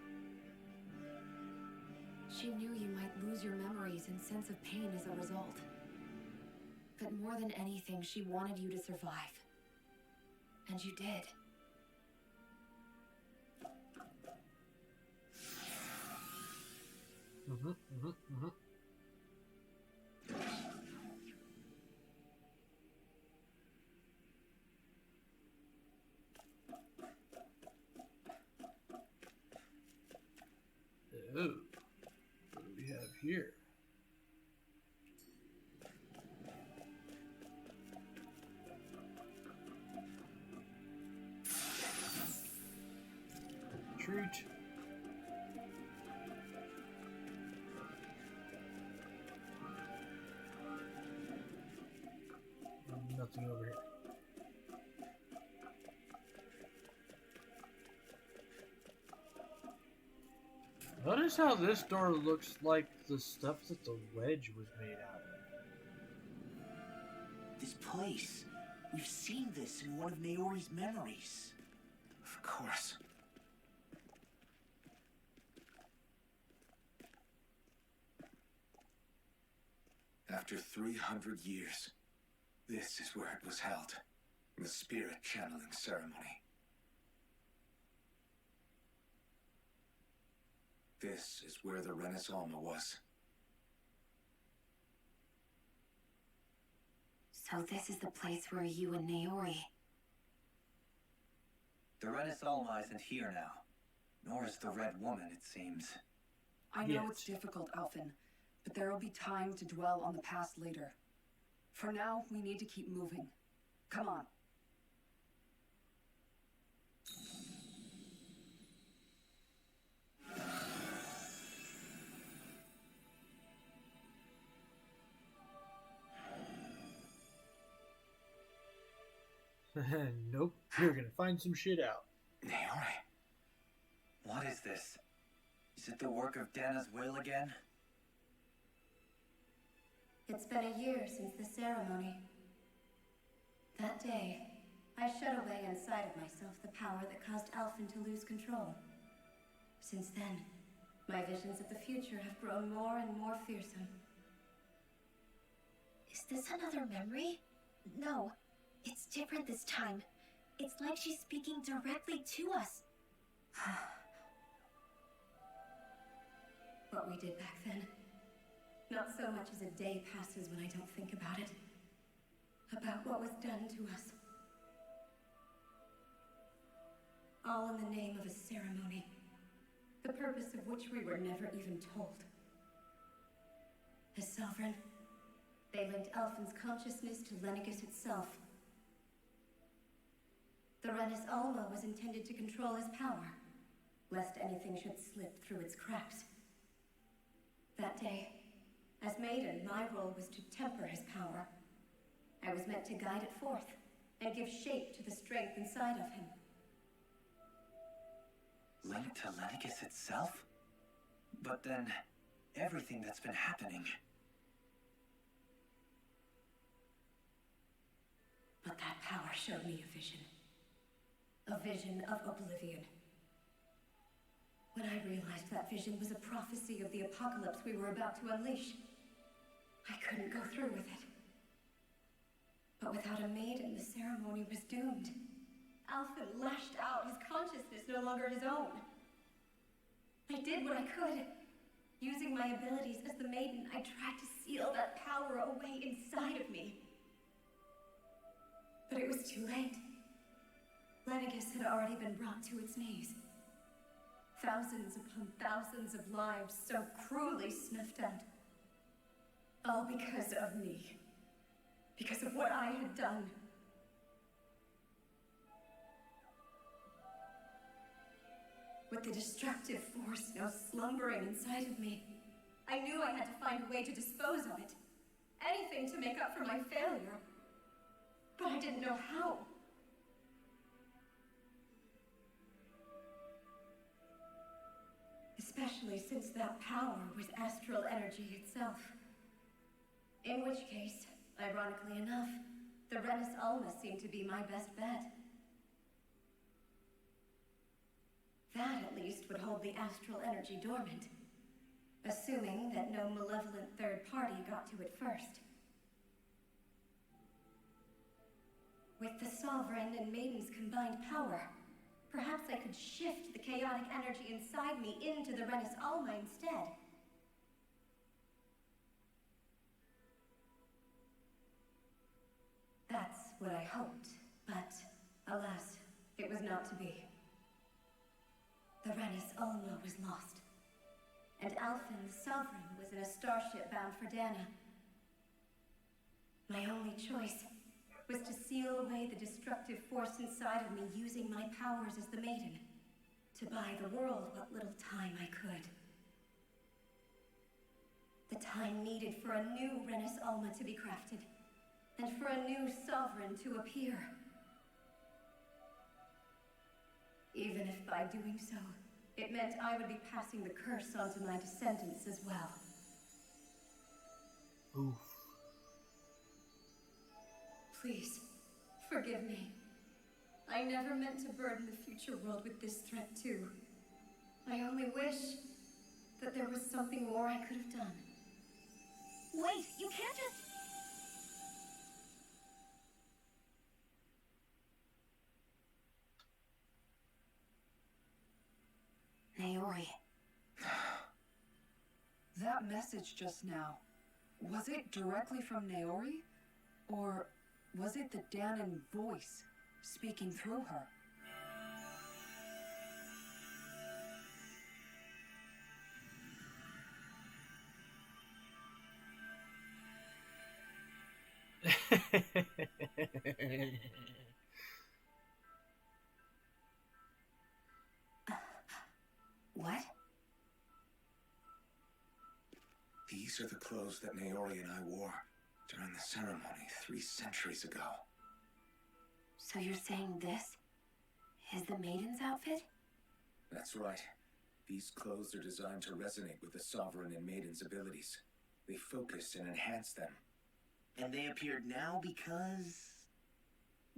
She knew you might lose your memories and sense of pain as a result. But more than anything, she wanted you to survive. And you did. Oh, what do we have here? Treat. Nothing over here. Notice how this door looks like the stuff that the wedge was made out of. This place. We've seen this in one of Naori's memories. Of course. After 300 years, this is where it was held. The spirit channeling ceremony. This is where the Renis Alma was. So this is the place where you and Naori... The Renis Alma isn't here now. Nor is the Red Woman, it seems. I know it's difficult, Alphen, but there will be time to dwell on the past later. For now, we need to keep moving. Come on. Nope, you're gonna find some shit out. Naori. What is this? Is it the work of Dana's will again? It's been a year since the ceremony. That day, I shut away inside of myself the power that caused Alphen to lose control. Since then, my visions of the future have grown more and more fearsome. Is this another memory? No, it's different this time. It's like she's speaking directly to us. What we did back then. Not so much as a day passes when I don't think about it. About what was done to us. All in the name of a ceremony. The purpose of which we were never even told. As Sovereign, they linked Alphen's consciousness to Lenegis itself. The Renis Alma was intended to control his power, lest anything should slip through its cracks. That day, as Maiden, my role was to temper his power. I was meant to guide it forth, and give shape to the strength inside of him. Linked to Lenicus itself? But then, everything that's been happening... But that power showed me a vision. A vision of oblivion. When I realized that vision was a prophecy of the apocalypse we were about to unleash, I couldn't go through with it. But without a maiden, the ceremony was doomed. Alphen lashed out, his consciousness no longer his own. I did what I could. Using my abilities as the maiden, I tried to seal that power away inside of me. But it was too late. Lenicus had already been brought to its knees. Thousands upon thousands of lives so cruelly snuffed out. All because of me. Because of what I had done. With the destructive force now slumbering inside of me, I knew I had to find a way to dispose of it. Anything to make up for my failure. But I didn't know how. Especially since that power was astral energy itself. In which case, ironically enough, the Renus Alma seemed to be my best bet. That, at least, would hold the astral energy dormant. Assuming that no malevolent third party got to it first. With the Sovereign and Maiden's combined power, perhaps I could shift the chaotic energy inside me into the Renus Alma instead. That's what I hoped, but alas, it was not to be. The Renus Alma was lost, and Alphen the Sovereign was in a starship bound for Dana. My only choice was to seal away the destructive force inside of me using my powers as the Maiden, to buy the world what little time I could. The time needed for a new Renus Alma to be crafted, and for a new Sovereign to appear. Even if by doing so, it meant I would be passing the curse onto my descendants as well. Oof. Please, forgive me. I never meant to burden the future world with this threat too. I only wish that there was something more I could have done. Wait, you can't just... Naori. That message just now, was it directly from Naori? Or was it the Danan voice speaking through her? What? These are the clothes that Naori and I wore during the ceremony 3 centuries ago. So you're saying this is the Maiden's outfit? That's right. These clothes are designed to resonate with the Sovereign and Maiden's abilities. They focus and enhance them. And they appeared now because...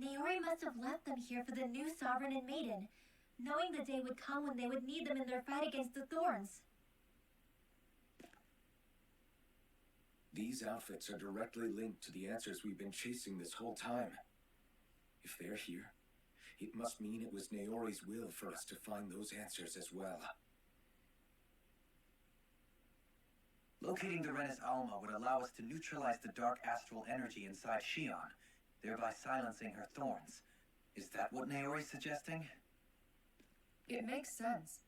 Naori must have left them here for the new Sovereign and Maiden, knowing the day would come when they would need them in their fight against the Thorns. These outfits are directly linked to the answers we've been chasing this whole time. If they're here, it must mean it was Naori's will for us to find those answers as well. Locating the Renus Alma would allow us to neutralize the dark astral energy inside Shion, thereby silencing her thorns. Is that what Naori's suggesting? It makes sense.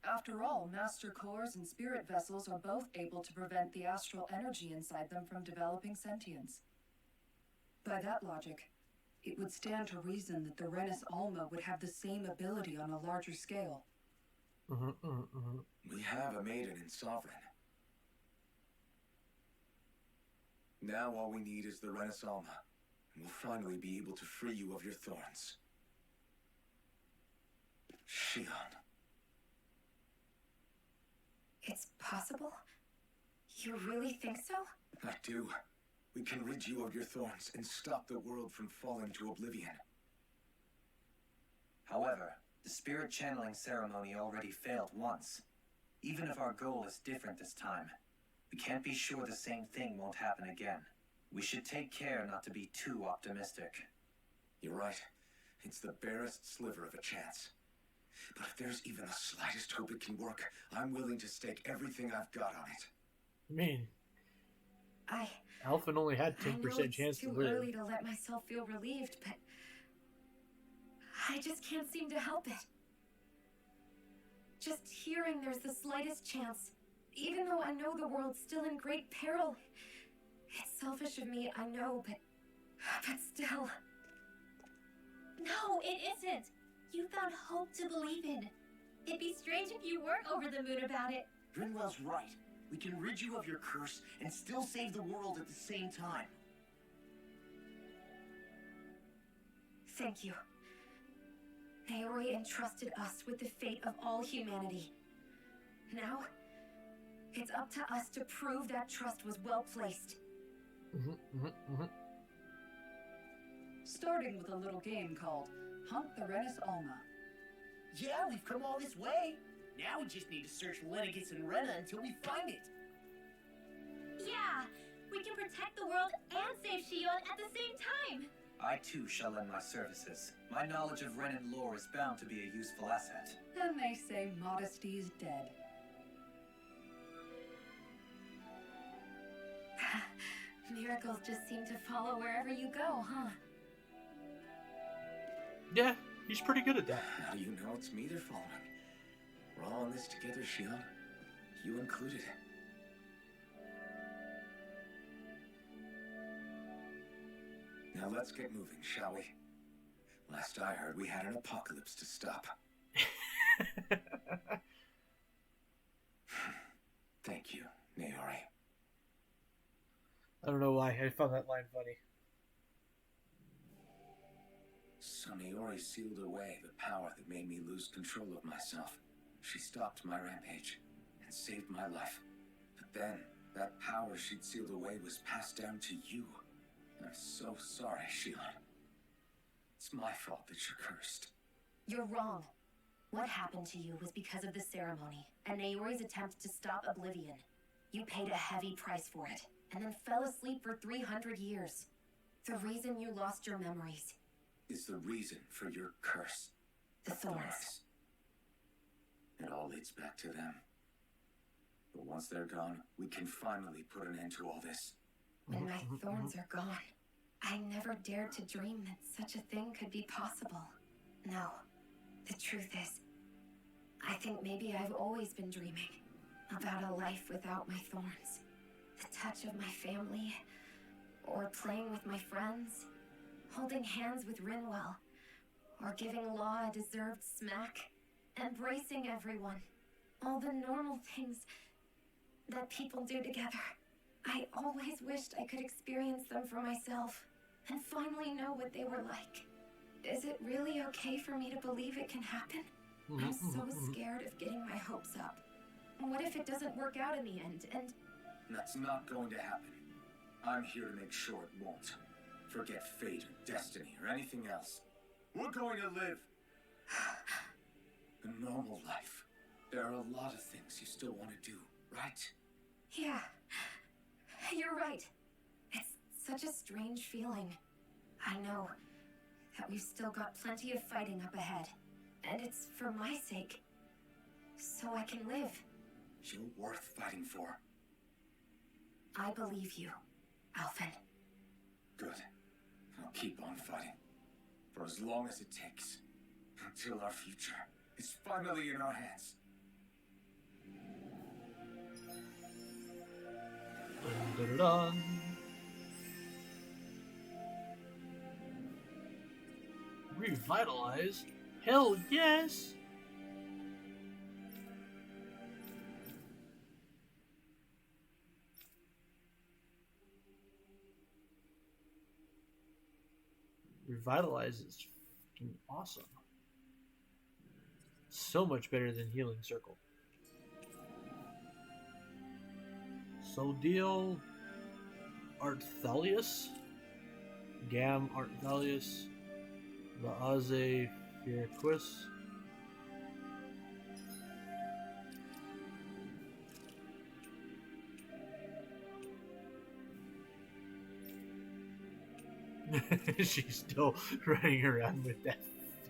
After all, Master Cores and Spirit Vessels are both able to prevent the astral energy inside them from developing sentience. By that logic, it would stand to reason that the Renus Alma would have the same ability on a larger scale. We have a Maiden and Sovereign. Now all we need is the Renus Alma, and we'll finally be able to free you of your thorns. Shion. It's possible? You really think so? I do. We can rid you of your thorns and stop the world from falling to oblivion. However, the spirit channeling ceremony already failed once. Even if our goal is different this time, we can't be sure the same thing won't happen again. We should take care not to be too optimistic. You're right. It's the barest sliver of a chance. But if there's even the slightest hope it can work, I'm willing to stake everything I've got on it. I mean, Alphen only had 10% chance to too live. early to let myself feel relieved, but I just can't seem to help it. Just hearing there's the slightest chance, even though I know the world's still in great peril. It's selfish of me, I know, but still. No, it isn't. You found hope to believe in. It'd be strange if you weren't over the moon about it. Grinwell's right. We can rid you of your curse and still save the world at the same time. Thank you. Naori entrusted us with the fate of all humanity. Now, it's up to us to prove that trust was well placed. Starting with a little game called Hunt the Renus Alma. Yeah, we've come all this way. Now we just need to search Lenegis and Rena until we find it. Yeah, we can protect the world and save Shion at the same time. I too shall lend my services. My knowledge of Renan lore is bound to be a useful asset. And they say modesty's dead. Miracles just seem to follow wherever you go, huh? Yeah, he's pretty good at that. How do you know it's me they're following? We're all in this together, Shion. You included. Now let's get moving, shall we? Last I heard, we had an apocalypse to stop. Thank you, Naori. I don't know why, I found that line funny. So Naori sealed away the power that made me lose control of myself. She stopped my rampage and saved my life. But then, that power she'd sealed away was passed down to you. I'm so sorry, Shion. It's my fault that you're cursed. You're wrong. What happened to you was because of the ceremony, and Naori's attempt to stop Oblivion. You paid a heavy price for it, and then fell asleep for 300 years. The reason you lost your memories is the reason for your curse. The thorns. It all leads back to them. But once they're gone, we can finally put an end to all this. When my thorns are gone, I never dared to dream that such a thing could be possible. No, the truth is, I think maybe I've always been dreaming about a life without my thorns. The touch of my family, or playing with my friends, holding hands with Rinwell, or giving Law a deserved smack, embracing everyone. All the normal things that people do together. I always wished I could experience them for myself, and finally know what they were like. Is it really okay for me to believe it can happen? I'm so scared of getting my hopes up. What if it doesn't work out in the end, and... That's not going to happen. I'm here to make sure it won't. Forget fate or destiny or anything else. We're going to live a normal life. There are a lot of things you still want to do, right? Yeah, you're right. It's such a strange feeling. I know that we've still got plenty of fighting up ahead, and it's for my sake, so I can live. You're worth fighting for. I believe you, Alphen. Good. I'll keep on fighting. For as long as it takes. Until our future is finally in our hands. Dun, dun, dun. Revitalized? Hell yes! Revitalize is fucking awesome. So much better than Healing Circle. Sodil Arthelius, Gam Arthelius, Laaze Fierquis. She's still running around with that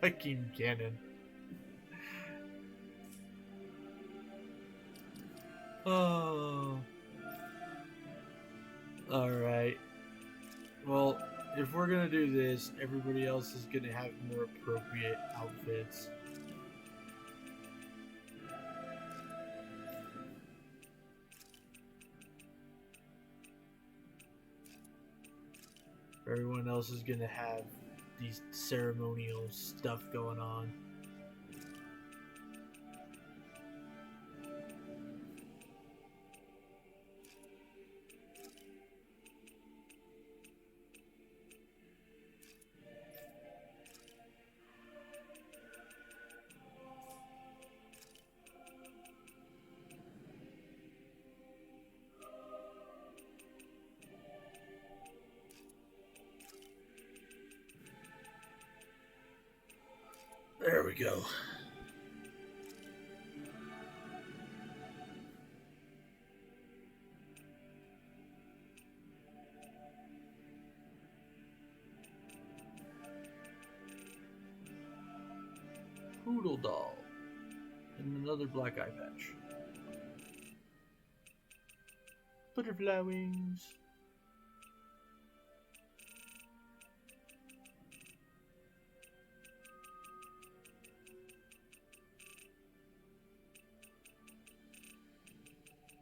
fucking cannon. Oh. Alright. Well, if we're gonna do this, everybody else is gonna have more appropriate outfits. Everyone else is gonna have these ceremonial stuff going on. There we go. Poodle doll. And another black eye patch. Butterfly wings.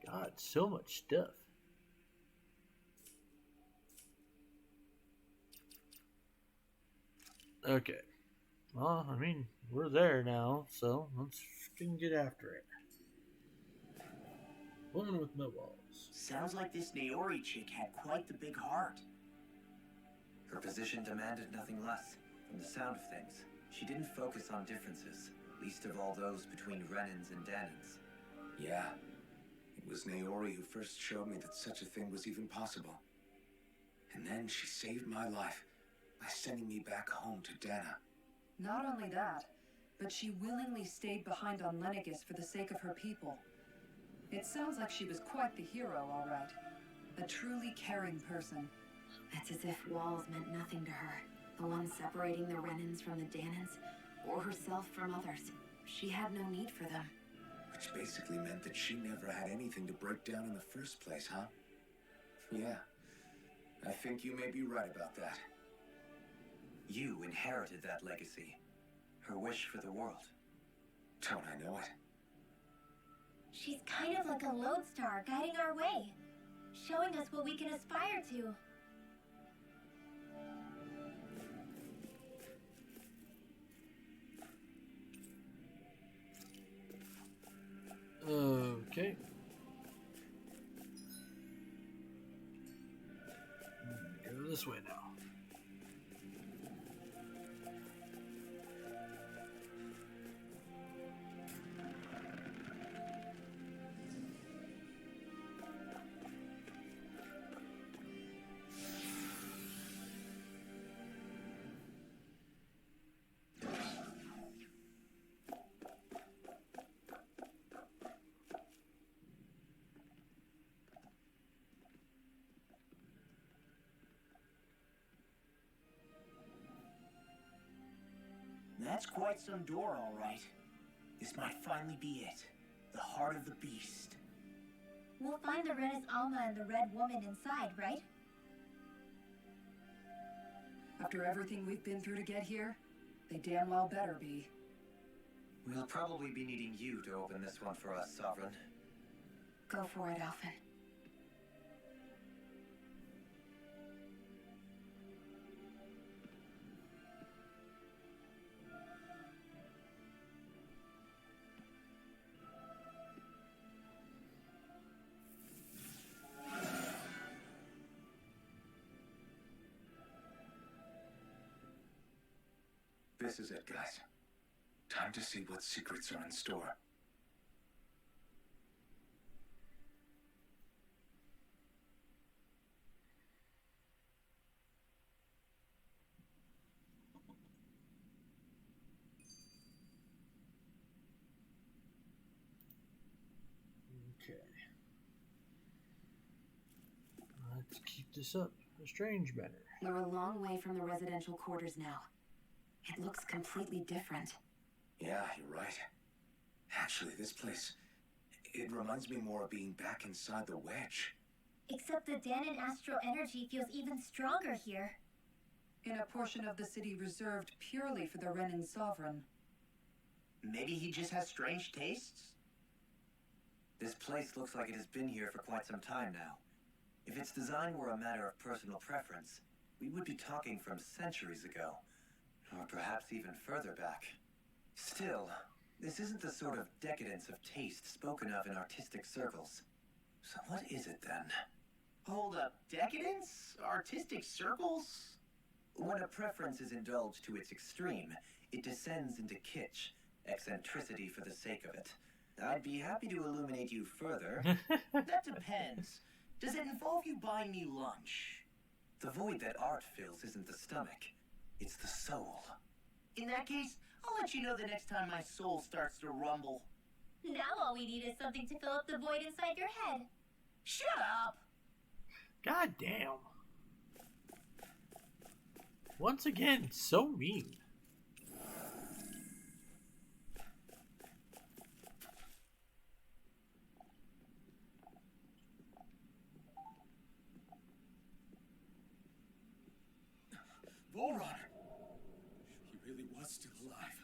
God, so much stuff. Okay. Well, I mean, we're there now, so let's fucking get after it. Woman with no balls. Sounds like this Naori chick had quite the big heart. Her position demanded nothing less. From the sound of things, she didn't focus on differences, least of all those between Renans and Danans. Yeah. It was Naori who first showed me that such a thing was even possible. And then she saved my life by sending me back home to Dana. Not only that, but she willingly stayed behind on Lenegis for the sake of her people. It sounds like she was quite the hero, all right. A truly caring person. It's as if walls meant nothing to her. The one separating the Renans from the Danans, or herself from others. She had no need for them. Which basically meant that she never had anything to break down in the first place, huh? Yeah. I think you may be right about that. You inherited that legacy. Her wish for the world. Don't I know it? She's kind of like a lodestar guiding our way, showing us what we can aspire to. Okay. Go this way now. That's quite some door, all right. This might finally be it. The heart of the beast. We'll find the Renis Alma and the Red Woman inside, right? After everything we've been through to get here, they damn well better be. We'll probably be needing you to open this one for us, Sovereign. Go for it, Alphen. This is it, guys. Time to see what secrets are in store. Let's keep this up a strange manner. We're a long way from the residential quarters now. It looks completely different. Yeah, you're right. Actually, this place, it reminds me more of being back inside the wedge. Except the Danon astral energy feels even stronger here. In a portion of the city reserved purely for the Renin Sovereign. Maybe he just has strange tastes? This place looks like it has been here for quite some time now. If its design were a matter of personal preference, we would be talking from centuries ago. Or perhaps even further back. Still, this isn't the sort of decadence of taste spoken of in artistic circles. So what is it then? Hold up, decadence? Artistic circles? When a preference is indulged to its extreme, it descends into kitsch, eccentricity for the sake of it. I'd be happy to illuminate you further. That depends. Does it involve you buying me lunch? The void that art fills isn't the stomach, it's the soul. In that case, I'll let you know the next time my soul starts to rumble. Now all we need is something to fill up the void inside your head. Shut up! God damn. Once again, so mean. Voron! He really was still alive.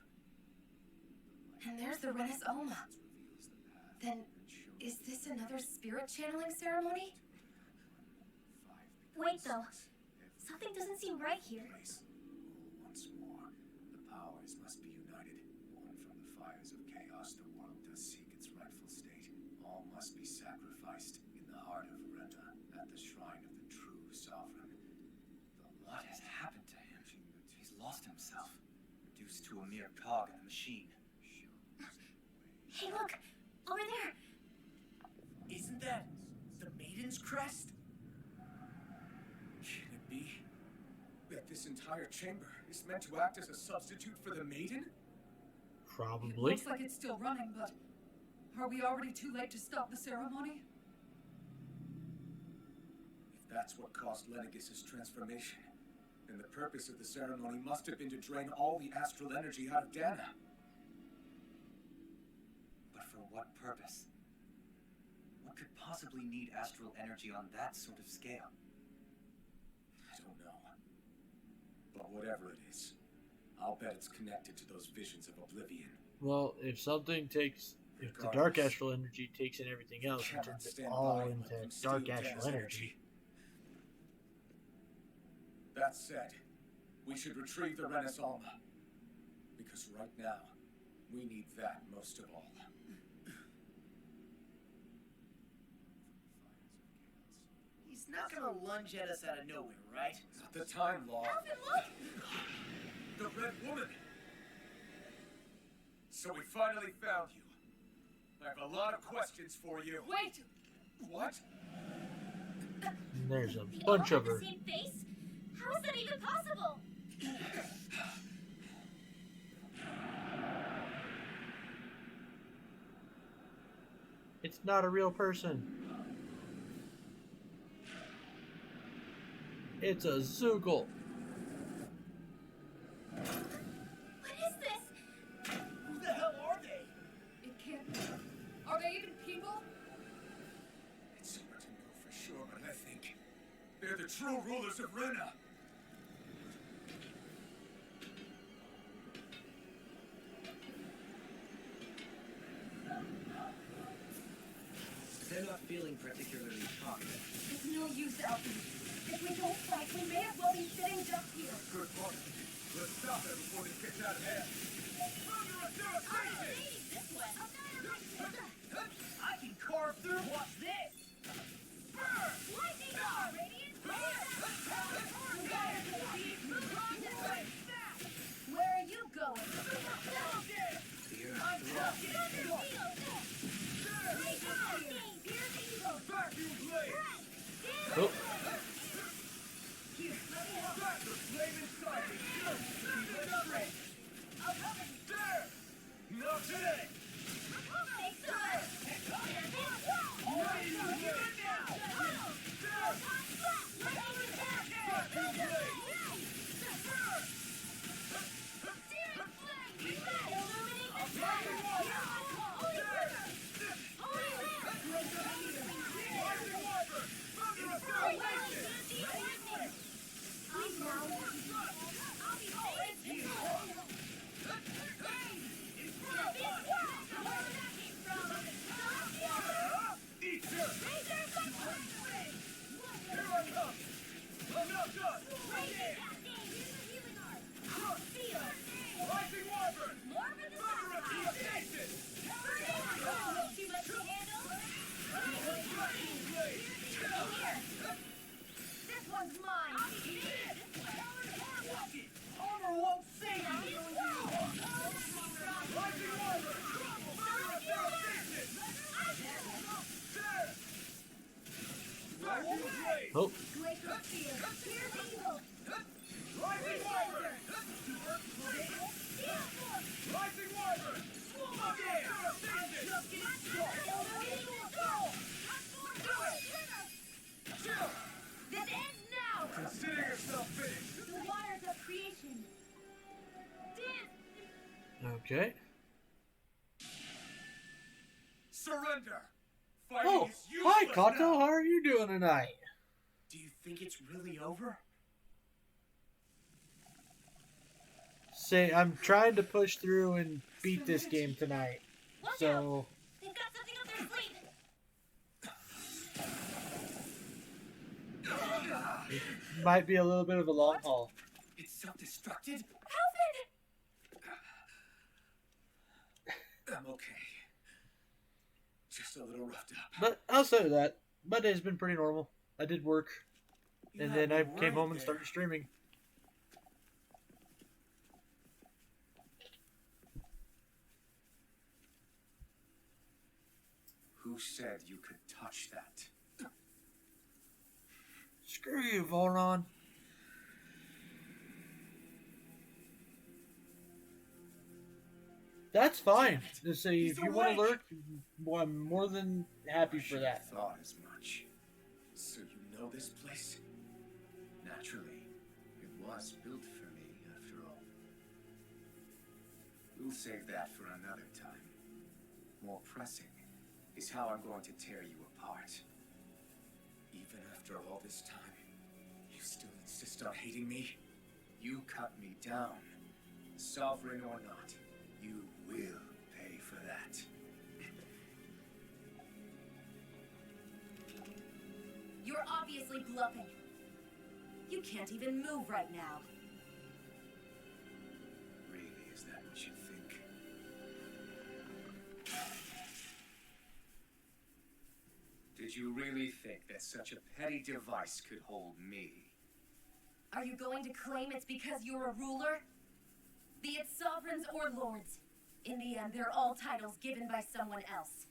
And there's the Renis Oma. Then, is this another spirit channeling ceremony? Wait though, something doesn't seem right here. Once more, the powers must be united. Born from the fires of chaos, the world does seek its rightful state. All must be sacrificed in the heart of Renta, at the shrine of the true sovereign. What has happened to him? He's lost himself, reduced to a mere cog in the machine. Hey look, over there! Isn't that the Maiden's crest? Can it be that this entire chamber is meant to act as a substitute for the Maiden? It Probably. looks like it's still running, but are we already too late to stop the ceremony? If that's what caused Lenegis' transformation, then the purpose of the ceremony must have been to drain all the astral energy out of Dana. But for what purpose? What could possibly need astral energy on that sort of scale? I don't know. But whatever it is, I'll bet it's connected to those visions of oblivion. Well, if something takes, if the dark astral energy takes in everything else and turns it all into dark astral energy. That said, we should retrieve the Renis Alma. Because right now, we need that most of all. He's not gonna lunge at us out of nowhere, right? Not the time, Law. Alvin, look! The Red Woman! So we finally found you. I have a lot of questions for you. Wait! What? And there's a The bunch Oma of have her. the same face? How is that even possible? It's not a real person. It's a Zoogle. What is this? Who the hell are they? It can't be. Are they even people? It's hard to know for sure, but I think they're the true rulers of Rena. They're not feeling particularly talkative. It's no use, Alfie. If we don't fight, we may as well be sitting just here. Good point. Let's stop them before this gets out of hand. This one. I can carve through. Watch this. Lightning star, Radiant! Where are you going? Oh, Not today! Thanks so much. Oh, Glacial Sphere. Here's evil. Rising Wyvern! Rising Wyvern! This ends now! Consider yourself finished! The waters of creation. Dance! okay. Surrender! Fighting Oh, is useless hi, Kato. now. How are you doing tonight? Do you think it's really over? Say, I'm trying to push through and beat this game tonight. Watch out! So, They've got something up their sleeve! it might be a little bit of a long haul. It's self-destructed? I'm okay. Just a little roughed up. But outside of that, my day's been pretty normal. I did work, You and had then me I came worried home and there. started streaming. Who said you could touch that? Screw you, Volron. That's fine. Just say if He's you want to awake. lurk, well, I'm more than happy for Should that. have thought as much. So you know this place? Naturally, it was built for me, after all. We'll save that for another time. More pressing is how I'm going to tear you apart. Even after all this time, you still insist on hating me? You cut me down. Sovereign or not, you will pay for that. You're obviously bluffing. You can't even move right now. Really, is that what you think? Did you really think that such a petty device could hold me? Are you going to claim it's because you're a ruler? Be it sovereigns or lords. In the end, they're all titles given by someone else.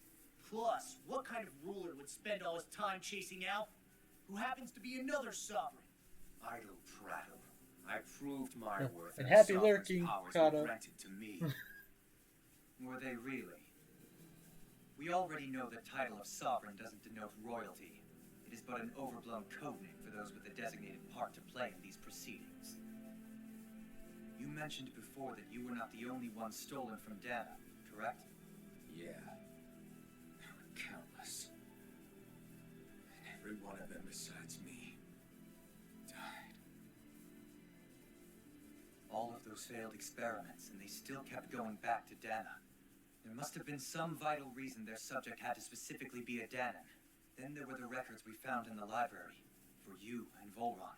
Plus, what kind of ruler would spend all his time chasing Alf, who happens to be another sovereign? Idle prattle. I proved my worth, And the happy sovereign's lurking, powers Kato. were granted to me. Were they really? We already know the title of sovereign doesn't denote royalty. It is but an overblown codename for those with a designated part to play in these proceedings. You mentioned before that you were not the only one stolen from Dana, correct? Yeah. There were countless. And every one of them besides me died. All of those failed experiments, and they still kept going back to Dana. There must have been some vital reason their subject had to specifically be a Danan. Then there were the records we found in the library, for you and Volron.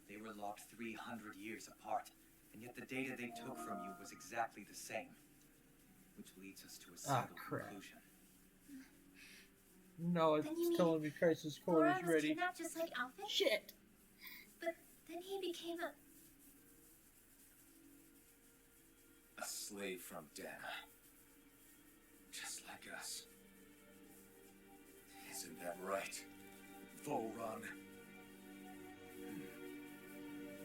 They were locked 300 years apart, and yet the data they took from you was exactly the same. Which leads us to a single crap. conclusion. No, Then you it's mean telling me Crisis Core Laura is was ready. kidnapped just like Alvin? Shit! But then he became a... slave from Dana. Just like us. Isn't that right, Volron?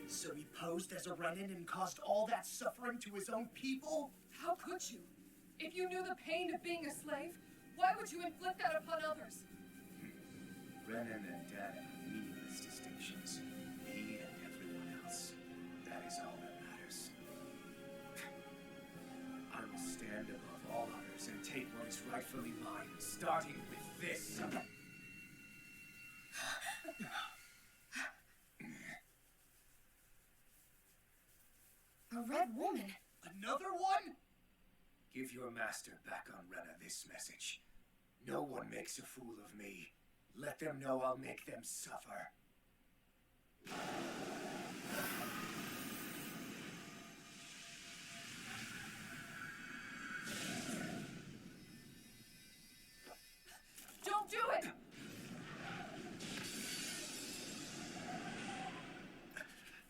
So he posed as a Renin and caused all that suffering to his own people? How could you? If you knew the pain of being a slave, why would you inflict that upon others? Renin and Dana are meaningless distinctions. Me and everyone else. That is all that matters. I will stand above all others and take what is rightfully mine, starting with this. A red woman? Another one? Give your master back on Rena this message. No one makes a fool of me. Let them know I'll make them suffer. Don't do it!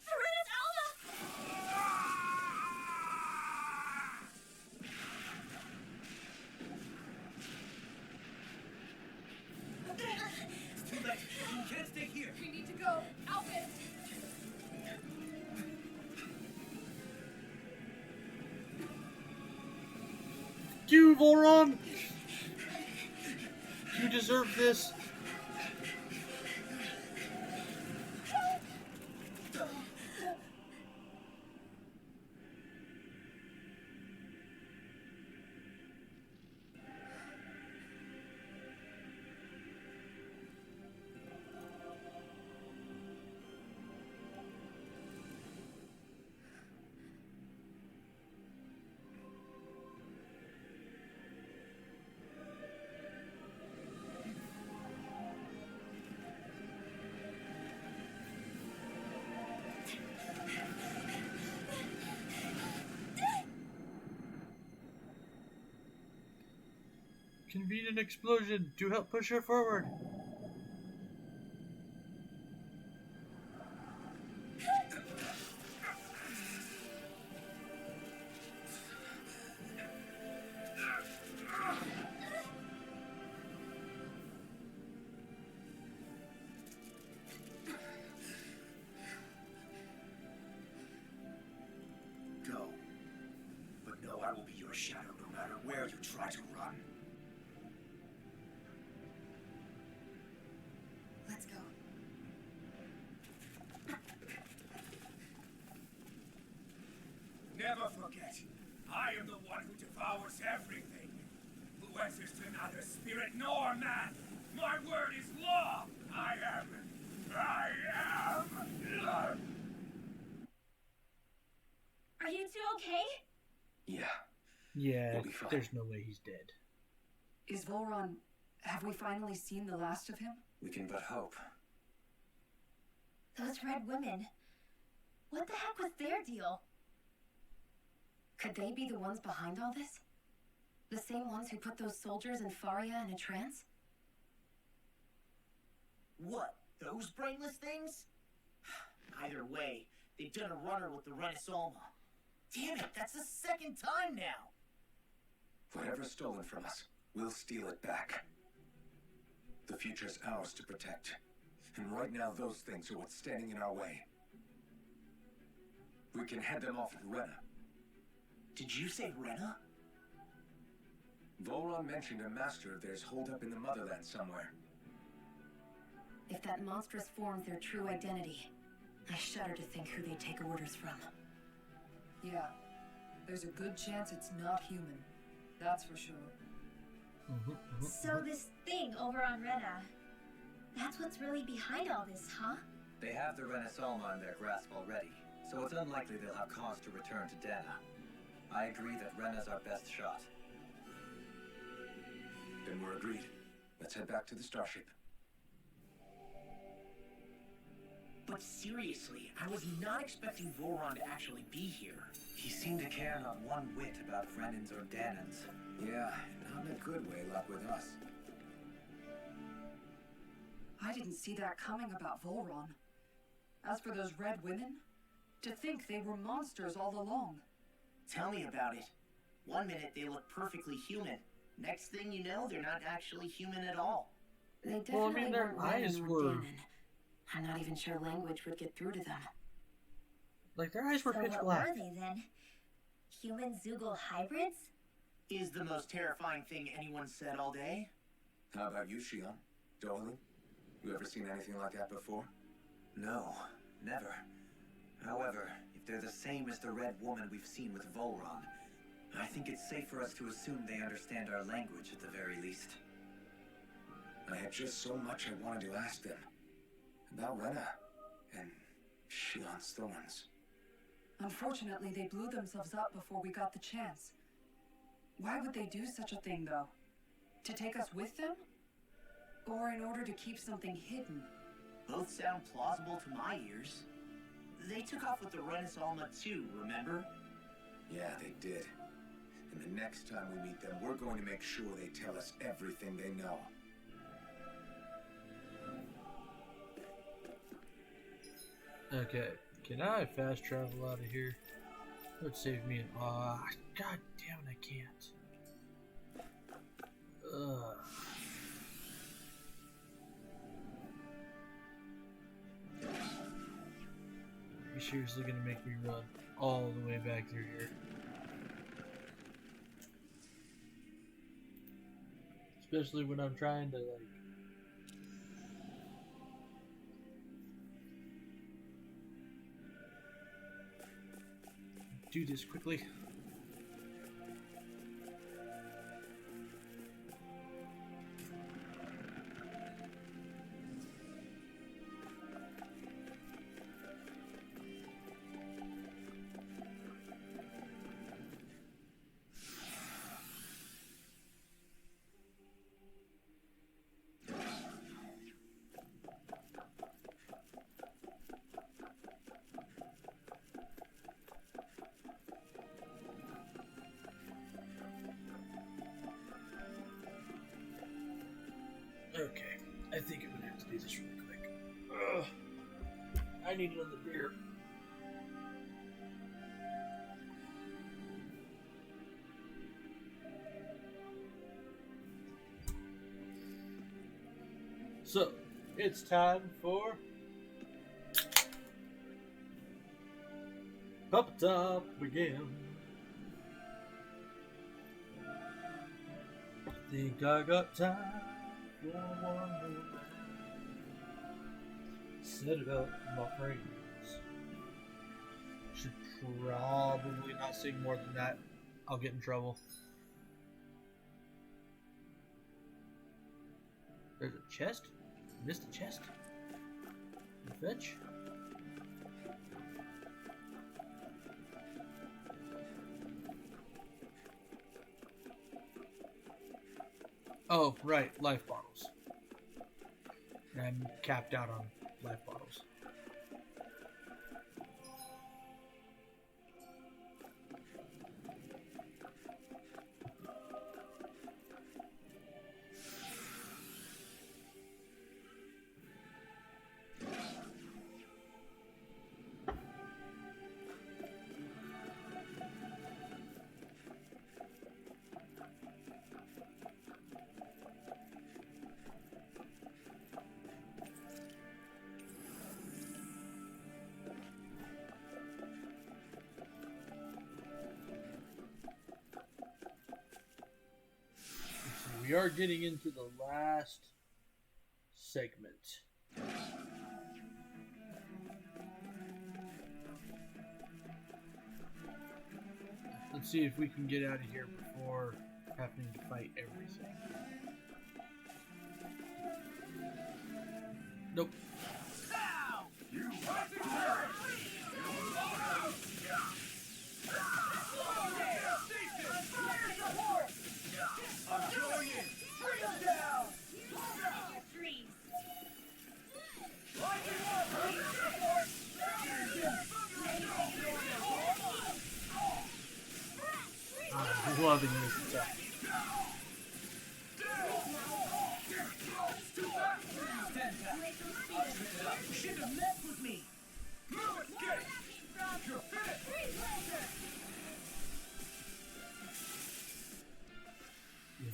Serena's Alma! It's too late. You can't stay here. We need to go. Albus! You, Voron! You deserve this. Convenient explosion to help push her forward. Go. But know I will be your shadow no matter where you try to run. Let's go. Never forget, I am the one who devours everything. Who enters to neither spirit nor man. My word is law. I am. Are you two okay? Yeah. Yeah, We'll be fine. there's no way he's dead. Is Volron... Have we finally seen the last of him? We can but hope. Those red women. What the heck was their deal? Could they be the ones behind all this? The same ones who put those soldiers in Faria in a trance? What? Those brainless things? Either way, they've done a runner with the Renaissance. Damn it, that's the second time now! Whatever's stolen from us, we'll steal it back. The future's ours to protect. And right now, those things are what's standing in our way. We can head them off at Rena. Did you say Rena? Voron mentioned a master of theirs holed up in the motherland somewhere. If that monstrous form's their true identity, I shudder to think who they take orders from. Yeah. There's a good chance it's not human. That's for sure. So this thing over on Rena, that's what's really behind all this, huh? They have the Renaissance in their grasp already, so it's unlikely they'll have cause to return to Dana. I agree that Rena's our best shot. Then we're agreed. Let's head back to the starship. But seriously, I was not expecting Voron to actually be here. He seemed to care not one whit about Renans or Danans. Yeah, not in a good way, like with us. I didn't see that coming about Volron. As for those red women, to think they were monsters all along. Tell me about it. One minute they look perfectly human. Next thing you know, they're not actually human at all. They definitely Well, I mean, their weren't eyes Renan or were- Danon. I'm not even sure language would get through to them. Like, their eyes were So pitch what black. were they then? Human Zoogle hybrids? Is the most terrifying thing anyone said all day. How about you, Shion? Dolan? You ever seen anything like that before? No, never. However, if they're the same as the Red Woman we've seen with Volron, I think it's safe for us to assume they understand our language at the very least. I had just so much I wanted to ask them. About Rena. And Shion's thorns. Unfortunately, they blew themselves up before we got the chance. Why would they do such a thing, though? To take us with them? Or in order to keep something hidden? Both sound plausible to my ears. They took off with the Renaissance too, remember? Yeah, they did. And the next time we meet them, we're going to make sure they tell us everything they know. Okay, can I fast travel out of here? That would save me an... God damn it, I can't. Ugh. You're seriously gonna make me run all the way back through here. Especially when I'm trying to, like... do this quickly. Okay, I think I'm gonna have to do this really quick. Ugh. I need another beer. So, it's time for Up Top again. I think I got time. Set it up, my friends. Should probably not sing more than that. I'll get in trouble. There's a chest? Missed a chest? Fetch? Oh, right, life bottles. I'm capped out on life bottles. We are getting into the last segment. Let's see if we can get out of here before having to fight everything. Nope. I'm loving this attack.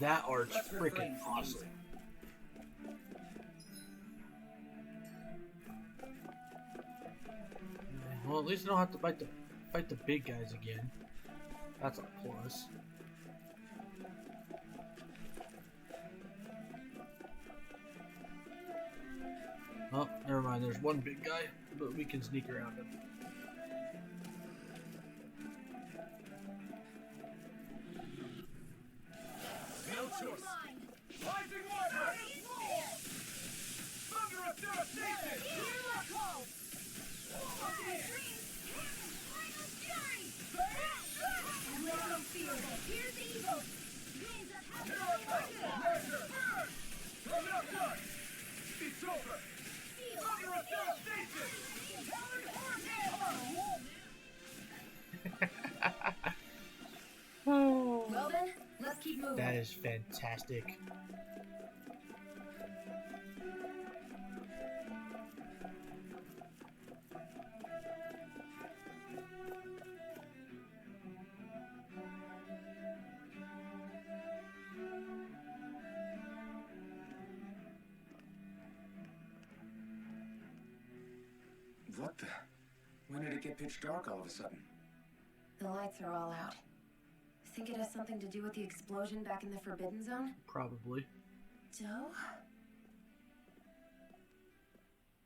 That art's freaking awesome. Well, at least I don't have to fight the big guys again. That's a plus. Oh, never mind. There's one big guy, but we can sneak around him. No choice. Rising water. Thunder of devastation. Here I come. Let them feel it. Here's the evil. Winds of heaven. From outside. It's over. Thunder of devastation. Well then, let's keep moving. That is fantastic. What the? When did it get pitch dark all of a sudden? The lights are all out. Think it has something to do with the explosion back in the Forbidden Zone? Probably. Doe?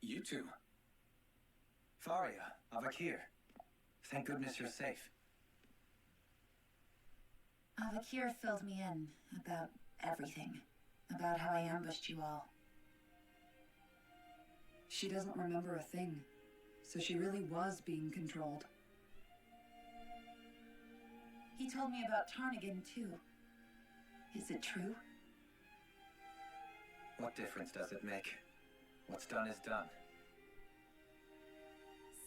You two. Faria, Avakir. Thank goodness you're safe. Avakir filled me in about everything. About how I ambushed you all. She doesn't remember a thing, so she really was being controlled. He told me about Tarnigan, too. Is it true? What difference does it make? What's done is done.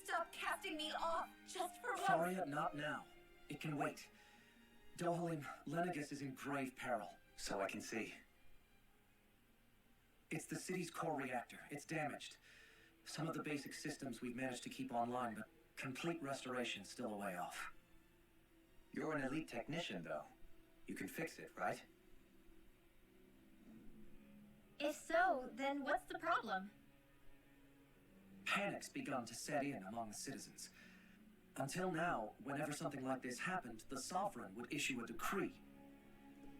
Stop casting me off, just for once! Faria, not now. It can wait. Dohalim, Lenegis is in grave peril. So I can see. It's the city's core reactor. It's damaged. Some of the basic systems we've managed to keep online, but complete restoration's still a way off. You're an elite technician, though. You can fix it, right? If so, then what's the problem? Panic's begun to set in among the citizens. Until now, whenever something like this happened, the Sovereign would issue a decree.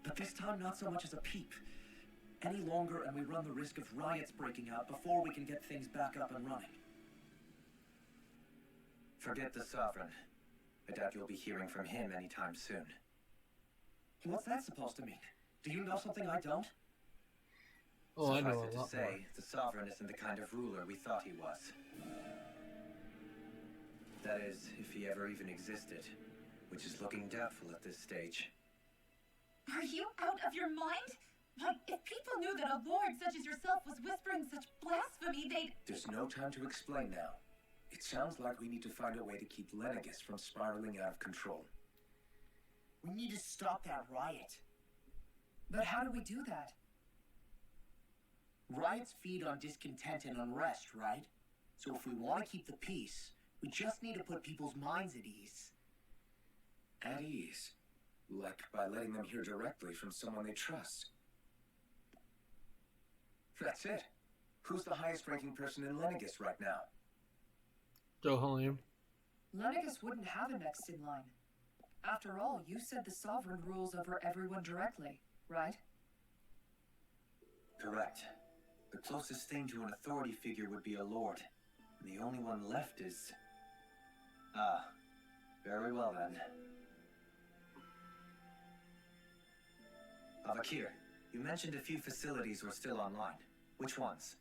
But this time, not so much as a peep. Any longer, and we run the risk of riots breaking out before we can get things back up and running. Forget the Sovereign. I doubt you'll be hearing from him anytime soon. What's that supposed to mean? Do you know something I don't? Oh, I know Suffice it a lot to more. say, the Sovereign isn't the kind of ruler we thought he was. That is, if he ever even existed, which is looking doubtful at this stage. Are you out of your mind? Like, if people knew that a lord such as yourself was whispering such blasphemy, they'd... There's no time to explain now. It sounds like we need to find a way to keep Lenegis from spiraling out of control. We need to stop that riot. But how do we do that? Riots feed on discontent and unrest, right? So if we want to keep the peace, we just need to put people's minds at ease. At ease? Like by letting them hear directly from someone they trust. That's it. Who's the highest-ranking person in Lenegis right now? Dohalim. Lenegis wouldn't have a next in line. After all, you said the Sovereign rules over everyone directly, right? Correct. The closest thing to an authority figure would be a lord. And the only one left is... Ah. Very well then. Avakir, you mentioned a few facilities were still online. Which ones?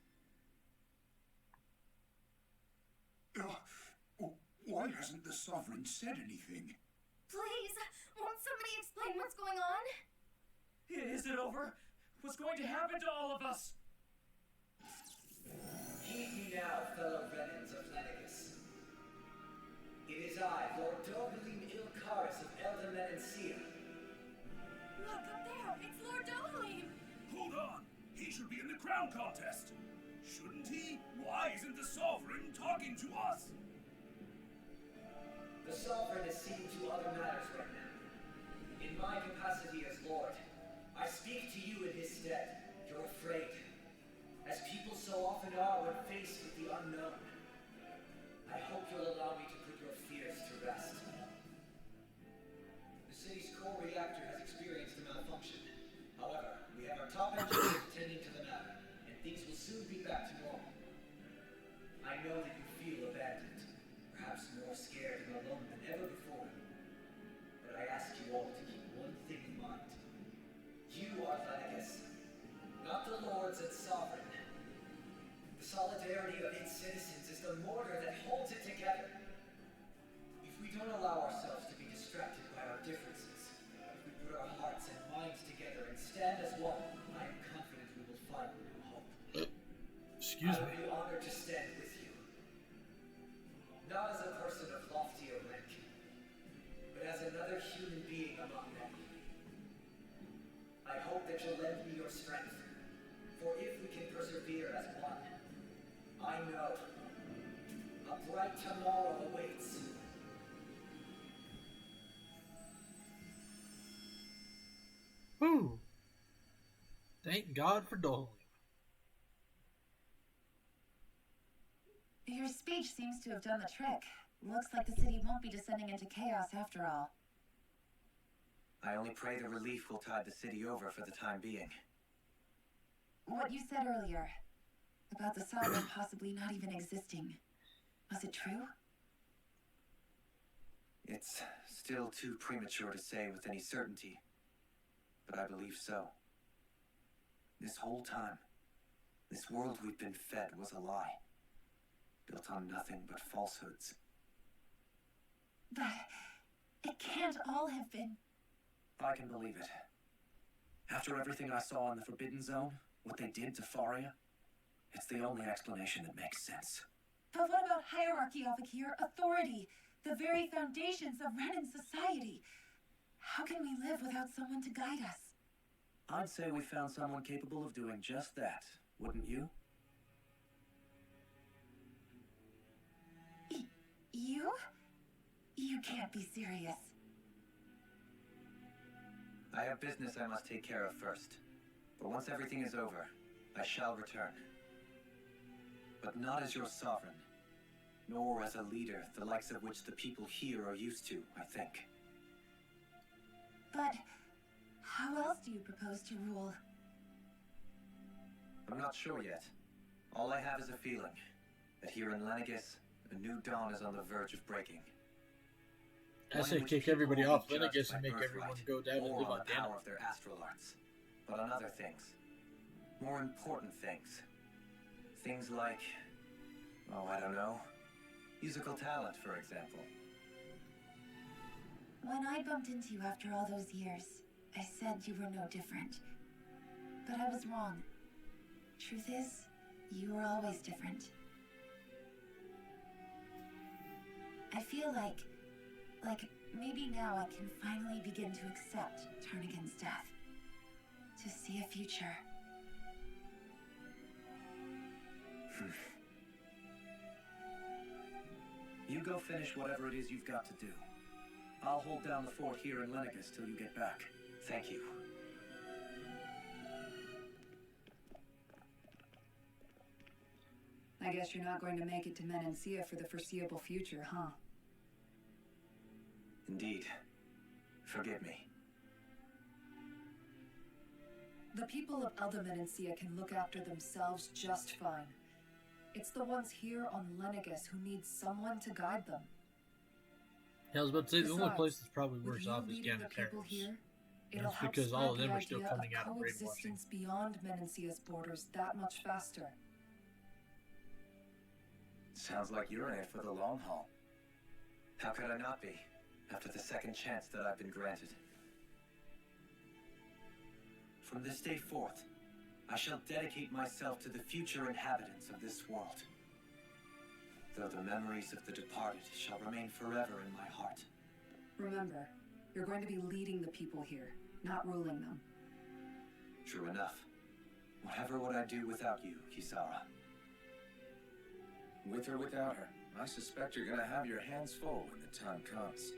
Why hasn't the Sovereign said anything? Please, won't somebody explain what's going on? Is it over? What's going to happen to all of us? Heed me now, fellow Renans of Lenegis. It is I, Lord Dohalim Ilkaris of Elderman and Sia. Look up there, it's Lord Dohalim! Hold on! He should be in the crown contest! Shouldn't he? Why isn't the Sovereign talking to us? The Sovereign is seeing to other matters right now. In my capacity as Lord, I speak to you in his stead. You're afraid, as people so often are when faced with the unknown. I hope you'll allow me to put your fears to rest. The city's core reactor has experienced a malfunction. However, we have our top engineers attending to the matter, and things will soon be back to normal. I know that you feel abandoned, perhaps more scared and alone than ever before. But I ask you all to keep one thing in mind. You are Lenegis, not the lords and sovereign. The solidarity of its citizens is the mortar that holds it together. If we don't allow ourselves to be distracted by our differences, if we put our hearts and minds together and stand as one, I am confident we will find new hope. Excuse I would me. be honored to stand with you. Not as a person of loftier rank, but as another human being among many. I hope that you'll lend me your strength, for if we can persevere as one, I know a bright tomorrow awaits. Whew. Thank God for Dohalim. Your speech seems to have done the trick. Looks like the city won't be descending into chaos after all. I only pray the relief will tide the city over for the time being. What you said earlier, about the Sovereign possibly not even existing, was it true? It's still too premature to say with any certainty, but I believe so. This whole time, this world we've been fed was a lie, built on nothing but falsehoods. But it can't all have been. I can believe it. After everything I saw in the Forbidden Zone, what they did to Faria, it's the only explanation that makes sense. But what about hierarchy, Avakir? Authority? The very foundations of Renan society? How can we live without someone to guide us? I'd say we found someone capable of doing just that, wouldn't you? You? You can't be serious. I have business I must take care of first. But once everything is over, I shall return. But not as your sovereign, nor as a leader the likes of which the people here are used to, I think. But how else do you propose to rule? I'm not sure yet. All I have is a feeling that here in Lenegis, a new dawn is on the verge of breaking. I say kick everybody off Lenegis and make everyone go down and live on the power of their astral arts, but on other things. More important things. Things like, oh, I don't know, musical talent, for example. When I bumped into you after all those years, I said you were no different. But I was wrong. Truth is, you were always different. I feel like maybe now I can finally begin to accept Turnagain's death. To see a future. You go finish whatever it is you've got to do. I'll hold down the fort here in Lenegis till you get back. Thank you. I guess you're not going to make it to Menancia for the foreseeable future, huh? Indeed. Forgive me. The people of Elder Menancia can look after themselves just fine. It's the ones here on Lenegis who need someone to guide them. Yeah, I was about to say, the only Besides, place that's probably with worse you off is leading the people Ganateros. here, And it'll it's help because all of spread them the are still idea coming of out of brainwashing. coexistence beyond Menancia's borders that much faster. Sounds like you're in it for the long haul. How could I not be, after the second chance that I've been granted? From this day forth, I shall dedicate myself to the future inhabitants of this world. Though the memories of the departed shall remain forever in my heart. Remember, you're going to be leading the people here, not ruling them. True enough. Whatever would I do without you, Kisara? With or without her, I suspect you're gonna have your hands full when the time comes.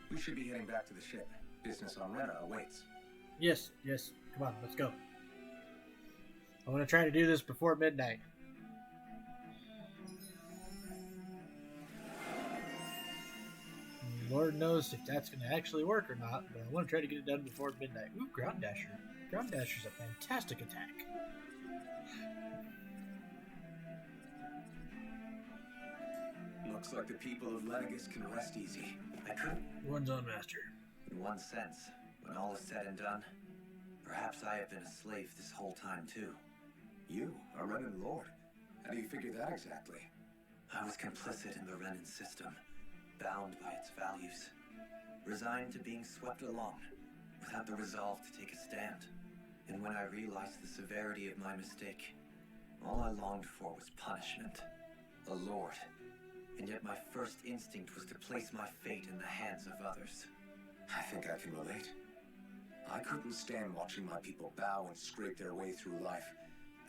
We should be heading back to the ship. Business on Rena awaits. Yes, come on, let's go. I want to try to do this before midnight. Lord knows if that's going to actually work or not, but I want to try to get it done before midnight. Ooh, Ground Dasher. Ground Dasher's a fantastic attack. Looks like the people of Lenegis can rest easy. I couldn't. One's on master. In one sense, when all is said and done, perhaps I have been a slave this whole time too. You, a Renan Lord. How do you figure that exactly? I was complicit in the Renan system, bound by its values, resigned to being swept along, without the resolve to take a stand. And when I realized the severity of my mistake, all I longed for was punishment. A lord. And yet my first instinct was to place my fate in the hands of others. I think I can relate. I couldn't stand watching my people bow and scrape their way through life.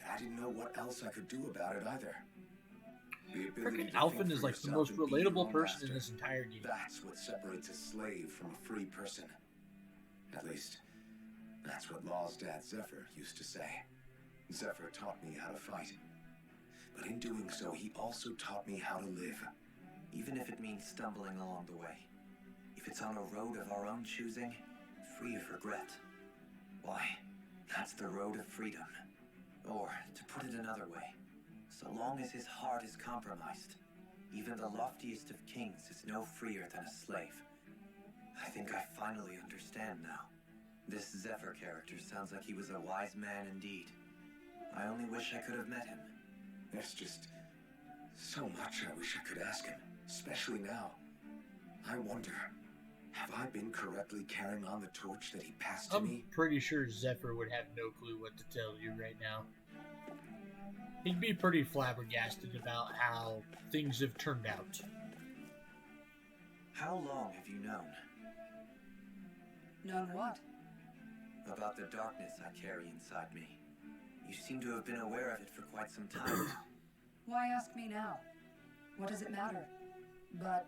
And I didn't know what else I could do about it either. Freaking Alphen is like the most relatable person in this entire game. That's what separates a slave from a free person. At least, that's what Law's dad Zephyr used to say. Zephyr taught me how to fight. but in doing so, he also taught me how to live. Even if it means stumbling along the way. If it's on a road of our own choosing, free of regret. Why, that's the road of freedom. Or, to put it another way, so long as his heart is compromised, even the loftiest of kings is no freer than a slave. I think I finally understand now. This Zephyr character sounds like he was a wise man indeed. I only wish I could have met him. There's just so much I wish I could ask him, especially now. I wonder, have I been correctly carrying on the torch that he passed to me? I'm pretty sure Zephyr would have no clue what to tell you right now. He'd be pretty flabbergasted about how things have turned out. How long have you known? Known what? About the darkness I carry inside me. You seem to have been aware of it for quite some time now. Why ask me now? What does it matter? But,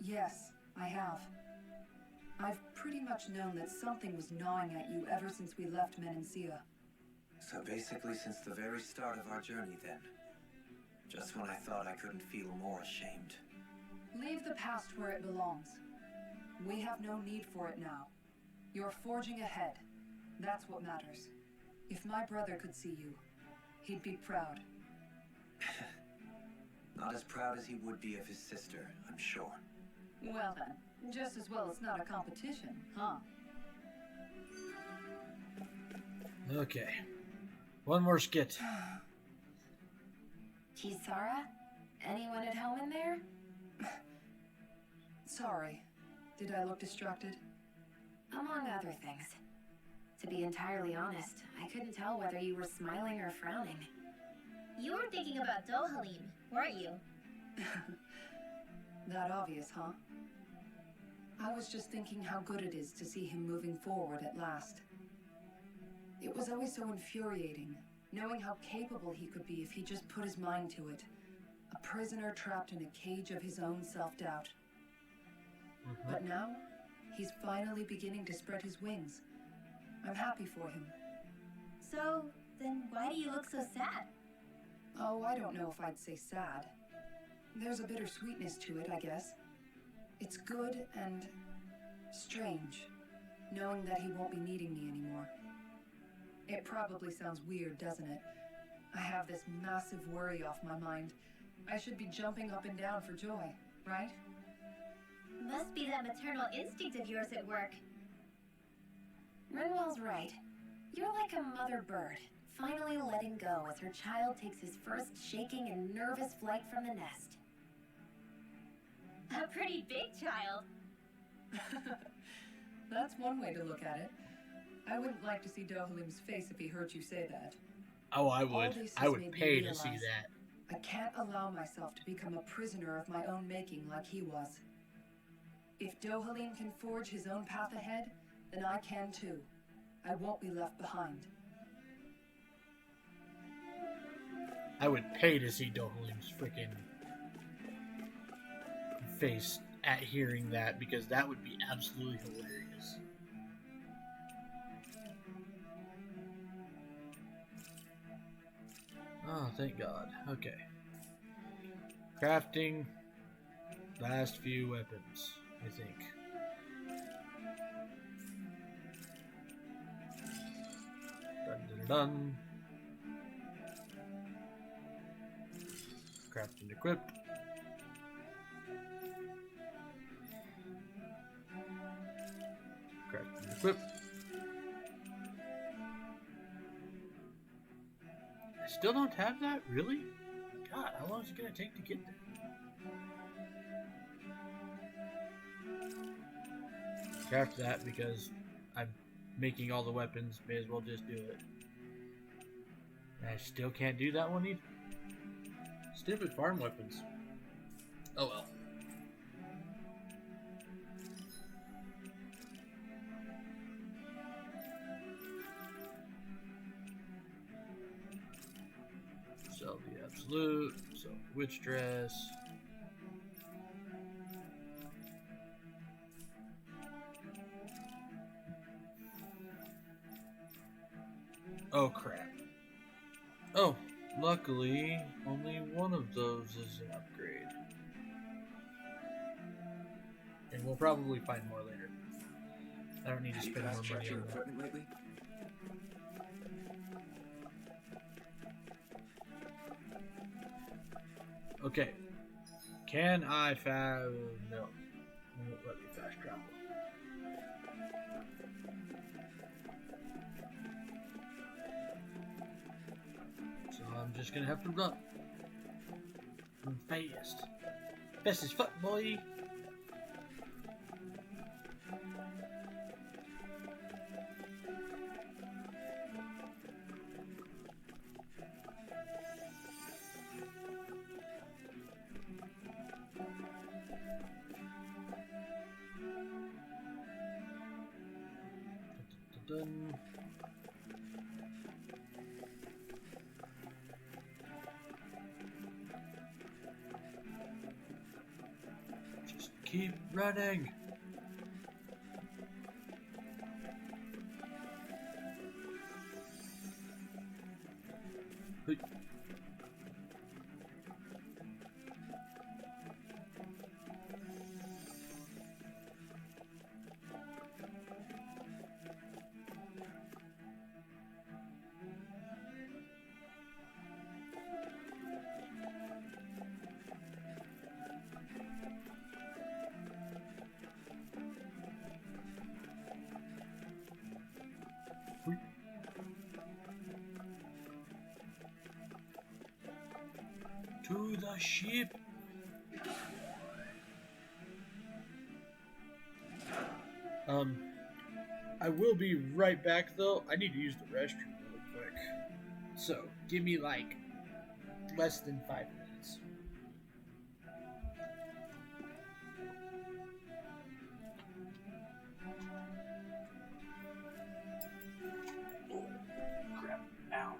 yes, I have. I've pretty much known that something was gnawing at you ever since we left Menancia. So basically since the very start of our journey then. Just when I thought I couldn't feel more ashamed. Leave the past where it belongs. We have no need for it now. You're forging ahead. That's what matters. If my brother could see you, he'd be proud. Not as proud as he would be of his sister, I'm sure. Well then, just as well it's not a competition, huh? Okay. One more skit. Kisara? Anyone at home in there? Sorry. Did I look distracted? Among other things. To be entirely honest, I couldn't tell whether you were smiling or frowning. You were thinking about Dohalim, weren't you? That obvious, huh? I was just thinking how good it is to see him moving forward at last. It was always so infuriating, knowing how capable he could be if he just put his mind to it. A prisoner trapped in a cage of his own self-doubt. But now, he's finally beginning to spread his wings. I'm happy for him. So, then why do you look so sad? Oh, I don't know if I'd say sad. There's a bittersweetness to it, I guess. It's good and strange, knowing that he won't be needing me anymore. It probably sounds weird, doesn't it? I have this massive worry off my mind. I should be jumping up and down for joy, right? Must be that maternal instinct of yours at work. Rinwell's right. You're like a mother bird, finally letting go as her child takes his first shaking and nervous flight from the nest. A pretty big child. That's one way to look at it. I wouldn't like to see Dohalim's face if he heard you say that. Oh, I All would. this I has would made me pay to see realize that. I can't allow myself to become a prisoner of my own making like he was. If Dohalim can forge his own path ahead, then I can too. I won't be left behind. I would pay to see Dohalim's freaking face at hearing that, because that would be absolutely hilarious. Oh, thank God. Okay. Crafting last few weapons, I think. Dun dun dun. Craft and equip. Craft and equip. I still don't have that? Really? God, how long is it going to take to get there? Craft that because I'm making all the weapons. May as well just do it. And I still can't do that one either. Stupid farm weapons. Oh well. Sell the absolute. Sell the witch dress. Oh crap. Oh, Luckily, only one of those is an upgrade. And we'll probably find more later. I don't need to spend more money on that. Equipment lately? Okay. Can I No. It won't let me fast travel. So I'm just gonna have to run. Run fast. Fast as fuck, boy. Dun. Just keep running. Hey. To the ship. I will be right back though. I need to use the restroom really quick. So, give me like less than 5 minutes. Oh, crap. Ow.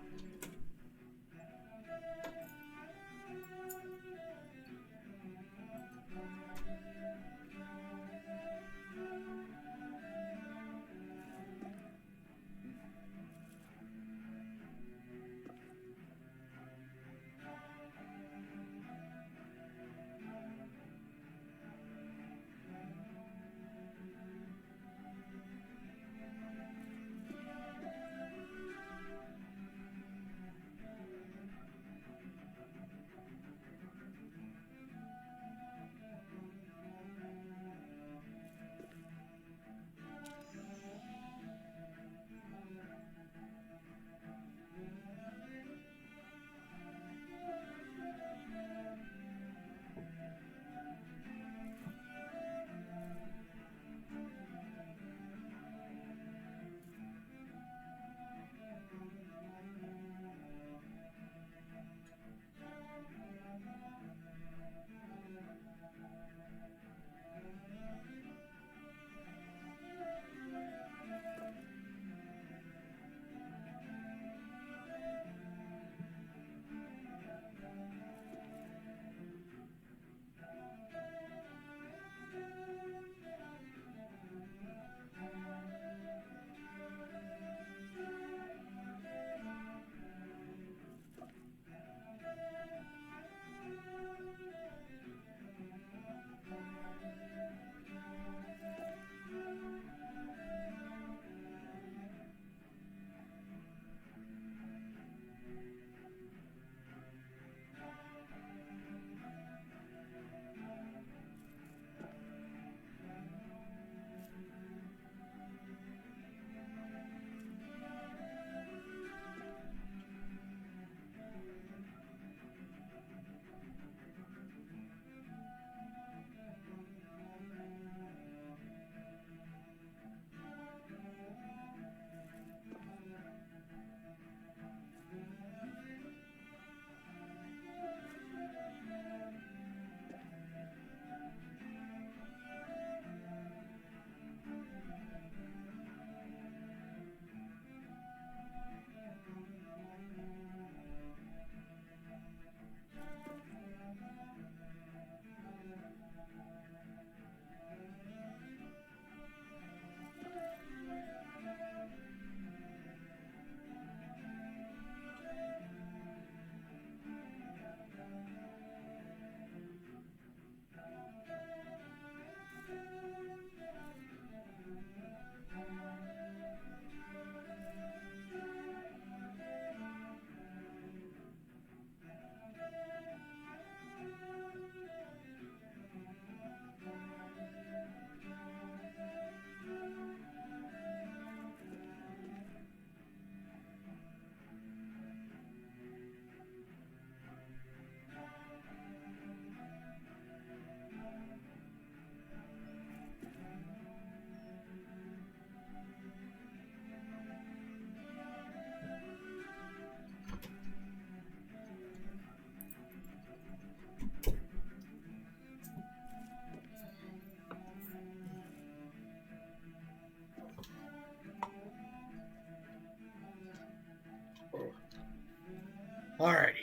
Alrighty.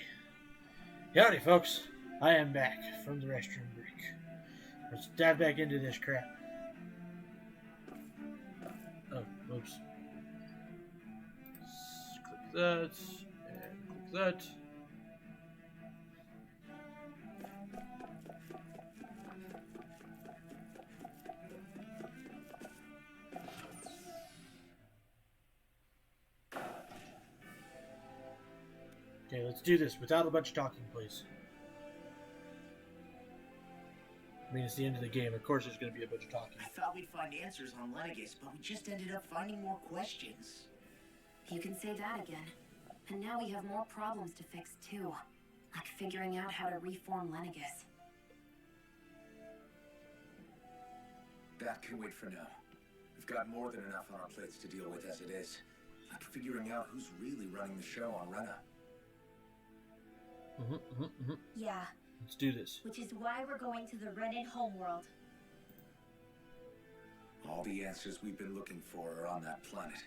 Howdy, folks. I am back from the restroom break. Let's dive back into this crap. Oh, oops. Click that, and click that. Okay, let's do this without a bunch of talking, please. I mean, it's the end of the game. Of course there's going to be a bunch of talking. I thought we'd find answers on Lenegus, but we just ended up finding more questions. You can say that again. And now we have more problems to fix too. Like figuring out how to reform Lenegus. That can wait for now. We've got more than enough on our plates to deal with as it is. Like figuring out who's really running the show on Rena. Yeah, Let's do this. which is why we're going to the Renan homeworld. All the answers we've been looking for are on that planet.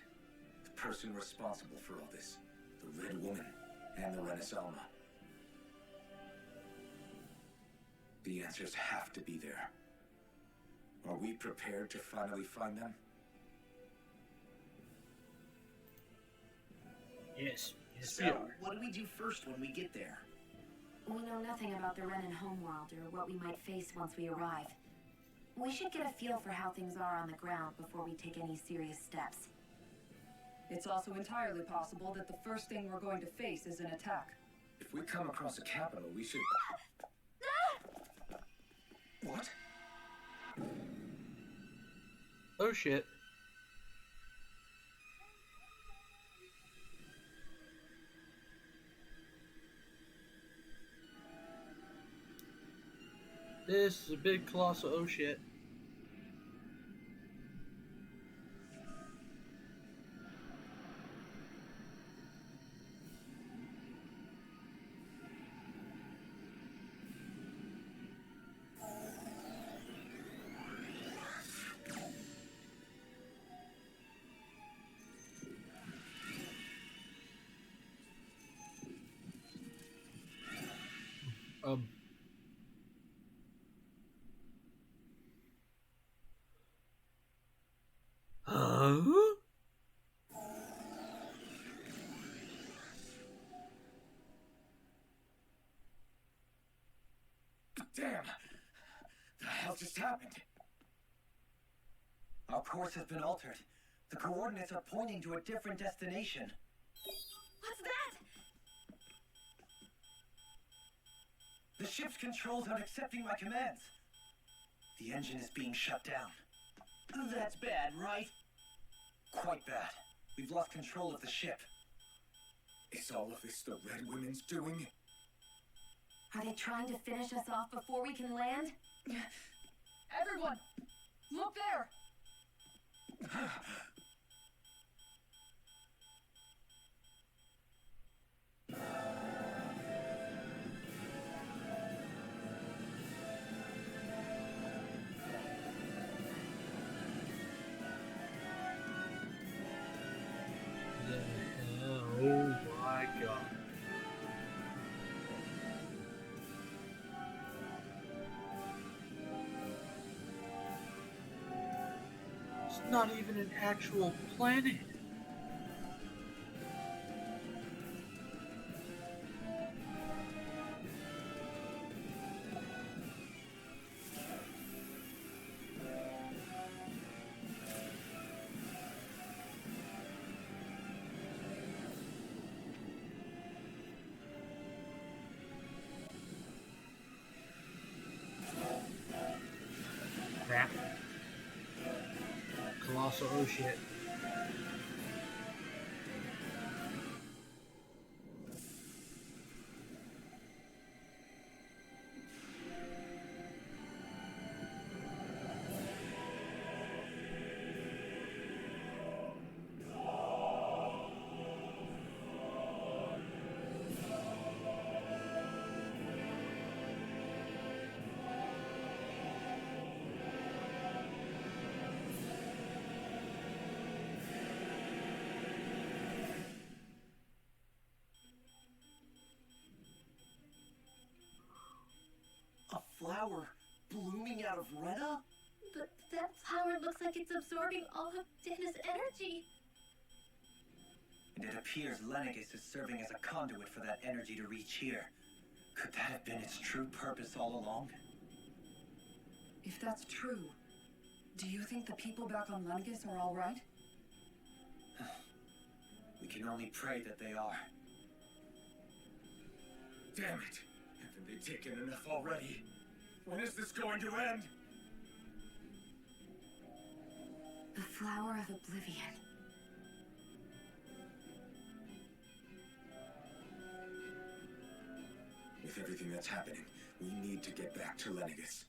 The person responsible for all this. The Red Woman and the Renaissance. The answers have to be there. Are we prepared to finally find them? Yes. Yes, So, we are. what do we do first when we get there? We know nothing about the Renan homeworld or what we might face once we arrive. We should get a feel for how things are on the ground before we take any serious steps. It's also entirely possible that the first thing we're going to face is an attack. If we come across a capital, we should... What? Oh shit. This is a big colossal oh shit. Huh? Damn! The hell just happened? Our course has been altered. The coordinates are pointing to a different destination. What's that? The ship's controls aren't accepting my commands. The engine is being shut down. That's bad, right? Quite bad. We've lost control of the ship. Is all of this the Red Women's doing? Are they trying to finish us off before we can land? Everyone! Look there! Oh my god. It's not even an actual planet. Crap. Colossal oh shit. flower blooming out of Rena? But that flower looks like it's absorbing all of Dana's energy. And it appears Lenegis is serving as a conduit for that energy to reach here. Could that have been its true purpose all along? If that's true, do you think the people back on Lenegis are all right? We can only pray that they are. Damn it! Haven't they taken enough already? When is this going to end? The Flower of Oblivion. With everything that's happening, we need to get back to Lenegis.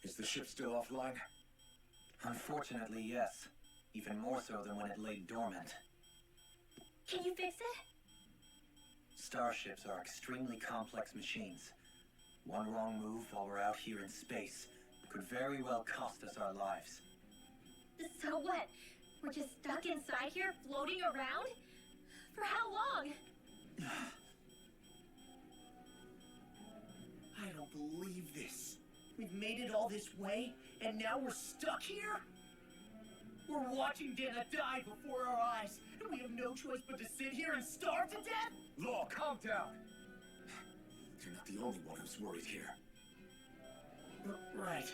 Is the ship still offline? Unfortunately, yes. Even more so than when it lay dormant. Can you fix it? Starships are extremely complex machines. One wrong move while we're out here in space could very well cost us our lives. So what? We're just stuck inside here, floating around? For how long? I don't believe this. We've made it all this way, and now we're stuck here? We're watching Dana die before our eyes, and we have no choice but to sit here and starve to death? Law, calm down! You're not the only one who's worried here. Right.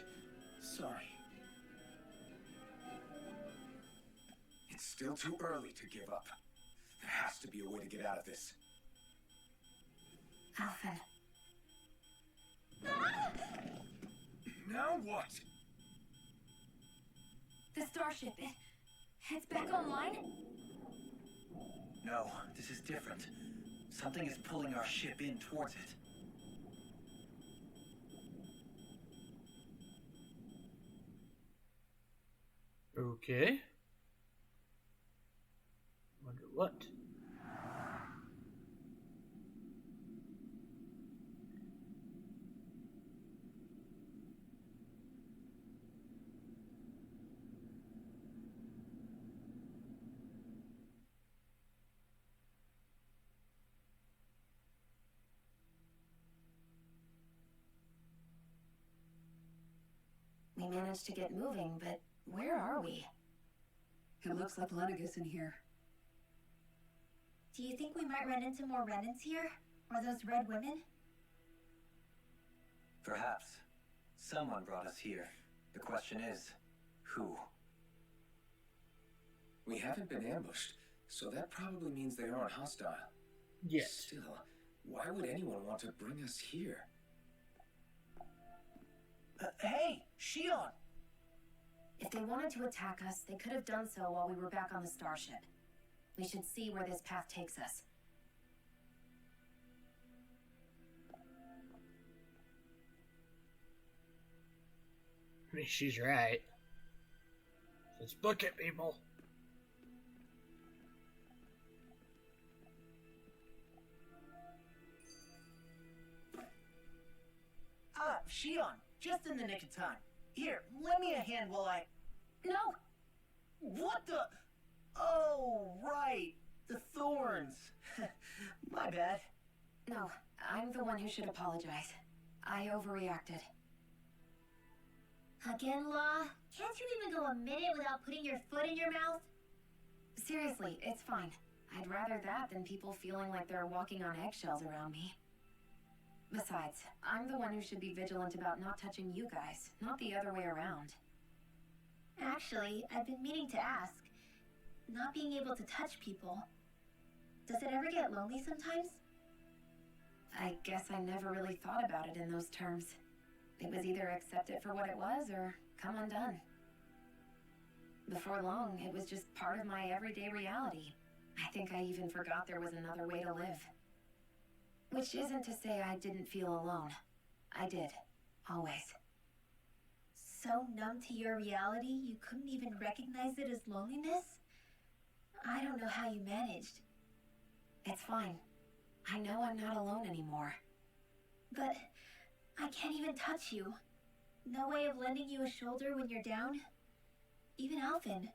Sorry. It's still too early to give up. There has to be a way to get out of this. Alphen. Now what? The starship, it's back online? No, this is different. Something is pulling our ship in towards it. Okay. Wonder what? We managed to get moving, but where are we? It looks like Lenegis in here. Do you think we might run into more Renans here? Or those red women? Perhaps. Someone brought us here. The question is, who? We haven't been ambushed, so that probably means they aren't hostile. Yes. Still, why would anyone want to bring us here? Hey, Shion! If they wanted to attack us, they could have done so while we were back on the starship. We should see where this path takes us. I mean, she's right. Let's book it, people. Ah, Shion, just in the nick of time. Here, lend me a hand while I... No! What the... Oh, right. The thorns. My bad. No, I'm the one who should apologize. I overreacted. Again, Law? Can't you even go a minute without putting your foot in your mouth? Seriously, it's fine. I'd rather that than people feeling like they're walking on eggshells around me. Besides, I'm the one who should be vigilant about not touching you guys, not the other way around. Actually, I've been meaning to ask. Not being able to touch people, does it ever get lonely sometimes? I guess I never really thought about it in those terms. It was either accept it for what it was or come undone. Before long, it was just part of my everyday reality. I think I even forgot there was another way to live. Which isn't to say I didn't feel alone. I did. Always. So numb to your reality, you couldn't even recognize it as loneliness? I don't know how you managed. It's fine. I know I'm not alone anymore. But I can't even touch you. No way of lending you a shoulder when you're down? Even Alphen.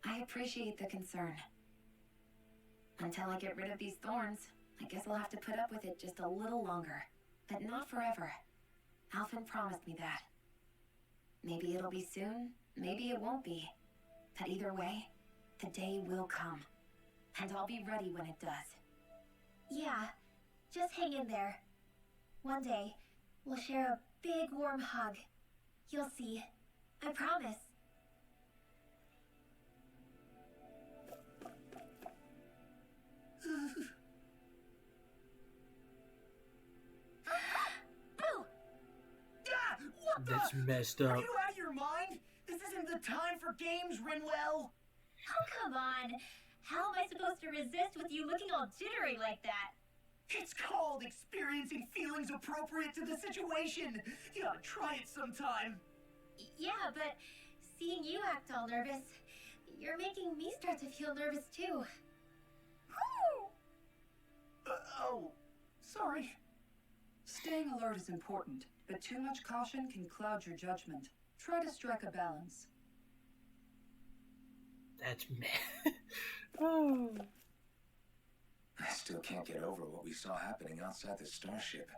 I appreciate the concern. Until I get rid of these thorns, I guess I'll have to put up with it just a little longer. But not forever. Alphen promised me that. Maybe it'll be soon, maybe it won't be. But either way, the day will come. And I'll be ready when it does. Yeah, just hang in there. One day, we'll share a big warm hug. You'll see. I promise. Boo! Ah, what the? That's messed Are up. you out of your mind? This isn't the time for games, Rinwell. Oh, come on. How am I supposed to resist with you looking all jittery like that? It's called experiencing feelings appropriate to the situation. You ought to try it sometime. Yeah, but seeing you act all nervous, you're making me start to feel nervous too. Oh, sorry. Staying alert is important, but too much caution can cloud your judgment. Try to strike a balance. That's mad. Oh. I still can't get over what we saw happening outside the starship.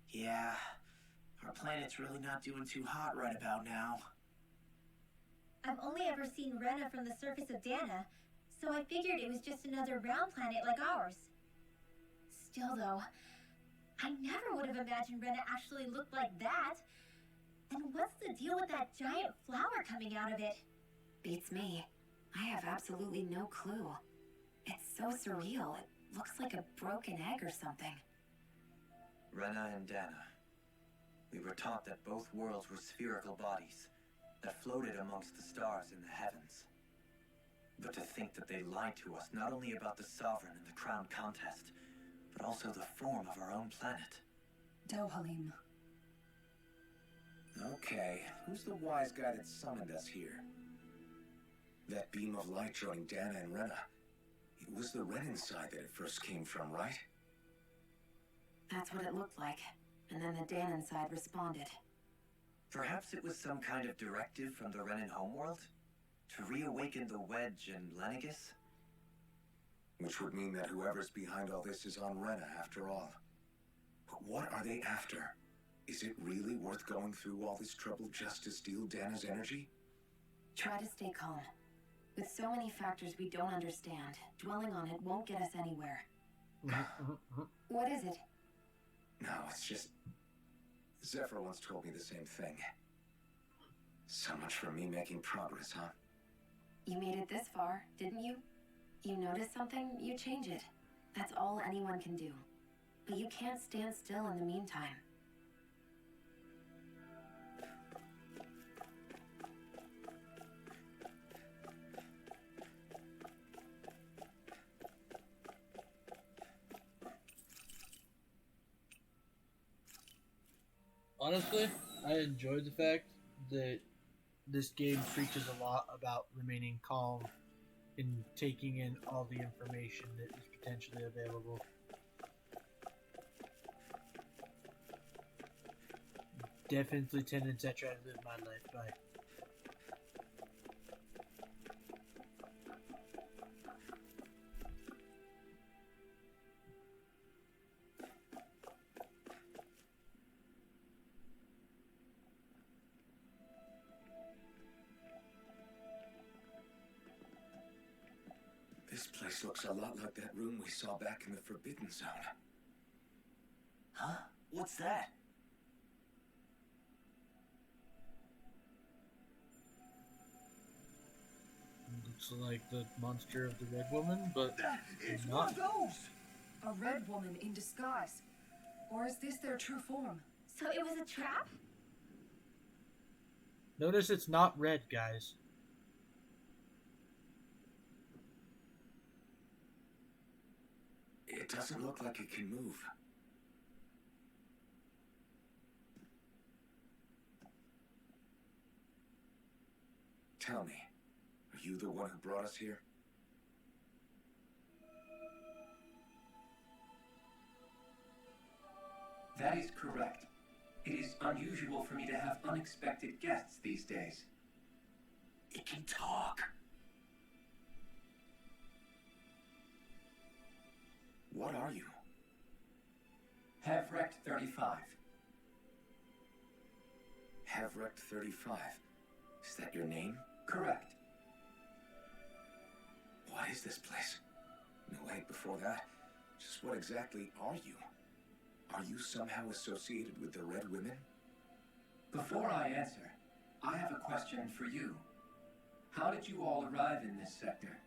Yeah, our planet's really not doing too hot right about now. I've only ever seen Rena from the surface of Dana, so I figured it was just another round planet like ours. Still though, I never would have imagined Rena actually looked like that. And what's the deal with that giant flower coming out of it? Beats me. I have absolutely no clue. It's so surreal. It looks like a broken egg or something. Rena and Dana. We were taught that both worlds were spherical bodies that floated amongst the stars in the heavens. But to think that they lied to us not only about the Sovereign and the Crown contest, but also the form of our own planet. Dohalim. Okay, who's the wise guy that summoned us here? That beam of light joining Dana and Rena. It was the Renin side that it first came from, right? That's what it looked like. And then the Danon side responded. Perhaps it was some kind of directive from the Renin homeworld? To reawaken the Wedge and Lenegis? Which would mean that whoever's behind all this is on Rena after all. But what are they after? Is it really worth going through all this trouble just to steal Dana's energy? Try to stay calm. With so many factors we don't understand, dwelling on it won't get us anywhere. What is it? No, it's just... Zephyr once told me the same thing. So much for me making progress, huh? You made it this far, didn't you? You notice something, you change it. That's all anyone can do. But you can't stand still in the meantime. Honestly, I enjoyed the fact that this game preaches a lot about remaining calm and taking in all the information that is potentially available. Definitely tenets I try to live my life by. This place looks a lot like that room we saw back in the Forbidden Zone. Huh? What's that? Looks like the monster of the Red Woman, but It's not. one of those! A red woman in disguise. Or is this their true form? So it was a trap? Notice it's not red, guys. It doesn't look like it can move. Tell me, are you the one who brought us here? That is correct. It is unusual for me to have unexpected guests these days. It can talk. What are you? Have wrecked 35. Havrect 35. Is that your name? Correct. What is this place? No, wait, before that, just what exactly are you? Are you somehow associated with the Red Women? Before I answer, I have a question for you. How did you all arrive in this sector?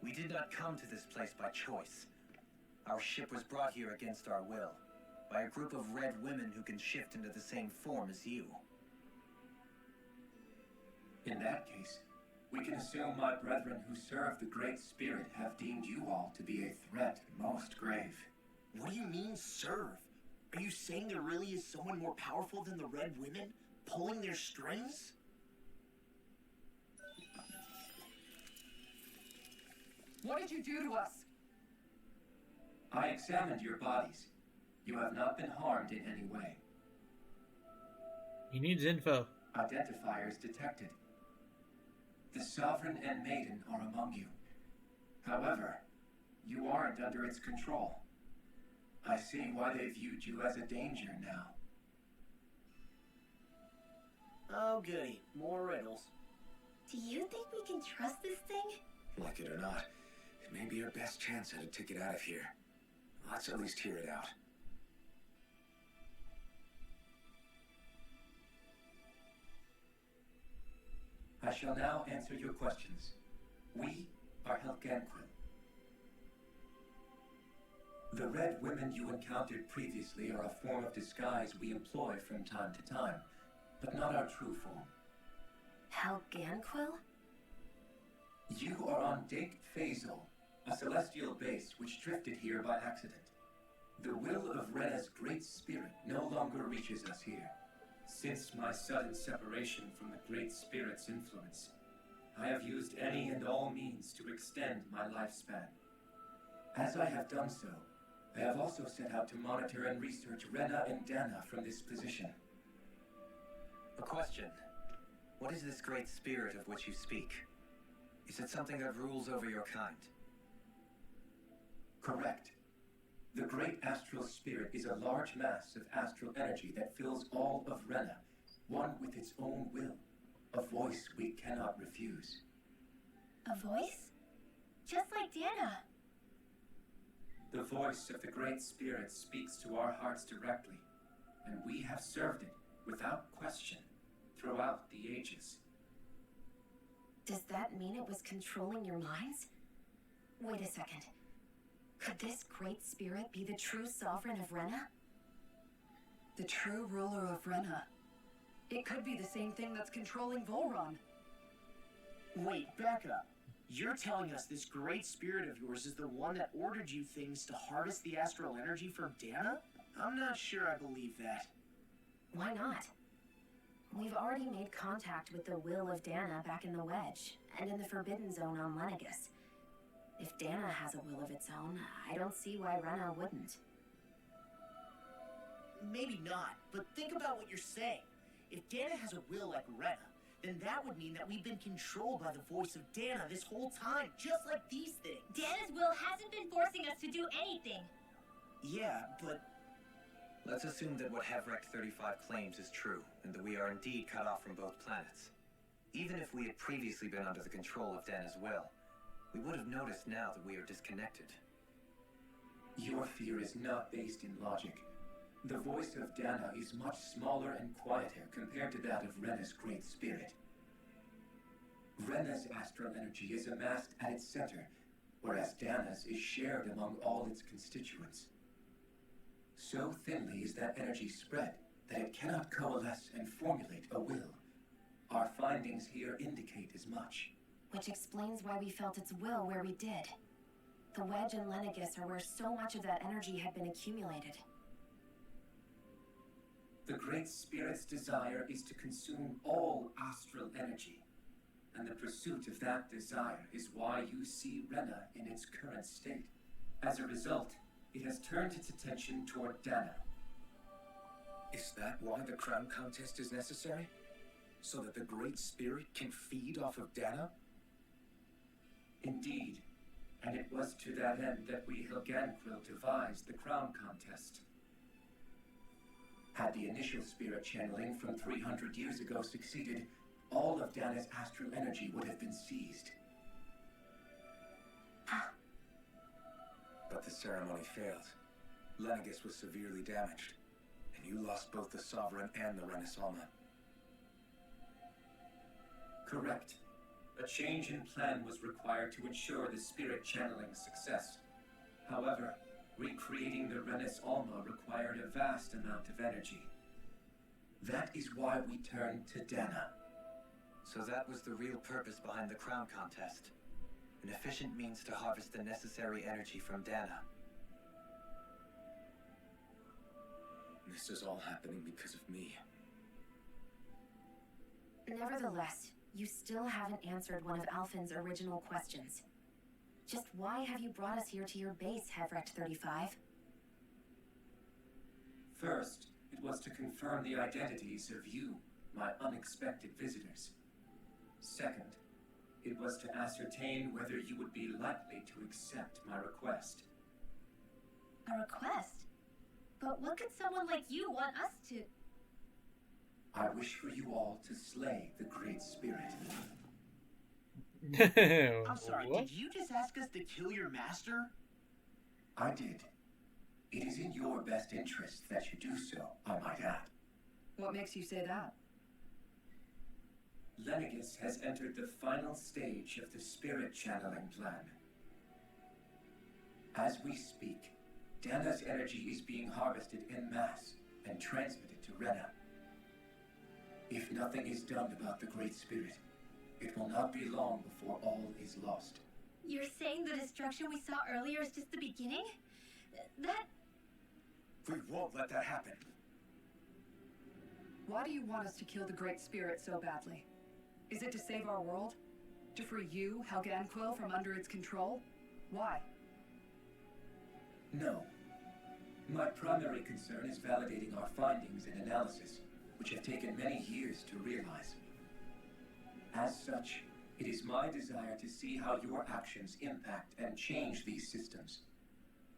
We did not come to this place by choice. Our ship was brought here against our will, by a group of red women who can shift into the same form as you. In that case, we can assume my brethren who serve the Great Spirit have deemed you all to be a threat most grave. What do you mean, serve? Are you saying there really is someone more powerful than the Red Women, pulling their strings? What did you do to us? I examined your bodies. You have not been harmed in any way. He needs info. Identifiers detected. The Sovereign and Maiden are among you. However, you aren't under its control. I see why they viewed you as a danger now. Oh goody, more riddles. Do you think we can trust this thing? Like it or not, it may be our best chance at a ticket out of here. Let's at least hear it out. I shall now answer your questions. We are Helganquil. The Red Women you encountered previously are a form of disguise we employ from time to time, but not our true form. Helganquil? You are on Dake Phasal, a celestial base which drifted here by accident. The will of Rena's Great Spirit no longer reaches us here. Since my sudden separation from the Great Spirit's influence, I have used any and all means to extend my lifespan. As I have done so, I have also set out to monitor and research Rena and Dana from this position. A question. What is this great spirit of which you speak? Is it something that rules over your kind? Correct. The Great Astral Spirit is a large mass of astral energy that fills all of Rena, one with its own will, a voice we cannot refuse. A voice? Just like Dana. The voice of the Great Spirit speaks to our hearts directly, and we have served it without question throughout the ages. Does that mean it was controlling your minds? Wait a second. Could this Great Spirit be the true Sovereign of Rena? The true ruler of Rena. It could be the same thing that's controlling Volron. Wait, back up. You're telling us this great spirit of yours is the one that ordered you things to harvest the astral energy from Dana? I'm not sure I believe that. Why not? We've already made contact with the will of Dana back in the Wedge, and in the Forbidden Zone on Lenegus. If Dana has a will of its own, I don't see why Rena wouldn't. Maybe not, but think about what you're saying. If Dana has a will like Rena, then that would mean that we've been controlled by the voice of Dana this whole time, just like these things. Dana's will hasn't been forcing us to do anything. Yeah, but... Let's assume that what Havrect 35 claims is true, and that we are indeed cut off from both planets. Even if we had previously been under the control of Dana's will, we would have noticed now that we are disconnected. Your fear is not based in logic. The voice of Dana is much smaller and quieter compared to that of Rena's Great Spirit. Rena's astral energy is amassed at its center, whereas Dana's is shared among all its constituents. So thinly is that energy spread that it cannot coalesce and formulate a will. Our findings here indicate as much. Which explains why we felt its will where we did. The Wedge and Lenegus are where so much of that energy had been accumulated. The Great Spirit's desire is to consume all astral energy, and the pursuit of that desire is why you see Rena in its current state. As a result, it has turned its attention toward Dana. Is that why the crown contest is necessary? So that the Great Spirit can feed off of Dana? Indeed. And it was to that end that we Helganquil devised the crown contest. Had the initial spirit channeling from 300 years ago succeeded, all of Dana's astral energy would have been seized. But the ceremony failed. Lenegis was severely damaged, and you lost both the Sovereign and the Renis Alma. Correct. A change in plan was required to ensure the spirit channeling's success. However, recreating the Renis Alma required a vast amount of energy. That is why we turned to Dana. So that was the real purpose behind the crown contest. An efficient means to harvest the necessary energy from Dana. This is all happening because of me. Nevertheless, you still haven't answered one of Alphen's original questions. Just why have you brought us here to your base, Hevrecht 35? First, it was to confirm the identities of you, my unexpected visitors. Second, it was to ascertain whether you would be likely to accept my request. A request? But what could someone like you want us to... I wish for you all to slay the Great Spirit. I'm sorry, What? did you just ask us to kill your master? I did. It is in your best interest that you do so, I might add. What makes you say that? Lenegis has entered the final stage of the spirit channeling plan. As we speak, Dana's energy is being harvested en masse and transmitted to Rena. If nothing is done about the Great Spirit, it will not be long before all is lost. You're saying the destruction we saw earlier is just the beginning? That... We won't let that happen. Why do you want us to kill the Great Spirit so badly? Is it to save our world? To free you, Helganquil, from under its control? Why? No. My primary concern is validating our findings and analysis, which have taken many years to realize. As such, it is my desire to see how your actions impact and change these systems.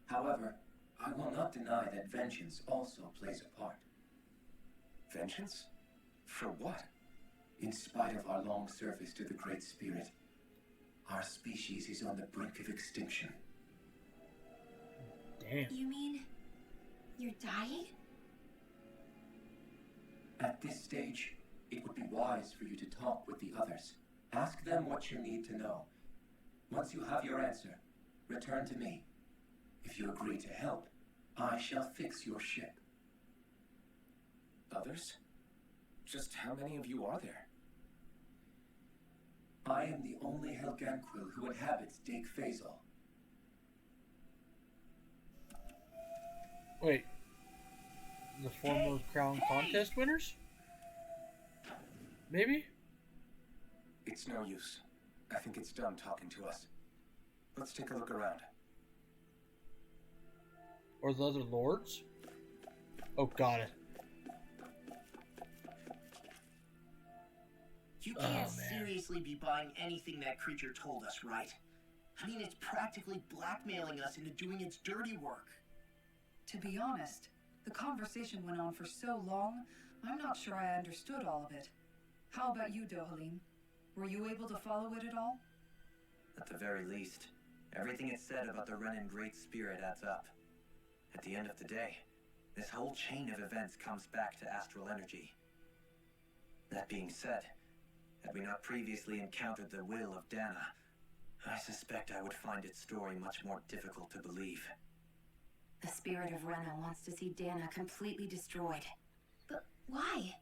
However, I will not deny that vengeance also plays a part. Vengeance? For what? In spite of our long service to the Great Spirit, our species is on the brink of extinction. Damn. You mean... you're dying? At this stage, it would be wise for you to talk with the others. Ask them what you need to know. Once you have your answer, return to me. If you agree to help, I shall fix your ship. Others? Just how many of you are there? I am the only Helganquil who inhabits Dake Phasal. Wait. The former crown contest winners? Maybe? It's no use. I think it's done talking to us. Let's take a look around. Or the other lords? Oh, got it. You can't Oh, man. seriously be buying anything that creature told us, right? I mean, it's practically blackmailing us into doing its dirty work. To be honest, the conversation went on for so long, I'm not sure I understood all of it. How about you, Dohalim? Were you able to follow it at all? At the very least, everything it said about the Renin Great Spirit adds up. At the end of the day, this whole chain of events comes back to astral energy. That being said, had we not previously encountered the will of Dana, I suspect I would find its story much more difficult to believe. The spirit of Rena wants to see Dana completely destroyed. But why?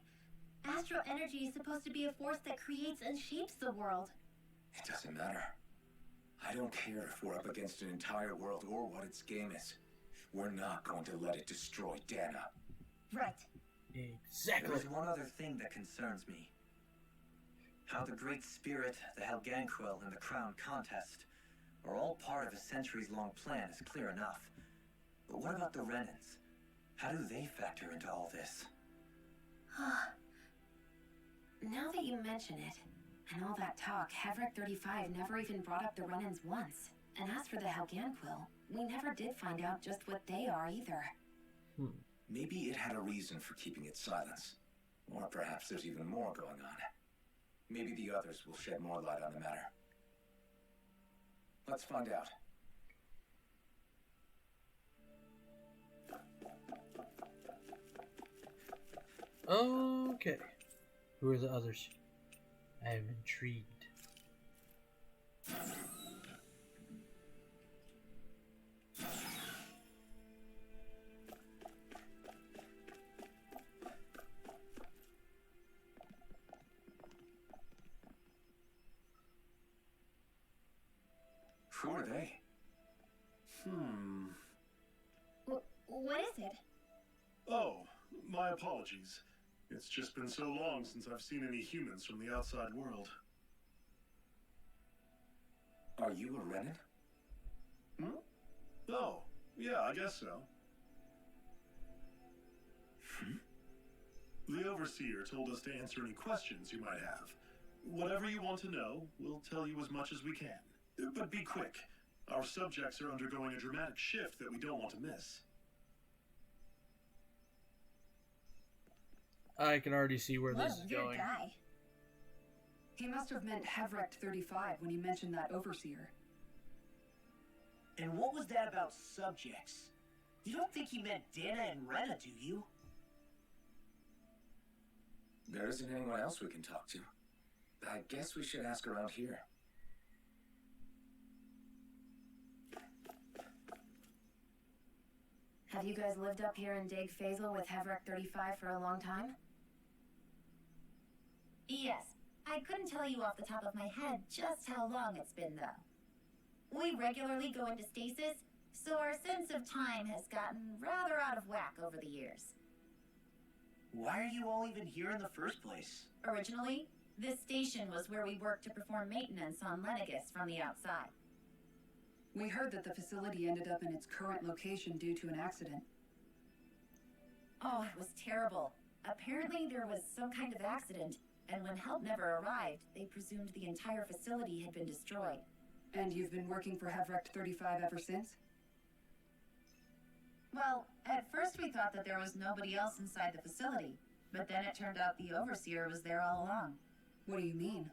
Astral energy is supposed to be a force that creates and shapes the world. It doesn't matter. I don't care if we're up against an entire world or what its game is. We're not going to let it destroy Dana. Right. Exactly. There is one other thing that concerns me. How the Great Spirit, the Helganquil, and the Crown Contest are all part of a centuries-long plan is clear enough. But what about the Renins? How do they factor into all this? Now that you mention it, and all that talk, Hevrecht 35 never even brought up the Renins once. And as for the Helganquil, we never did find out just what they are either. Maybe it had a reason for keeping its silence. Or perhaps there's even more going on. Maybe the others will shed more light on the matter. Let's find out. Okay. Who are the others? I am intrigued. Who are they? What is it? Oh, my apologies. It's just been so long since I've seen any humans from the outside world. Are you a Renan? Oh, yeah, I guess so. The Overseer told us to answer any questions you might have. Whatever you want to know, we'll tell you as much as we can. But be quick. Our subjects are undergoing a dramatic shift that we don't want to miss. I can already see where this is What a weird going. guy. He must have meant Hevrect 35 when he mentioned that Overseer. And what was that about subjects? You don't think he meant Dana and Rena, do you? There isn't anyone else we can talk to. I guess we should ask around here. Have you guys lived up here in Dig Faisal with Hevrect 35 for a long time? Yes. I couldn't tell you off the top of my head just how long it's been, though. We regularly go into stasis, so our sense of time has gotten rather out of whack over the years. Why are you all even here in the first place? Originally, this station was where we worked to perform maintenance on Lenegus from the outside. We heard that the facility ended up in its current location due to an accident. Oh, it was terrible. Apparently there was some kind of accident, and when help never arrived, they presumed the entire facility had been destroyed. And you've been working for Hevrect 35 ever since? Well, at first we thought that there was nobody else inside the facility, but then it turned out the Overseer was there all along. What do you mean?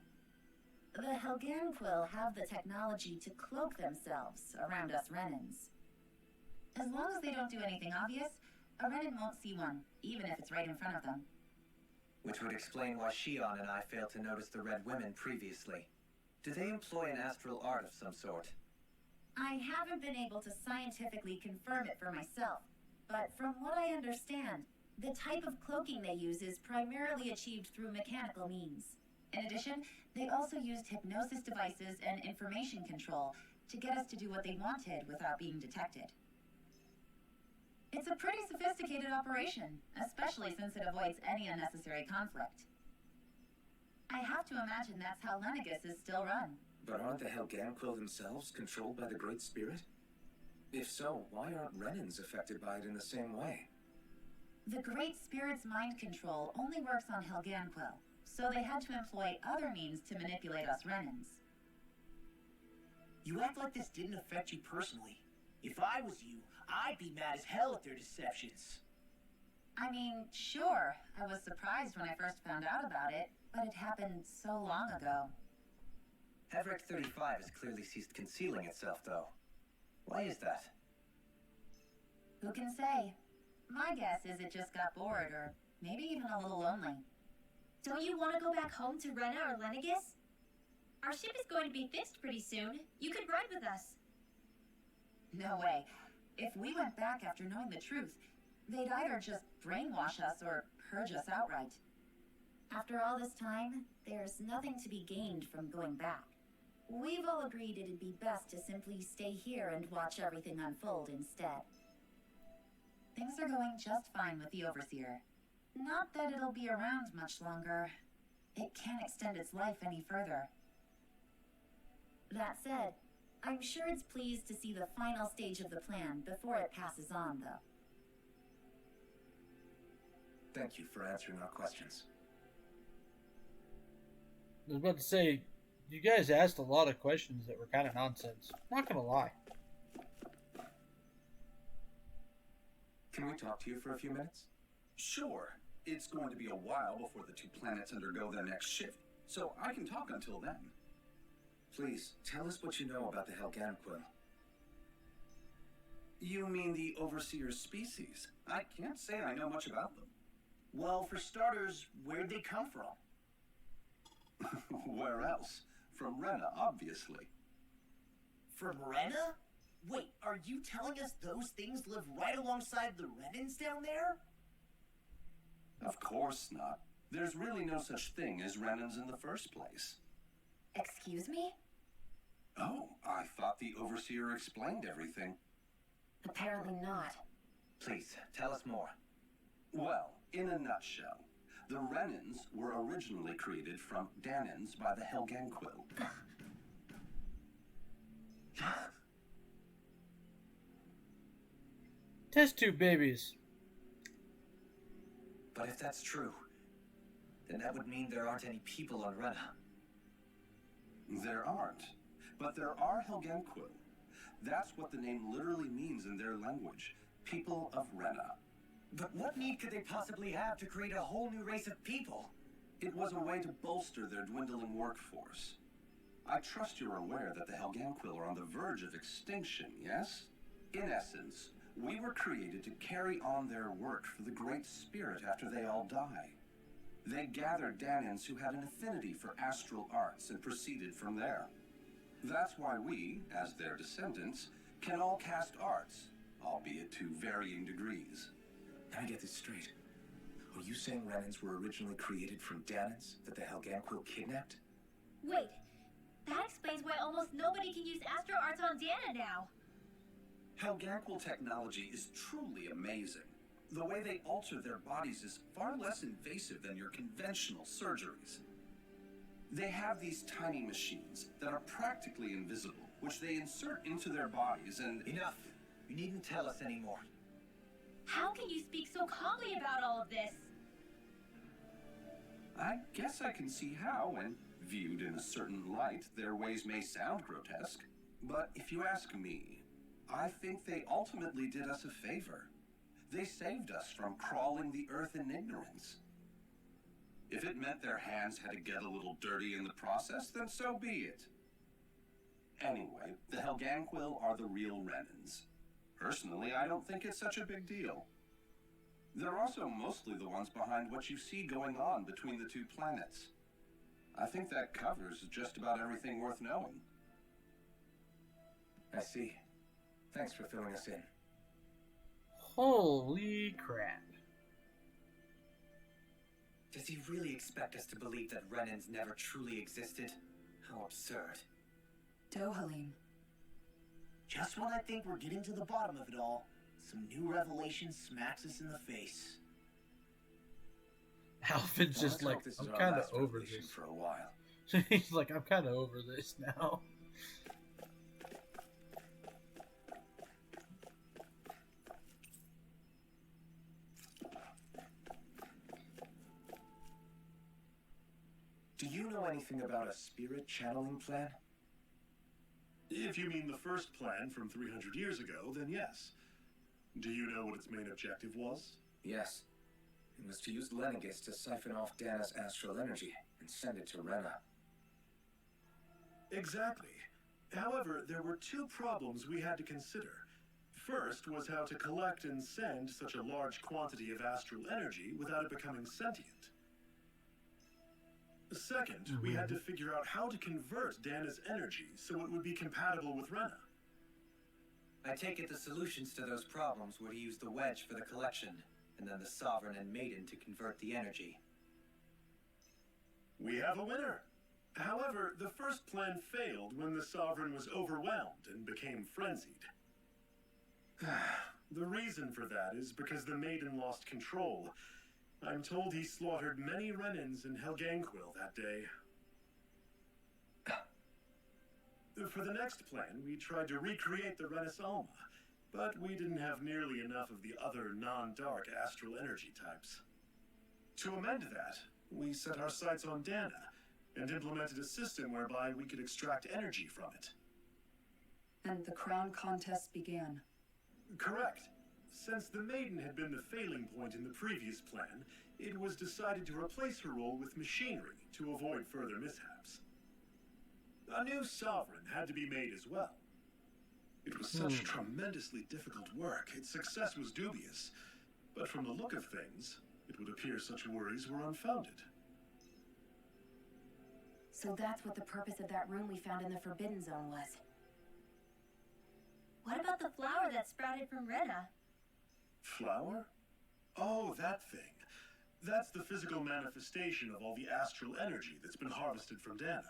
The Helganquil have the technology to cloak themselves around us Renans. As long as they don't do anything obvious, a Renan won't see one, even if it's right in front of them. Which would explain why Shion and I failed to notice the Red Women previously. Do they employ an astral art of some sort? I haven't been able to scientifically confirm it for myself, but from what I understand, the type of cloaking they use is primarily achieved through mechanical means. In addition, they also used hypnosis devices and information control to get us to do what they wanted without being detected. It's a pretty sophisticated operation, especially since it avoids any unnecessary conflict. I have to imagine that's how Lenegus is still run. But aren't the Helganquil themselves controlled by the Great Spirit? If so, why aren't Renans affected by it in the same way? The Great Spirit's mind control only works on Helganquil, so they had to employ other means to manipulate us Renans. You act like this didn't affect you personally. If I was you, I'd be mad as hell at their deceptions. I mean, sure, I was surprised when I first found out about it, but it happened so long ago. Hevrect 35 has clearly ceased concealing itself, though. Why is that? Who can say? My guess is it just got bored, or maybe even a little lonely. Don't you want to go back home to Rena or Lenegus? Our ship is going to be fixed pretty soon. You could ride with us. No way. If we went back after knowing the truth, they'd either just brainwash us or purge us outright. After all this time, there's nothing to be gained from going back. We've all agreed it'd be best to simply stay here and watch everything unfold instead. Things are going just fine with the Overseer. Not that it'll be around much longer. It can't extend its life any further. That said, I'm sure it's pleased to see the final stage of the plan before it passes on, though. Thank you for answering our questions. I was about to say, You guys asked a lot of questions that were kind of nonsense. I'm not gonna lie. Can we talk to you for a few minutes? Sure. It's going to be a while before the two planets undergo their next shift, so I can talk until then. Please, tell us what you know about the Helganquil. You mean the Overseer's species? I can't say I know much about them. Well, for starters, where'd they come from? Where else? From Rena, obviously. From Rena? Wait, are you telling us those things live right alongside the Renans down there? Of course not. There's really no such thing as Renans in the first place. Excuse me? Oh, I thought the Overseer explained everything. Apparently not. Please, tell us more. Well, in a nutshell, the Renans were originally created from Danans by the Helganquil. Test tube babies. But if that's true, then that would mean there aren't any people on Rena. There aren't, but there are Helganquil. That's what the name literally means in their language, people of Rena. But what need could they possibly have to create a whole new race of people? It was a way to bolster their dwindling workforce. I trust you're aware that the Helganquil are on the verge of extinction, yes? In essence, we were created to carry on their work for the Great Spirit after they all die. They gathered Danans who had an affinity for astral arts and proceeded from there. That's why we, as their descendants, can all cast arts, albeit to varying degrees. Let me get this straight. Are you saying Renans were originally created from Danans that the Helganquil kidnapped? Wait, that explains why almost nobody can use Astro Arts on Dana now. Helganquil technology is truly amazing. The way they alter their bodies is far less invasive than your conventional surgeries. They have these tiny machines that are practically invisible, which they insert into their bodies and... Enough! You needn't tell us anymore. How can you speak so calmly about all of this? I guess I can see how, when viewed in a certain light, their ways may sound grotesque. But if you ask me, I think they ultimately did us a favor. They saved us from crawling the earth in ignorance. If it meant their hands had to get a little dirty in the process, then so be it. Anyway, the Helganquil are the real Renans. Personally, I don't think it's such a big deal. They're also mostly the ones behind what you see going on between the two planets. I think that covers just about everything worth knowing. I see. Thanks for filling us in. Holy crap. Does he really expect us to believe that Renans never truly existed? How absurd. Dohalim. Just when I think we're getting to the bottom of it all, some new revelation smacks us in the face. Alvin's just like, I'm kind of over this. For a while. He's like, I'm kind of over this now. Do you know anything about a spirit channeling plan? If you mean the first plan from 300 years ago, then yes. Do you know what its main objective was? Yes. It was to use Lenegis to siphon off Dana's astral energy and send it to Rena. Exactly. However, there were two problems we had to consider. First was how to collect and send such a large quantity of astral energy without it becoming sentient. Second, we had to figure out how to convert Dana's energy so it would be compatible with Rena. I take it the solutions to those problems were to use the wedge for the collection, and then the Sovereign and Maiden to convert the energy. We have a winner. However, the first plan failed when the Sovereign was overwhelmed and became frenzied. The reason for that is because the Maiden lost control. I'm told he slaughtered many Renans in Helganquil that day. For the next plan, we tried to recreate the Renasalma, but we didn't have nearly enough of the other non-dark astral energy types. To amend that, we set our sights on Dana, and implemented a system whereby we could extract energy from it. And the crown contest began. Correct. Since the maiden had been the failing point in the previous plan, it was decided to replace her role with machinery to avoid further mishaps. A new sovereign had to be made as well. It was such tremendously difficult work, its success was dubious. But from the look of things, it would appear such worries were unfounded. So that's what the purpose of that room we found in the Forbidden Zone was. What about the flower that sprouted from Rena? Flower? Oh, that thing. That's the physical manifestation of all the astral energy that's been harvested from Dana.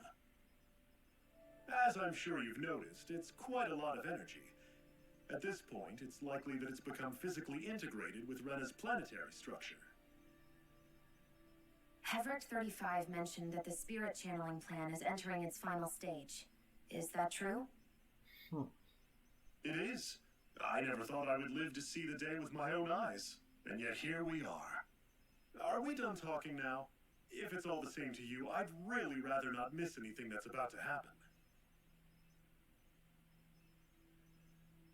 As I'm sure you've noticed, it's quite a lot of energy. At this point, it's likely that it's become physically integrated with Rena's planetary structure. Heverick 35 mentioned that the spirit channeling plan is entering its final stage. Is that true? It is. I never thought I would live to see the day with my own eyes. And yet here we are. Are we done talking now? If it's all the same to you, I'd really rather not miss anything that's about to happen.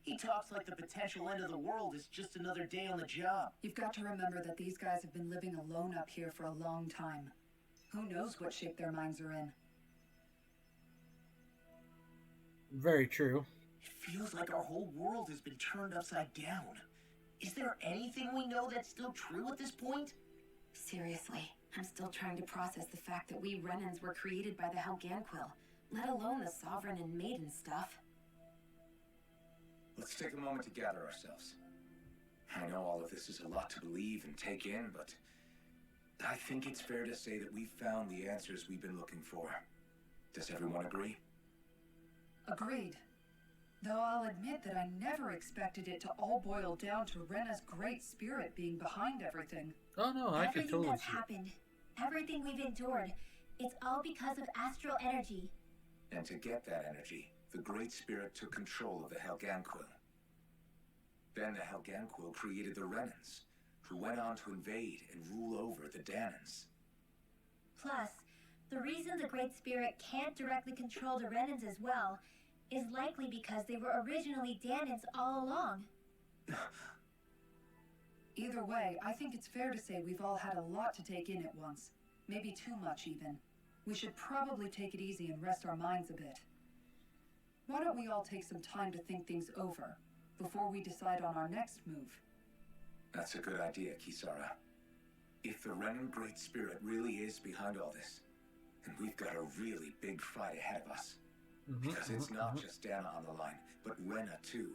He talks like the potential end of the world is just another day on the job. You've got to remember that these guys have been living alone up here for a long time. Who knows what shape their minds are in? Very true. It feels like our whole world has been turned upside down. Is there anything we know that's still true at this point? Seriously, I'm still trying to process the fact that we Renans were created by the Helganquil, let alone the Sovereign and Maiden stuff. Let's take a moment to gather ourselves. I know all of this is a lot to believe and take in, but I think it's fair to say that we've found the answers we've been looking for. Does everyone agree? Agreed. Though I'll admit that I never expected it to all boil down to Rena's great spirit being behind everything. Oh no, I could totally that's see it. happened, everything we've endured, it's all because of astral energy. And to get that energy, the Great Spirit took control of the Helganquil. Then the Helganquil created the Renans, who went on to invade and rule over the Danans. Plus, the reason the Great Spirit can't directly control the Renans as well is likely because they were originally Danans all along. Either way, I think it's fair to say we've all had a lot to take in at once. Maybe too much, even. We should probably take it easy and rest our minds a bit. Why don't we all take some time to think things over before we decide on our next move? That's a good idea, Kisara. If the Renan Great Spirit really is behind all this, then we've got a really big fight ahead of us. Because it's not just Dana on the line, but Rena too.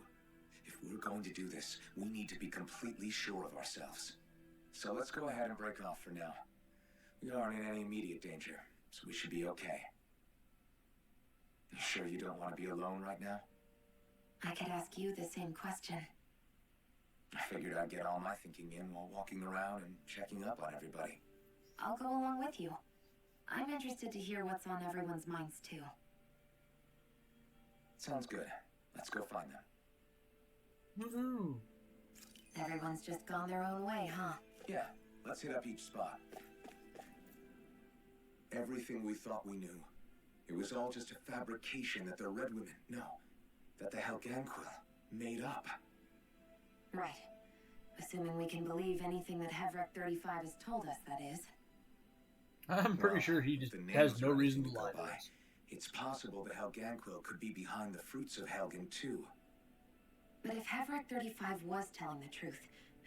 If we're going to do this, we need to be completely sure of ourselves. So let's go ahead and break off for now. We aren't in any immediate danger, so we should be okay. You sure you don't want to be alone right now? I could ask you the same question. I figured I'd get all my thinking in while walking around and checking up on everybody. I'll go along with you. I'm interested to hear what's on everyone's minds too. Sounds good. Let's go find them. Woohoo! Everyone's just gone their own way, huh? Yeah, let's hit up each spot. Everything we thought we knew, it was all just a fabrication that the Red Women, that the Helganquil made up. Right. Assuming we can believe anything that Heverick 35 has told us, that is. I'm pretty sure he just has no reason to lie to us. It's possible the Helganquil could be behind the fruits of Helgen too. But if Heverick 35 was telling the truth,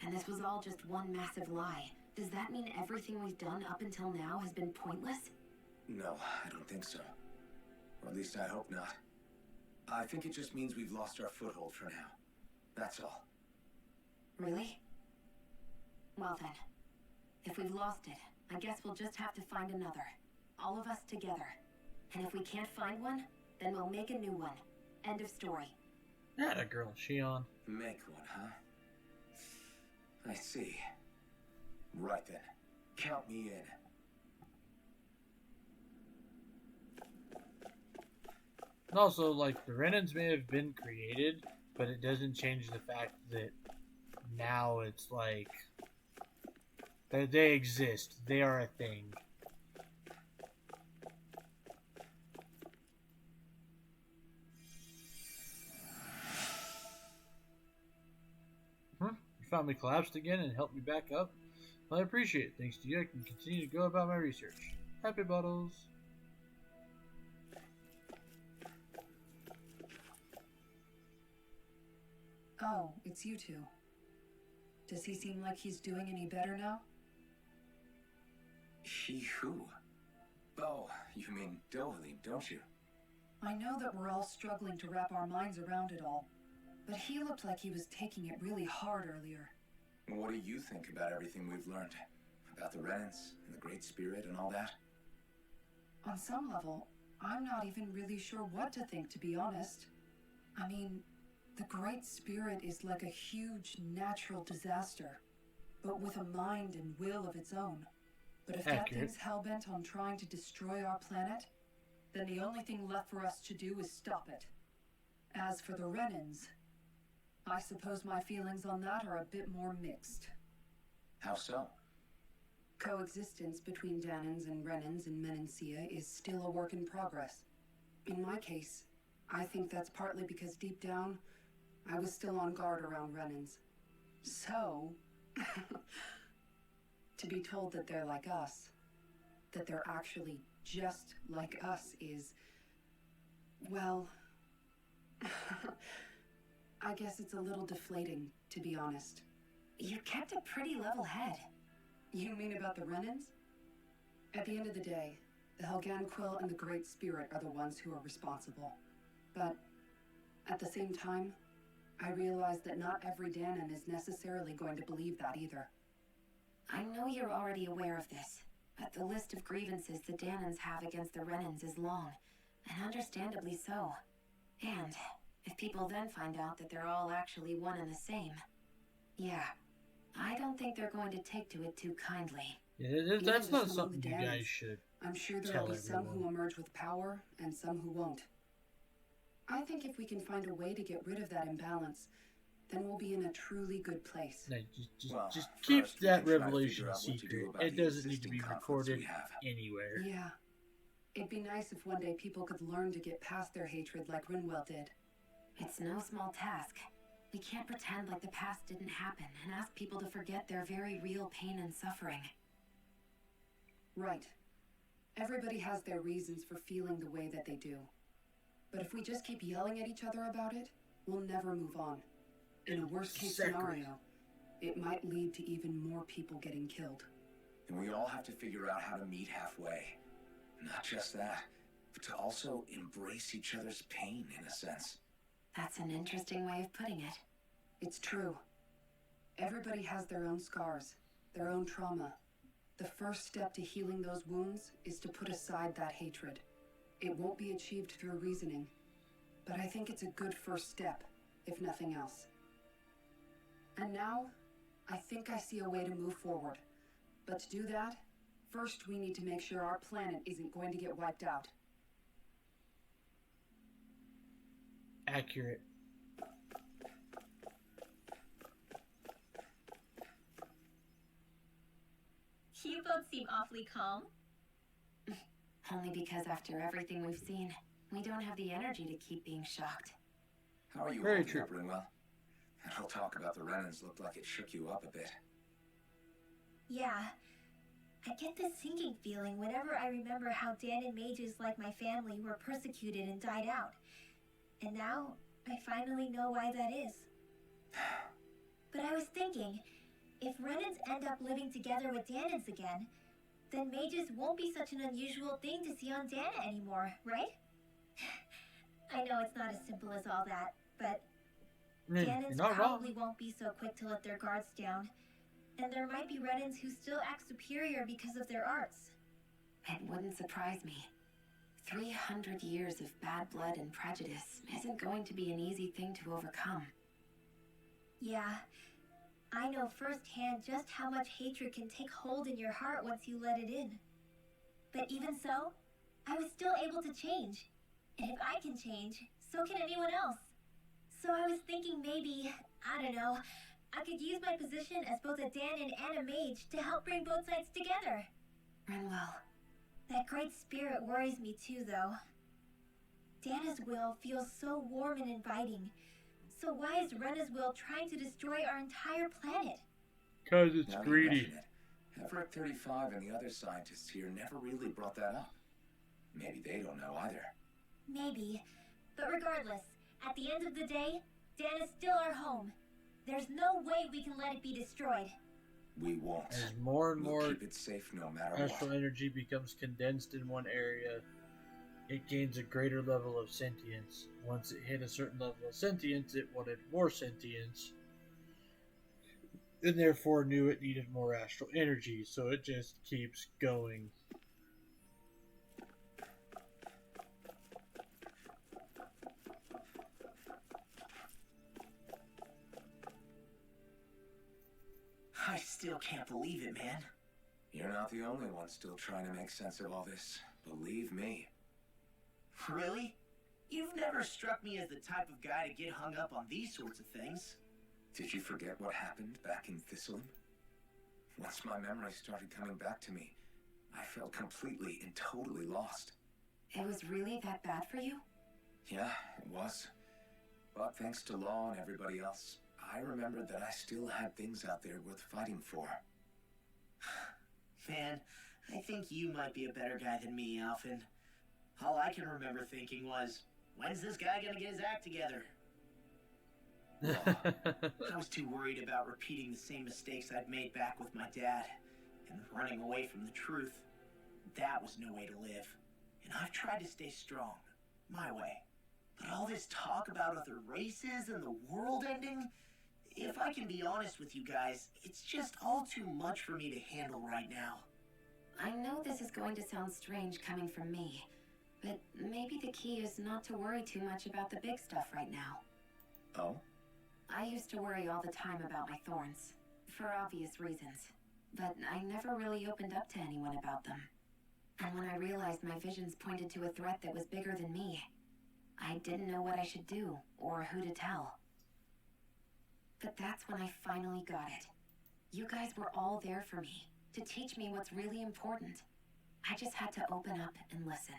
and this was all just one massive lie, does that mean everything we've done up until now has been pointless? No, I don't think so. Or at least I hope not. I think it just means we've lost our foothold for now. That's all. Really? Well then, if we've lost it, I guess we'll just have to find another. All of us together. And if we can't find one, then we'll make a new one. End of story. Atta girl, Shion. Make one, huh? I see. Right then. Count me in. And also, like, the Renans may have been created, but it doesn't change the fact that now it's like they exist. They are a thing. found me collapsed again and helped me back up. Well, I appreciate it. Thanks to you, I can continue to go about my research. Happy Bottles. Oh, it's you two. Does he seem like he's doing any better now? He who? Oh, you mean Dovaline, don't you? I know that we're all struggling to wrap our minds around it all, but he looked like he was taking it really hard earlier. What do you think about everything we've learned? About the Renans and the Great Spirit and all that? On some level, I'm not even really sure what to think, to be honest. I mean, the Great Spirit is like a huge natural disaster, but with a mind and will of its own. But if that thing's hell-bent on trying to destroy our planet, then the only thing left for us to do is stop it. As for the Renans, I suppose my feelings on that are a bit more mixed. How so? Coexistence between Dahnans and Renans in Menancia is still a work in progress. In my case, I think that's partly because deep down, I was still on guard around Renans. So, to be told that they're like us, that they're actually just like us is, well, I guess it's a little deflating, to be honest. You kept a pretty level head. You mean about the Renans? At the end of the day, the Helghan Quill and the Great Spirit are the ones who are responsible. But at the same time, I realize that not every Dahnan is necessarily going to believe that either. I know you're already aware of this, but the list of grievances the Dahnans have against the Renans is long, and understandably so. And if people then find out that they're all actually one and the same, yeah, I don't think they're going to take to it too kindly. Yeah, that's not something you guys should. I'm sure there'll be some who emerge with power and some who won't. I think if we can find a way to get rid of that imbalance, then we'll be in a truly good place. No, just keep that revelation secret. It doesn't need to be recorded anywhere. Yeah. It'd be nice if one day people could learn to get past their hatred like Rinwell did. It's no small task. We can't pretend like the past didn't happen and ask people to forget their very real pain and suffering. Right. Everybody has their reasons for feeling the way that they do. But if we just keep yelling at each other about it, we'll never move on. In a worst-case scenario, it might lead to even more people getting killed. And we all have to figure out how to meet halfway. Not just that, but to also embrace each other's pain, in a sense. That's an interesting way of putting it. It's true. Everybody has their own scars, their own trauma. The first step to healing those wounds is to put aside that hatred. It won't be achieved through reasoning, but I think it's a good first step, if nothing else. And now, I think I see a way to move forward. But to do that, first we need to make sure our planet isn't going to get wiped out. Accurate. You both seem awfully calm. Only because after everything we've seen, we don't have the energy to keep being shocked. How are you holding up, Rinwell? That whole talk about the Renans looked like it shook you up a bit. Yeah. I get this sinking feeling whenever I remember how Dahnan mages like my family were persecuted and died out. And now, I finally know why that is. But I was thinking, if Renans end up living together with Dahnans again, then mages won't be such an unusual thing to see on Dahna anymore, right? I know it's not as simple as all that, but Dahnans probably won't be so quick to let their guards down. And there might be Renans who still act superior because of their arts. It wouldn't surprise me. 300 years of bad blood and prejudice isn't going to be an easy thing to overcome. Yeah, I know firsthand just how much hatred can take hold in your heart once you let it in. But even so, I was still able to change. And if I can change, so can anyone else. So I was thinking maybe, I don't know, I could use my position as both a Dahnan and a mage to help bring both sides together. Rinwell. That Great Spirit worries me too, though. Dahna's will feels so warm and inviting, So why is Rena's will trying to destroy our entire planet? Because it's Now you greedy. mention it, Everett 35 and the other scientists here never really brought that up. Maybe they don't know either. Maybe. But regardless, at the end of the day, Dan is still our home. There's no way we can let it be destroyed. We won't. As more and We'll more keep it safe no matter astral what. energy becomes condensed in one area, it gains a greater level of sentience. Once it hit a certain level of sentience, it wanted more sentience, and therefore knew it needed more astral energy, so it just keeps going. I still can't believe it, man. You're not the only one still trying to make sense of all this. Believe me. Really? You've never struck me as the type of guy to get hung up on these sorts of things. Did you forget what happened back in Thistleum? Once my memory started coming back to me, I felt completely and totally lost. It was really that bad for you? Yeah, it was. But thanks to Law and everybody else, I remembered that I still had things out there worth fighting for. Man, I think you might be a better guy than me, Alphen. All I can remember thinking was, when's this guy gonna get his act together? I was too worried about repeating the same mistakes I'd made back with my dad, and running away from the truth. That was no way to live. And I've tried to stay strong, my way. But all this talk about other races and the world ending, if I can be honest with you guys, it's just all too much for me to handle right now. I know this is going to sound strange coming from me, but maybe the key is not to worry too much about the big stuff right now. Oh? I used to worry all the time about my thorns, for obvious reasons, but I never really opened up to anyone about them. And when I realized my visions pointed to a threat that was bigger than me, I didn't know what I should do, or who to tell. But that's when I finally got it. You guys were all there for me, to teach me what's really important. I just had to open up and listen.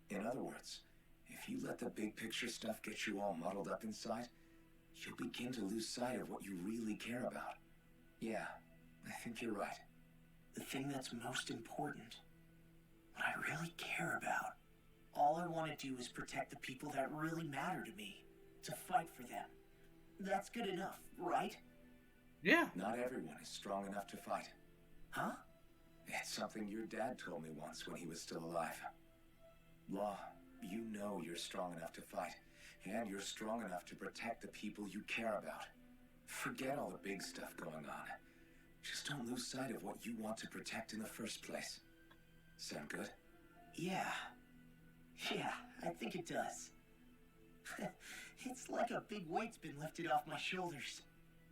In other words, if you let the big picture stuff get you all muddled up inside, you'll begin to lose sight of what you really care about. Yeah, I think you're right. The thing that's most important, what I really care about. All I want to do is protect the people that really matter to me, to fight for them. That's good enough, right? Yeah. Not everyone is strong enough to fight. Huh? It's something your dad told me once when he was still alive. Law, you know you're strong enough to fight, and you're strong enough to protect the people you care about. Forget all the big stuff going on. Just don't lose sight of what you want to protect in the first place. Sound good? Yeah, I think it does. It's like a big weight's been lifted off my shoulders.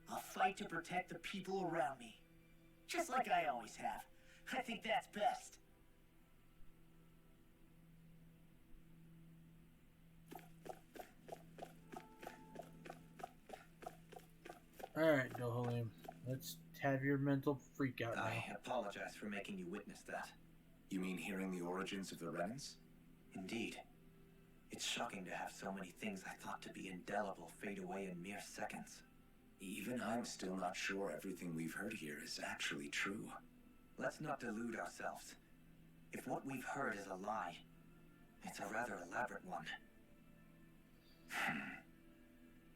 I'll fight to protect the people around me. Just like I always have. I think that's best. Alright, Dohalim. Let's have your mental freak out now. I apologize for making you witness that. You mean hearing the origins of the Renans? Indeed. It's shocking to have so many things I thought to be indelible fade away in mere seconds. Even I'm still not sure everything we've heard here is actually true. Let's not delude ourselves. If what we've heard is a lie, it's a rather elaborate one.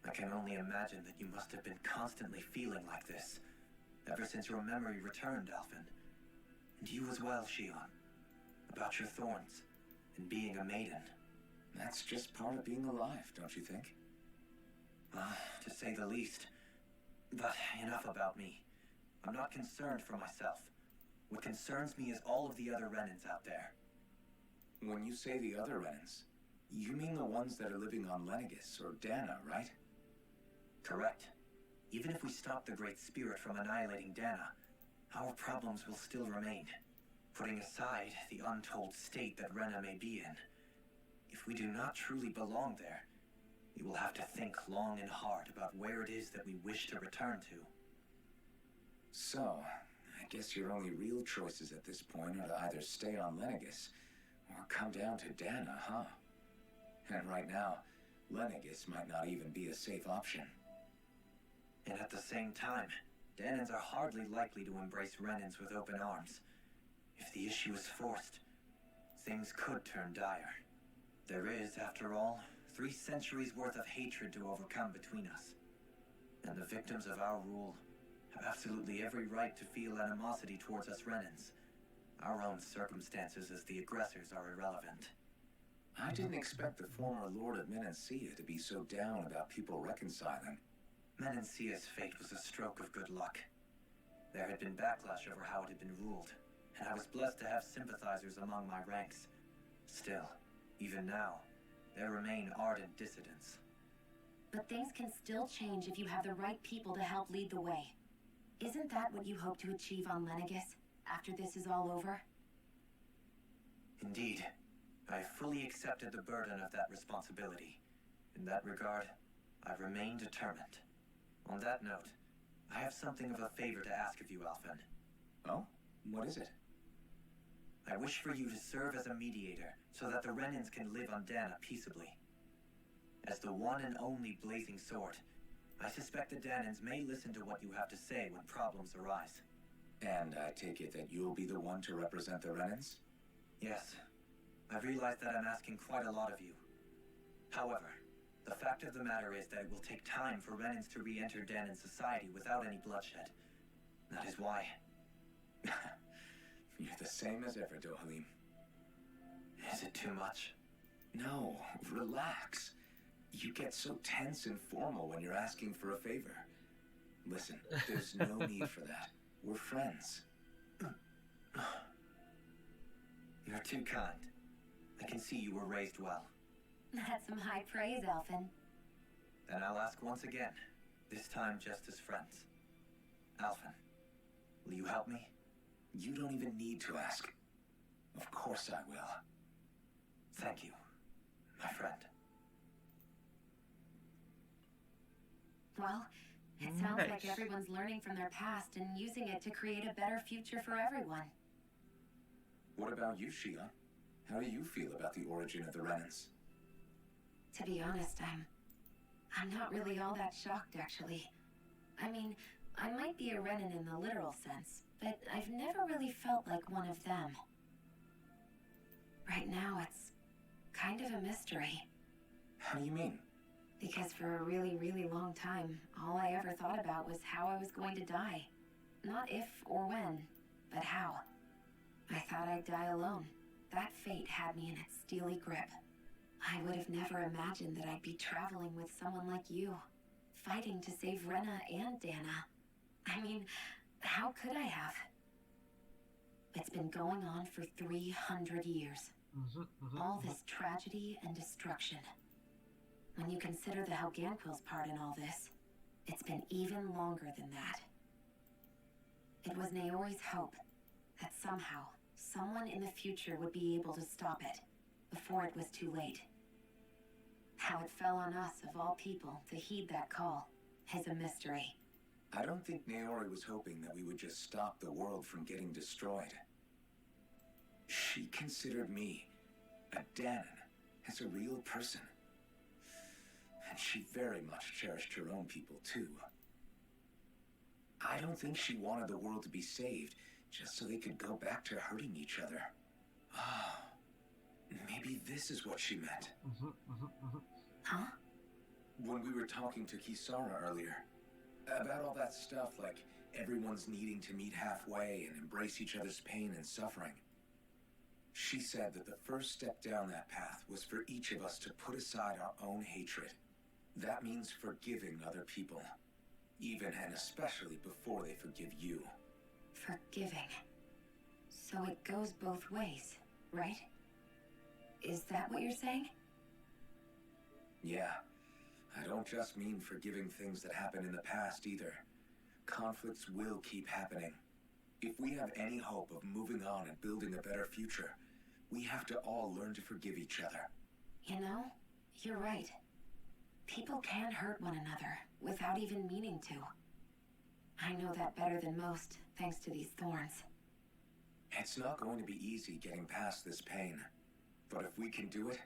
I can only imagine that you must have been constantly feeling like this, ever since your memory returned, Alphen. And you as well, Shion. About your thorns, and being a maiden. That's just part of being alive, don't you think? To say the least. But enough about me. I'm not concerned for myself. What concerns me is all of the other Renans out there. When you say the other Renans, you mean the ones that are living on Lenegis or Dana, right? Correct. Even if we stop the Great Spirit from annihilating Dana, our problems will still remain. Putting aside the untold state that Rena may be in, if we do not truly belong there, we will have to think long and hard about where it is that we wish to return to. So, I guess your only real choices at this point are to either stay on Lenegis or come down to Dana, huh? And right now, Lenegis might not even be a safe option. And at the same time, Danans are hardly likely to embrace Renans with open arms. If the issue is forced, things could turn dire. There is, after all, 3 centuries worth of hatred to overcome between us. And the victims of our rule have absolutely every right to feel animosity towards us Renans. Our own circumstances as the aggressors are irrelevant. I didn't expect the former Lord of Menancia to be so down about people reconciling. Menancia's fate was a stroke of good luck. There had been backlash over how it had been ruled, and I was blessed to have sympathizers among my ranks. Still, even now, there remain ardent dissidents. But things can still change if you have the right people to help lead the way. Isn't that what you hope to achieve on Lenegis, after this is all over? Indeed. I fully accepted the burden of that responsibility. In that regard, I remain determined. On that note, I have something of a favor to ask of you, Alphen. Oh? What is it? I wish for you to serve as a mediator, so that the Renans can live on Dana peaceably. As the one and only Blazing Sword, I suspect the Danans may listen to what you have to say when problems arise. And I take it that you'll be the one to represent the Renans? Yes. I realize that I'm asking quite a lot of you. However, the fact of the matter is that it will take time for Renans to re-enter Danan society without any bloodshed. That is why. You're the same as ever, Dohalim. Is it too much? No, relax. You get so tense and formal when you're asking for a favor. Listen, there's no need for that. We're friends. You're too kind. I can see you were raised well. That's some high praise, Alphen. Then I'll ask once again, this time just as friends. Alphen, will you help me? You don't even need to ask. Of course I will. Thank you, my friend. Well, it sounds like everyone's learning from their past and using it to create a better future for everyone. What about you, Shia? How do you feel about the origin of the Renans? To be honest, I'm not really all that shocked, actually. I mean, I might be a Renan in the literal sense, but I've never really felt like one of them. Right now, it's kind of a mystery. How do you mean? Because for a really, really long time, all I ever thought about was how I was going to die. Not if or when, but how. I thought I'd die alone. That fate had me in its steely grip. I would have never imagined that I'd be traveling with someone like you, fighting to save Rena and Dana. I mean, how could I have? It's been going on for 300 years. All this tragedy and destruction. When you consider the Helganquil's part in all this, it's been even longer than that. It was Naori's hope that somehow, someone in the future would be able to stop it, before it was too late. How it fell on us, of all people, to heed that call, is a mystery. I don't think Naori was hoping that we would just stop the world from getting destroyed. She considered me, a Danan, as a real person. And she very much cherished her own people, too. I don't think she wanted the world to be saved, just so they could go back to hurting each other. Ah, maybe this is what she meant. Huh? When we were talking to Kisara earlier, about all that stuff like everyone's needing to meet halfway and embrace each other's pain and suffering. She said that the first step down that path was for each of us to put aside our own hatred. That means forgiving other people, even and especially before they forgive you. Forgiving. So it goes both ways, right? Is that what you're saying? Yeah. I don't just mean forgiving things that happened in the past either. Conflicts will keep happening. If we have any hope of moving on and building a better future, we have to all learn to forgive each other. You know, you're right. People can hurt one another without even meaning to. I know that better than most, thanks to these thorns. It's not going to be easy getting past this pain. But if we can do it,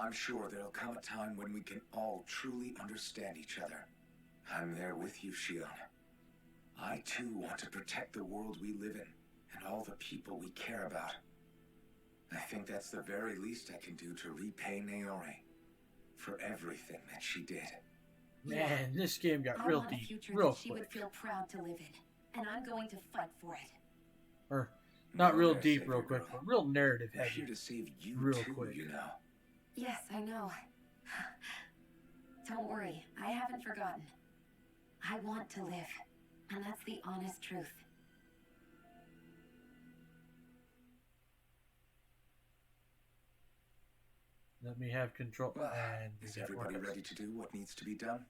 I'm sure there'll come a time when we can all truly understand each other. I'm there with you, Shion. I too want to protect the world we live in and all the people we care about. I think that's the very least I can do to repay Naori for everything that she did. Man, this game got I real want a deep, future real that she would quick. feel proud to live in, and I'm going to fight for it. Or not real There, deep, Savior real quick, Girl. but real narrative We're heavy. here to save you Real too, quick. you know. Yes, I know. Don't worry, I haven't forgotten. I want to live, and that's the honest truth. Let me have control. Well, And is everybody ready to do what needs to be done?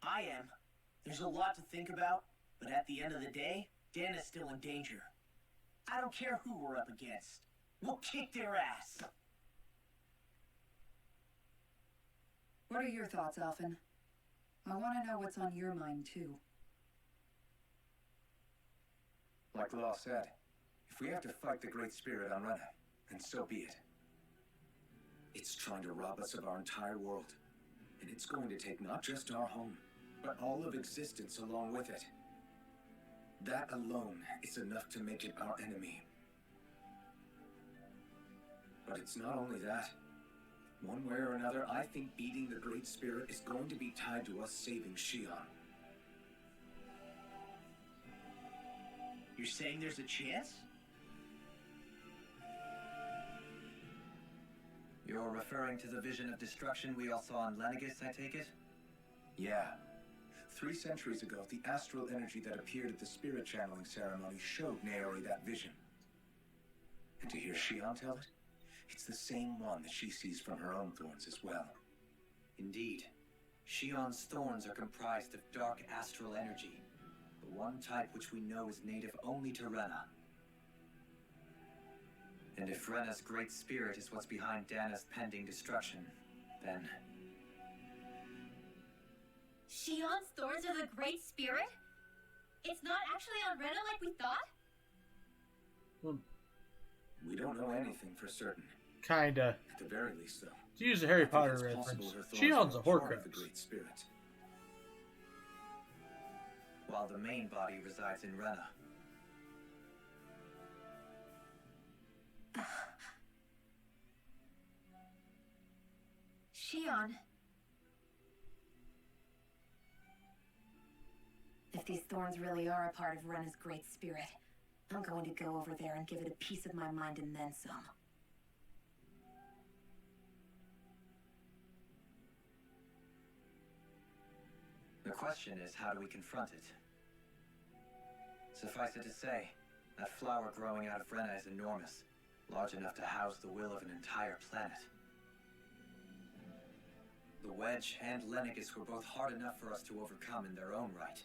I am. There's a lot to think about, but at the end of the day, Dan is still in danger. I don't care who we're up against. We'll kick their ass. What are your thoughts, Alphen? I want to know what's on your mind, too. Like Law said, if we have to fight the Great Spirit on Rena, then so be it. It's trying to rob us of our entire world. And it's going to take not just our home, but all of existence along with it. That alone is enough to make it our enemy. But it's not only that. One way or another, I think beating the Great Spirit is going to be tied to us saving Shion. You're saying there's a chance? You're referring to the vision of destruction we all saw on Lenegis, I take it? Yeah. 3 centuries ago, the astral energy that appeared at the spirit channeling ceremony showed Naori that vision. And to hear Shion tell it, it's the same one that she sees from her own thorns as well. Indeed. Shion's thorns are comprised of dark astral energy, the one type which we know is native only to Rena. And if Rena's great spirit is what's behind Dana's pending destruction, then... Shion's thorns are the Great Spirit? It's not actually on Rena like we thought? We don't know anything for certain. Kinda. At the very least, though. To use a Harry I think Potter it's possible reference, her thorns Shion's a were part of Horcrux. the Great Spirit. while the main body resides in Rena. Shion. If these thorns really are a part of Rena's great spirit, I'm going to go over there and give it a piece of my mind and then some. The question is, how do we confront it? Suffice it to say, that flower growing out of Rena is enormous, large enough to house the will of an entire planet. The Wedge and Lenegis were both hard enough for us to overcome in their own right.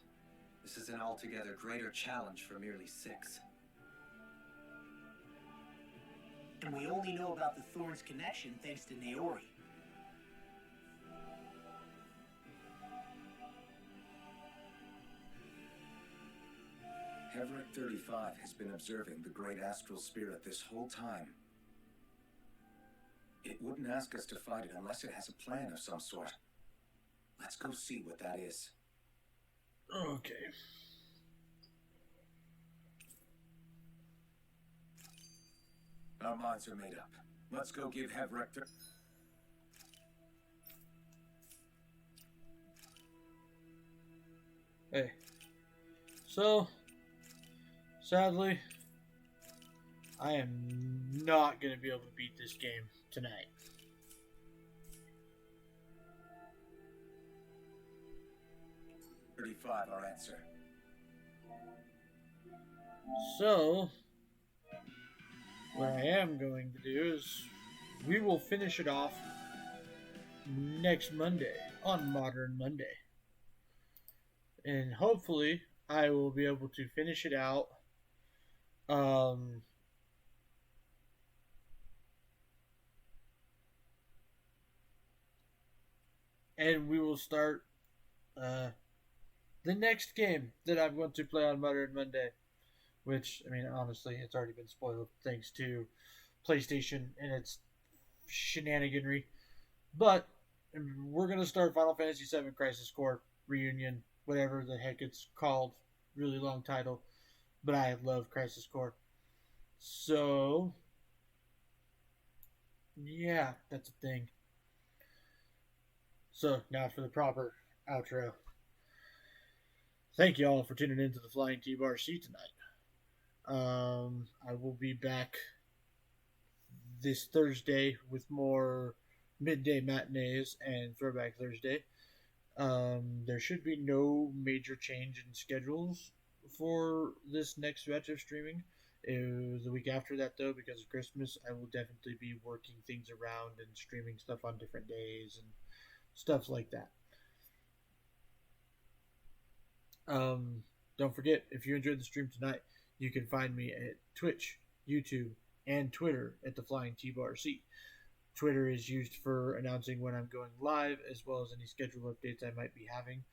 This is an altogether greater challenge for merely 6. And we only know about the Thorns connection thanks to Naori. Heverick 35 has been observing the great astral spirit this whole time. It wouldn't ask us to fight it unless it has a plan of some sort. Let's go see what that is. Okay. Our minds are made up. Let's go give Heverick... Hey. So, sadly, I am not going to be able to beat this game tonight. Our answer. So, what I am going to do is we will finish it off next Monday, on Modern Monday. And hopefully I will be able to finish it out and we will start the next game that I'm going to play on Modern Monday, which, I mean, honestly, it's already been spoiled thanks to PlayStation and its shenaniganry. But we're going to start Final Fantasy VII Crisis Core Reunion, whatever the heck it's called. Really long title. But I love Crisis Core. So, yeah, that's a thing. So, now for the proper outro. Thank you all for tuning in to the Flying T-Bar C tonight. I will be back this Thursday with more midday matinees and Throwback Thursday. There should be no major change in schedules for this next batch of streaming. The week after that, though, because of Christmas, I will definitely be working things around and streaming stuff on different days and stuff like that. Don't forget, if you enjoyed the stream tonight, you can find me at Twitch, YouTube, and Twitter at the Flying T-Bar C. Twitter is used for announcing when I'm going live, as well as any schedule updates I might be having.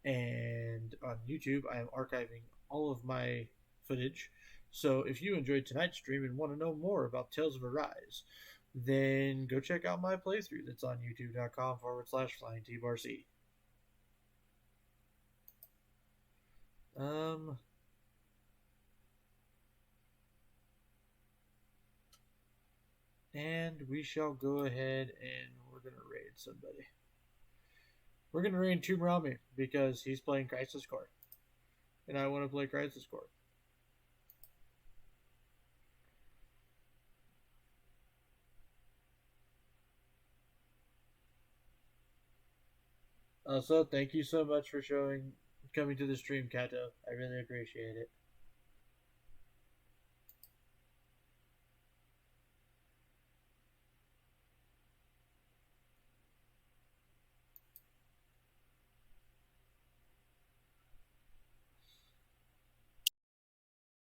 And on YouTube, I am archiving all of my footage. So if you enjoyed tonight's stream and want to know more about Tales of Arise, then go check out my playthrough that's on youtube.com/Flying T-Bar C. And we shall go ahead and we're going to raid somebody. We're going to raid Tomb Rami because he's playing Crisis Core. And I want to play Crisis Core. Also, thank you so much for coming to the stream, Kato. I really appreciate it.